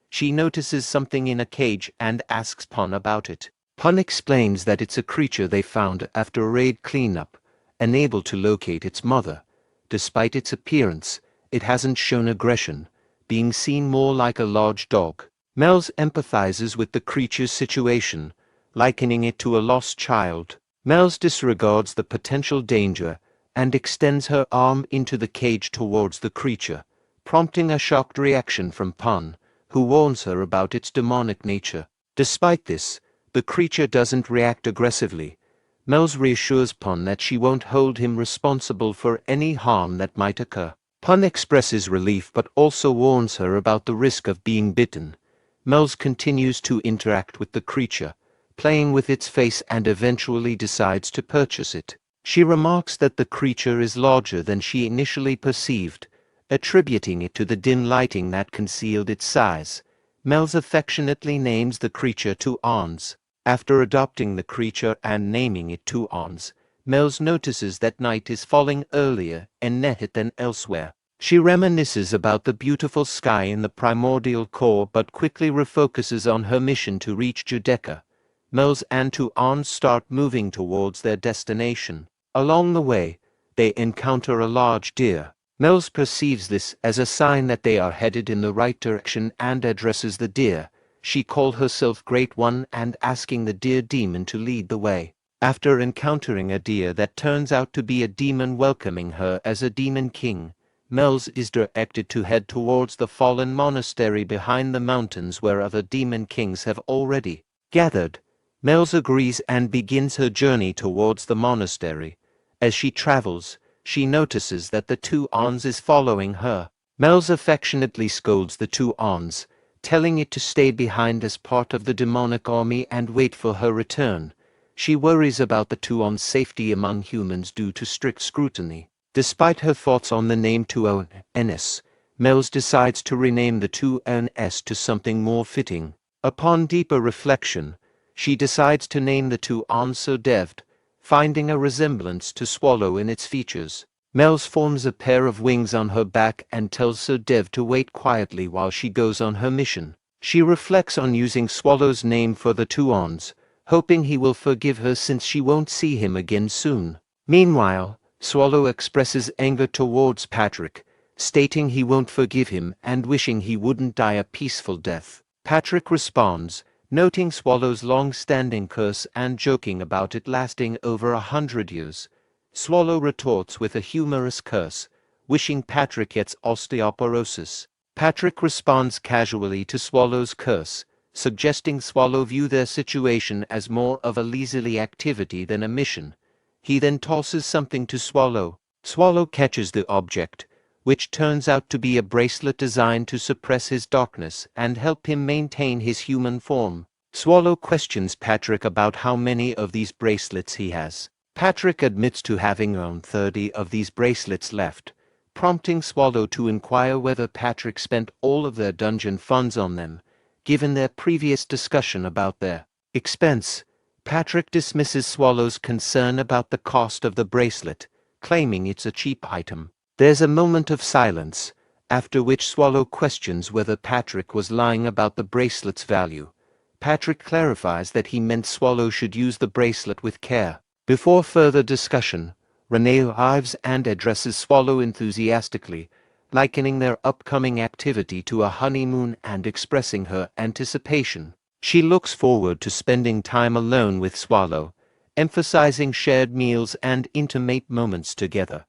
she notices something in a cage and asks Pun about it. Pun explains that it's a creature they found after a raid cleanup, unable to locate its mother. Despite its appearance, it hasn't shown aggression, being seen more like a large dog. Mel's empathizes with the creature's situation, likening it to a lost child. Mel's disregards the potential danger and extends her arm into the cage towards the creature, prompting a shocked reaction from Pun, who warns her about its demonic nature. Despite this, the creature doesn't react aggressively. Mel's reassures Pun that she won't hold him responsible for any harm that might occur. Pun expresses relief but also warns her about the risk of being bitten. Mel's continues to interact with the creature, playing with its face, and eventually decides to purchase it. She remarks that the creature is larger than she initially perceived, attributing it to the dim lighting that concealed its size. Mel's affectionately names the creature Two Ons. After adopting the creature and naming it Two Ons, Mel's notices that night is falling earlier in Nehet than elsewhere. She reminisces about the beautiful sky in the primordial core but quickly refocuses on her mission to reach Judecca. Mel's and Two Ons start moving towards their destination. Along the way, they encounter a large deer. Mel's perceives this as a sign that they are headed in the right direction and addresses the deer. She calls herself Great One and asking the deer demon to lead the way. After encountering a deer that turns out to be a demon welcoming her as a demon king, Mel's is directed to head towards the fallen monastery behind the mountains where other demon kings have already gathered. Mel's agrees and begins her journey towards the monastery. As she travels, she notices that the Two Ons is following her. Mel's affectionately scolds the Two Ons, telling it to stay behind as part of the demonic army and wait for her return. She worries about the Two Ons' safety among humans due to strict scrutiny. Despite her thoughts on the name Two Ons, Mel's decides to rename the Two Ons to something more fitting. Upon deeper reflection, she decides to name the Two Ons Devourer, finding a resemblance to Swallow in its features. Mel's forms a pair of wings on her back and tells Devourer to wait quietly while she goes on her mission. She reflects on using Swallow's name for the Two Ons, hoping he will forgive her since she won't see him again soon. Meanwhile, Swallow expresses anger towards Patrick, stating he won't forgive him and wishing he wouldn't die a peaceful death. Patrick responds, noting Swallow's long-standing curse and joking about it lasting over 100 years. Swallow retorts with a humorous curse, wishing Patrick gets osteoporosis. Patrick responds casually to Swallow's curse, suggesting Swallow view their situation as more of a leisurely activity than a mission. He then tosses something to Swallow. Swallow catches the object, which turns out to be a bracelet designed to suppress his darkness and help him maintain his human form. Swallow questions Patrick about how many of these bracelets he has. Patrick admits to having around 30 of these bracelets left, prompting Swallow to inquire whether Patrick spent all of their dungeon funds on them, given their previous discussion about their expense. Patrick dismisses Swallow's concern about the cost of the bracelet, claiming it's a cheap item. There's a moment of silence, after which Swallow questions whether Patrick was lying about the bracelet's value. Patrick clarifies that he meant Swallow should use the bracelet with care. Before further discussion, Renee arrives and addresses Swallow enthusiastically, likening their upcoming activity to a honeymoon and expressing her anticipation. She looks forward to spending time alone with Swallow, emphasizing shared meals and intimate moments together.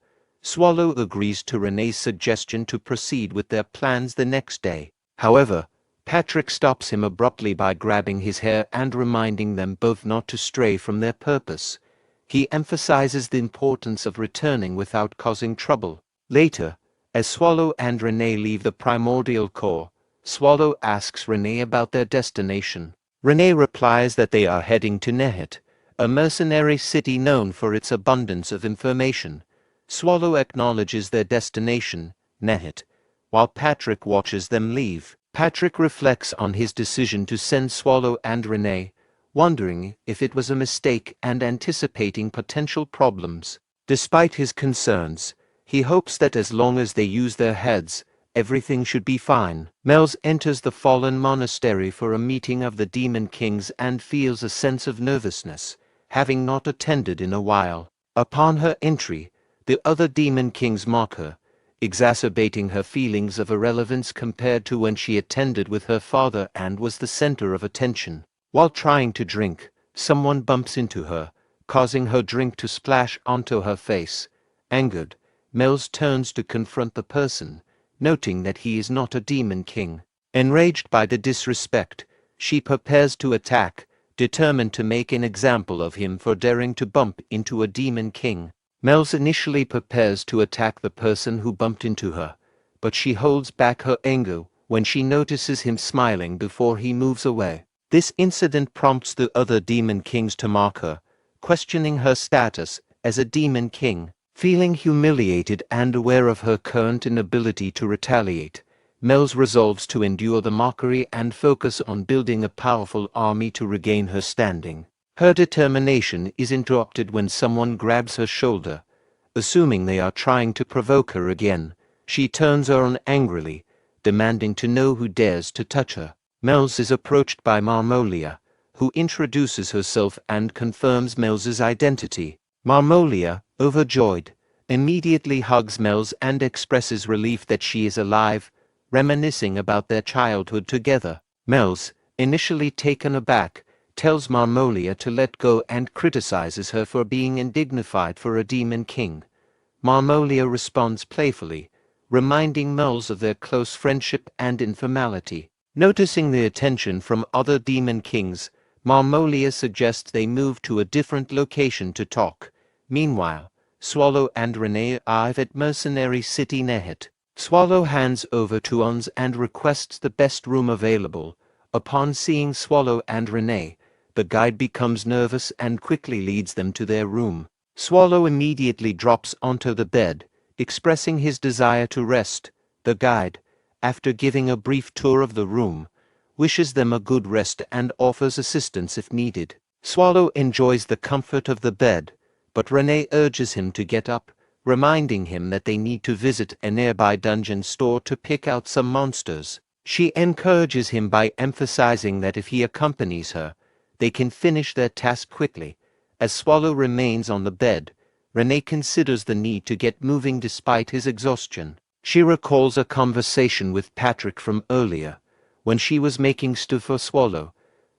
Swallow agrees to Renee's suggestion to proceed with their plans the next day. However, Patrick stops him abruptly by grabbing his hair and reminding them both not to stray from their purpose. He emphasizes the importance of returning without causing trouble. Later, as Swallow and Renee leave the primordial core, Swallow asks Renee about their destination. Renee replies that they are heading to Nehet, a mercenary city known for its abundance of information. Swallow acknowledges their destination, Nehet, while Patrick watches them leave. Patrick reflects on his decision to send Swallow and Renee, wondering if it was a mistake and anticipating potential problems. Despite his concerns, he hopes that as long as they use their heads, everything should be fine. Mel's enters the fallen monastery for a meeting of the Demon Kings and feels a sense of nervousness, having not attended in a while. Upon her entry, the other Demon Kings mock her, exacerbating her feelings of irrelevance compared to when she attended with her father and was the center of attention. While trying to drink, someone bumps into her, causing her drink to splash onto her face. Angered, Mel's turns to confront the person, noting that he is not a Demon King. Enraged by the disrespect, she prepares to attack, determined to make an example of him for daring to bump into a demon king. Mel's initially prepares to attack the person who bumped into her, but she holds back her anger when she notices him smiling before he moves away. This incident prompts the other demon kings to mock her, questioning her status as a demon king. Feeling humiliated and aware of her current inability to retaliate, Mels resolves to endure the mockery and focus on building a powerful army to regain her standing. Her determination is interrupted when someone grabs her shoulder. Assuming they are trying to provoke her again, she turns on angrily, demanding to know who dares to touch her. Mels is approached by Marmolia, who introduces herself and confirms Mels's identity. Marmolia, overjoyed, immediately hugs Mels and expresses relief that she is alive, reminiscing about their childhood together. Mels, initially taken aback, tells Marmolia to let go and criticizes her for being indignified for a demon king. Marmolia responds playfully, reminding Mels of their close friendship and informality. Noticing the attention from other demon kings, Marmolia suggests they move to a different location to talk. Meanwhile, Swallow and Renee arrive at Mercenary City Nehet. Swallow hands over to Ons and requests the best room available. Upon seeing Swallow and Renee, the guide becomes nervous and quickly leads them to their room. Swallow immediately drops onto the bed, expressing his desire to rest. The guide, after giving a brief tour of the room, wishes them a good rest and offers assistance if needed. Swallow enjoys the comfort of the bed, but Renee urges him to get up, reminding him that they need to visit a nearby dungeon store to pick out some monsters. She encourages him by emphasizing that if he accompanies her, they can finish their task quickly. As Swallow remains on the bed, Renee considers the need to get moving despite his exhaustion. She recalls a conversation with Patrick from earlier, when she was making stew for Swallow.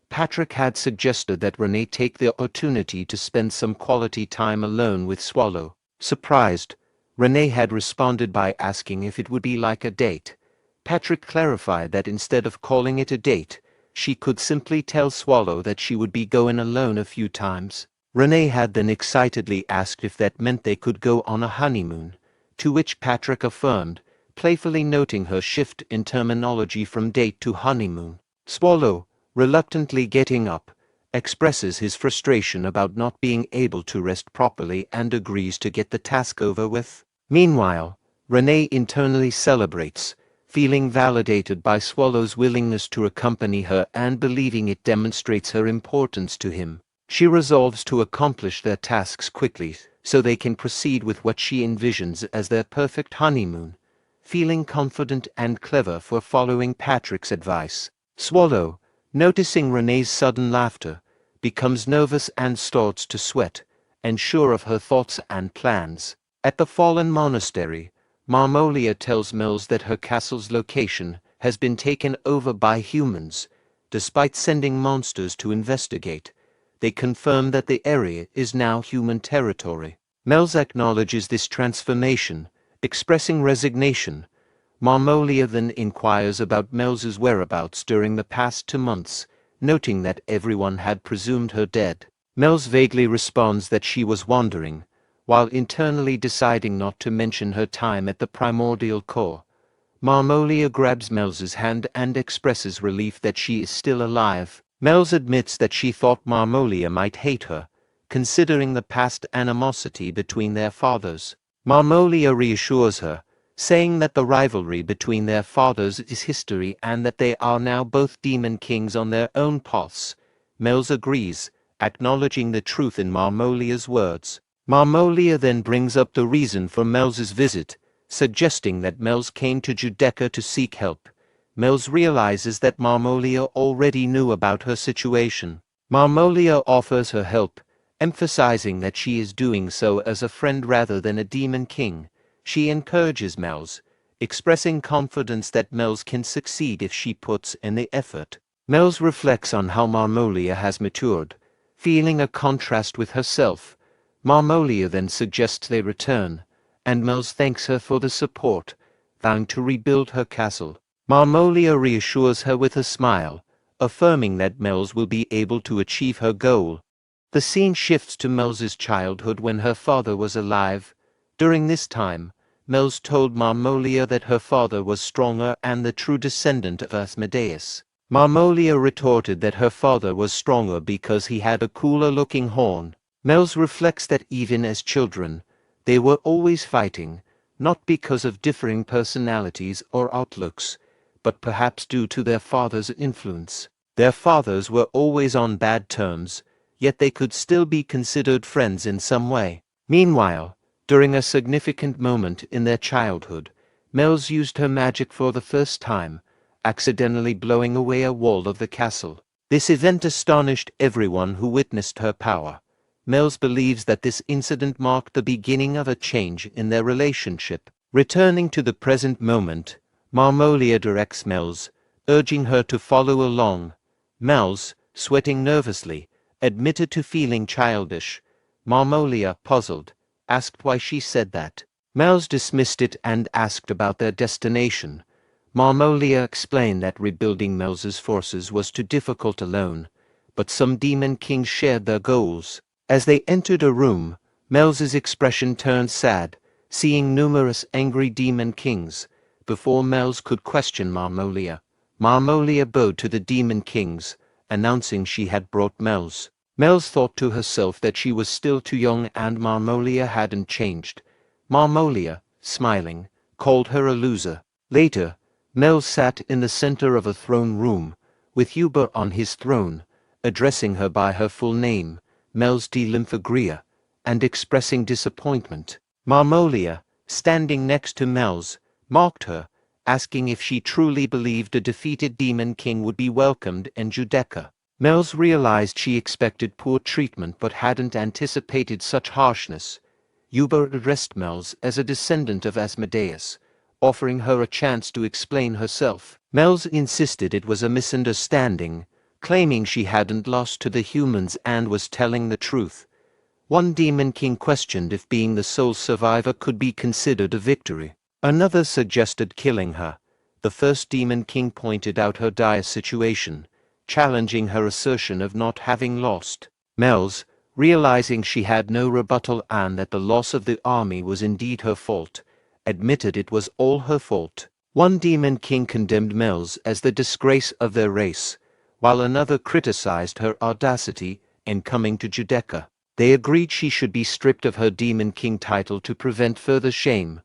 Patrick had suggested that Renee take the opportunity to spend some quality time alone with Swallow. Surprised, Renee had responded by asking if it would be like a date. Patrick clarified that instead of calling it a date, she could simply tell Swallow that she would be going alone a few times. Renee had then excitedly asked if that meant they could go on a honeymoon, to which Patrick affirmed, playfully noting her shift in terminology from date to honeymoon. Swallow, reluctantly getting up, expresses his frustration about not being able to rest properly and agrees to get the task over with. Meanwhile, Renee internally celebrates, feeling validated by Swallow's willingness to accompany her and believing it demonstrates her importance to him. She resolves to accomplish their tasks quickly so they can proceed with what she envisions as their perfect honeymoon, feeling confident and clever for following Patrick's advice. Swallow, noticing Renee's sudden laughter, becomes nervous and starts to sweat, unsure of her thoughts and plans. At the fallen monastery, Marmolia tells Mels that her castle's location has been taken over by humans. Despite sending monsters to investigate, they confirm that the area is now human territory. Mels acknowledges this transformation, expressing resignation. Marmolia then inquires about Mels's whereabouts during the past 2 months, noting that everyone had presumed her dead. Mels vaguely responds that she was wandering, while internally deciding not to mention her time at the primordial core. Marmolia grabs Mels's hand and expresses relief that she is still alive. Mels admits that she thought Marmolia might hate her, considering the past animosity between their fathers. Marmolia reassures her, saying that the rivalry between their fathers is history and that they are now both demon kings on their own paths. Mels agrees, acknowledging the truth in Marmolia's words. Marmolia then brings up the reason for Mels's visit, suggesting that Mels came to Judeca to seek help. Mels realizes that Marmolia already knew about her situation. Marmolia offers her help, emphasizing that she is doing so as a friend rather than a demon king. She encourages Mels, expressing confidence that Mels can succeed if she puts in the effort. Mels reflects on how Marmolia has matured, feeling a contrast with herself. Marmolia then suggests they return, and Mels thanks her for the support, vowing to rebuild her castle. Marmolia reassures her with a smile, affirming that Mel's will be able to achieve her goal. The scene shifts to Mel's childhood when her father was alive. During this time, Mel's told Marmolia that her father was stronger and the true descendant of Asmodeus. Marmolia retorted that her father was stronger because he had a cooler-looking horn. Mel's reflects that even as children, they were always fighting, not because of differing personalities or outlooks, but perhaps due to their father's influence. Their fathers were always on bad terms, yet they could still be considered friends in some way. Meanwhile, during a significant moment in their childhood, Mel's used her magic for the first time, accidentally blowing away a wall of the castle. This event astonished everyone who witnessed her power. Mel's believes that this incident marked the beginning of a change in their relationship. Returning to the present moment, Marmolia directs Mel's, urging her to follow along. Mel's, sweating nervously, admitted to feeling childish. Marmolia, puzzled, asked why she said that. Mel's dismissed it and asked about their destination. Marmolia explained that rebuilding Mel's forces was too difficult alone, but some demon kings shared their goals. As they entered a room, Mel's expression turned sad, seeing numerous angry demon kings. Before Mel's could question Marmolia, Marmolia bowed to the demon kings, announcing she had brought Mel's. Mel's thought to herself that she was still too young and Marmolia hadn't changed. Marmolia, smiling, called her a loser. Later, Mel sat in the center of a throne room, with Huber on his throne, addressing her by her full name, Mel's de Lymphagria, and expressing disappointment. Marmolia, standing next to Mel's, mocked her, asking if she truly believed a defeated demon king would be welcomed in Judeca. Mel's realized she expected poor treatment but hadn't anticipated such harshness. Huber addressed Mel's as a descendant of Asmodeus, offering her a chance to explain herself. Mel's insisted it was a misunderstanding, claiming she hadn't lost to the humans and was telling the truth. One demon king questioned if being the sole survivor could be considered a victory. Another suggested killing her. The first demon king pointed out her dire situation, challenging her assertion of not having lost. Mel's, realizing she had no rebuttal and that the loss of the army was indeed her fault, admitted it was all her fault. One demon king condemned Mel's as the disgrace of their race, while another criticized her audacity in coming to Judeca. They agreed she should be stripped of her demon king title to prevent further shame.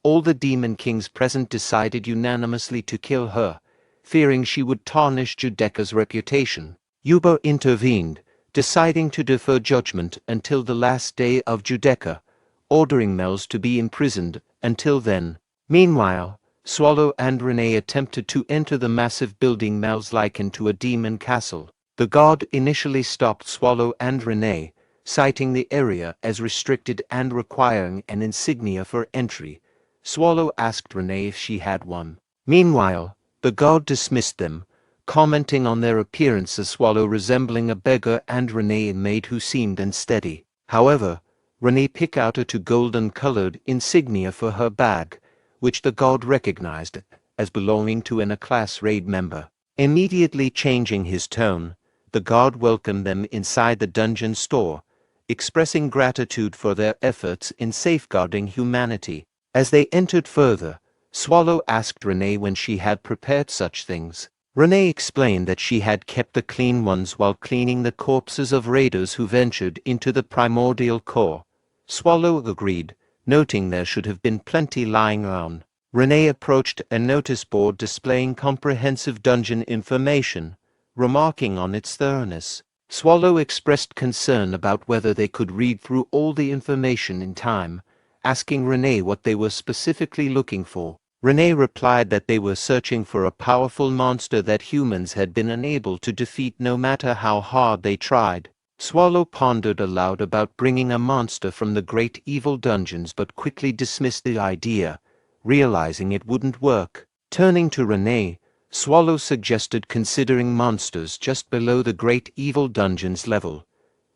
All the demon kings present decided unanimously to kill her, fearing she would tarnish Judeca's reputation. Huber intervened, deciding to defer judgment until the last day of Judeca, ordering Mel's to be imprisoned until then. Meanwhile, Swallow and Renee attempted to enter the massive building Mel's likened to a demon castle. The guard initially stopped Swallow and Renee, citing the area as restricted and requiring an insignia for entry. Swallow asked Renee if she had one. Meanwhile, the guard dismissed them, commenting on their appearance as Swallow resembling a beggar and Renee a maid who seemed unsteady. However, Renee picked out a golden-colored insignia for her bag, which the guard recognized as belonging to a class raid member. Immediately changing his tone, the guard welcomed them inside the dungeon store, expressing gratitude for their efforts in safeguarding humanity. As they entered further, Swallow asked Renee when she had prepared such things. Renee explained that she had kept the clean ones while cleaning the corpses of raiders who ventured into the primordial core. Swallow agreed, noting there should have been plenty lying around. Renee approached a notice board displaying comprehensive dungeon information, remarking on its thoroughness. Swallow expressed concern about whether they could read through all the information in time, asking Renee what they were specifically looking for. Renee replied that they were searching for a powerful monster that humans had been unable to defeat no matter how hard they tried. Swallow pondered aloud about bringing a monster from the great evil dungeons but quickly dismissed the idea, realizing it wouldn't work. Turning to Renee, Swallow suggested considering monsters just below the great evil dungeons level.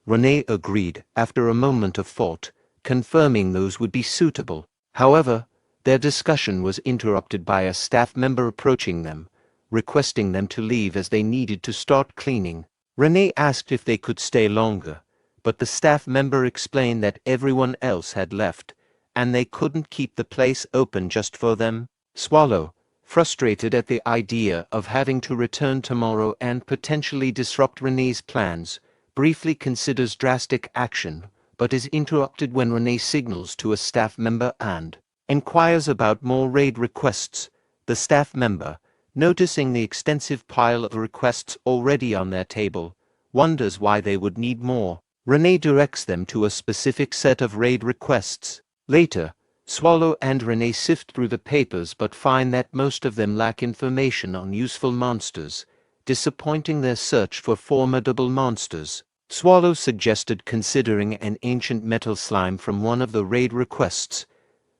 Renee agreed after a moment of thought, confirming those would be suitable. However, Their discussion was interrupted by a staff member approaching them, requesting them to leave as they needed to start cleaning. Renee asked if they could stay longer, but the staff member explained that everyone else had left, and they couldn't keep the place open just for them. Swallow, frustrated at the idea of having to return tomorrow and potentially disrupt Renee's plans, briefly considers drastic action, but is interrupted when Renee signals to a staff member and inquires about more raid requests. The staff member, noticing the extensive pile of requests already on their table, wonders why they would need more. Renee directs them to a specific set of raid requests. Later, Swallow and Renee sift through the papers but find that most of them lack information on useful monsters, disappointing their search for formidable monsters. Swallow suggested considering an ancient metal slime from one of the raid requests.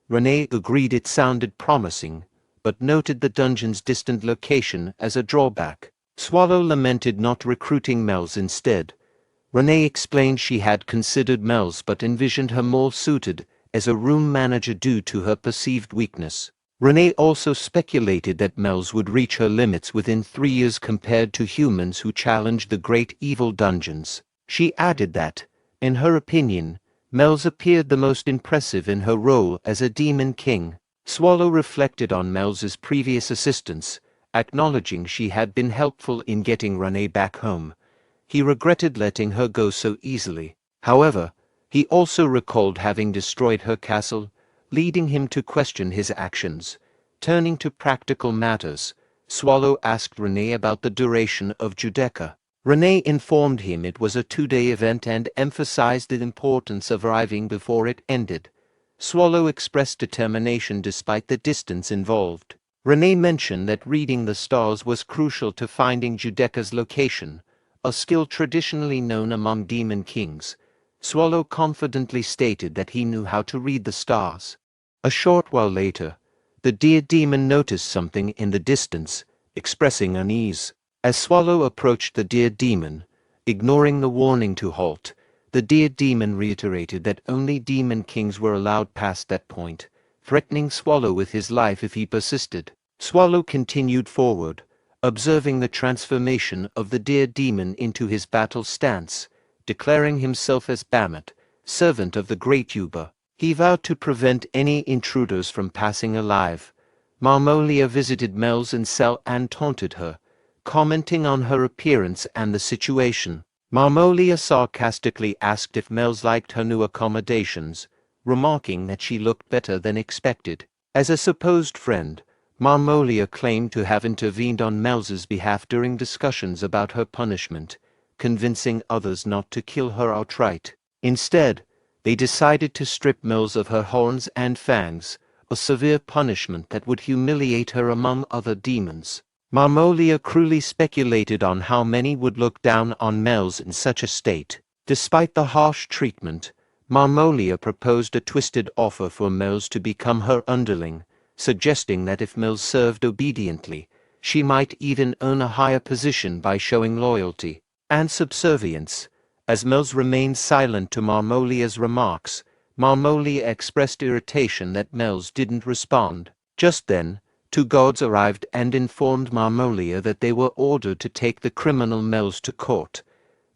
Renee agreed it sounded promising, but noted the dungeon's distant location as a drawback. Swallow lamented not recruiting Mel's instead. Renee explained she had considered Mel's but envisioned her more suited as a room manager due to her perceived weakness. Renee also speculated that Mel's would reach her limits within 3 years compared to humans who challenged the great evil dungeons. She added that, in her opinion, Mel's appeared the most impressive in her role as a demon king. Swallow reflected on Mel's previous assistance, acknowledging she had been helpful in getting Renee back home. He regretted letting her go so easily. However, he also recalled having destroyed her castle, leading him to question his actions. Turning to practical matters, Swallow asked Renee about the duration of Judecca. Renee informed him it was a 2-day event and emphasized the importance of arriving before it ended. Swallow expressed determination despite the distance involved. Renee mentioned that reading the stars was crucial to finding Judecca's location, a skill traditionally known among demon kings. Swallow confidently stated that he knew how to read the stars. A short while later, the deer demon noticed something in the distance, expressing unease. As Swallow approached the deer demon, ignoring the warning to halt, the deer demon reiterated that only demon kings were allowed past that point, threatening Swallow with his life if he persisted. Swallow continued forward, observing the transformation of the deer demon into his battle stance, declaring himself as Bamat, servant of the great Yuba. He vowed to prevent any intruders from passing alive. Marmolia visited Mel's cell and taunted her, commenting on her appearance and the situation. Marmolia sarcastically asked if Mel's liked her new accommodations, remarking that she looked better than expected. As a supposed friend, Marmolia claimed to have intervened on Mel's behalf during discussions about her punishment, convincing others not to kill her outright. Instead, they decided to strip Mel's of her horns and fangs, a severe punishment that would humiliate her among other demons. Marmolia cruelly speculated on how many would look down on Mel's in such a state. Despite the harsh treatment, Marmolia proposed a twisted offer for Mel's to become her underling, suggesting that if Mel's served obediently, she might even earn a higher position by showing loyalty and subservience. As Mel's remained silent to Marmolia's remarks, Marmolia expressed irritation that Mel's didn't respond. Just then, 2 guards arrived and informed Marmolia that they were ordered to take the criminal Mel's to court.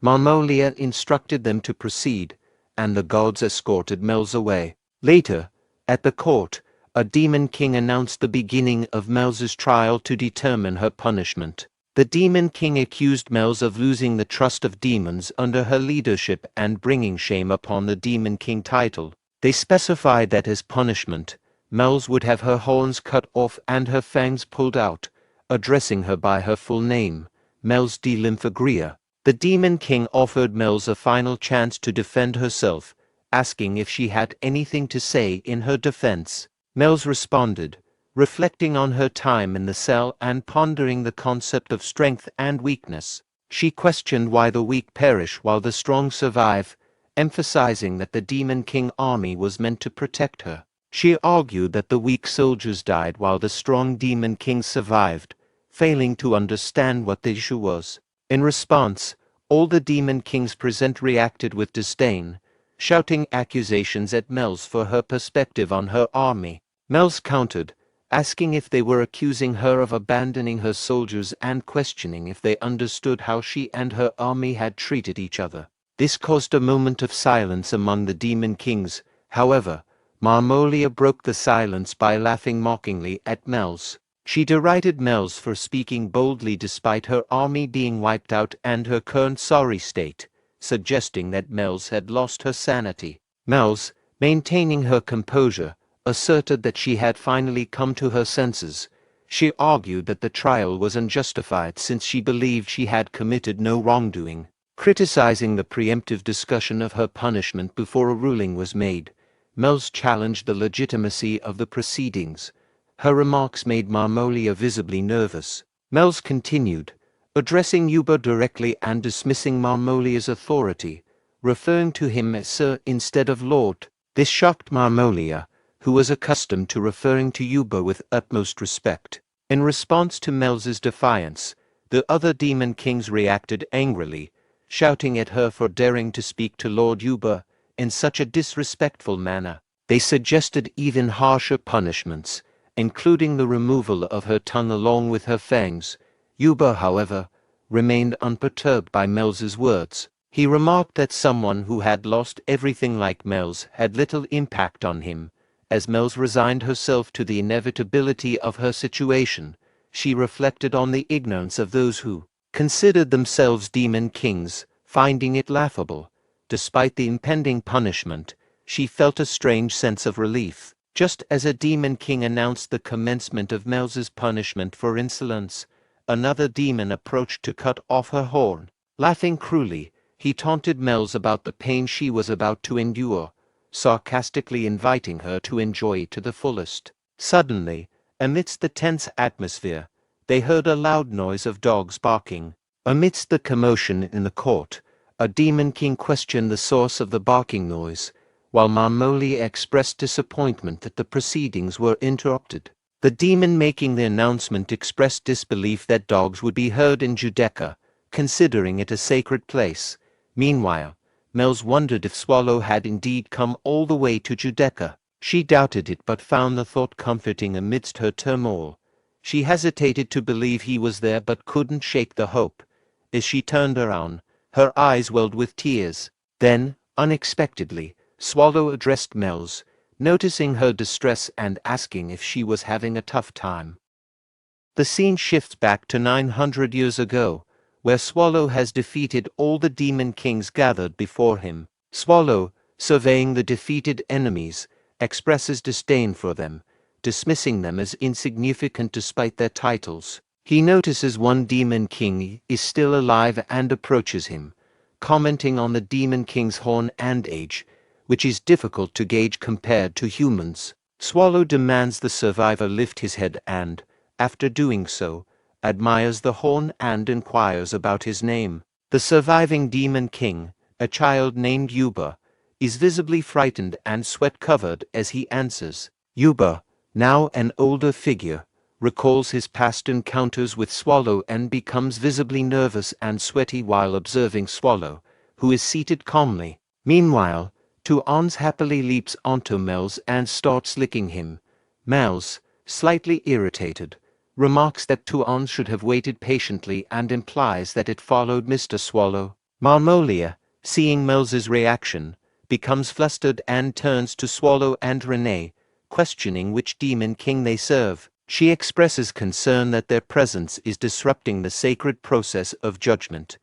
Marmolia instructed them to proceed, and the guards escorted Mel's away. Later, at the court, a demon king announced the beginning of Mel's trial to determine her punishment. The demon king accused Mel's of losing the trust of demons under her leadership and bringing shame upon the demon king title. They specified that as punishment, Mel's would have her horns cut off and her fangs pulled out, addressing her by her full name, Mel's de Lymphagria. The demon king offered Mel's a final chance to defend herself, asking if she had anything to say in her defense. Mel's responded, reflecting on her time in the cell and pondering the concept of strength and weakness. She questioned why the weak perish while the strong survive, emphasizing that the demon king army was meant to protect her. She argued that the weak soldiers died while the strong demon king survived, failing to understand what the issue was. In response, all the demon kings present reacted with disdain, shouting accusations at Mel's for her perspective on her army. Mel's countered, asking if they were accusing her of abandoning her soldiers and questioning if they understood how she and her army had treated each other. This caused a moment of silence among the demon kings. However, Marmolia broke the silence by laughing mockingly at Mel's. She derided Mel's for speaking boldly despite her army being wiped out and her current sorry state, suggesting that Mel's had lost her sanity. Mel's, maintaining her composure, asserted that she had finally come to her senses. She argued that the trial was unjustified since she believed she had committed no wrongdoing. Criticizing the preemptive discussion of her punishment before a ruling was made, Mel's challenged the legitimacy of the proceedings. Her remarks made Marmolia visibly nervous. Mel's continued, addressing Yuba directly and dismissing Marmolia's authority, referring to him as Sir instead of Lord. This shocked Marmolia, who was accustomed to referring to Yuba with utmost respect. In response to Mel's defiance, the other demon kings reacted angrily, shouting at her for daring to speak to Lord Yuba in such a disrespectful manner. They suggested even harsher punishments, including the removal of her tongue along with her fangs. Yuba, however, remained unperturbed by Mel's words. He remarked that someone who had lost everything like Mel's had little impact on him. As Mel's resigned herself to the inevitability of her situation, she reflected on the ignorance of those who considered themselves demon kings, finding it laughable. Despite the impending punishment, she felt a strange sense of relief. Just as a demon king announced the commencement of Mel's punishment for insolence, another demon approached to cut off her horn. Laughing cruelly, he taunted Mel's about the pain she was about to endure, sarcastically inviting her to enjoy it to the fullest. Suddenly, amidst the tense atmosphere, they heard a loud noise of dogs barking. Amidst the commotion in the court, a demon king questioned the source of the barking noise, while Marmolia expressed disappointment that the proceedings were interrupted. The demon making the announcement expressed disbelief that dogs would be heard in Judeca, considering it a sacred place. Meanwhile, Mel's wondered if Swallow had indeed come all the way to Judeca. She doubted it but found the thought comforting amidst her turmoil. She hesitated to believe he was there but couldn't shake the hope. As she turned around, her eyes welled with tears. Then, unexpectedly, Swallow addressed Mel's, noticing her distress and asking if she was having a tough time. The scene shifts back to 900 years ago, where Swallow has defeated all the demon kings gathered before him. Swallow, surveying the defeated enemies, expresses disdain for them, dismissing them as insignificant despite their titles. He notices one demon king is still alive and approaches him, commenting on the demon king's horn and age, which is difficult to gauge compared to humans. Swallow demands the survivor lift his head and, after doing so, admires the horn and inquires about his name. The surviving demon king, a child named Yuba, is visibly frightened and sweat-covered as he answers. Yuba, now an older figure, recalls his past encounters with Swallow and becomes visibly nervous and sweaty while observing Swallow, who is seated calmly. Meanwhile, Tuans happily leaps onto Mel's and starts licking him. Mel's, slightly irritated, remarks that Tuans should have waited patiently and implies that it followed Mr. Swallow. Marmolia, seeing Mel's reaction, becomes flustered and turns to Swallow and Renee, questioning which demon king they serve. She expresses concern that their presence is disrupting the sacred process of judgment.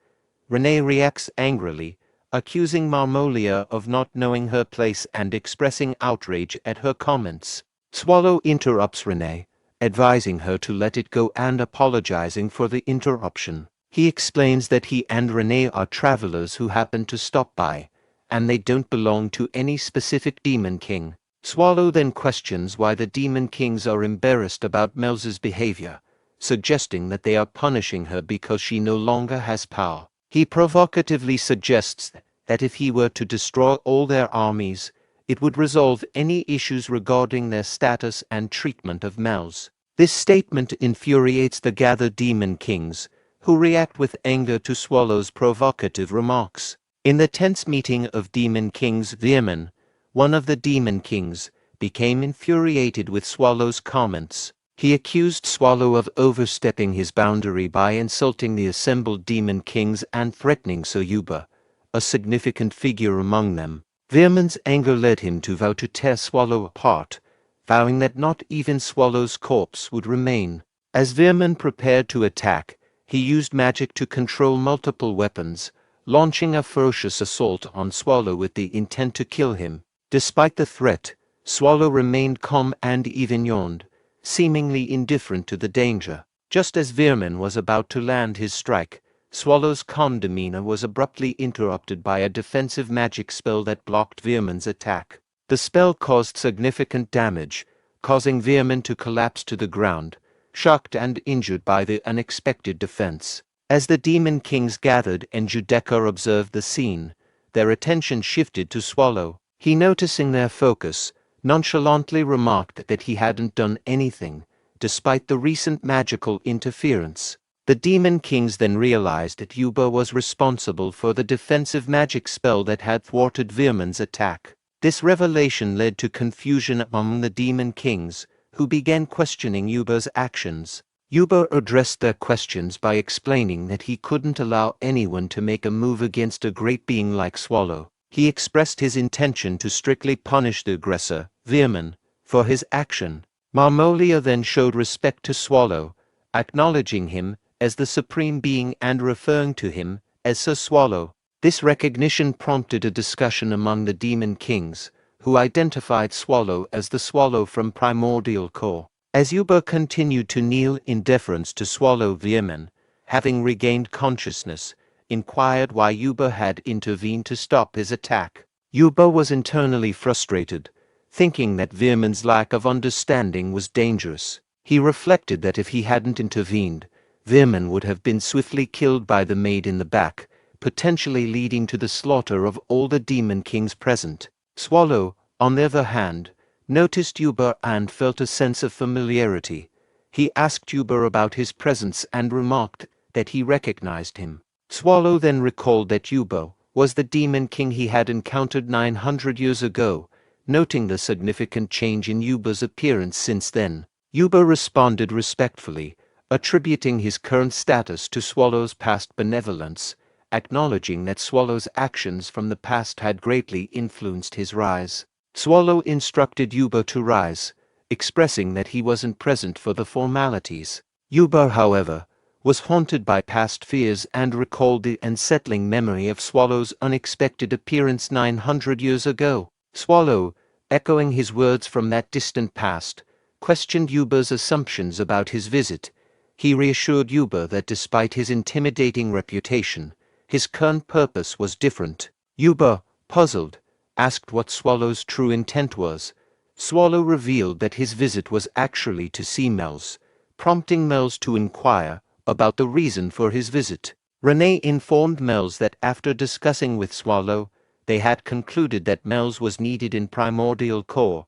Renee reacts angrily, accusing Marmolia of not knowing her place and expressing outrage at her comments. Swallow interrupts Renee, advising her to let it go and apologizing for the interruption. He explains that he and Renee are travelers who happen to stop by, and they don't belong to any specific demon king. Swallow then questions why the demon kings are embarrassed about Mel's behavior, suggesting that they are punishing her because she no longer has power. He provocatively suggests that if he were to destroy all their armies, it would resolve any issues regarding their status and treatment of Mel's. This statement infuriates the gathered demon kings, who react with anger to Swallow's provocative remarks. In the tense meeting of demon kings Vehement, one of the demon kings, became infuriated with Swallow's comments. He accused Swallow of overstepping his boundary by insulting the assembled demon kings and threatening Soyuba, a significant figure among them. Veerman's anger led him to vow to tear Swallow apart, vowing that not even Swallow's corpse would remain. As Veerman prepared to attack, he used magic to control multiple weapons, launching a ferocious assault on Swallow with the intent to kill him. Despite the threat, Swallow remained calm and even yawned, seemingly indifferent to the danger. Just as Veerman was about to land his strike, Swallow's calm demeanor was abruptly interrupted by a defensive magic spell that blocked Veerman's attack. The spell caused significant damage, causing Veerman to collapse to the ground, shocked and injured by the unexpected defense. As the Demon Kings gathered and Judeka observed the scene, their attention shifted to Swallow. He, noticing their focus, nonchalantly remarked that he hadn't done anything, despite the recent magical interference. The Demon Kings then realized that Yuba was responsible for the defensive magic spell that had thwarted Veerman's attack. This revelation led to confusion among the Demon Kings, who began questioning Yuba's actions. Yuba addressed their questions by explaining that he couldn't allow anyone to make a move against a great being like Swallow. He expressed his intention to strictly punish the aggressor, Veerman, for his action. Marmolia then showed respect to Swallow, acknowledging him as the supreme being and referring to him as Sir Swallow. This recognition prompted a discussion among the Demon Kings, who identified Swallow as the Swallow from Primordial Core. As Yuba continued to kneel in deference to Swallow, Veerman, having regained consciousness, inquired why Yuba had intervened to stop his attack. Yuba was internally frustrated, thinking that Veerman's lack of understanding was dangerous. He reflected that if he hadn't intervened, Veerman would have been swiftly killed by the maid in the back, potentially leading to the slaughter of all the Demon Kings present. Swallow, on the other hand, noticed Yuba and felt a sense of familiarity. He asked Yuba about his presence and remarked that he recognized him. Swallow then recalled that Yuba was the Demon King he had encountered 900 years ago, noting the significant change in Yuba's appearance since then. Yuba responded respectfully, attributing his current status to Swallow's past benevolence, acknowledging that Swallow's actions from the past had greatly influenced his rise. Swallow instructed Yuba to rise, expressing that he wasn't present for the formalities. Yuba, however, was haunted by past fears and recalled the unsettling memory of Swallow's unexpected appearance 900 years ago. Swallow, echoing his words from that distant past, questioned Yuba's assumptions about his visit. He reassured Yuba that despite his intimidating reputation, his current purpose was different. Yuba, puzzled, asked what Swallow's true intent was. Swallow revealed that his visit was actually to see Mel's, prompting Mel's to inquire about the reason for his visit. Renee informed Mel's that after discussing with Swallow, they had concluded that Mel's was needed in Primordial Core.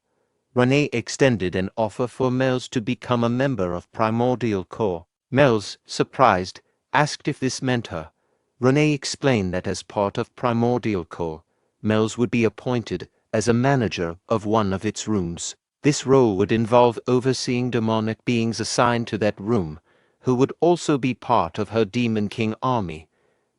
Renee extended an offer for Mel's to become a member of Primordial Core. Mel's, surprised, asked if this meant her. Renee explained that as part of Primordial Core, Mel's would be appointed as a manager of one of its rooms. This role would involve overseeing demonic beings assigned to that room, who would also be part of her Demon King army.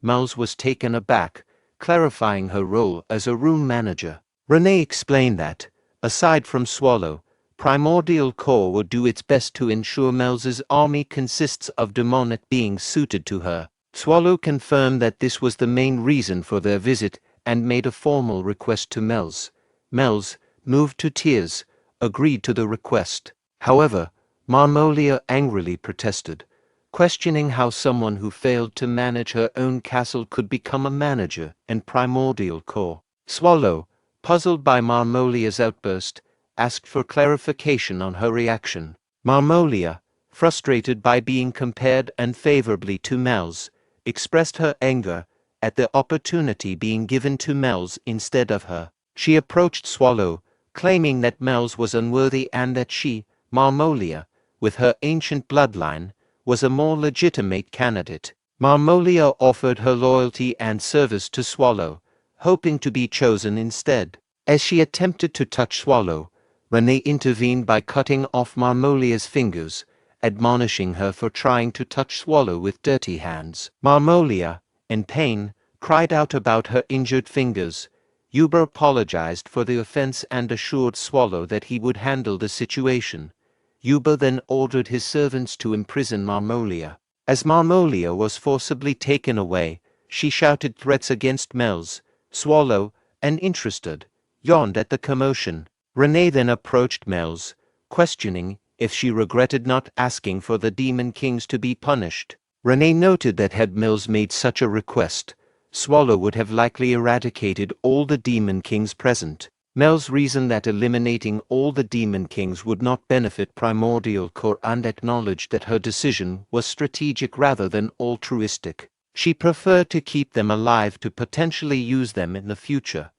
Mel's was taken aback, clarifying her role as a room manager. Renee explained that, aside from Swallow, Primordial Core would do its best to ensure Mel's army consists of demonic beings suited to her. Swallow confirmed that this was the main reason for their visit and made a formal request to Mel's. Mel's, moved to tears, agreed to the request. However, Marmolia angrily protested, questioning how someone who failed to manage her own castle could become a manager in Primordial Core. Swallow, puzzled by Marmolia's outburst, asked for clarification on her reaction. Marmolia, frustrated by being compared unfavorably to Mel's, expressed her anger at the opportunity being given to Mel's instead of her. She approached Swallow, claiming that Mel's was unworthy and that she, Marmolia, with her ancient bloodline, was a more legitimate candidate. Marmolia offered her loyalty and service to Swallow, hoping to be chosen instead. As she attempted to touch Swallow, Renee intervened by cutting off Marmolia's fingers, admonishing her for trying to touch Swallow with dirty hands. Marmolia, in pain, cried out about her injured fingers. Uber apologized for the offense and assured Swallow that he would handle the situation. Uber then ordered his servants to imprison Marmolia. As Marmolia was forcibly taken away, she shouted threats against Mel's. Swallow, uninterested, yawned at the commotion. Renee then approached Mel's, questioning if she regretted not asking for the Demon Kings to be punished. Renee noted that had Mills made such a request, Swallow would have likely eradicated all the Demon Kings present. Mel's reasoned that eliminating all the Demon Kings would not benefit Primordial Core and acknowledged that her decision was strategic rather than altruistic. She preferred to keep them alive to potentially use them in the future.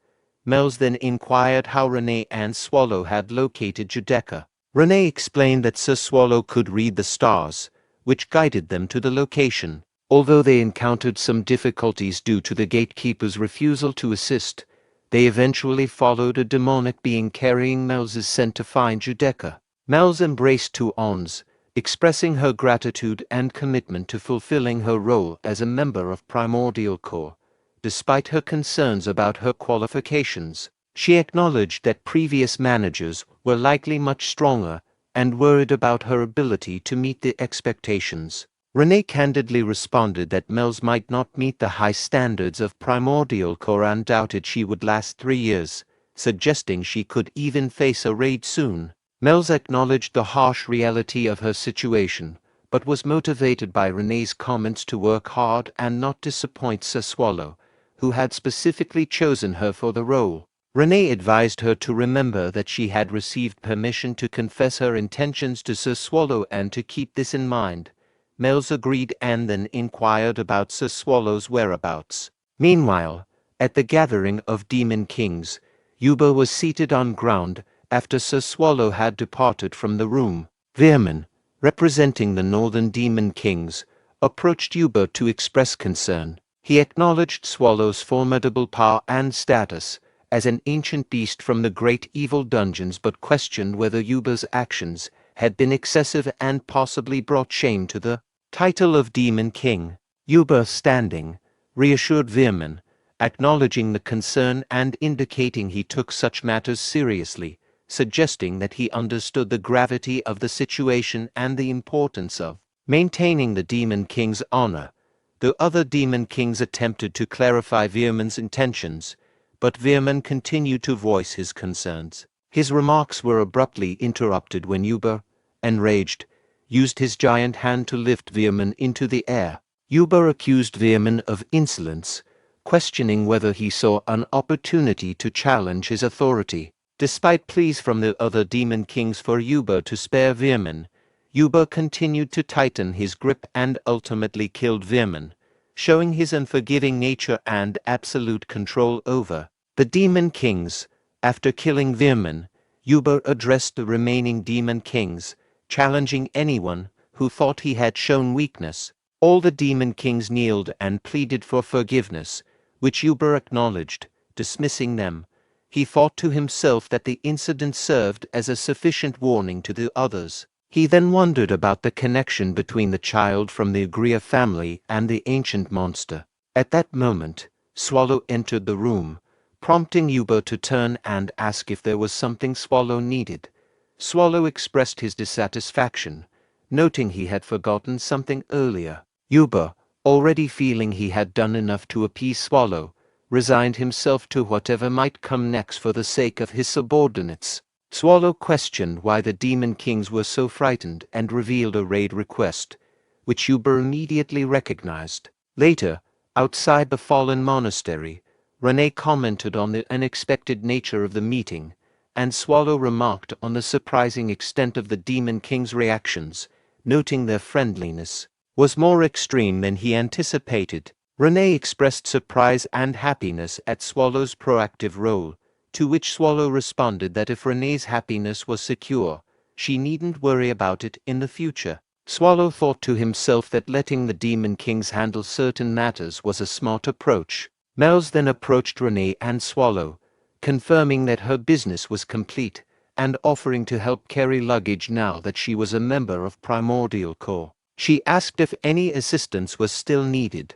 Mel's then inquired how Renee and Swallow had located Judeca. Renee explained that Sir Swallow could read the stars, which guided them to the location. Although they encountered some difficulties due to the gatekeeper's refusal to assist, they eventually followed a demonic being carrying Mel's scent to find Judeca. Mel's embraced two ons, expressing her gratitude and commitment to fulfilling her role as a member of Primordial Core. Despite her concerns about her qualifications, she acknowledged that previous managers were likely much stronger and worried about her ability to meet the expectations. Renee candidly responded that Mel's might not meet the high standards of Primordial Core and doubted she would last 3 years, suggesting she could even face a raid soon. Mel's acknowledged the harsh reality of her situation, but was motivated by Renee's comments to work hard and not disappoint Sir Swallow, who had specifically chosen her for the role. Renee advised her to remember that she had received permission to confess her intentions to Sir Swallow and to keep this in mind. Mel's agreed and then inquired about Sir Swallow's whereabouts. Meanwhile, at the gathering of Demon Kings, Yuba was seated on ground after Sir Swallow had departed from the room. Veerman, representing the Northern Demon Kings, approached Yuba to express concern. He acknowledged Swallow's formidable power and status as an ancient beast from the great evil dungeons but questioned whether Yuba's actions had been excessive and possibly brought shame to the title of Demon King. Yuba, standing, reassured Veerman, acknowledging the concern and indicating he took such matters seriously, suggesting that he understood the gravity of the situation and the importance of maintaining the Demon King's honor. The other Demon Kings attempted to clarify Veerman's intentions, but Veerman continued to voice his concerns. His remarks were abruptly interrupted when Yuba, enraged, used his giant hand to lift Veerman into the air. Yuba accused Veerman of insolence, questioning whether he saw an opportunity to challenge his authority. Despite pleas from the other Demon Kings for Yuba to spare Veerman, Yuba continued to tighten his grip and ultimately killed Veerman, showing his unforgiving nature and absolute control over the Demon Kings. After killing Veerman, Yuba addressed the remaining Demon Kings, challenging anyone who thought he had shown weakness. All the Demon Kings kneeled and pleaded for forgiveness, which Yuba acknowledged, dismissing them. He thought to himself that the incident served as a sufficient warning to the others. He then wondered about the connection between the child from the Agria family and the ancient monster. At that moment, Swallow entered the room, prompting Yuba to turn and ask if there was something Swallow needed. Swallow expressed his dissatisfaction, noting he had forgotten something earlier. Yuba, already feeling he had done enough to appease Swallow, resigned himself to whatever might come next for the sake of his subordinates. Swallow questioned why the Demon Kings were so frightened and revealed a raid request, which Yuba immediately recognized. Later, outside the fallen monastery, Renee commented on the unexpected nature of the meeting, and Swallow remarked on the surprising extent of the Demon King's reactions, noting their friendliness was more extreme than he anticipated. Renee expressed surprise and happiness at Swallow's proactive role, to which Swallow responded that if Renee's happiness was secure, she needn't worry about it in the future. Swallow thought to himself that letting the Demon Kings handle certain matters was a smart approach. Mel's then approached Renee and Swallow, confirming that her business was complete, and offering to help carry luggage now that she was a member of Primordial Corps. She asked if any assistance was still needed.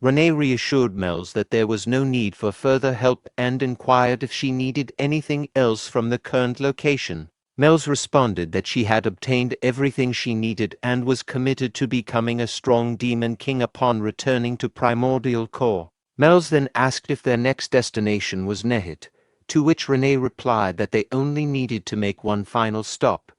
Renee reassured Mel's that there was no need for further help and inquired if she needed anything else from the current location. Mel's responded that she had obtained everything she needed and was committed to becoming a strong demon king upon returning to Primordial Corps. Mel's then asked if their next destination was Nehit, to which Renee replied that they only needed to make one final stop.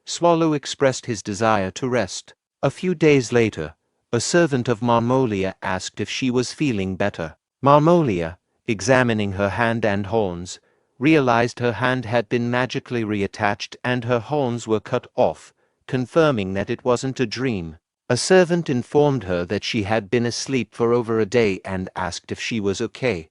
Swallow expressed his desire to rest. A few days later, a servant of Marmolia asked if she was feeling better. Marmolia, examining her hand and horns, realized her hand had been magically reattached and her horns were cut off, confirming that it wasn't a dream. A servant informed her that she had been asleep for over a day and asked if she was okay.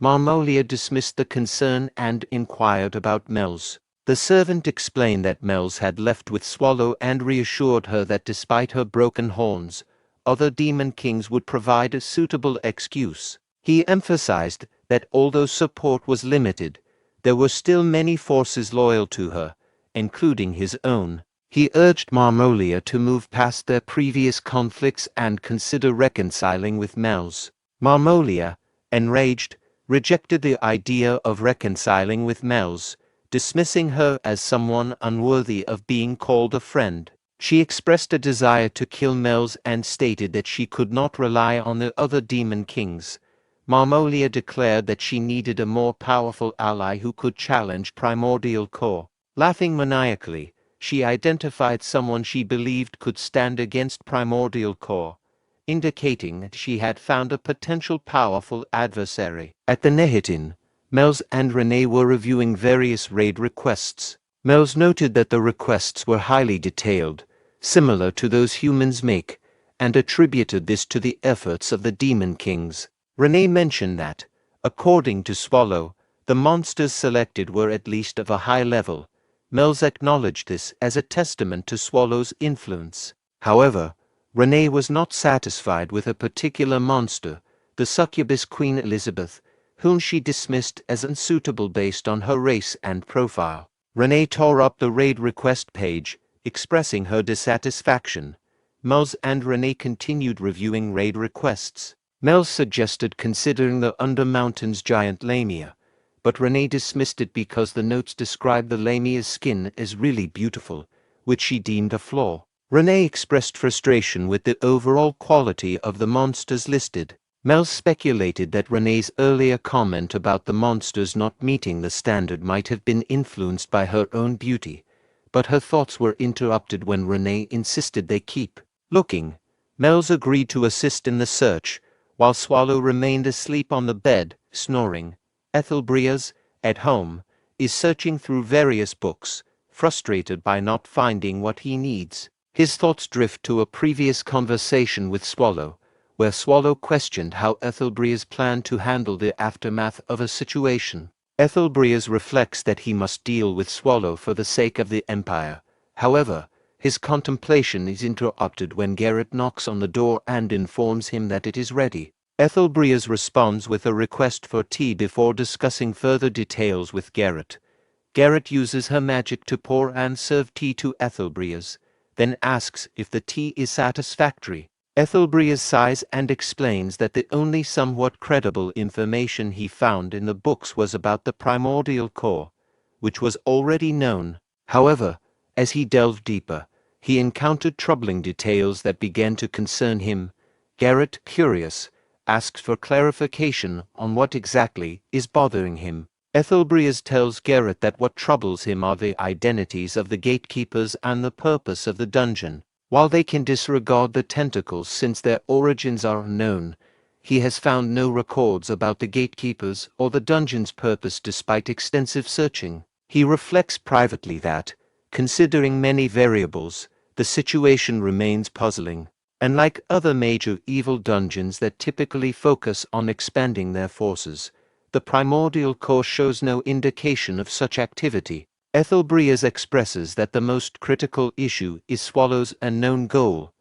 Marmolia dismissed the concern and inquired about Mel's. The servant explained that Mel's had left with Swallow and reassured her that despite her broken horns, other demon kings would provide a suitable excuse. He emphasized that although support was limited, there were still many forces loyal to her, including his own. He urged Marmolia to move past their previous conflicts and consider reconciling with Mel's. Marmolia, enraged, rejected the idea of reconciling with Mel's, dismissing her as someone unworthy of being called a friend. She expressed a desire to kill Mel's and stated that she could not rely on the other demon kings. Marmolia declared that she needed a more powerful ally who could challenge Primordial Corps. Laughing maniacally, she identified someone she believed could stand against Primordial Corps, indicating that she had found a potential powerful adversary. At the Nehitin, Mel's and Renee were reviewing various raid requests. Mel's noted that the requests were highly detailed, similar to those humans make, and attributed this to the efforts of the Demon Kings. Renee mentioned that, according to Swallow, the monsters selected were at least of a high level. Mel's acknowledged this as a testament to Swallow's influence. However, Renee was not satisfied with a particular monster, the succubus Queen Elizabeth, whom she dismissed as unsuitable based on her race and profile. Renee tore up the raid request page, expressing her dissatisfaction. Mel's and Renee continued reviewing raid requests. Mel's suggested considering the Undermountain's giant lamia, but Renee dismissed it because the notes described the lamia's skin as really beautiful, which she deemed a flaw. Renee expressed frustration with the overall quality of the monsters listed. Mel speculated that Renee's earlier comment about the monsters not meeting the standard might have been influenced by her own beauty, but her thoughts were interrupted when Renee insisted they keep looking. Mel's agreed to assist in the search, while Swallow remained asleep on the bed, snoring. Ethelbrias, at home, is searching through various books, frustrated by not finding what he needs. His thoughts drift to a previous conversation with Swallow, where Swallow questioned how Ethelbrias planned to handle the aftermath of a situation. Ethelbrias reflects that he must deal with Swallow for the sake of the Empire. However, his contemplation is interrupted when Garrett knocks on the door and informs him that it is ready. Ethelbrias responds with a request for tea before discussing further details with Garrett. Garrett uses her magic to pour and serve tea to Ethelbrias, then asks if the tea is satisfactory. Ethelbrias sighs and explains that the only somewhat credible information he found in the books was about the Primordial Corps, which was already known. However, as he delved deeper, he encountered troubling details that began to concern him. Garrett, curious, asks for clarification on what exactly is bothering him. Ethelbrias tells Garrett that what troubles him are the identities of the gatekeepers and the purpose of the dungeon. While they can disregard the tentacles since their origins are unknown, he has found no records about the gatekeepers or the dungeon's purpose despite extensive searching. He reflects privately that, considering many variables, the situation remains puzzling. Unlike other major evil dungeons that typically focus on expanding their forces, the Primordial Corps shows no indication of such activity. Ethelbrias expresses that the most critical issue is Swallow's unknown goal.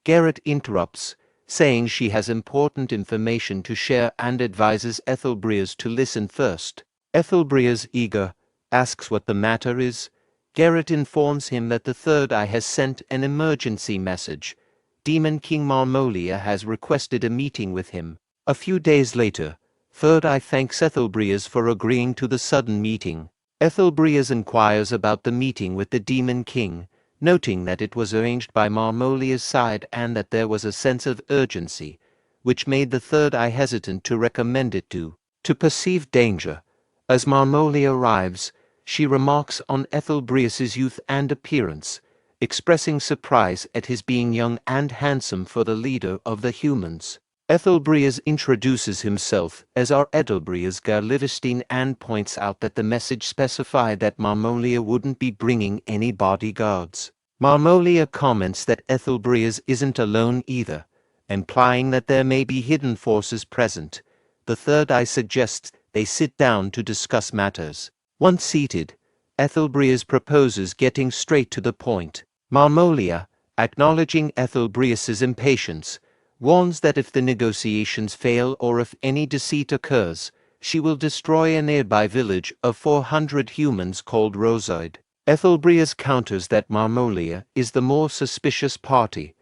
Garrett interrupts, saying she has important information to share and advises Ethelbrias to listen first. Ethelbrias, eager, asks what the matter is. Garrett informs him that the Third Eye has sent an emergency message. Demon King Marmolia has requested a meeting with him. A few days later, Third Eye thanks Ethelbreas for agreeing to the sudden meeting. Ethelbreas inquires about the meeting with the Demon King, noting that it was arranged by Marmolia's side and that there was a sense of urgency, which made the Third Eye hesitant to recommend it to perceived danger. As Marmolia arrives, she remarks on Ethelbreas's youth and appearance, expressing surprise at his being young and handsome for the leader of the humans. Ethelbreas introduces himself as our Ethelbreas Garlivestein and points out that the message specified that Marmolia wouldn't be bringing any bodyguards. Marmolia comments that Ethelbreas isn't alone either, implying that there may be hidden forces present. The Third Eye suggests they sit down to discuss matters. Once seated, Ethelbreas proposes getting straight to the point. Marmolia, acknowledging Ethelbreas's impatience, warns that if the negotiations fail or if any deceit occurs, she will destroy a nearby village of 400 humans called Rosoid. Ethelbreas counters that Marmolia is the more suspicious party.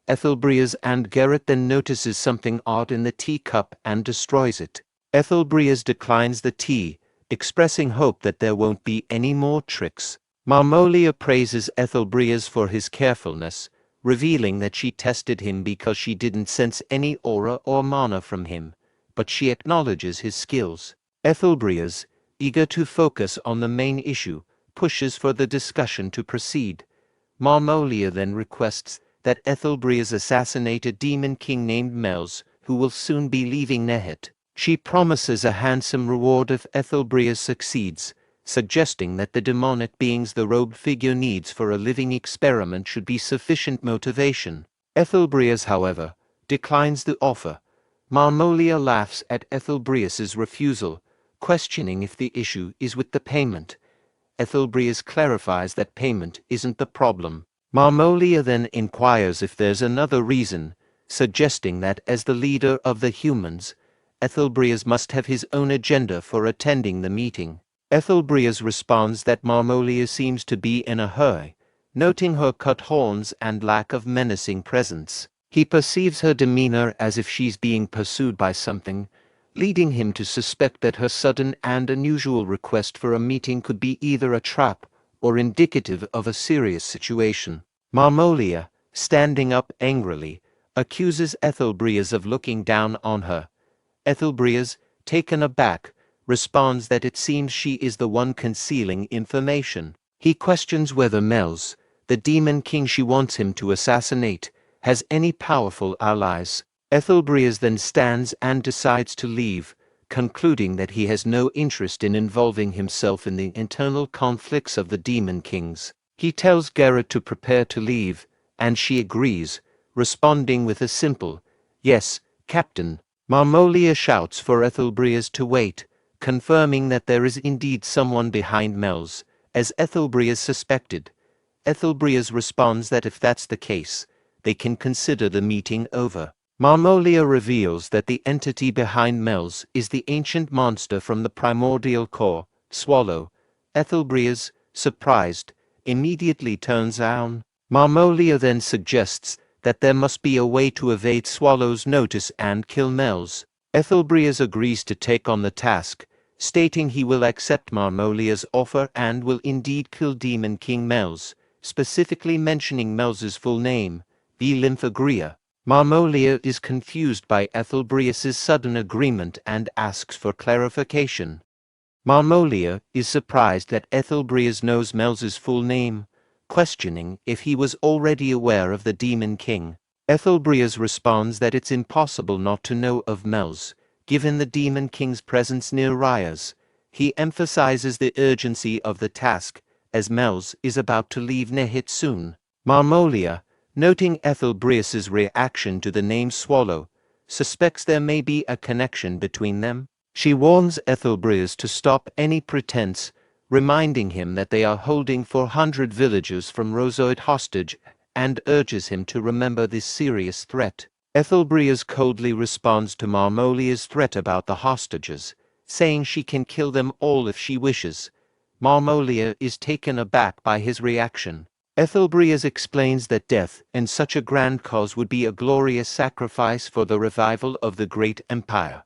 Ethelbreas and Garrett then notices something odd in the teacup and destroys it. Ethelbreas declines the tea, expressing hope that there won't be any more tricks. Marmolia praises Ethelbreas for his carefulness, revealing that she tested him because she didn't sense any aura or mana from him, but she acknowledges his skills. Ethelbreas, eager to focus on the main issue, pushes for the discussion to proceed. Marmolia then requests that Ethelbreas assassinate a demon king named Mels, who will soon be leaving Nehet. She promises a handsome reward if Ethelbreas succeeds, suggesting that the demonic beings the robed figure needs for a living experiment should be sufficient motivation. Ethelbreas, however, declines the offer. Marmolia laughs at Ethelbreas's refusal, questioning if the issue is with the payment. Ethelbreas clarifies that payment isn't the problem. Marmolia then inquires if there's another reason, suggesting that as the leader of the humans, Ethelbreas must have his own agenda for attending the meeting. Ethelbreas responds that Marmolia seems to be in a hurry, noting her cut horns and lack of menacing presence. He perceives her demeanor as if she's being pursued by something, leading him to suspect that her sudden and unusual request for a meeting could be either a trap or indicative of a serious situation. Marmolia, standing up angrily, accuses Ethelbreas of looking down on her. Ethelbreas, taken aback, responds that it seems she is the one concealing information. He questions whether Mels, the demon king she wants him to assassinate, has any powerful allies. Ethelbreas then stands and decides to leave, concluding that he has no interest in involving himself in the internal conflicts of the demon kings. He tells Garrett to prepare to leave, and she agrees, responding with a simple, "Yes, Captain." Marmolia shouts for Ethelbreas to wait, confirming that there is indeed someone behind Mels, as Ethelbreas suspected. Ethelbreas responds that if that's the case, they can consider the meeting over. Marmolia reveals that the entity behind Mels is the ancient monster from the primordial core, Swallow. Ethelbreas, surprised, immediately turns down. Marmolia then suggests that there must be a way to evade Swallow's notice and kill Mels. Ethelbreas agrees to take on the task, stating he will accept Marmolia's offer and will indeed kill Demon King Mels, specifically mentioning Mels's full name, Lymphagria. Marmolia is confused by Ethelbreas's sudden agreement and asks for clarification. Marmolia is surprised that Ethelbreas knows Mels's full name, questioning if he was already aware of the Demon King. Ethelbreas responds that it's impossible not to know of Mels, given the Demon King's presence near Rias. He emphasizes the urgency of the task, as Mels is about to leave Nehet soon. Marmolia, noting Ethelbreas's reaction to the name Swallow, suspects there may be a connection between them. She warns Ethelbreas to stop any pretense, reminding him that they are holding 400 villagers from Rosoid hostage, and urges him to remember this serious threat. Ethelbreas coldly responds to Marmolia's threat about the hostages, saying she can kill them all if she wishes. Marmolia is taken aback by his reaction. Ethelbreas explains that death in such a grand cause would be a glorious sacrifice for the revival of the great empire.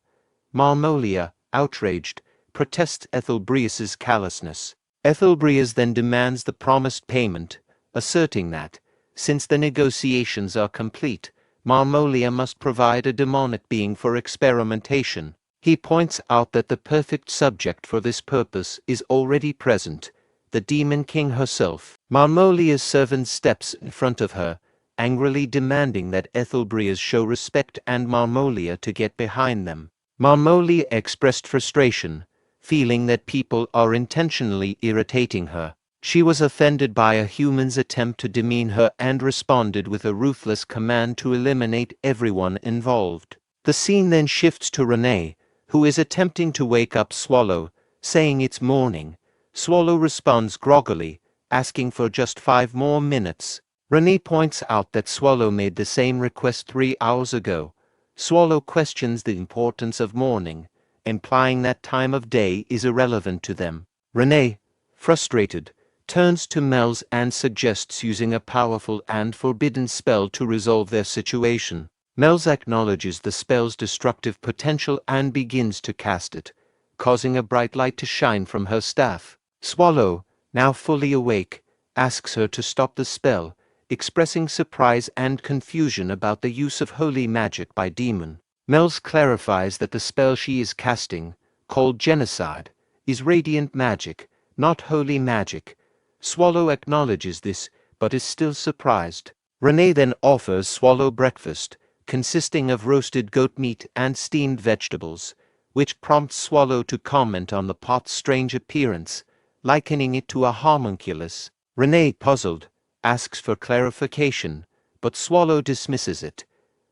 Marmolia, outraged, protests Ethelbreas's callousness. Ethelbreas then demands the promised payment, asserting that, since the negotiations are complete, Marmolia must provide a demonic being for experimentation. He points out that the perfect subject for this purpose is already present, the Demon King herself. Marmolia's servant steps in front of her, angrily demanding that Ethelbreas show respect and Marmolia to get behind them. Marmolia expressed frustration, feeling that people are intentionally irritating her. She was offended by a human's attempt to demean her and responded with a ruthless command to eliminate everyone involved. The scene then shifts to Renee, who is attempting to wake up Swallow, saying it's morning. Swallow responds groggily, asking for just 5 more minutes. Renee points out that Swallow made the same request 3 hours ago. Swallow questions the importance of morning, implying that time of day is irrelevant to them. Renee, frustrated, turns to Mel's and suggests using a powerful and forbidden spell to resolve their situation. Mel's acknowledges the spell's destructive potential and begins to cast it, causing a bright light to shine from her staff. Swallow, now fully awake, asks her to stop the spell, expressing surprise and confusion about the use of holy magic by Demon. Mel's clarifies that the spell she is casting, called Genocide, is radiant magic, not holy magic. Swallow acknowledges this, but is still surprised. Renee then offers Swallow breakfast, consisting of roasted goat meat and steamed vegetables, which prompts Swallow to comment on the pot's strange appearance, likening it to a homunculus. Renee, puzzled, asks for clarification, but Swallow dismisses it.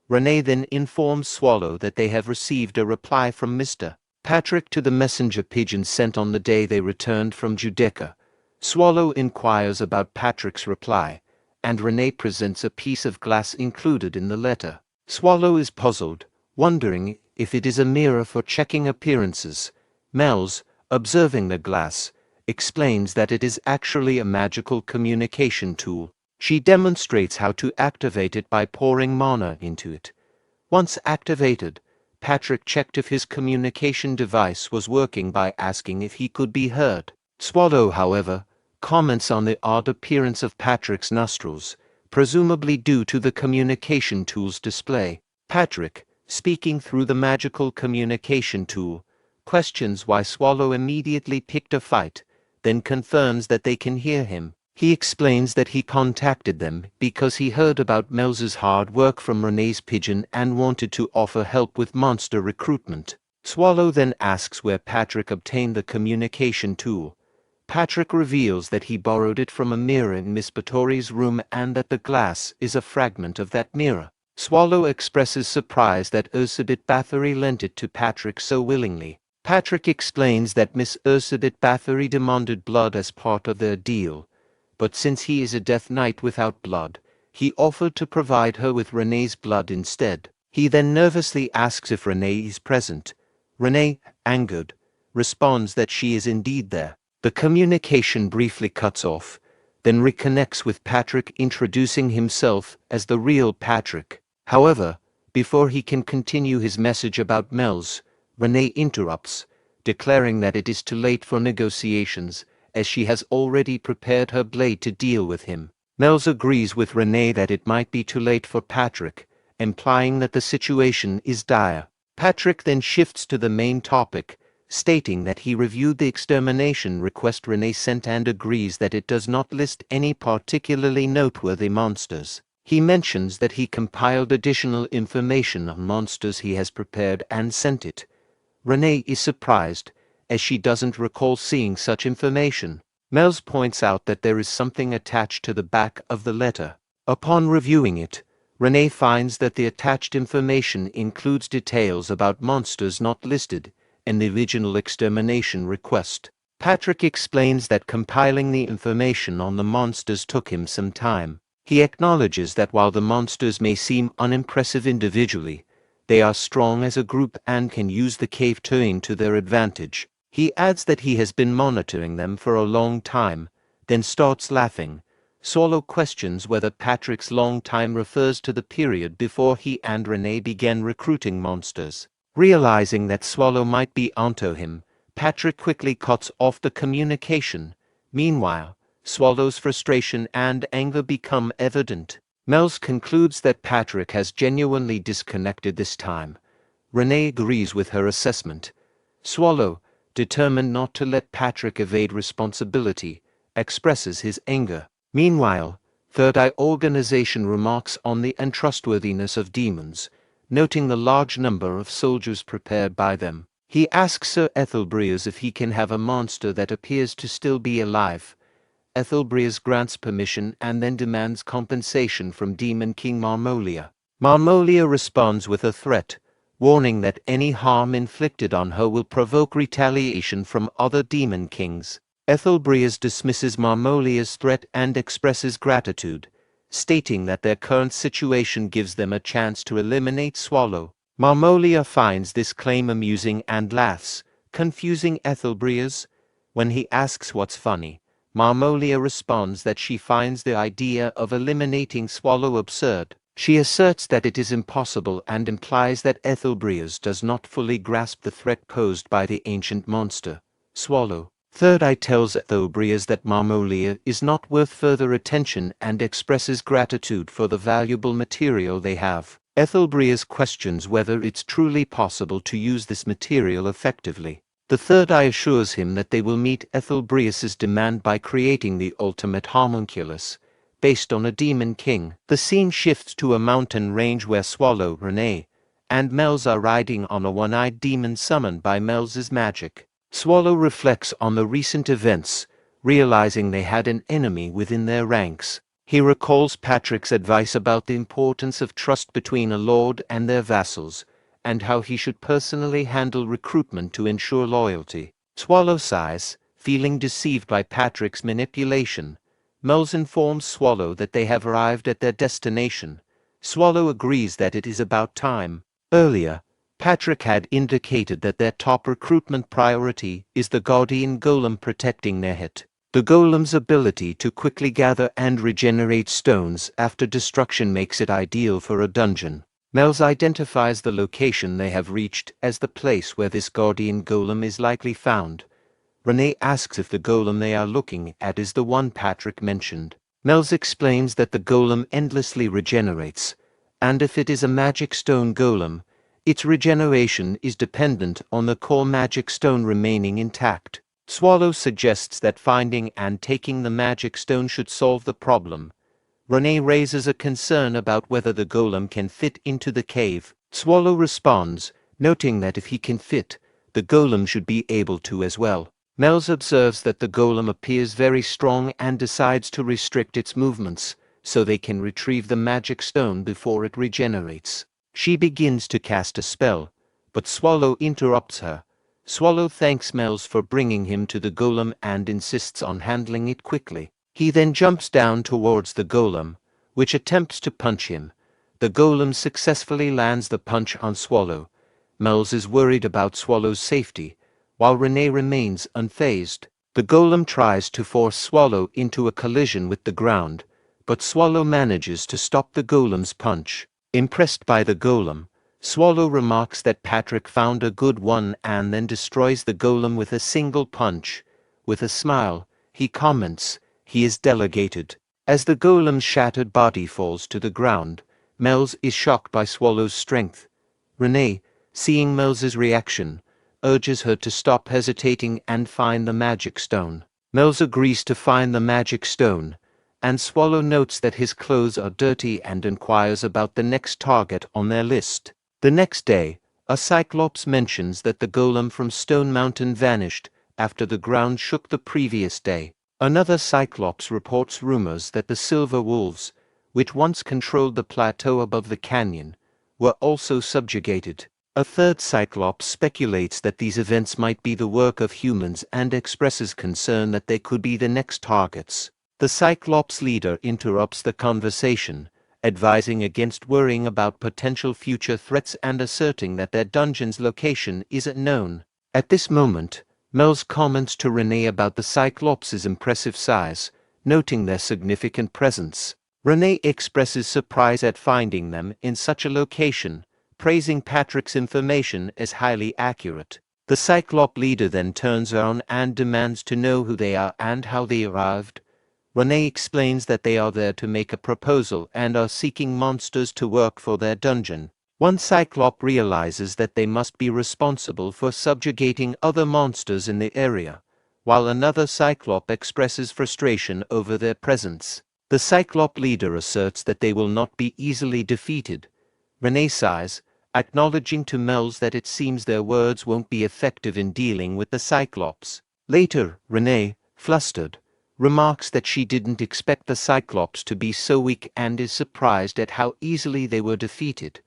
Renee then informs Swallow that they have received a reply from Mr. Patrick to the messenger pigeon sent on the day they returned from Judeca. Swallow inquires about Patrick's reply, and Renee presents a piece of glass included in the letter. Swallow is puzzled, wondering if it is a mirror for checking appearances. Mel's, observing the glass, explains that it is actually a magical communication tool. She demonstrates how to activate it by pouring mana into it. Once activated, Patrick checked if his communication device was working by asking if he could be heard. Swallow, however, comments on the odd appearance of Patrick's nostrils, presumably due to the communication tool's display. Patrick, speaking through the magical communication tool, questions why Swallow immediately picked a fight, then confirms that they can hear him. He explains that he contacted them because he heard about Mel's hard work from Renee's pigeon and wanted to offer help with monster recruitment. Swallow then asks where Patrick obtained the communication tool. Patrick reveals that he borrowed it from a mirror in Miss Bathory's room and that the glass is a fragment of that mirror. Swallow expresses surprise that Ursabit Bathory lent it to Patrick so willingly. Patrick explains that Miss Ursabit Bathory demanded blood as part of their deal, but since he is a Death Knight without blood, he offered to provide her with Renee's blood instead. He then nervously asks if Renee is present. Renee, angered, responds that she is indeed there. The communication briefly cuts off, then reconnects with Patrick, introducing himself as the real Patrick. However, before he can continue his message about Mel's, Renee interrupts, declaring that it is too late for negotiations, as she has already prepared her blade to deal with him. Mel's agrees with Renee that it might be too late for Patrick, implying that the situation is dire. Patrick then shifts to the main topic, stating that he reviewed the extermination request Renee sent and agrees that it does not list any particularly noteworthy monsters. He mentions that he compiled additional information on monsters he has prepared and sent it. Renee is surprised, as she doesn't recall seeing such information. Mel's points out that there is something attached to the back of the letter. Upon reviewing it, Renee finds that the attached information includes details about monsters not listed in the original extermination request. Patrick explains that compiling the information on the monsters took him some time. He acknowledges that while the monsters may seem unimpressive individually, they are strong as a group and can use the cave terrain to their advantage. He adds that he has been monitoring them for a long time, then starts laughing. Swallow questions whether Patrick's long time refers to the period before he and Renee began recruiting monsters. Realizing that Swallow might be onto him, Patrick quickly cuts off the communication. Meanwhile, Swallow's frustration and anger become evident. Mel's concludes that Patrick has genuinely disconnected this time. Renee agrees with her assessment. Swallow, determined not to let Patrick evade responsibility, expresses his anger. Meanwhile, Third Eye Organization remarks on the untrustworthiness of demons, noting the large number of soldiers prepared by them. He asks Sir Ethelbreas if he can have a monster that appears to still be alive. Ethelbreas grants permission and then demands compensation from Demon King Marmolia. Marmolia responds with a threat, warning that any harm inflicted on her will provoke retaliation from other demon kings. Ethelbreas dismisses Marmolia's threat and expresses gratitude, stating that their current situation gives them a chance to eliminate Swallow. Marmolia finds this claim amusing and laughs, confusing Ethelbreas. When he asks what's funny, Marmolia responds that she finds the idea of eliminating Swallow absurd. She asserts that it is impossible and implies that Ethelbreas does not fully grasp the threat posed by the ancient monster, Swallow. Third Eye tells Ethelbreas that Marmolia is not worth further attention and expresses gratitude for the valuable material they have. Ethelbreas questions whether it's truly possible to use this material effectively. The Third Eye assures him that they will meet Ethelbreas's demand by creating the ultimate homunculus, based on a demon king. The scene shifts to a mountain range where Swallow, Renee, and Mels are riding on a one-eyed demon summoned by Mels's magic. Swallow reflects on the recent events, realizing they had an enemy within their ranks. He recalls Patrick's advice about the importance of trust between a lord and their vassals, and how he should personally handle recruitment to ensure loyalty. Swallow sighs, feeling deceived by Patrick's manipulation. Mels informs Swallow that they have arrived at their destination. Swallow agrees that it is about time. Earlier, Patrick had indicated that their top recruitment priority is the Guardian Golem protecting their hit. The Golem's ability to quickly gather and regenerate stones after destruction makes it ideal for a dungeon. Mels identifies the location they have reached as the place where this Guardian Golem is likely found. Renee asks if the golem they are looking at is the one Patrick mentioned. Mels explains that the golem endlessly regenerates, and if it is a magic stone golem, its regeneration is dependent on the core magic stone remaining intact. Swallow suggests that finding and taking the magic stone should solve the problem. Renee raises a concern about whether the golem can fit into the cave. Swallow responds, noting that if he can fit, the golem should be able to as well. Mels observes that the golem appears very strong and decides to restrict its movements, so they can retrieve the magic stone before it regenerates. She begins to cast a spell, but Swallow interrupts her. Swallow thanks Mels for bringing him to the golem and insists on handling it quickly. He then jumps down towards the golem, which attempts to punch him. The golem successfully lands the punch on Swallow. Mels is worried about Swallow's safety, while Renee remains unfazed. The golem tries to force Swallow into a collision with the ground, but Swallow manages to stop the golem's punch. Impressed by the golem, Swallow remarks that Patrick found a good one and then destroys the golem with a single punch. With a smile, he comments, "He is delegated." As the golem's shattered body falls to the ground, Mels is shocked by Swallow's strength. Renee, seeing Mels's reaction, urges her to stop hesitating and find the magic stone. Mels agrees to find the magic stone, and Swallow notes that his clothes are dirty and inquires about the next target on their list. The next day, a Cyclops mentions that the golem from Stone Mountain vanished after the ground shook the previous day. Another Cyclops reports rumors that the Silver Wolves, which once controlled the plateau above the canyon, were also subjugated. A third Cyclops speculates that these events might be the work of humans and expresses concern that they could be the next targets. The Cyclops leader interrupts the conversation, advising against worrying about potential future threats and asserting that their dungeon's location isn't known. At this moment, Mel's comments to Renee about the Cyclops' impressive size, noting their significant presence. Renee expresses surprise at finding them in such a location, praising Patrick's information as highly accurate. The Cyclop leader then turns around and demands to know who they are and how they arrived. Renee explains that they are there to make a proposal and are seeking monsters to work for their dungeon. One Cyclop realizes that they must be responsible for subjugating other monsters in the area, while another Cyclop expresses frustration over their presence. The Cyclop leader asserts that they will not be easily defeated. Renee sighs, acknowledging to Mel's that it seems their words won't be effective in dealing with the Cyclops. Later, Renee, flustered, remarks that she didn't expect the Cyclops to be so weak and is surprised at how easily they were defeated.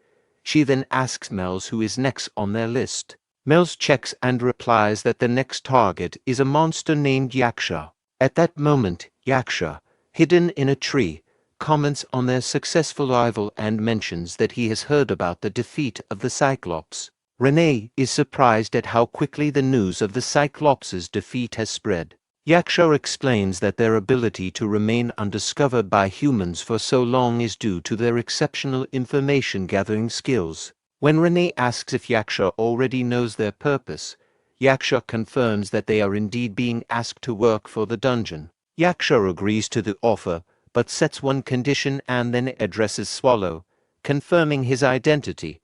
She then asks Mel's who is next on their list. Mel's checks and replies that the next target is a monster named Yaksha. At that moment, Yaksha, hidden in a tree, comments on their successful arrival and mentions that he has heard about the defeat of the Cyclops. Renee is surprised at how quickly the news of the Cyclops' defeat has spread. Yaksha explains that their ability to remain undiscovered by humans for so long is due to their exceptional information-gathering skills. When Renee asks if Yaksha already knows their purpose, Yaksha confirms that they are indeed being asked to work for the dungeon. Yaksha agrees to the offer, but sets one condition and then addresses Swallow, confirming his identity.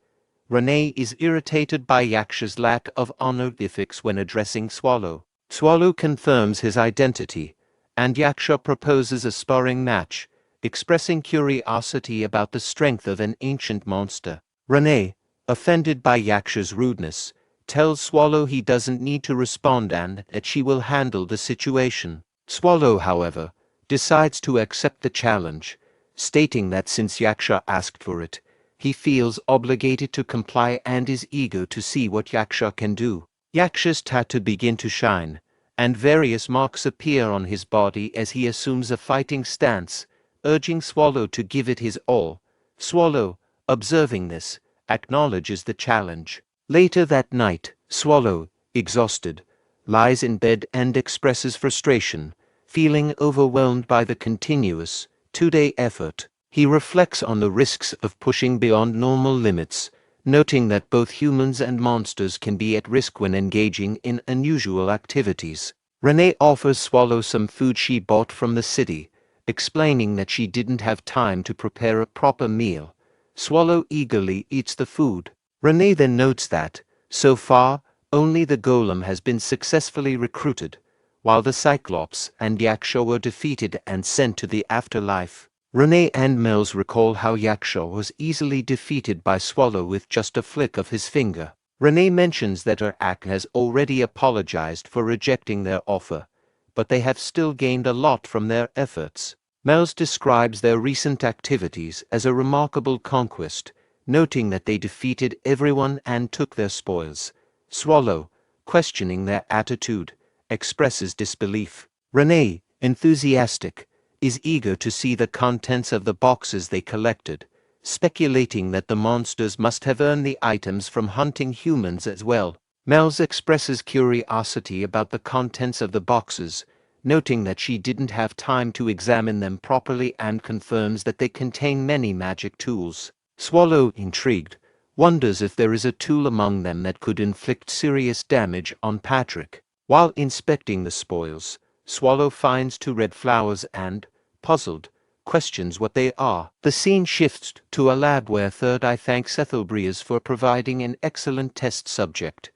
Renee is irritated by Yaksha's lack of honorifics when addressing Swallow. Swallow confirms his identity, and Yaksha proposes a sparring match, expressing curiosity about the strength of an ancient monster. Renee, offended by Yaksha's rudeness, tells Swallow he doesn't need to respond and that she will handle the situation. Swallow, however, decides to accept the challenge, stating that since Yaksha asked for it, he feels obligated to comply and is eager to see what Yaksha can do. Yaksha's tattoo begins to shine, and various marks appear on his body as he assumes a fighting stance, urging Swallow to give it his all. Swallow, observing this, acknowledges the challenge. Later that night, Swallow, exhausted, lies in bed and expresses frustration, feeling overwhelmed by the continuous, two-day effort. He reflects on the risks of pushing beyond normal limits, noting that both humans and monsters can be at risk when engaging in unusual activities. Renee offers Swallow some food she bought from the city, explaining that she didn't have time to prepare a proper meal. Swallow eagerly eats the food. Renee then notes that, so far, only the golem has been successfully recruited, while the Cyclops and Yaksha were defeated and sent to the afterlife. Renee and Mel's recall how Yaksha was easily defeated by Swallow with just a flick of his finger. Renee mentions that her act has already apologized for rejecting their offer, but they have still gained a lot from their efforts. Mel's describes their recent activities as a remarkable conquest, noting that they defeated everyone and took their spoils. Swallow, questioning their attitude, expresses disbelief. Renee, enthusiastic, is eager to see the contents of the boxes they collected, speculating that the monsters must have earned the items from hunting humans as well. Mel's expresses curiosity about the contents of the boxes, noting that she didn't have time to examine them properly and confirms that they contain many magic tools. Swallow, intrigued, wonders if there is a tool among them that could inflict serious damage on Patrick. While inspecting the spoils, Swallow finds two red flowers and, puzzled, questions what they are. The scene shifts to a lab where Third Eye thanks Ethelbrias for providing an excellent test subject.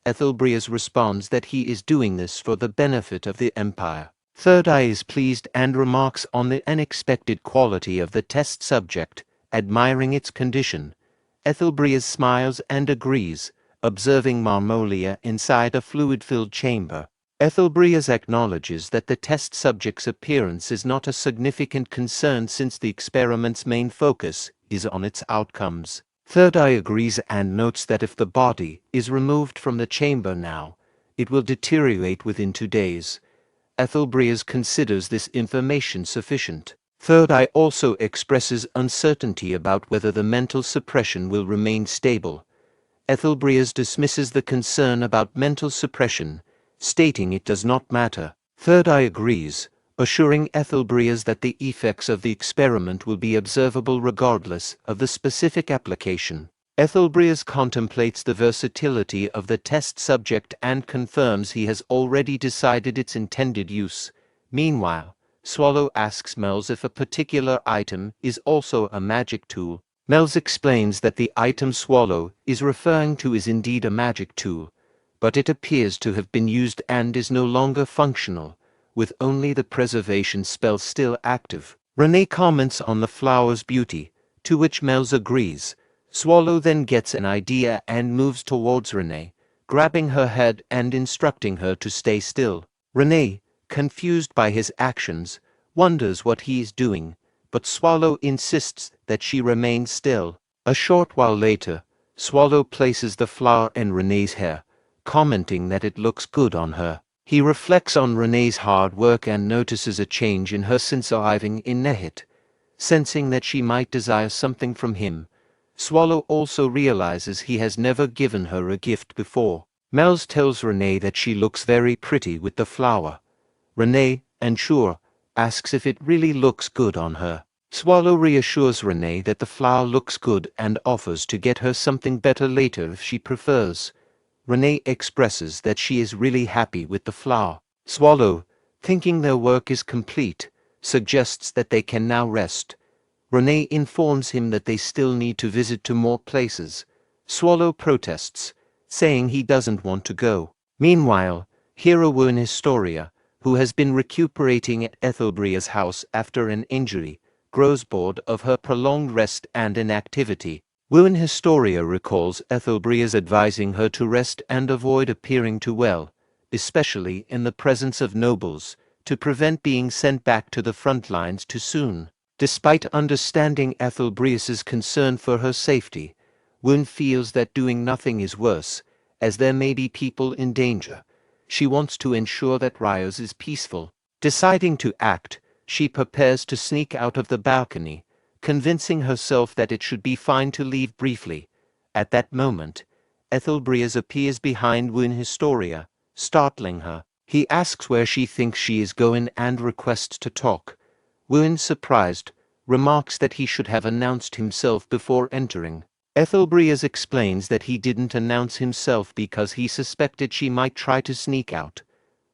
Ethelbrias responds that he is doing this for the benefit of the Empire. Third Eye is pleased and remarks on the unexpected quality of the test subject, admiring its condition. Ethelbrias smiles and agrees, observing Marmolia inside a fluid-filled chamber. Ethelbrias acknowledges that the test subject's appearance is not a significant concern since the experiment's main focus is on its outcomes. Third Eye agrees and notes that if the body is removed from the chamber now, it will deteriorate within 2 days. Ethelbrias considers this information sufficient. Third Eye also expresses uncertainty about whether the mental suppression will remain stable. Ethelbrias dismisses the concern about mental suppression, stating it does not matter. Third Eye agrees, assuring Ethelbrias that the effects of the experiment will be observable regardless of the specific application. Ethelbrias contemplates the versatility of the test subject and confirms he has already decided its intended use. Meanwhile, Swallow asks Mel's if a particular item is also a magic tool. Mel's explains that the item Swallow is referring to is indeed a magic tool, but it appears to have been used and is no longer functional, with only the preservation spell still active. Renee comments on the flower's beauty, to which Mel's agrees. Swallow then gets an idea and moves towards Renee, grabbing her head and instructing her to stay still. Renee, confused by his actions, wonders what he is doing, but Swallow insists that she remain still. A short while later, Swallow places the flower in Renee's hair, commenting that it looks good on her. He reflects on Renee's hard work and notices a change in her since arriving in Nehit. Sensing that she might desire something from him, Swallow also realizes he has never given her a gift before. Mel's tells Renee that she looks very pretty with the flower. Renee, unsure, asks if it really looks good on her. Swallow reassures Renee that the flower looks good and offers to get her something better later if she prefers. Renee expresses that she is really happy with the flower. Swallow, thinking their work is complete, suggests that they can now rest. Renee informs him that they still need to visit to more places. Swallow protests, saying he doesn't want to go. Meanwhile, heroine Historia, who has been recuperating at Ethelbria's house after an injury, grows bored of her prolonged rest and inactivity. Woman Historia recalls Ethelbria's advising her to rest and avoid appearing too well, especially in the presence of nobles, to prevent being sent back to the front lines too soon. Despite understanding Ethelbrias's concern for her safety, Woman feels that doing nothing is worse, as there may be people in danger. She wants to ensure that Rios is peaceful. Deciding to act, she prepares to sneak out of the balcony, convincing herself that it should be fine to leave briefly. At that moment, Ethelbrias appears behind Woman Historia, startling her. He asks where she thinks she is going and requests to talk. Woman, surprised, remarks that he should have announced himself before entering. Ethelbrias explains that he didn't announce himself because he suspected she might try to sneak out.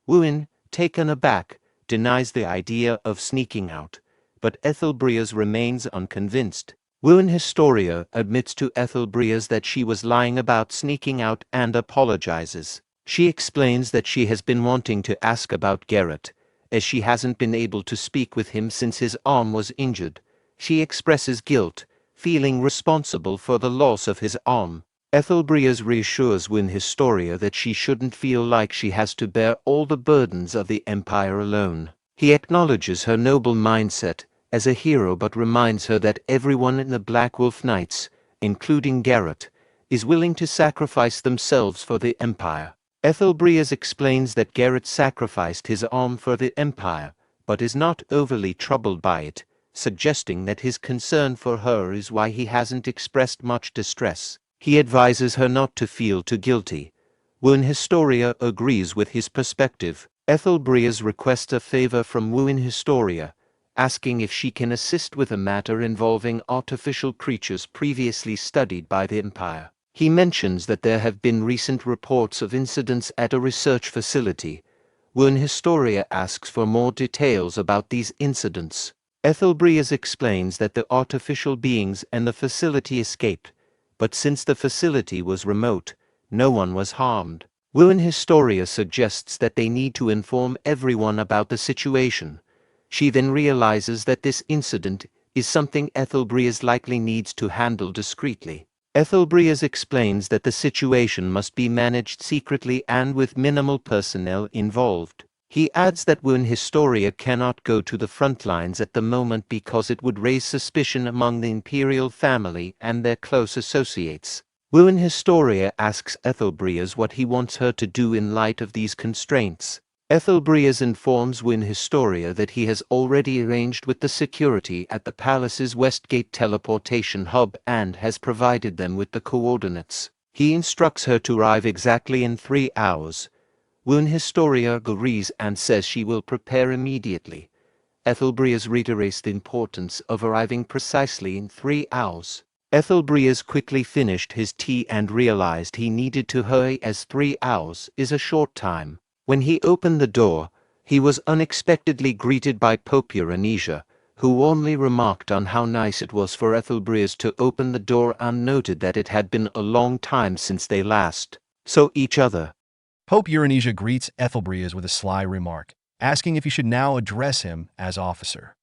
Woman, taken aback, denies the idea of sneaking out, but Ethelbrias remains unconvinced. Woman Historia admits to Ethelbrias that she was lying about sneaking out and apologizes. She explains that she has been wanting to ask about Garrett, as she hasn't been able to speak with him since his arm was injured. She expresses guilt, feeling responsible for the loss of his arm. Ethelbrias reassures Woman Historia that she shouldn't feel like she has to bear all the burdens of the Empire alone. He acknowledges her noble mindset as a hero but reminds her that everyone in the Black Wolf Knights, including Garrett, is willing to sacrifice themselves for the Empire. Ethelbrias explains that Garrett sacrificed his arm for the Empire, but is not overly troubled by it, suggesting that his concern for her is why he hasn't expressed much distress. He advises her not to feel too guilty. Woman Historia agrees with his perspective. Ethelbrias requests a favor from Woman Historia, asking if she can assist with a matter involving artificial creatures previously studied by the Empire. He mentions that there have been recent reports of incidents at a research facility. Woman Historia asks for more details about these incidents. Ethelbrias explains that the artificial beings and the facility escaped, but since the facility was remote, no one was harmed. Woman Historia suggests that they need to inform everyone about the situation. She then realizes that this incident is something Ethelbrias likely needs to handle discreetly. Ethelbrias explains that the situation must be managed secretly and with minimal personnel involved. He adds that Woman Historia cannot go to the front lines at the moment because it would raise suspicion among the imperial family and their close associates. Woman Historia asks Ethelbrias what he wants her to do in light of these constraints. Ethelbrias informs Woman Historia that he has already arranged with the security at the palace's Westgate teleportation hub and has provided them with the coordinates. He instructs her to arrive exactly in 3 hours. Woon Historia agrees and says she will prepare immediately. Ethelbrias reiterates the importance of arriving precisely in 3 hours. Ethelbrias quickly finished his tea and realized he needed to hurry as 3 hours is a short time. When he opened the door, he was unexpectedly greeted by Pope Euronisia, who warmly remarked on how nice it was for Ethelbrias to open the door and noted that it had been a long time since they last saw each other. Pope Euronisia greets Ethelbrias with a sly remark, asking if he should now address him as officer.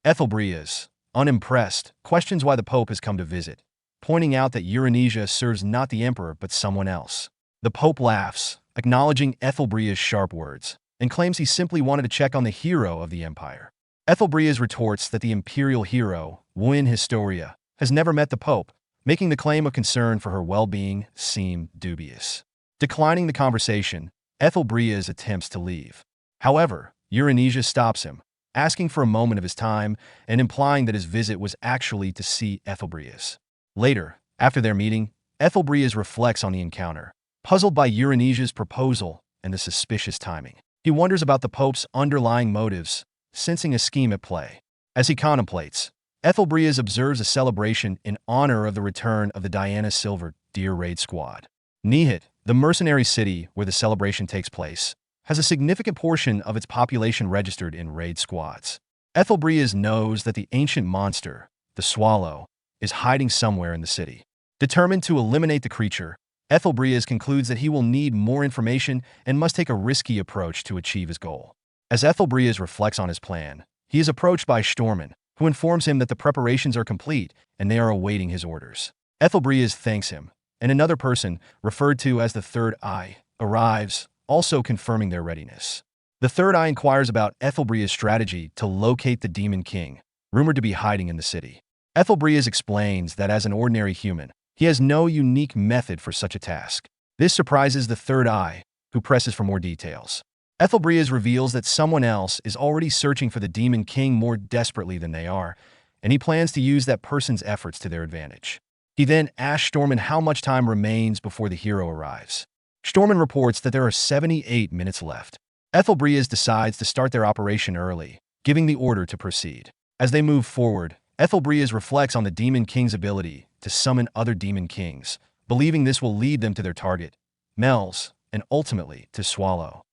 Ethelbrias, unimpressed, questions why the Pope has come to visit, pointing out that Euronisia serves not the emperor but someone else. The Pope laughs, acknowledging Ethelbrias' sharp words, and claims he simply wanted to check on the hero of the empire. Ethelbrias retorts that the imperial hero, Woon Historia, has never met the Pope, making the claim of concern for her well-being seem dubious. Declining the conversation, Ethelbrias attempts to leave. However, Euronisia stops him, asking for a moment of his time and implying that his visit was actually to see Ethelbrias. Later, after their meeting, Ethelbrias reflects on the encounter, puzzled by Euronisia's proposal and the suspicious timing. He wonders about the Pope's underlying motives, sensing a scheme at play. As he contemplates, Ethelbrias observes a celebration in honor of the return of the Diana Silver Deer Raid Squad. Nihit, the mercenary city where the celebration takes place, has a significant portion of its population registered in raid squads. Ethelbrias knows that the ancient monster, the swallow, is hiding somewhere in the city. Determined to eliminate the creature, Ethelbrias concludes that he will need more information and must take a risky approach to achieve his goal. As Ethelbrias reflects on his plan, he is approached by Stormen, who informs him that the preparations are complete and they are awaiting his orders. Ethelbrias thanks him, and another person, referred to as the Third Eye, arrives, also confirming their readiness. The Third Eye inquires about Ethelbrias' strategy to locate the Demon King, rumored to be hiding in the city. Ethelbrias explains that as an ordinary human, he has no unique method for such a task. This surprises the Third Eye, who presses for more details. Ethelbrias reveals that someone else is already searching for the Demon King more desperately than they are, and he plans to use that person's efforts to their advantage. He then asks Stormen how much time remains before the hero arrives. Stormen reports that there are 78 minutes left. Ethelbrias decides to start their operation early, giving the order to proceed. As they move forward, Ethelbrias reflects on the Demon King's ability to summon other Demon Kings, believing this will lead them to their target, Mel's, and ultimately to Swallow.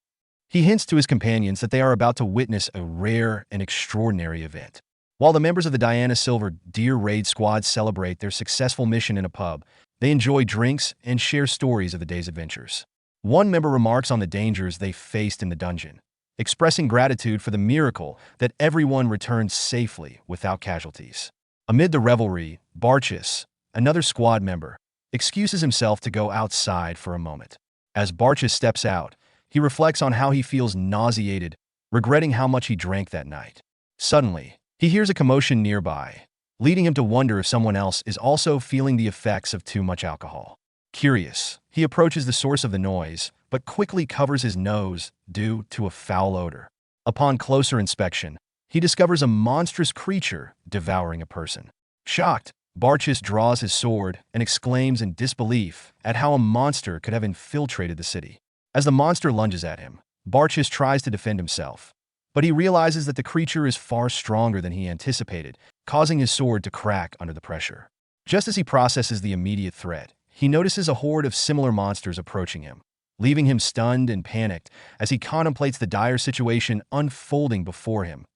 He hints to his companions that they are about to witness a rare and extraordinary event. While the members of the Diana Silver Deer Raid Squad celebrate their successful mission in a pub, they enjoy drinks and share stories of the day's adventures. One member remarks on the dangers they faced in the dungeon, expressing gratitude for the miracle that everyone returned safely without casualties. Amid the revelry, Barchis, another squad member, excuses himself to go outside for a moment. As Barchis steps out, he reflects on how he feels nauseated, regretting how much he drank that night. Suddenly, he hears a commotion nearby, leading him to wonder if someone else is also feeling the effects of too much alcohol. Curious, he approaches the source of the noise, but quickly covers his nose due to a foul odor. Upon closer inspection, he discovers a monstrous creature devouring a person. Shocked, Barchis draws his sword and exclaims in disbelief at how a monster could have infiltrated the city. As the monster lunges at him, Barchis tries to defend himself, but he realizes that the creature is far stronger than he anticipated, causing his sword to crack under the pressure. Just as he processes the immediate threat, he notices a horde of similar monsters approaching him, leaving him stunned and panicked as he contemplates the dire situation unfolding before him.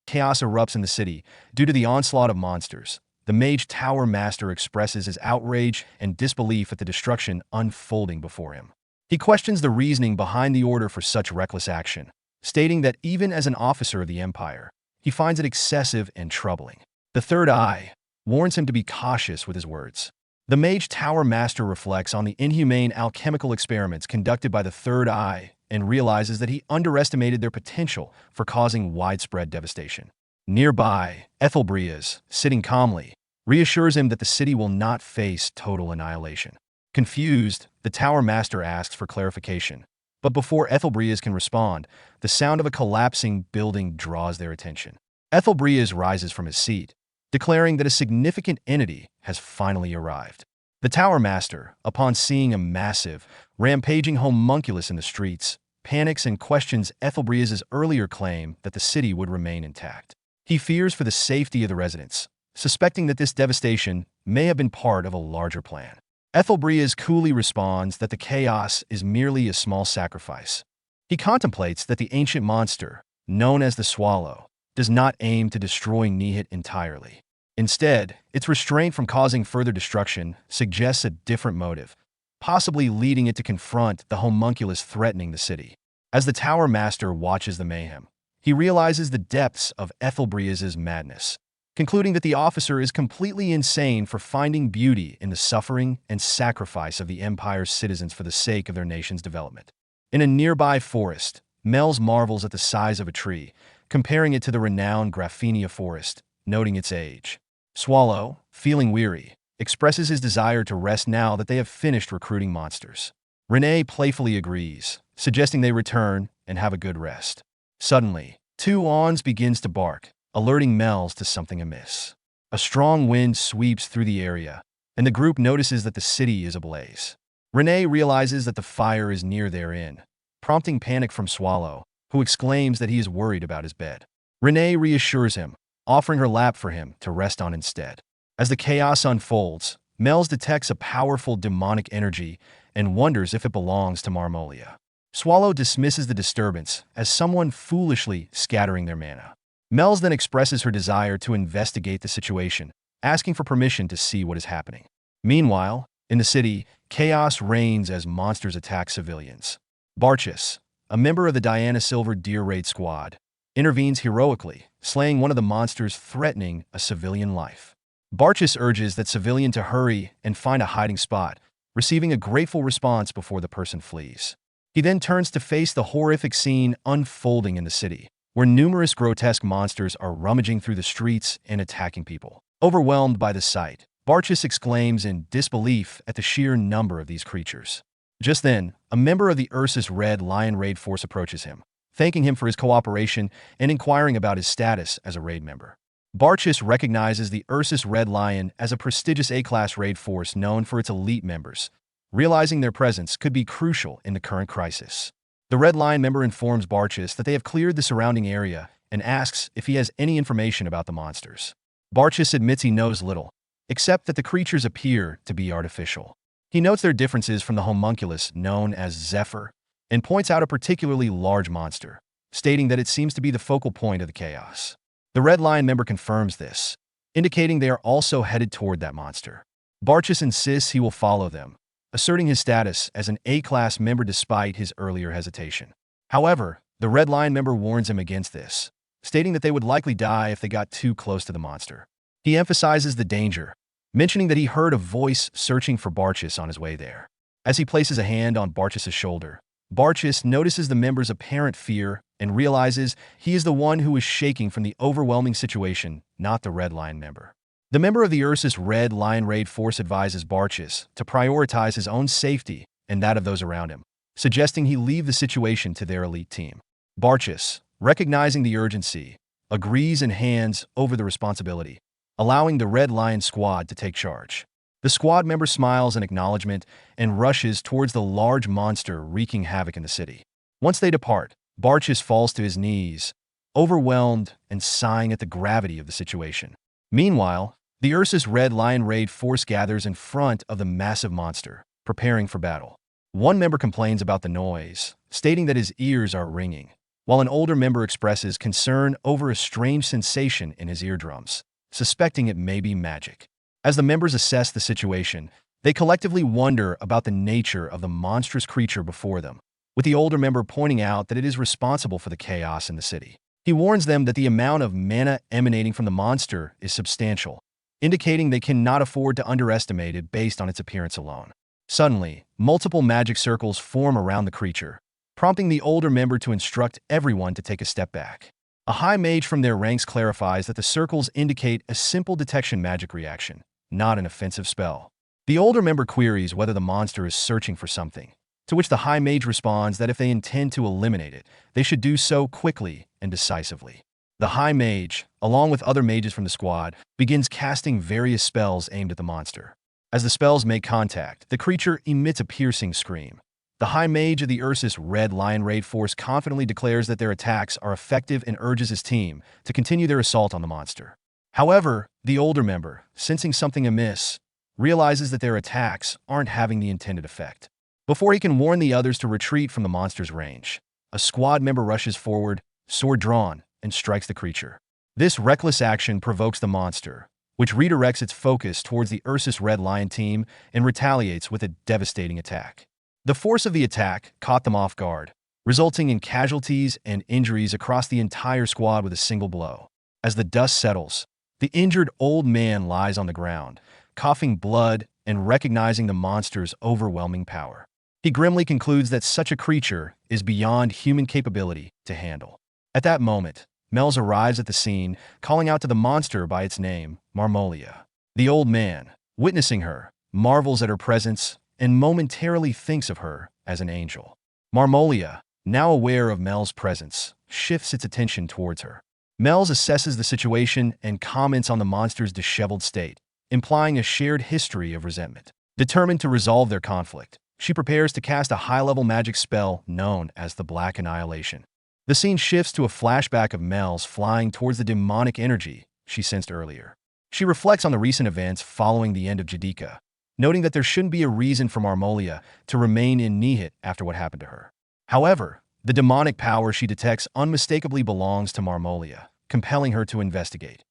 Chaos erupts in the city due to the onslaught of monsters. The Mage Tower Master expresses his outrage and disbelief at the destruction unfolding before him. He questions the reasoning behind the order for such reckless action, stating that even as an officer of the Empire, he finds it excessive and troubling. The Third Eye warns him to be cautious with his words. The Mage Tower Master reflects on the inhumane alchemical experiments conducted by the Third Eye and realizes that he underestimated their potential for causing widespread devastation. Nearby, Ethelbrias, sitting calmly, reassures him that the city will not face total annihilation. Confused, the Tower Master asks for clarification, but before Ethelbrias can respond, the sound of a collapsing building draws their attention. Ethelbrias rises from his seat, declaring that a significant entity has finally arrived. The Tower Master, upon seeing a massive, rampaging homunculus in the streets, panics and questions Ethelbrea's earlier claim that the city would remain intact. He fears for the safety of the residents, suspecting that this devastation may have been part of a larger plan. Ethelbreas coolly responds that the chaos is merely a small sacrifice. He contemplates that the ancient monster, known as the Swallow, does not aim to destroy Nihit entirely. Instead, its restraint from causing further destruction suggests a different motive, possibly leading it to confront the homunculus threatening the city. As the Tower Master watches the mayhem, he realizes the depths of Ethelbrea's madness, concluding that the officer is completely insane for finding beauty in the suffering and sacrifice of the Empire's citizens for the sake of their nation's development. In a nearby forest, Mels marvels at the size of a tree, comparing it to the renowned Graphinia forest, noting its age. Swallow, feeling weary, expresses his desire to rest now that they have finished recruiting monsters. Renee playfully agrees, suggesting they return and have a good rest. Suddenly, two awns begins to bark, alerting Mels to something amiss. A strong wind sweeps through the area, and the group notices that the city is ablaze. Renee realizes that the fire is near their inn, prompting panic from Swallow, who exclaims that he is worried about his bed. Renee reassures him, offering her lap for him to rest on instead. As the chaos unfolds, Mels detects a powerful demonic energy and wonders if it belongs to Marmolia. Swallow dismisses the disturbance as someone foolishly scattering their mana. Mels then expresses her desire to investigate the situation, asking for permission to see what is happening. Meanwhile, in the city, chaos reigns as monsters attack civilians. Barchus, a member of the Diana Silver Deer Raid Squad, intervenes heroically, slaying one of the monsters threatening a civilian life. Barchus urges that civilian to hurry and find a hiding spot, receiving a grateful response before the person flees. He then turns to face the horrific scene unfolding in the city, where numerous grotesque monsters are rummaging through the streets and attacking people. Overwhelmed by the sight, Barchus exclaims in disbelief at the sheer number of these creatures. Just then, a member of the Ursus Red Lion Raid Force approaches him, thanking him for his cooperation and inquiring about his status as a raid member. Barchus recognizes the Ursus Red Lion as a prestigious A-class raid force known for its elite members, realizing their presence could be crucial in the current crisis. The Red Lion member informs Barchus that they have cleared the surrounding area and asks if he has any information about the monsters. Barchus admits he knows little, except that the creatures appear to be artificial. He notes their differences from the homunculus known as Zephyr and points out a particularly large monster, stating that it seems to be the focal point of the chaos. The Red Lion member confirms this, indicating they are also headed toward that monster. Barchus insists he will follow them, asserting his status as an A-class member despite his earlier hesitation. However, the Red Lion member warns him against this, stating that they would likely die if they got too close to the monster. He emphasizes the danger, mentioning that he heard a voice searching for Barchus on his way there. As he places a hand on Barchus' shoulder, Barchus notices the member's apparent fear and realizes he is the one who is shaking from the overwhelming situation, not the Red Lion member. The member of the Ursus Red Lion Raid Force advises Barchus to prioritize his own safety and that of those around him, suggesting he leave the situation to their elite team. Barchus, recognizing the urgency, agrees and hands over the responsibility, allowing the Red Lion squad to take charge. The squad member smiles in acknowledgement and rushes towards the large monster wreaking havoc in the city. Once they depart, Barchus falls to his knees, overwhelmed and sighing at the gravity of the situation. Meanwhile, the Ursus Red Lion Raid Force gathers in front of the massive monster, preparing for battle. One member complains about the noise, stating that his ears are ringing, while an older member expresses concern over a strange sensation in his eardrums, suspecting it may be magic. As the members assess the situation, they collectively wonder about the nature of the monstrous creature before them, with the older member pointing out that it is responsible for the chaos in the city. He warns them that the amount of mana emanating from the monster is substantial, indicating they cannot afford to underestimate it based on its appearance alone. Suddenly, multiple magic circles form around the creature, prompting the older member to instruct everyone to take a step back. A high mage from their ranks clarifies that the circles indicate a simple detection magic reaction, not an offensive spell. The older member queries whether the monster is searching for something, to which the high mage responds that if they intend to eliminate it, they should do so quickly and decisively. The high mage, along with other mages from the squad, begins casting various spells aimed at the monster. As the spells make contact, the creature emits a piercing scream. The The High Mage of the Ursus Red Lion Raid Force confidently declares that their attacks are effective and urges his team to continue their assault on the monster. However, the older member, sensing something amiss, realizes that their attacks aren't having the intended effect. Before he can warn the others to retreat from the monster's range, a squad member rushes forward, sword drawn, and strikes the creature. This reckless action provokes the monster, which redirects its focus towards the Ursus Red Lion team and retaliates with a devastating attack. The force of the attack caught them off guard, resulting in casualties and injuries across the entire squad with a single blow. As the dust settles, the injured old man lies on the ground, coughing blood and recognizing the monster's overwhelming power. He grimly concludes that such a creature is beyond human capability to handle. At that moment, Mel's arrives at the scene, calling out to the monster by its name, Marmolia. The old man, witnessing her, marvels at her presence and momentarily thinks of her as an angel. Marmolia, now aware of Mel's presence, shifts its attention towards her. Mel's assesses the situation and comments on the monster's disheveled state, implying a shared history of resentment. Determined to resolve their conflict, she prepares to cast a high-level magic spell known as the Black Annihilation. The scene shifts to a flashback of Mel's flying towards the demonic energy she sensed earlier. She reflects on the recent events following the end of Jadika, noting that there shouldn't be a reason for Marmolia to remain in Nihit after what happened to her. However, the demonic power she detects unmistakably belongs to Marmolia, compelling her to investigate.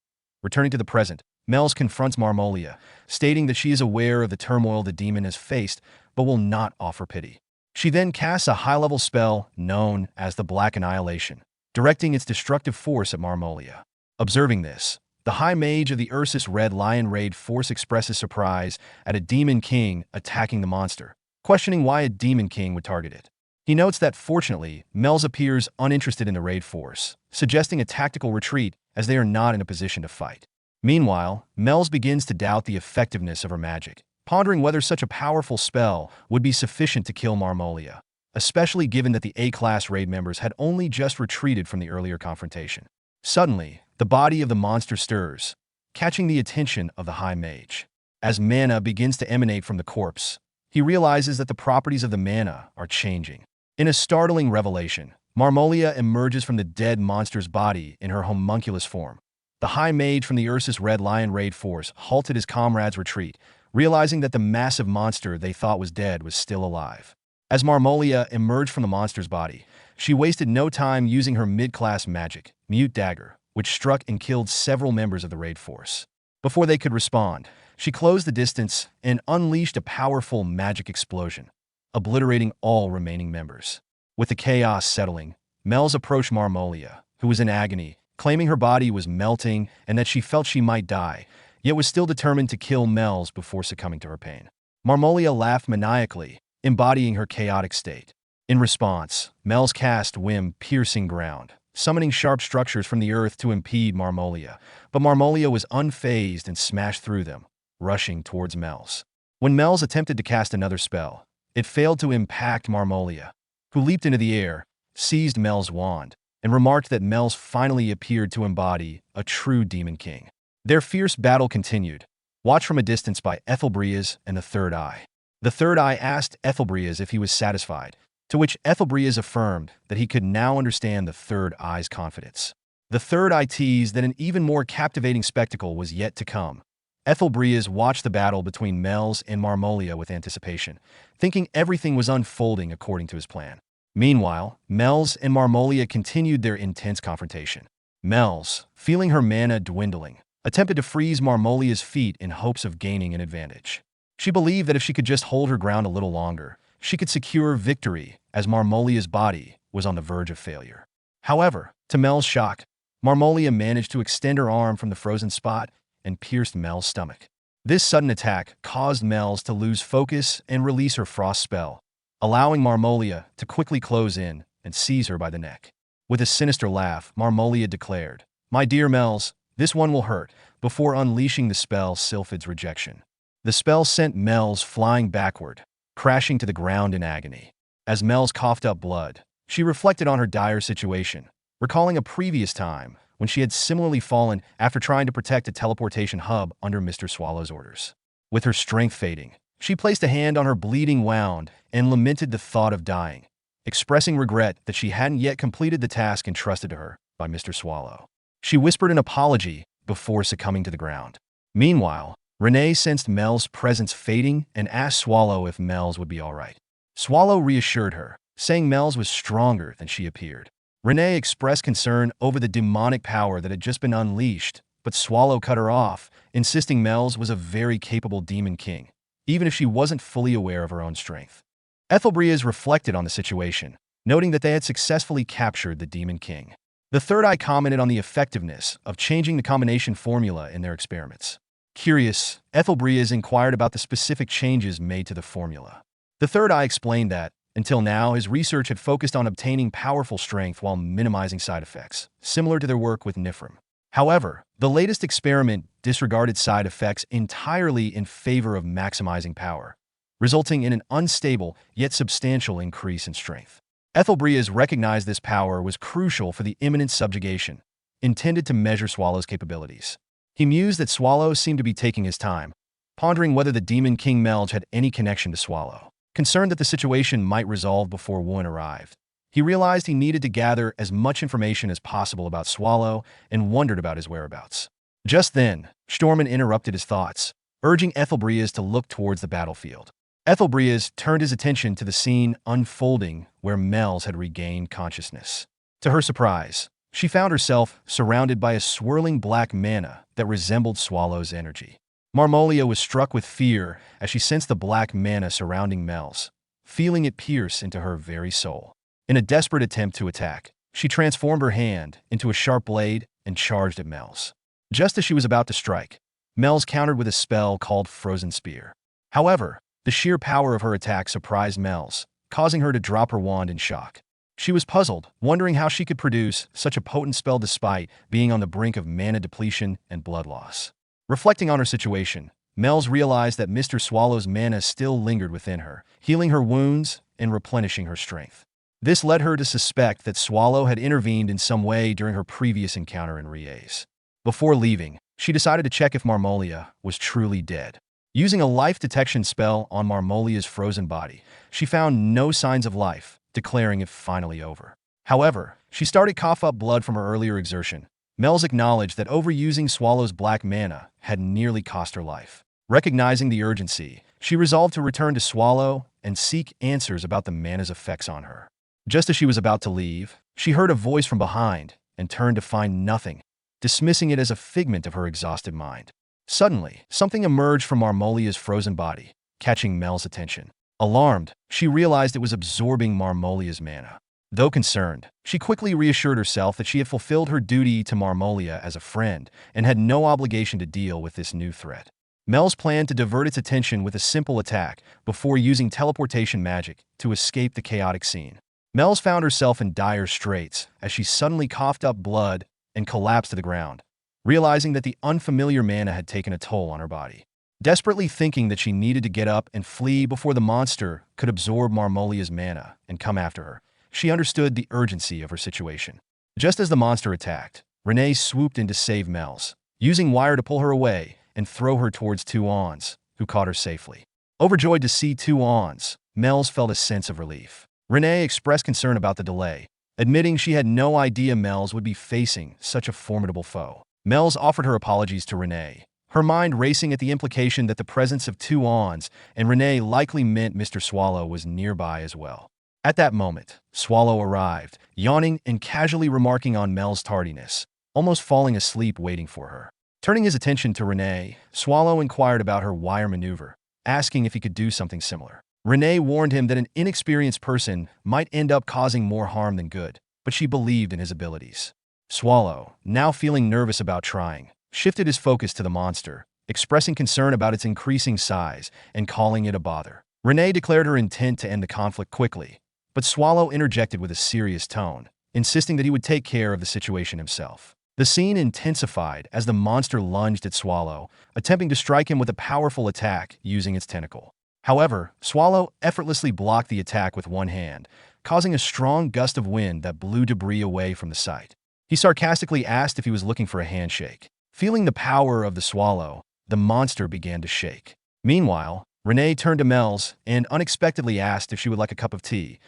Returning to the present, Mel's confronts Marmolia, stating that she is aware of the turmoil the demon has faced, but will not offer pity. She then casts a high-level spell known as the Black Annihilation, directing its destructive force at Marmolia. Observing this, the High Mage of the Ursus Red Lion Raid Force expresses surprise at a Demon King attacking the monster, questioning why a Demon King would target it. He notes that, fortunately, Mel's appears uninterested in the raid force, suggesting a tactical retreat as they are not in a position to fight. Meanwhile, Mel's begins to doubt the effectiveness of her magic, pondering whether such a powerful spell would be sufficient to kill Marmolia, especially given that the A-class raid members had only just retreated from the earlier confrontation. Suddenly, the body of the monster stirs, catching the attention of the High Mage. As mana begins to emanate from the corpse, he realizes that the properties of the mana are changing. In a startling revelation, Marmolia emerges from the dead monster's body in her homunculus form. The High Mage from the Ursus Red Lion Raid Force halted his comrades' retreat, realizing that the massive monster they thought was dead was still alive. As Marmolia emerged from the monster's body, she wasted no time using her mid-class magic, Mute Dagger, which struck and killed several members of the raid force. Before they could respond, she closed the distance and unleashed a powerful magic explosion, obliterating all remaining members. With the chaos settling, Mel's approached Marmolia, who was in agony, claiming her body was melting and that she felt she might die, yet was still determined to kill Mel's before succumbing to her pain. Marmolia laughed maniacally, embodying her chaotic state. In response, Mel's cast Whim Piercing Ground, summoning sharp structures from the earth to impede Marmolia, but Marmolia was unfazed and smashed through them, rushing towards Mel's. When Mel's attempted to cast another spell, it failed to impact Marmolia, who leaped into the air, seized Mel's wand, and remarked that Mel's finally appeared to embody a true Demon King. Their fierce battle continued, watched from a distance by Ethelbrias and the Third Eye. The Third Eye asked Ethelbrias if he was satisfied, to which Ethelbrias affirmed that he could now understand the Third Eye's confidence. The Third Eye teased that an even more captivating spectacle was yet to come. Ethelbrias watched the battle between Mel's and Marmolia with anticipation, thinking everything was unfolding according to his plan. Meanwhile, Mel's and Marmolia continued their intense confrontation. Mel's, feeling her mana dwindling, attempted to freeze Marmolia's feet in hopes of gaining an advantage. She believed that if she could just hold her ground a little longer, she could secure victory, as Marmolia's body was on the verge of failure. However, to Mel's shock, Marmolia managed to extend her arm from the frozen spot and pierced Mel's stomach. This sudden attack caused Mel's to lose focus and release her frost spell, allowing Marmolia to quickly close in and seize her by the neck. With a sinister laugh, Marmolia declared, "My dear Mel's, this one will hurt," before unleashing the spell Sylphid's Rejection. The spell sent Mel's flying backward, crashing to the ground in agony. As Mel's coughed up blood, she reflected on her dire situation, recalling a previous time when she had similarly fallen after trying to protect a teleportation hub under Mr. Swallow's orders. With her strength fading, She placed a hand on her bleeding wound and lamented the thought of dying, expressing regret that she hadn't yet completed the task entrusted to her by Mr. Swallow. She whispered an apology before succumbing to the ground. Meanwhile, Renee sensed Mel's presence fading and asked Swallow if Mel's would be all right. Swallow reassured her, saying Mel's was stronger than she appeared. Renee expressed concern over the demonic power that had just been unleashed, but Swallow cut her off, insisting Mel's was a very capable demon king, even if she wasn't fully aware of her own strength. Ethelbreas reflected on the situation, noting that they had successfully captured the demon king. The third eye commented on the effectiveness of changing the combination formula in their experiments. Curious, Ethelbreas inquired about the specific changes made to the formula. The third eye explained that, until now, his research had focused on obtaining powerful strength while minimizing side effects, similar to their work with Nifrim. However, the latest experiment disregarded side effects entirely in favor of maximizing power, resulting in an unstable yet substantial increase in strength. Ethelbreas recognized this power was crucial for the imminent subjugation, intended to measure Swallow's capabilities. He mused that Swallow seemed to be taking his time, pondering whether the Demon King Melge had any connection to Swallow. Concerned that the situation might resolve before one arrived, he realized he needed to gather as much information as possible about Swallow and wondered about his whereabouts. Just then, Stormin interrupted his thoughts, urging Ethelbreas to look towards the battlefield. Ethelbreas turned his attention to the scene unfolding where Mel's had regained consciousness. To her surprise, she found herself surrounded by a swirling black mana that resembled Swallow's energy. Marmolia was struck with fear as she sensed the black mana surrounding Mel's, feeling it pierce into her very soul. In a desperate attempt to attack, she transformed her hand into a sharp blade and charged at Mel's. Just as she was about to strike, Mel's countered with a spell called Frozen Spear. However, the sheer power of her attack surprised Mel's, causing her to drop her wand in shock. She was puzzled, wondering how she could produce such a potent spell despite being on the brink of mana depletion and blood loss. Reflecting on her situation, Mel's realized that Mr. Swallow's mana still lingered within her, healing her wounds and replenishing her strength. This led her to suspect that Swallow had intervened in some way during her previous encounter in Rie's. Before leaving, she decided to check if Marmolia was truly dead. Using a life detection spell on Marmolia's frozen body, she found no signs of life, declaring it finally over. However, she started to cough up blood from her earlier exertion. Mel's acknowledged that overusing Swallow's black mana had nearly cost her life. Recognizing the urgency, she resolved to return to Swallow and seek answers about the mana's effects on her. Just as she was about to leave, she heard a voice from behind and turned to find nothing, dismissing it as a figment of her exhausted mind. Suddenly, something emerged from Marmolia's frozen body, catching Mel's attention. Alarmed, she realized it was absorbing Marmolia's mana. Though concerned, she quickly reassured herself that she had fulfilled her duty to Marmolia as a friend and had no obligation to deal with this new threat. Mel's planned to divert its attention with a simple attack before using teleportation magic to escape the chaotic scene. Mel's found herself in dire straits as she suddenly coughed up blood and collapsed to the ground, realizing that the unfamiliar mana had taken a toll on her body. Desperately thinking that she needed to get up and flee before the monster could absorb Marmolia's mana and come after her, she understood the urgency of her situation. Just as the monster attacked, Renee swooped in to save Mel's, using wire to pull her away and throw her towards two Ons, who caught her safely. Overjoyed to see two Ons, Mel's felt a sense of relief. Renee expressed concern about the delay, admitting she had no idea Mel's would be facing such a formidable foe. Mel's offered her apologies to Renee, her mind racing at the implication that the presence of two Ons and Renee likely meant Mr. Swallow was nearby as well. At that moment, Swallow arrived, yawning and casually remarking on Mel's tardiness, almost falling asleep waiting for her. Turning his attention to Renee, Swallow inquired about her wire maneuver, asking if he could do something similar. Renee warned him that an inexperienced person might end up causing more harm than good, but she believed in his abilities. Swallow, now feeling nervous about trying, shifted his focus to the monster, expressing concern about its increasing size and calling it a bother. Renee declared her intent to end the conflict quickly, but Swallow interjected with a serious tone, insisting that he would take care of the situation himself. The scene intensified as the monster lunged at Swallow, attempting to strike him with a powerful attack using its tentacle. However, Swallow effortlessly blocked the attack with one hand, causing a strong gust of wind that blew debris away from the site. He sarcastically asked if he was looking for a handshake. Feeling the power of the Swallow, the monster began to shake. Meanwhile, Renee turned to Mel's and unexpectedly asked if she would like a cup of tea.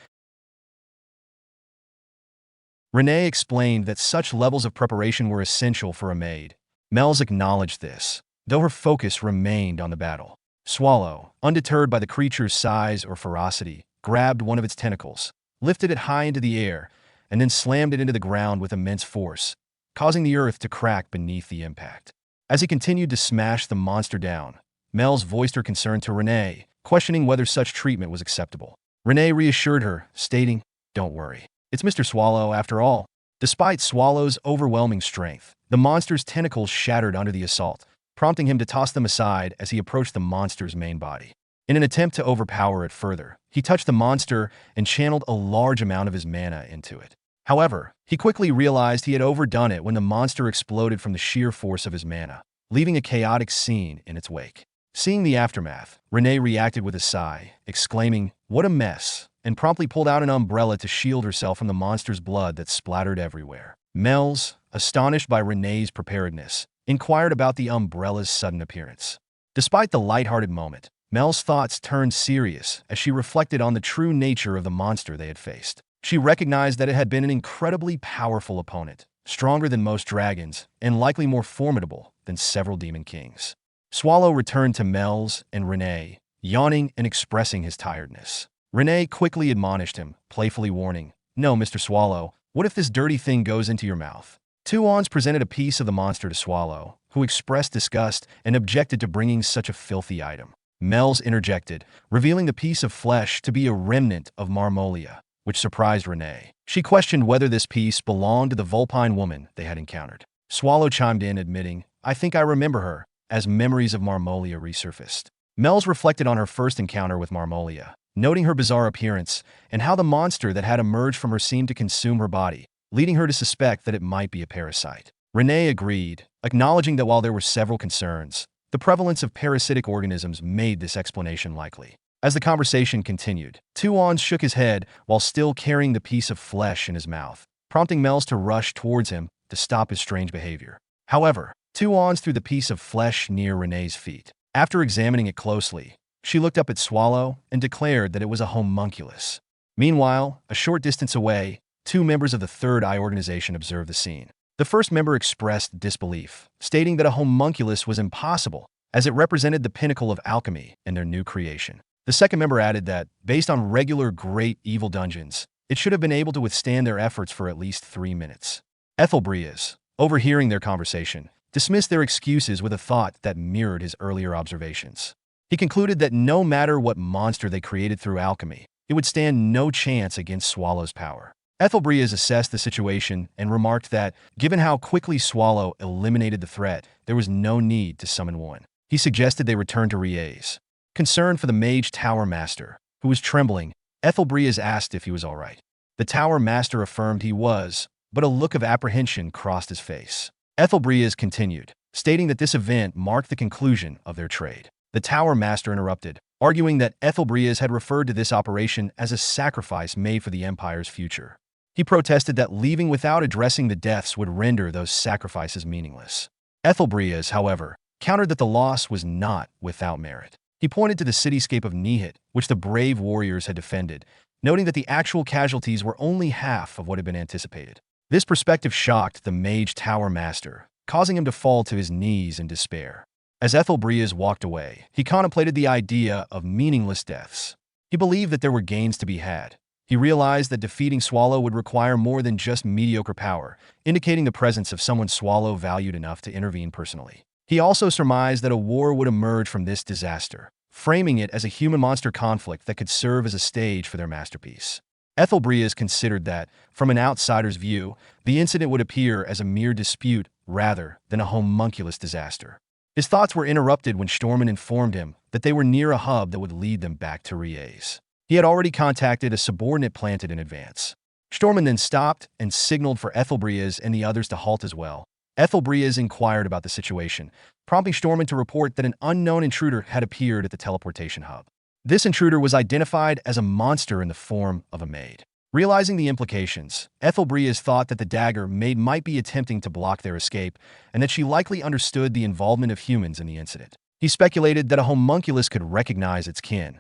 Renee explained that such levels of preparation were essential for a maid. Mel's acknowledged this, though her focus remained on the battle. Swallow, undeterred by the creature's size or ferocity, grabbed one of its tentacles, lifted it high into the air, and then slammed it into the ground with immense force, causing the earth to crack beneath the impact. As he continued to smash the monster down, Mel's voiced her concern to Renee, questioning whether such treatment was acceptable. Renee reassured her, stating, "Don't worry. It's Mr. Swallow, after all." Despite Swallow's overwhelming strength, the monster's tentacles shattered under the assault, prompting him to toss them aside as he approached the monster's main body. In an attempt to overpower it further, he touched the monster and channeled a large amount of his mana into it. However, he quickly realized he had overdone it when the monster exploded from the sheer force of his mana, leaving a chaotic scene in its wake. Seeing the aftermath, Renee reacted with a sigh, exclaiming, "What a mess," and promptly pulled out an umbrella to shield herself from the monster's blood that splattered everywhere. Mel's, astonished by Renee's preparedness, inquired about the umbrella's sudden appearance. Despite the lighthearted moment, Mel's thoughts turned serious as she reflected on the true nature of the monster they had faced. She recognized that it had been an incredibly powerful opponent, stronger than most dragons, and likely more formidable than several demon kings. Swallow returned to Mel's and Renee, yawning and expressing his tiredness. Renee quickly admonished him, playfully warning, "No, Mr. Swallow, what if this dirty thing goes into your mouth?" Tuons presented a piece of the monster to Swallow, who expressed disgust and objected to bringing such a filthy item. Mel's interjected, revealing the piece of flesh to be a remnant of Marmolia, which surprised Renee. She questioned whether this piece belonged to the Vulpine woman they had encountered. Swallow chimed in, admitting, "I think I remember her," as memories of Marmolia resurfaced. Mel's reflected on her first encounter with Marmolia, noting her bizarre appearance and how the monster that had emerged from her seemed to consume her body, leading her to suspect that it might be a parasite. Renee agreed, acknowledging that while there were several concerns, the prevalence of parasitic organisms made this explanation likely. As the conversation continued, Tuons shook his head while still carrying the piece of flesh in his mouth, prompting Mel's to rush towards him to stop his strange behavior. However, Tuons threw the piece of flesh near Renee's feet. After examining it closely, she looked up at Swallow and declared that it was a homunculus. Meanwhile, a short distance away, two members of the Third Eye organization observed the scene. The first member expressed disbelief, stating that a homunculus was impossible, as it represented the pinnacle of alchemy and their new creation. The second member added that, based on regular great evil dungeons, it should have been able to withstand their efforts for at least 3 minutes. Ethelbreas, overhearing their conversation, dismissed their excuses with a thought that mirrored his earlier observations. He concluded that no matter what monster they created through alchemy, it would stand no chance against Swallow's power. Ethelbreas assessed the situation and remarked that, given how quickly Swallow eliminated the threat, there was no need to summon one. He suggested they return to Riez. Concerned for the Mage Tower Master, who was trembling, Ethelbreas asked if he was all right. The Tower Master affirmed he was, but a look of apprehension crossed his face. Ethelbreas continued, stating that this event marked the conclusion of their trade. The Tower Master interrupted, arguing that Ethelbreas had referred to this operation as a sacrifice made for the Empire's future. He protested that leaving without addressing the deaths would render those sacrifices meaningless. Ethelbreas, however, countered that the loss was not without merit. He pointed to the cityscape of Nihit, which the brave warriors had defended, noting that the actual casualties were only half of what had been anticipated. This perspective shocked the Mage Tower Master, causing him to fall to his knees in despair. As Ethelbreas walked away, he contemplated the idea of meaningless deaths. He believed that there were gains to be had. He realized that defeating Swallow would require more than just mediocre power, indicating the presence of someone Swallow valued enough to intervene personally. He also surmised that a war would emerge from this disaster, framing it as a human-monster conflict that could serve as a stage for their masterpiece. Ethelbreas considered that, from an outsider's view, the incident would appear as a mere dispute rather than a homunculus disaster. His thoughts were interrupted when Stormen informed him that they were near a hub that would lead them back to Riez. He had already contacted a subordinate planted in advance. Stormen then stopped and signaled for Ethelbreas and the others to halt as well. Ethelbreas inquired about the situation, prompting Stormen to report that an unknown intruder had appeared at the teleportation hub. This intruder was identified as a monster in the form of a maid. Realizing the implications, Ethelbreas thought that the dagger maid might be attempting to block their escape, and that she likely understood the involvement of humans in the incident. He He speculated that a homunculus could recognize its kin.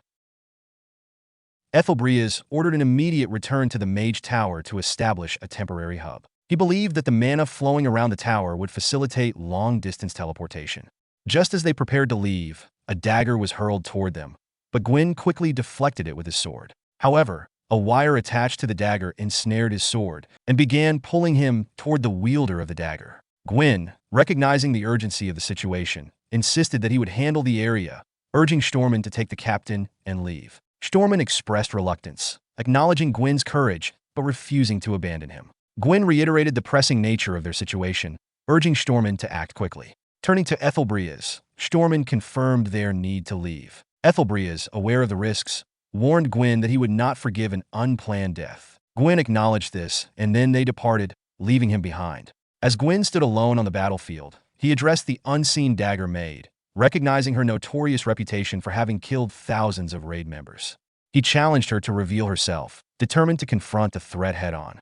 Ethelbreas ordered an immediate return to the Mage Tower to establish a temporary hub. He believed that the mana flowing around the tower would facilitate long-distance teleportation. Just as they prepared to leave, a dagger was hurled toward them, but Gwyn quickly deflected it with his sword. However, a wire attached to the dagger ensnared his sword and began pulling him toward the wielder of the dagger. Gwyn, recognizing the urgency of the situation, insisted that he would handle the area, urging Stormin to take the captain and leave. Stormin expressed reluctance, acknowledging Gwyn's courage, but refusing to abandon him. Gwyn reiterated the pressing nature of their situation, urging Stormin to act quickly. Turning to Ethelbreas, Stormin confirmed their need to leave. Ethelbreas, aware of the risks, warned Gwyn that he would not forgive an unplanned death. Gwyn acknowledged this, and then they departed, leaving him behind. As Gwyn stood alone on the battlefield, he addressed the unseen dagger maid, recognizing her notorious reputation for having killed thousands of raid members. He challenged her to reveal herself, determined to confront the threat head-on.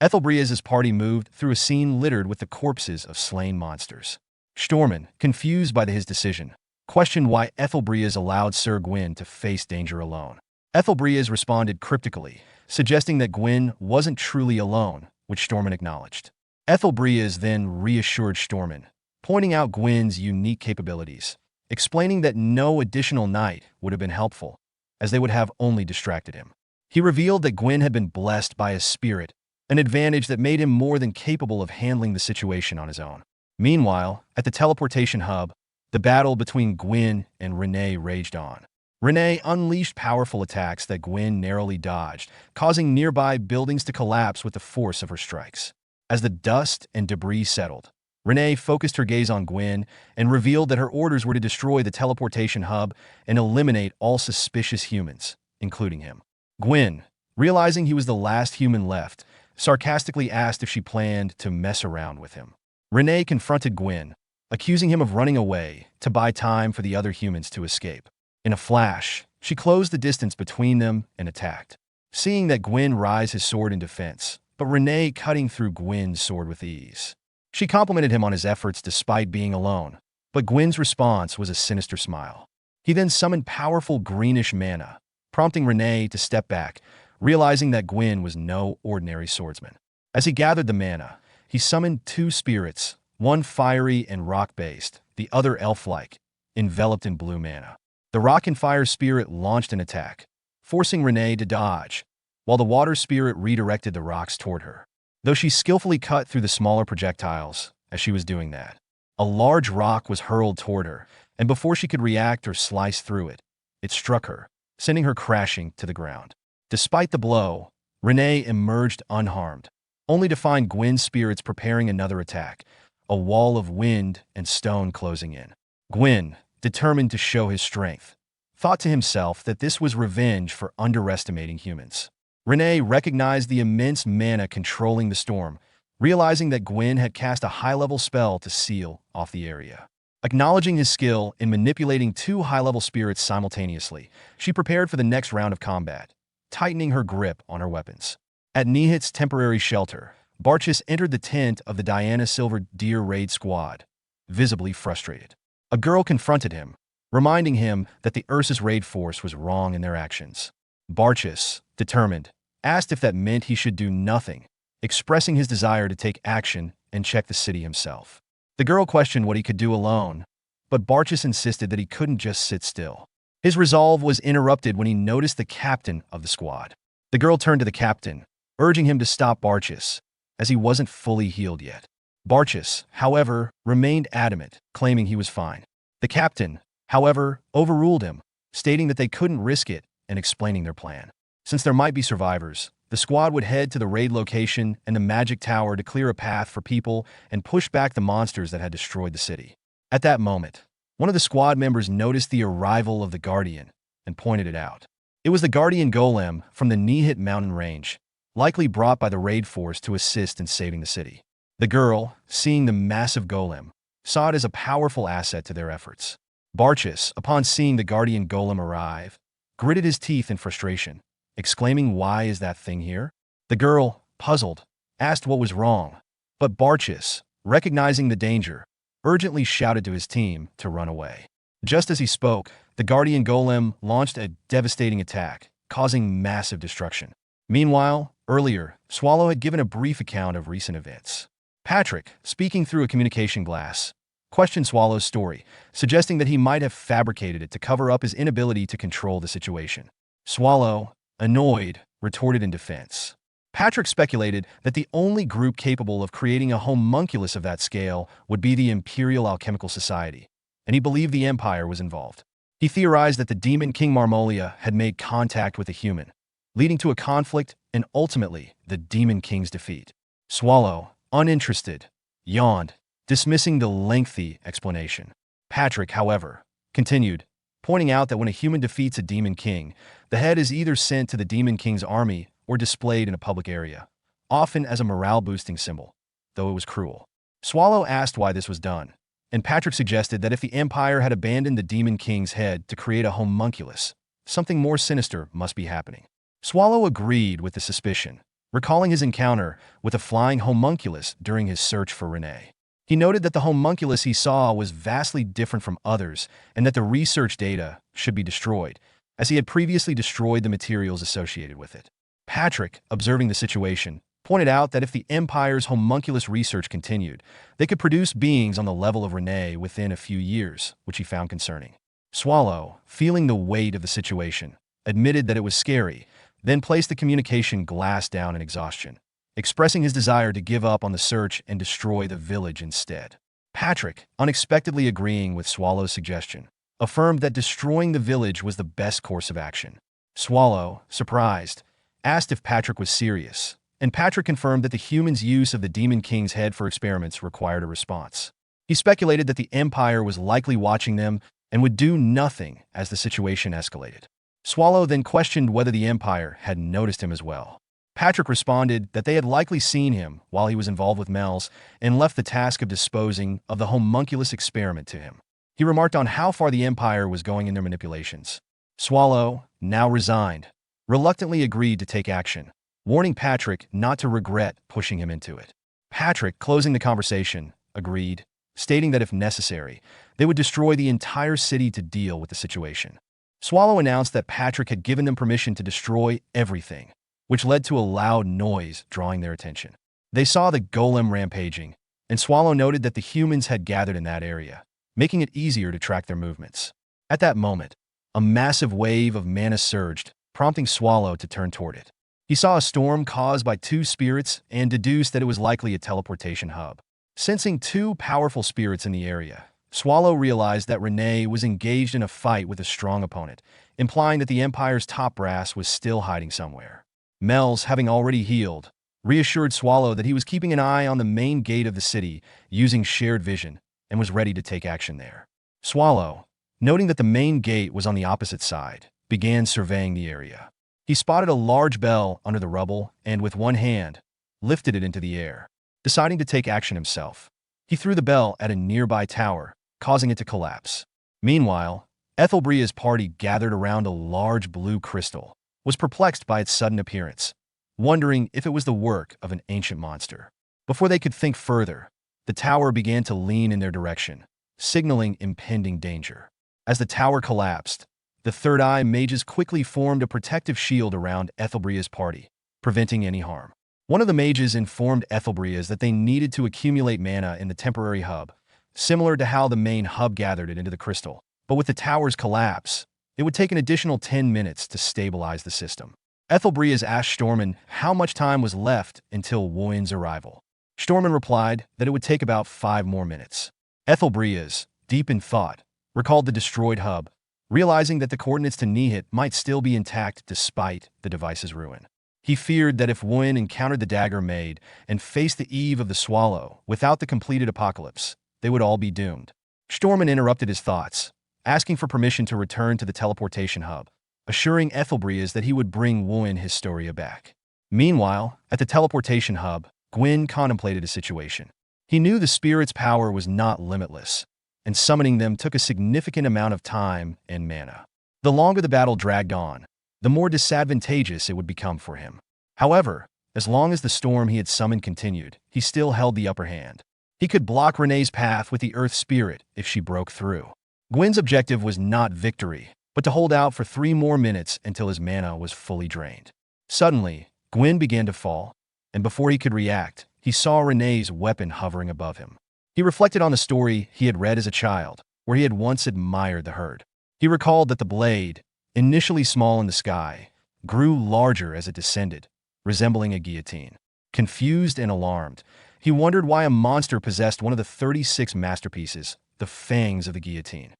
Ethelbreas' party moved through a scene littered with the corpses of slain monsters. Stormin, confused by his decision, questioned why Ethelbreas allowed Sir Gwyn to face danger alone. Ethelbreas responded cryptically, suggesting that Gwyn wasn't truly alone, which Stormin acknowledged. Ethelbreas then reassured Stormin, pointing out Gwyn's unique capabilities, explaining that no additional night would have been helpful, as they would have only distracted him. He revealed that Gwyn had been blessed by his spirit, an advantage that made him more than capable of handling the situation on his own. Meanwhile, at the teleportation hub, the battle between Gwyn and Renee raged on. Renee unleashed powerful attacks that Gwyn narrowly dodged, causing nearby buildings to collapse with the force of her strikes. As the dust and debris settled, Renee focused her gaze on Gwyn and revealed that her orders were to destroy the teleportation hub and eliminate all suspicious humans, including him. Gwyn, realizing he was the last human left, sarcastically asked if she planned to mess around with him. Renee confronted Gwyn, accusing him of running away to buy time for the other humans to escape. In a flash, she closed the distance between them and attacked. Seeing that Gwyn raised his sword in defense, but Renee cutting through Gwyn's sword with ease. She complimented him on his efforts despite being alone, but Gwyn's response was a sinister smile. He then summoned powerful greenish mana, prompting Renee to step back, realizing that Gwyn was no ordinary swordsman. As he gathered the mana, he summoned two spirits, one fiery and rock-based, the other elf-like, enveloped in blue mana. The rock and fire spirit launched an attack, forcing Renee to dodge, while the water spirit redirected the rocks toward her. Though she skillfully cut through the smaller projectiles as she was doing that, a large rock was hurled toward her, and before she could react or slice through it, it struck her, sending her crashing to the ground. Despite the blow, Renee emerged unharmed, only to find Gwyn's spirits preparing another attack, a wall of wind and stone closing in. Gwyn, determined to show his strength, thought to himself that this was revenge for underestimating humans. Renee recognized the immense mana controlling the storm, realizing that Gwyn had cast a high-level spell to seal off the area. Acknowledging his skill in manipulating two high-level spirits simultaneously, she prepared for the next round of combat, tightening her grip on her weapons. At Nihit's temporary shelter, Barchis entered the tent of the Diana Silver Deer raid squad, visibly frustrated. A girl confronted him, reminding him that the Ursus raid force was wrong in their actions. Barchis, determined, asked if that meant he should do nothing, expressing his desire to take action and check the city himself. The girl questioned what he could do alone, but Barchis insisted that he couldn't just sit still. His resolve was interrupted when he noticed the captain of the squad. The girl turned to the captain, urging him to stop Barchis, as he wasn't fully healed yet. Barchis, however, remained adamant, claiming he was fine. The captain, however, overruled him, stating that they couldn't risk it and explaining their plan. Since there might be survivors, the squad would head to the raid location and the magic tower to clear a path for people and push back the monsters that had destroyed the city. At that moment, one of the squad members noticed the arrival of the Guardian and pointed it out. It was the Guardian Golem from the Nihit mountain range, likely brought by the raid force to assist in saving the city. The girl, seeing the massive golem, saw it as a powerful asset to their efforts. Barchis, upon seeing the Guardian Golem arrive, gritted his teeth in frustration, exclaiming, "Why is that thing here?" The girl, puzzled, asked what was wrong, but Barchis, recognizing the danger, urgently shouted to his team to run away. Just as he spoke, the guardian golem launched a devastating attack, causing massive destruction. Meanwhile, earlier, Swallow had given a brief account of recent events. Patrick, speaking through a communication glass, questioned Swallow's story, suggesting that he might have fabricated it to cover up his inability to control the situation. Swallow, annoyed, retorted in defense. Patrick speculated that the only group capable of creating a homunculus of that scale would be the Imperial Alchemical Society, and he believed the Empire was involved. He theorized that the demon King Marmolia had made contact with a human, leading to a conflict and ultimately the Demon King's defeat. Swallow, uninterested, yawned, dismissing the lengthy explanation. Patrick, however, continued, pointing out that when a human defeats a Demon King, the head is either sent to the Demon King's army or displayed in a public area, often as a morale-boosting symbol, though it was cruel. Swallow asked why this was done, and Patrick suggested that if the Empire had abandoned the Demon King's head to create a homunculus, something more sinister must be happening. Swallow agreed with the suspicion, recalling his encounter with a flying homunculus during his search for Renee. He noted that the homunculus he saw was vastly different from others and that the research data should be destroyed, as he had previously destroyed the materials associated with it. Patrick, observing the situation, pointed out that if the Empire's homunculus research continued, they could produce beings on the level of Renee within a few years, which he found concerning. Swallow, feeling the weight of the situation, admitted that it was scary, then placed the communication glass down in exhaustion, expressing his desire to give up on the search and destroy the village instead. Patrick, unexpectedly agreeing with Swallow's suggestion, affirmed that destroying the village was the best course of action. Swallow, surprised, asked if Patrick was serious, and Patrick confirmed that the human's use of the Demon King's head for experiments required a response. He speculated that the Empire was likely watching them and would do nothing as the situation escalated. Swallow then questioned whether the Empire had noticed him as well. Patrick responded that they had likely seen him while he was involved with Mel's and left the task of disposing of the homunculus experiment to him. He remarked on how far the Empire was going in their manipulations. Swallow, now resigned, reluctantly agreed to take action, warning Patrick not to regret pushing him into it. Patrick, closing the conversation, agreed, stating that if necessary, they would destroy the entire city to deal with the situation. Swallow announced that Patrick had given them permission to destroy everything, which led to a loud noise drawing their attention. They saw the golem rampaging, and Swallow noted that the humans had gathered in that area, making it easier to track their movements. At that moment, a massive wave of mana surged, prompting Swallow to turn toward it. He saw a storm caused by two spirits and deduced that it was likely a teleportation hub. Sensing two powerful spirits in the area, Swallow realized that Renee was engaged in a fight with a strong opponent, implying that the Empire's top brass was still hiding somewhere. Mel's, having already healed, reassured Swallow that he was keeping an eye on the main gate of the city using shared vision and was ready to take action there. Swallow, noting that the main gate was on the opposite side, began surveying the area. He spotted a large bell under the rubble and, with one hand, lifted it into the air. Deciding to take action himself, he threw the bell at a nearby tower, causing it to collapse. Meanwhile, Ethelbria's party, gathered around a large blue crystal, was perplexed by its sudden appearance, wondering if it was the work of an ancient monster. Before they could think further, the tower began to lean in their direction, signaling impending danger. As the tower collapsed, the Third Eye mages quickly formed a protective shield around Ethelbria's party, preventing any harm. One of the mages informed Ethelbria's that they needed to accumulate mana in the temporary hub, similar to how the main hub gathered it into the crystal. But with the tower's collapse, it would take an additional 10 minutes to stabilize the system. Ethelbria's asked Stormen how much time was left until Wuin's arrival. Stormen replied that it would take about 5 more minutes. Ethelbria's, deep in thought, recalled the destroyed hub, realizing that the coordinates to Nihit might still be intact despite the device's ruin. He feared that if Wuin encountered the dagger maid and faced the eve of the Swallow without the completed apocalypse, they would all be doomed. Stormen interrupted his thoughts, asking for permission to return to the teleportation hub, assuring Ethelbria's that he would bring Wuin Historia back. Meanwhile, at the teleportation hub, Gwyn contemplated a situation. He knew the spirit's power was not limitless, and summoning them took a significant amount of time and mana. The longer the battle dragged on, the more disadvantageous it would become for him. However, as long as the storm he had summoned continued, he still held the upper hand. He could block Renee's path with the Earth Spirit if she broke through. Gwyn's objective was not victory, but to hold out for 3 more minutes until his mana was fully drained. Suddenly, Gwyn began to fall, and before he could react, he saw Renee's weapon hovering above him. He reflected on the story he had read as a child, where he had once admired the herd. He recalled that the blade, initially small in the sky, grew larger as it descended, resembling a guillotine. Confused and alarmed, he wondered why a monster possessed one of the 36 masterpieces, the fangs of the guillotine.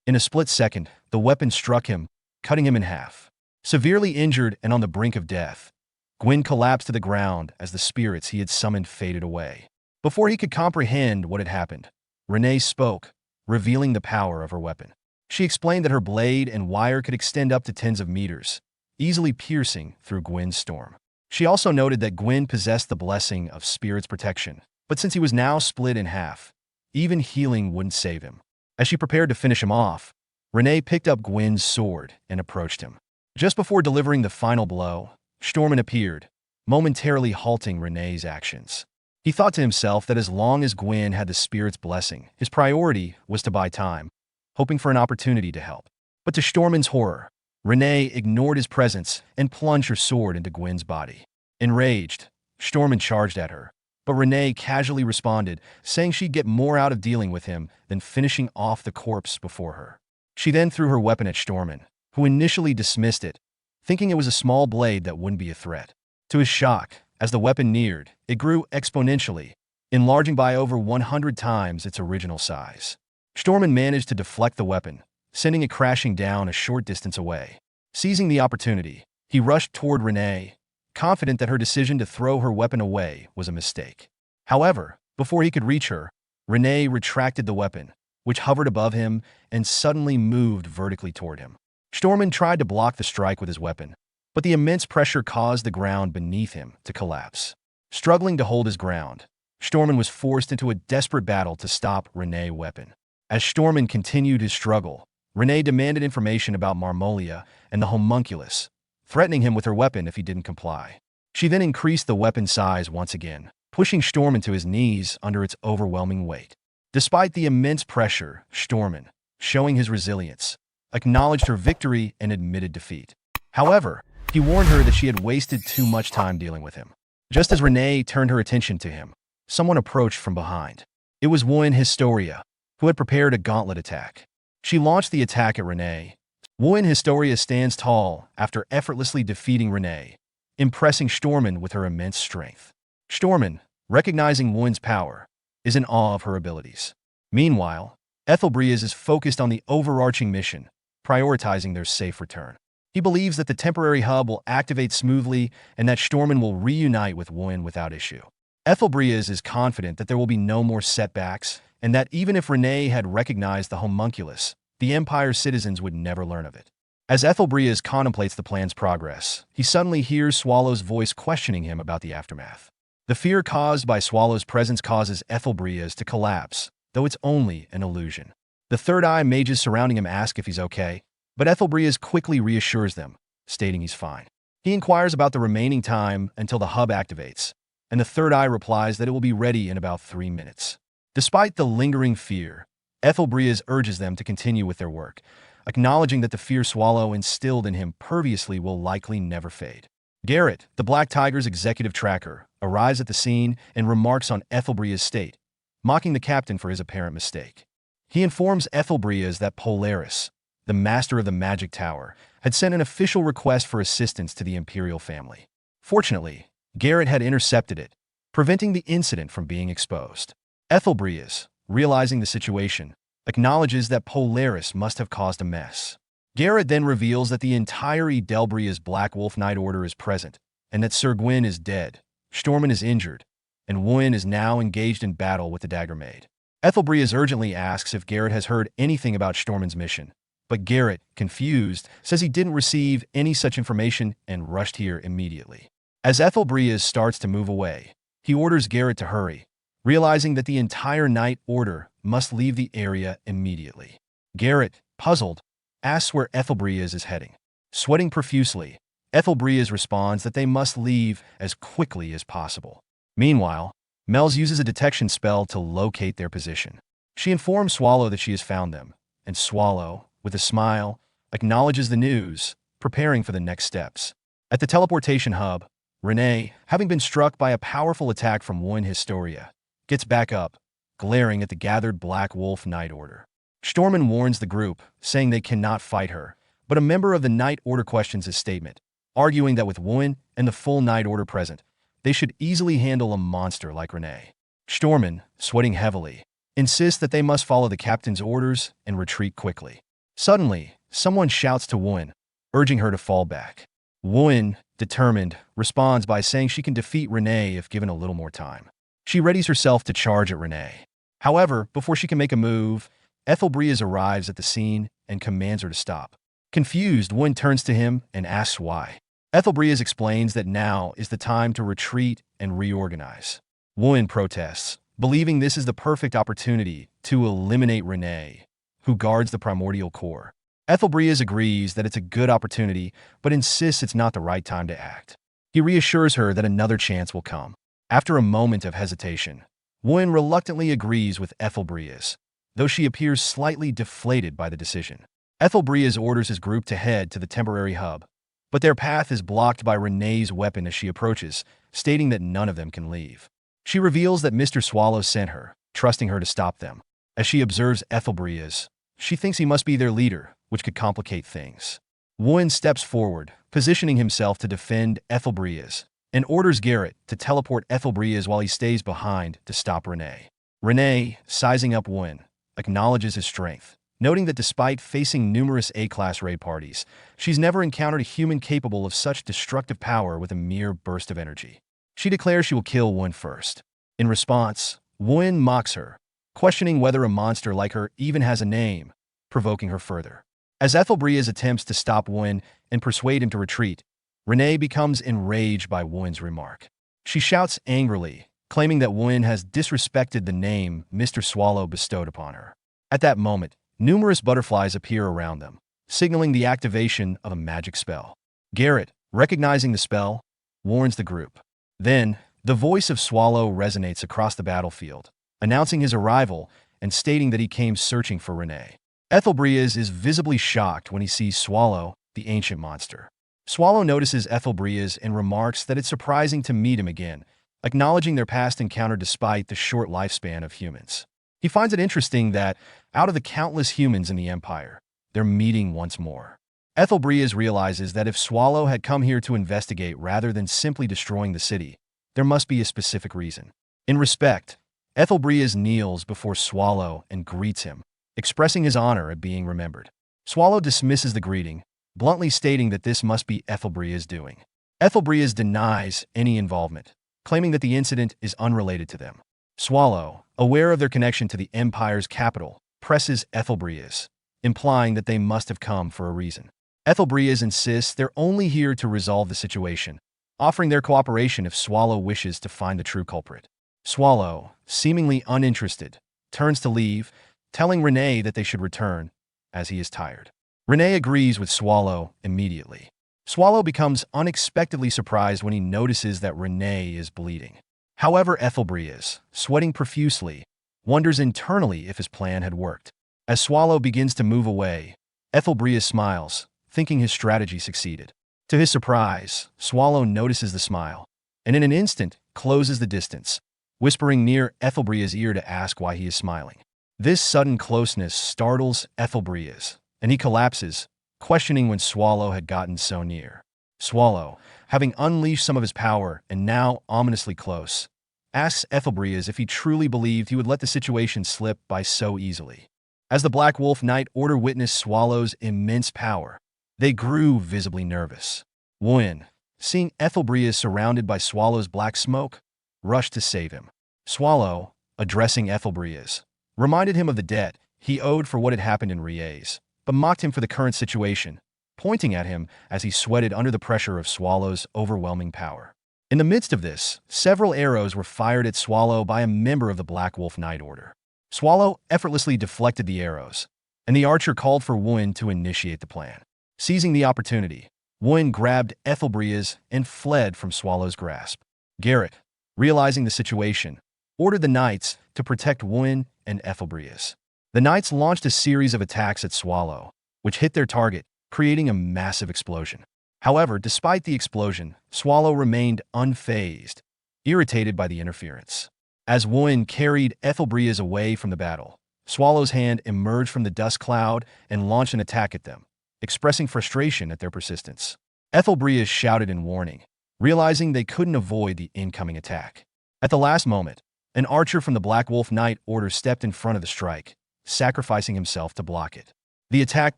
In a split second, the weapon struck him, cutting him in half. Severely injured and on the brink of death, Gwyn collapsed to the ground as the spirits he had summoned faded away. Before he could comprehend what had happened, Renee spoke, revealing the power of her weapon. She explained that her blade and wire could extend up to tens of meters, easily piercing through Gwyn's storm. She also noted that Gwyn possessed the blessing of spirit's protection, but since he was now split in half, even healing wouldn't save him. As she prepared to finish him off, Renee picked up Gwyn's sword and approached him. Just before delivering the final blow, Stormin appeared, momentarily halting Renee's actions. He thought to himself that as long as Gwyn had the spirit's blessing, his priority was to buy time, hoping for an opportunity to help. But to Stormin's horror, Renee ignored his presence and plunged her sword into Gwyn's body. Enraged, Stormin charged at her, but Renee casually responded, saying she'd get more out of dealing with him than finishing off the corpse before her. She then threw her weapon at Stormin, who initially dismissed it, thinking it was a small blade that wouldn't be a threat. To his shock, as the weapon neared, it grew exponentially, enlarging by over 100 times its original size. Stormin managed to deflect the weapon, sending it crashing down a short distance away. Seizing the opportunity, he rushed toward Renee, confident that her decision to throw her weapon away was a mistake. However, before he could reach her, Renee retracted the weapon, which hovered above him and suddenly moved vertically toward him. Stormin tried to block the strike with his weapon, but the immense pressure caused the ground beneath him to collapse. Struggling to hold his ground, Stormin was forced into a desperate battle to stop Renee's weapon. As Stormin continued his struggle, Renee demanded information about Marmolia and the homunculus, threatening him with her weapon if he didn't comply. She then increased the weapon size once again, pushing Stormin to his knees under its overwhelming weight. Despite the immense pressure, Stormin, showing his resilience, acknowledged her victory and admitted defeat. However, he warned her that she had wasted too much time dealing with him. Just as Renee turned her attention to him, someone approached from behind. It was Wuin Historia, who had prepared a gauntlet attack. She launched the attack at Renee. Wuin Historia stands tall after effortlessly defeating Renee, impressing Stormin with her immense strength. Stormin, recognizing Wuin's power, is in awe of her abilities. Meanwhile, Ethelbreeze is focused on the overarching mission, prioritizing their safe return. He believes that the temporary hub will activate smoothly and that Stormin will reunite with Wuin without issue. Ethelbreeze is confident that there will be no more setbacks, and that even if Renee had recognized the homunculus, the Empire's citizens would never learn of it. As Ethelbreeze contemplates the plan's progress, he suddenly hears Swallow's voice questioning him about the aftermath. The fear caused by Swallow's presence causes Ethelbreeze to collapse, though it's only an illusion. The Third Eye mages surrounding him ask if he's okay, but Ethelbreeze quickly reassures them, stating he's fine. He inquires about the remaining time until the hub activates, and the Third Eye replies that it will be ready in about 3 minutes. Despite the lingering fear, Ethelbreeze urges them to continue with their work, acknowledging that the fear Swallow instilled in him previously will likely never fade. Garrett, the Black Tiger's executive tracker, arrives at the scene and remarks on Ethelbreeze's state, mocking the captain for his apparent mistake. He informs Ethelbreeze that Polaris, the master of the Magic Tower, had sent an official request for assistance to the Imperial family. Fortunately, Garrett had intercepted it, preventing the incident from being exposed. Ethelbreeze, realizing the situation, acknowledges that Polaris must have caused a mess. Garrett then reveals that the entire Edelbria's Black Wolf Knight Order is present, and that Sir Gwyn is dead, Stormin is injured, and Wuin is now engaged in battle with the Dagger Maid. Ethelbreeze urgently asks if Garrett has heard anything about Stormin's mission, but Garrett, confused, says he didn't receive any such information and rushed here immediately. As Ethelbreeze starts to move away, he orders Garrett to hurry, realizing that the entire Knight Order must leave the area immediately. Garrett, puzzled, asks where Ethelbreeze is heading. Sweating profusely, Ethelbreeze responds that they must leave as quickly as possible. Meanwhile, Mel's uses a detection spell to locate their position. She informs Swallow that she has found them, and Swallow, with a smile, acknowledges the news, preparing for the next steps. At the teleportation hub, Renee, having been struck by a powerful attack from one Historia, gets back up, glaring at the gathered Black Wolf Night Order. Stormin warns the group, saying they cannot fight her, but a member of the Night Order questions his statement, arguing that with Wen and the full Night Order present, they should easily handle a monster like Renee. Stormin, sweating heavily, insists that they must follow the captain's orders and retreat quickly. Suddenly, someone shouts to Wen, urging her to fall back. Wen, determined, responds by saying she can defeat Renee if given a little more time. She readies herself to charge at Renee. However, before she can make a move, Ethelbreeze arrives at the scene and commands her to stop. Confused, Wen turns to him and asks why. Ethelbreeze explains that now is the time to retreat and reorganize. Wen protests, believing this is the perfect opportunity to eliminate Renee, who guards the primordial core. Ethelbreeze agrees that it's a good opportunity, but insists it's not the right time to act. He reassures her that another chance will come. After a moment of hesitation, Wen reluctantly agrees with Ethelbreeze, though she appears slightly deflated by the decision. Ethelbreeze orders his group to head to the temporary hub, but their path is blocked by Renee's weapon as she approaches, stating that none of them can leave. She reveals that Mr. Swallow sent her, trusting her to stop them. As she observes Ethelbreeze, she thinks he must be their leader, which could complicate things. Wen steps forward, positioning himself to defend Ethelbreeze, and orders Garrett to teleport Ethelbreeze while he stays behind to stop Renee. Renee, sizing up Wen, acknowledges his strength, noting that despite facing numerous A-class raid parties, she's never encountered a human capable of such destructive power with a mere burst of energy. She declares she will kill Wen first. In response, Wen mocks her, questioning whether a monster like her even has a name, provoking her further. As Ethelbreeze attempts to stop Wen and persuade him to retreat, Renee becomes enraged by Wen's remark. She shouts angrily, claiming that Wen has disrespected the name Mr. Swallow bestowed upon her. At that moment, numerous butterflies appear around them, signaling the activation of a magic spell. Garrett, recognizing the spell, warns the group. Then, the voice of Swallow resonates across the battlefield, announcing his arrival and stating that he came searching for Renee. Ethelbreeze is visibly shocked when he sees Swallow, the ancient monster. Swallow notices Ethelbreeze and remarks that it's surprising to meet him again, acknowledging their past encounter despite the short lifespan of humans. He finds it interesting that, out of the countless humans in the Empire, they're meeting once more. Ethelbreeze realizes that if Swallow had come here to investigate rather than simply destroying the city, there must be a specific reason. In respect, Ethelbreeze kneels before Swallow and greets him, expressing his honor at being remembered. Swallow dismisses the greeting, bluntly stating that this must be Ethelbreeze's doing. Ethelbreeze denies any involvement, claiming that the incident is unrelated to them. Swallow, aware of their connection to the Empire's capital, presses Ethelbreeze, implying that they must have come for a reason. Ethelbreeze insists they're only here to resolve the situation, offering their cooperation if Swallow wishes to find the true culprit. Swallow, seemingly uninterested, turns to leave, telling Renee that they should return, as he is tired. Renee agrees with Swallow immediately. Swallow becomes unexpectedly surprised when he notices that Renee is bleeding. However, Ethelbreeze, sweating profusely, wonders internally if his plan had worked. As Swallow begins to move away, Ethelbreeze smiles, thinking his strategy succeeded. To his surprise, Swallow notices the smile, and in an instant closes the distance, whispering near Ethelbreeze's ear to ask why he is smiling. This sudden closeness startles Ethelbreeze, and he collapses, questioning when Swallow had gotten so near. Swallow, having unleashed some of his power and now ominously close, asks Ethelbreeze if he truly believed he would let the situation slip by so easily. As the Black Wolf Night Order witnessed Swallow's immense power, they grew visibly nervous. Wen, seeing Ethelbreeze surrounded by Swallow's black smoke, rushed to save him. Swallow, addressing Ethelbreeze, reminded him of the debt he owed for what had happened in Riez, but mocked him for the current situation, pointing at him as he sweated under the pressure of Swallow's overwhelming power. In the midst of this, several arrows were fired at Swallow by a member of the Black Wolf Night Order. Swallow effortlessly deflected the arrows, and the archer called for Wen to initiate the plan. Seizing the opportunity, Wen grabbed Ethelbreeze and fled from Swallow's grasp. Garrett, realizing the situation, ordered the knights to protect Wen and Ethelbreeze. The knights launched a series of attacks at Swallow, which hit their target, creating a massive explosion. However, despite the explosion, Swallow remained unfazed, irritated by the interference. As Wuin carried Ethelbreas away from the battle, Swallow's hand emerged from the dust cloud and launched an attack at them, expressing frustration at their persistence. Ethelbreas shouted in warning, realizing they couldn't avoid the incoming attack. At the last moment, an archer from the Black Wolf Knight Order stepped in front of the strike, sacrificing himself to block it. The attack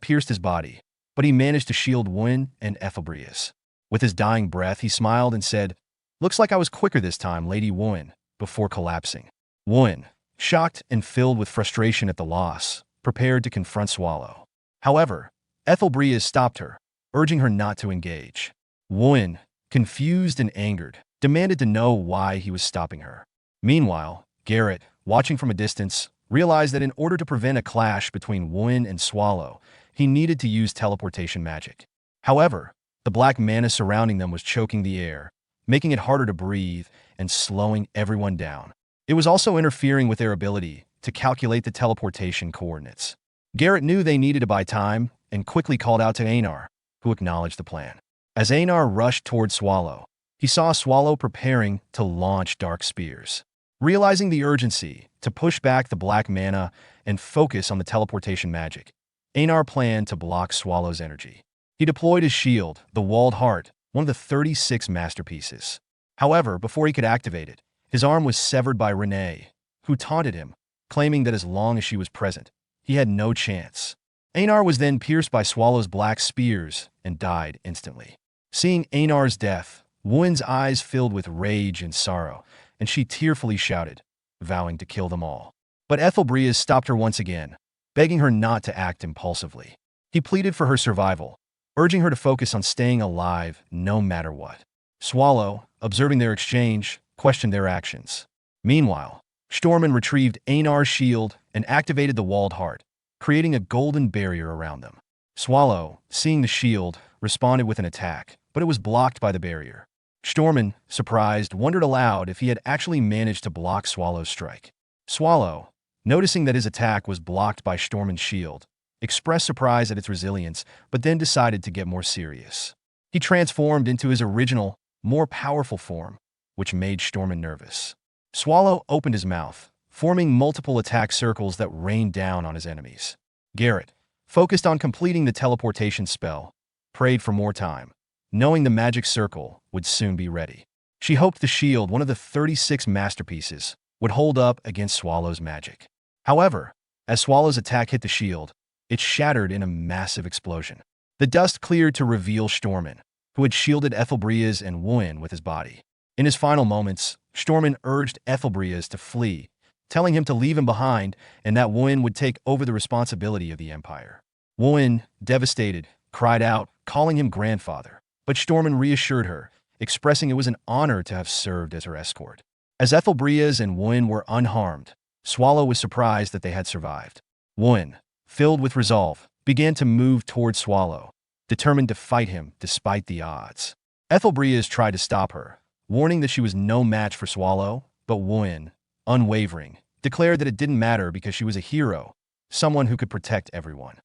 pierced his body, but he managed to shield Wuin and Ethelbreas. With his dying breath, he smiled and said, "Looks like I was quicker this time, Lady Wuin," before collapsing. Wuin, shocked and filled with frustration at the loss, prepared to confront Swallow. However, Ethelbreas stopped her, urging her not to engage. Wuin, confused and angered, demanded to know why he was stopping her. Meanwhile, Garrett, watching from a distance, realized that in order to prevent a clash between Wuin and Swallow, he needed to use teleportation magic. However, the black mana surrounding them was choking the air, making it harder to breathe and slowing everyone down. It was also interfering with their ability to calculate the teleportation coordinates. Garrett knew they needed to buy time and quickly called out to Einar, who acknowledged the plan. As Einar rushed toward Swallow, he saw Swallow preparing to launch dark spears. Realizing the urgency to push back the black mana and focus on the teleportation magic, Einar planned to block Swallow's energy. He deployed his shield, the Walled Heart, one of the 36 masterpieces. However, before he could activate it, his arm was severed by Renee, who taunted him, claiming that as long as she was present, he had no chance. Einar was then pierced by Swallow's black spears and died instantly. Seeing Einar's death, Wuin's eyes filled with rage and sorrow, and she tearfully shouted, vowing to kill them all. But Ethelbreas stopped her once again, begging her not to act impulsively. He pleaded for her survival, urging her to focus on staying alive no matter what. Swallow, observing their exchange, questioned their actions. Meanwhile, Stormen retrieved Einar's shield and activated the Walled Heart, creating a golden barrier around them. Swallow, seeing the shield, responded with an attack, but it was blocked by the barrier. Stormen, surprised, wondered aloud if he had actually managed to block Swallow's strike. Swallow, noticing that his attack was blocked by Stormen's shield, expressed surprise at its resilience, but then decided to get more serious. He transformed into his original, more powerful form, which made Stormen nervous. Swallow opened his mouth, forming multiple attack circles that rained down on his enemies. Garrett, focused on completing the teleportation spell, prayed for more time, knowing the magic circle would soon be ready. She hoped the shield, one of the 36 masterpieces, would hold up against Swallow's magic. However, as Swallow's attack hit the shield, it shattered in a massive explosion. The dust cleared to reveal Stormen, who had shielded Ethelbreas and Wuin with his body. In his final moments, Stormen urged Ethelbreas to flee, telling him to leave him behind and that Wuin would take over the responsibility of the empire. Wuin, devastated, cried out, calling him grandfather, but Stormen reassured her, expressing it was an honor to have served as her escort. As Ethelbreas and Wuin were unharmed, Swallow was surprised that they had survived. Wuin, filled with resolve, began to move toward Swallow, determined to fight him despite the odds. Ethelbreas tried to stop her, warning that she was no match for Swallow, but Wuin, unwavering, declared that it didn't matter because she was a hero, someone who could protect everyone.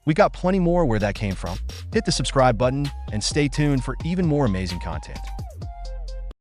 We got plenty more where that came from. Hit the subscribe button and stay tuned for even more amazing content.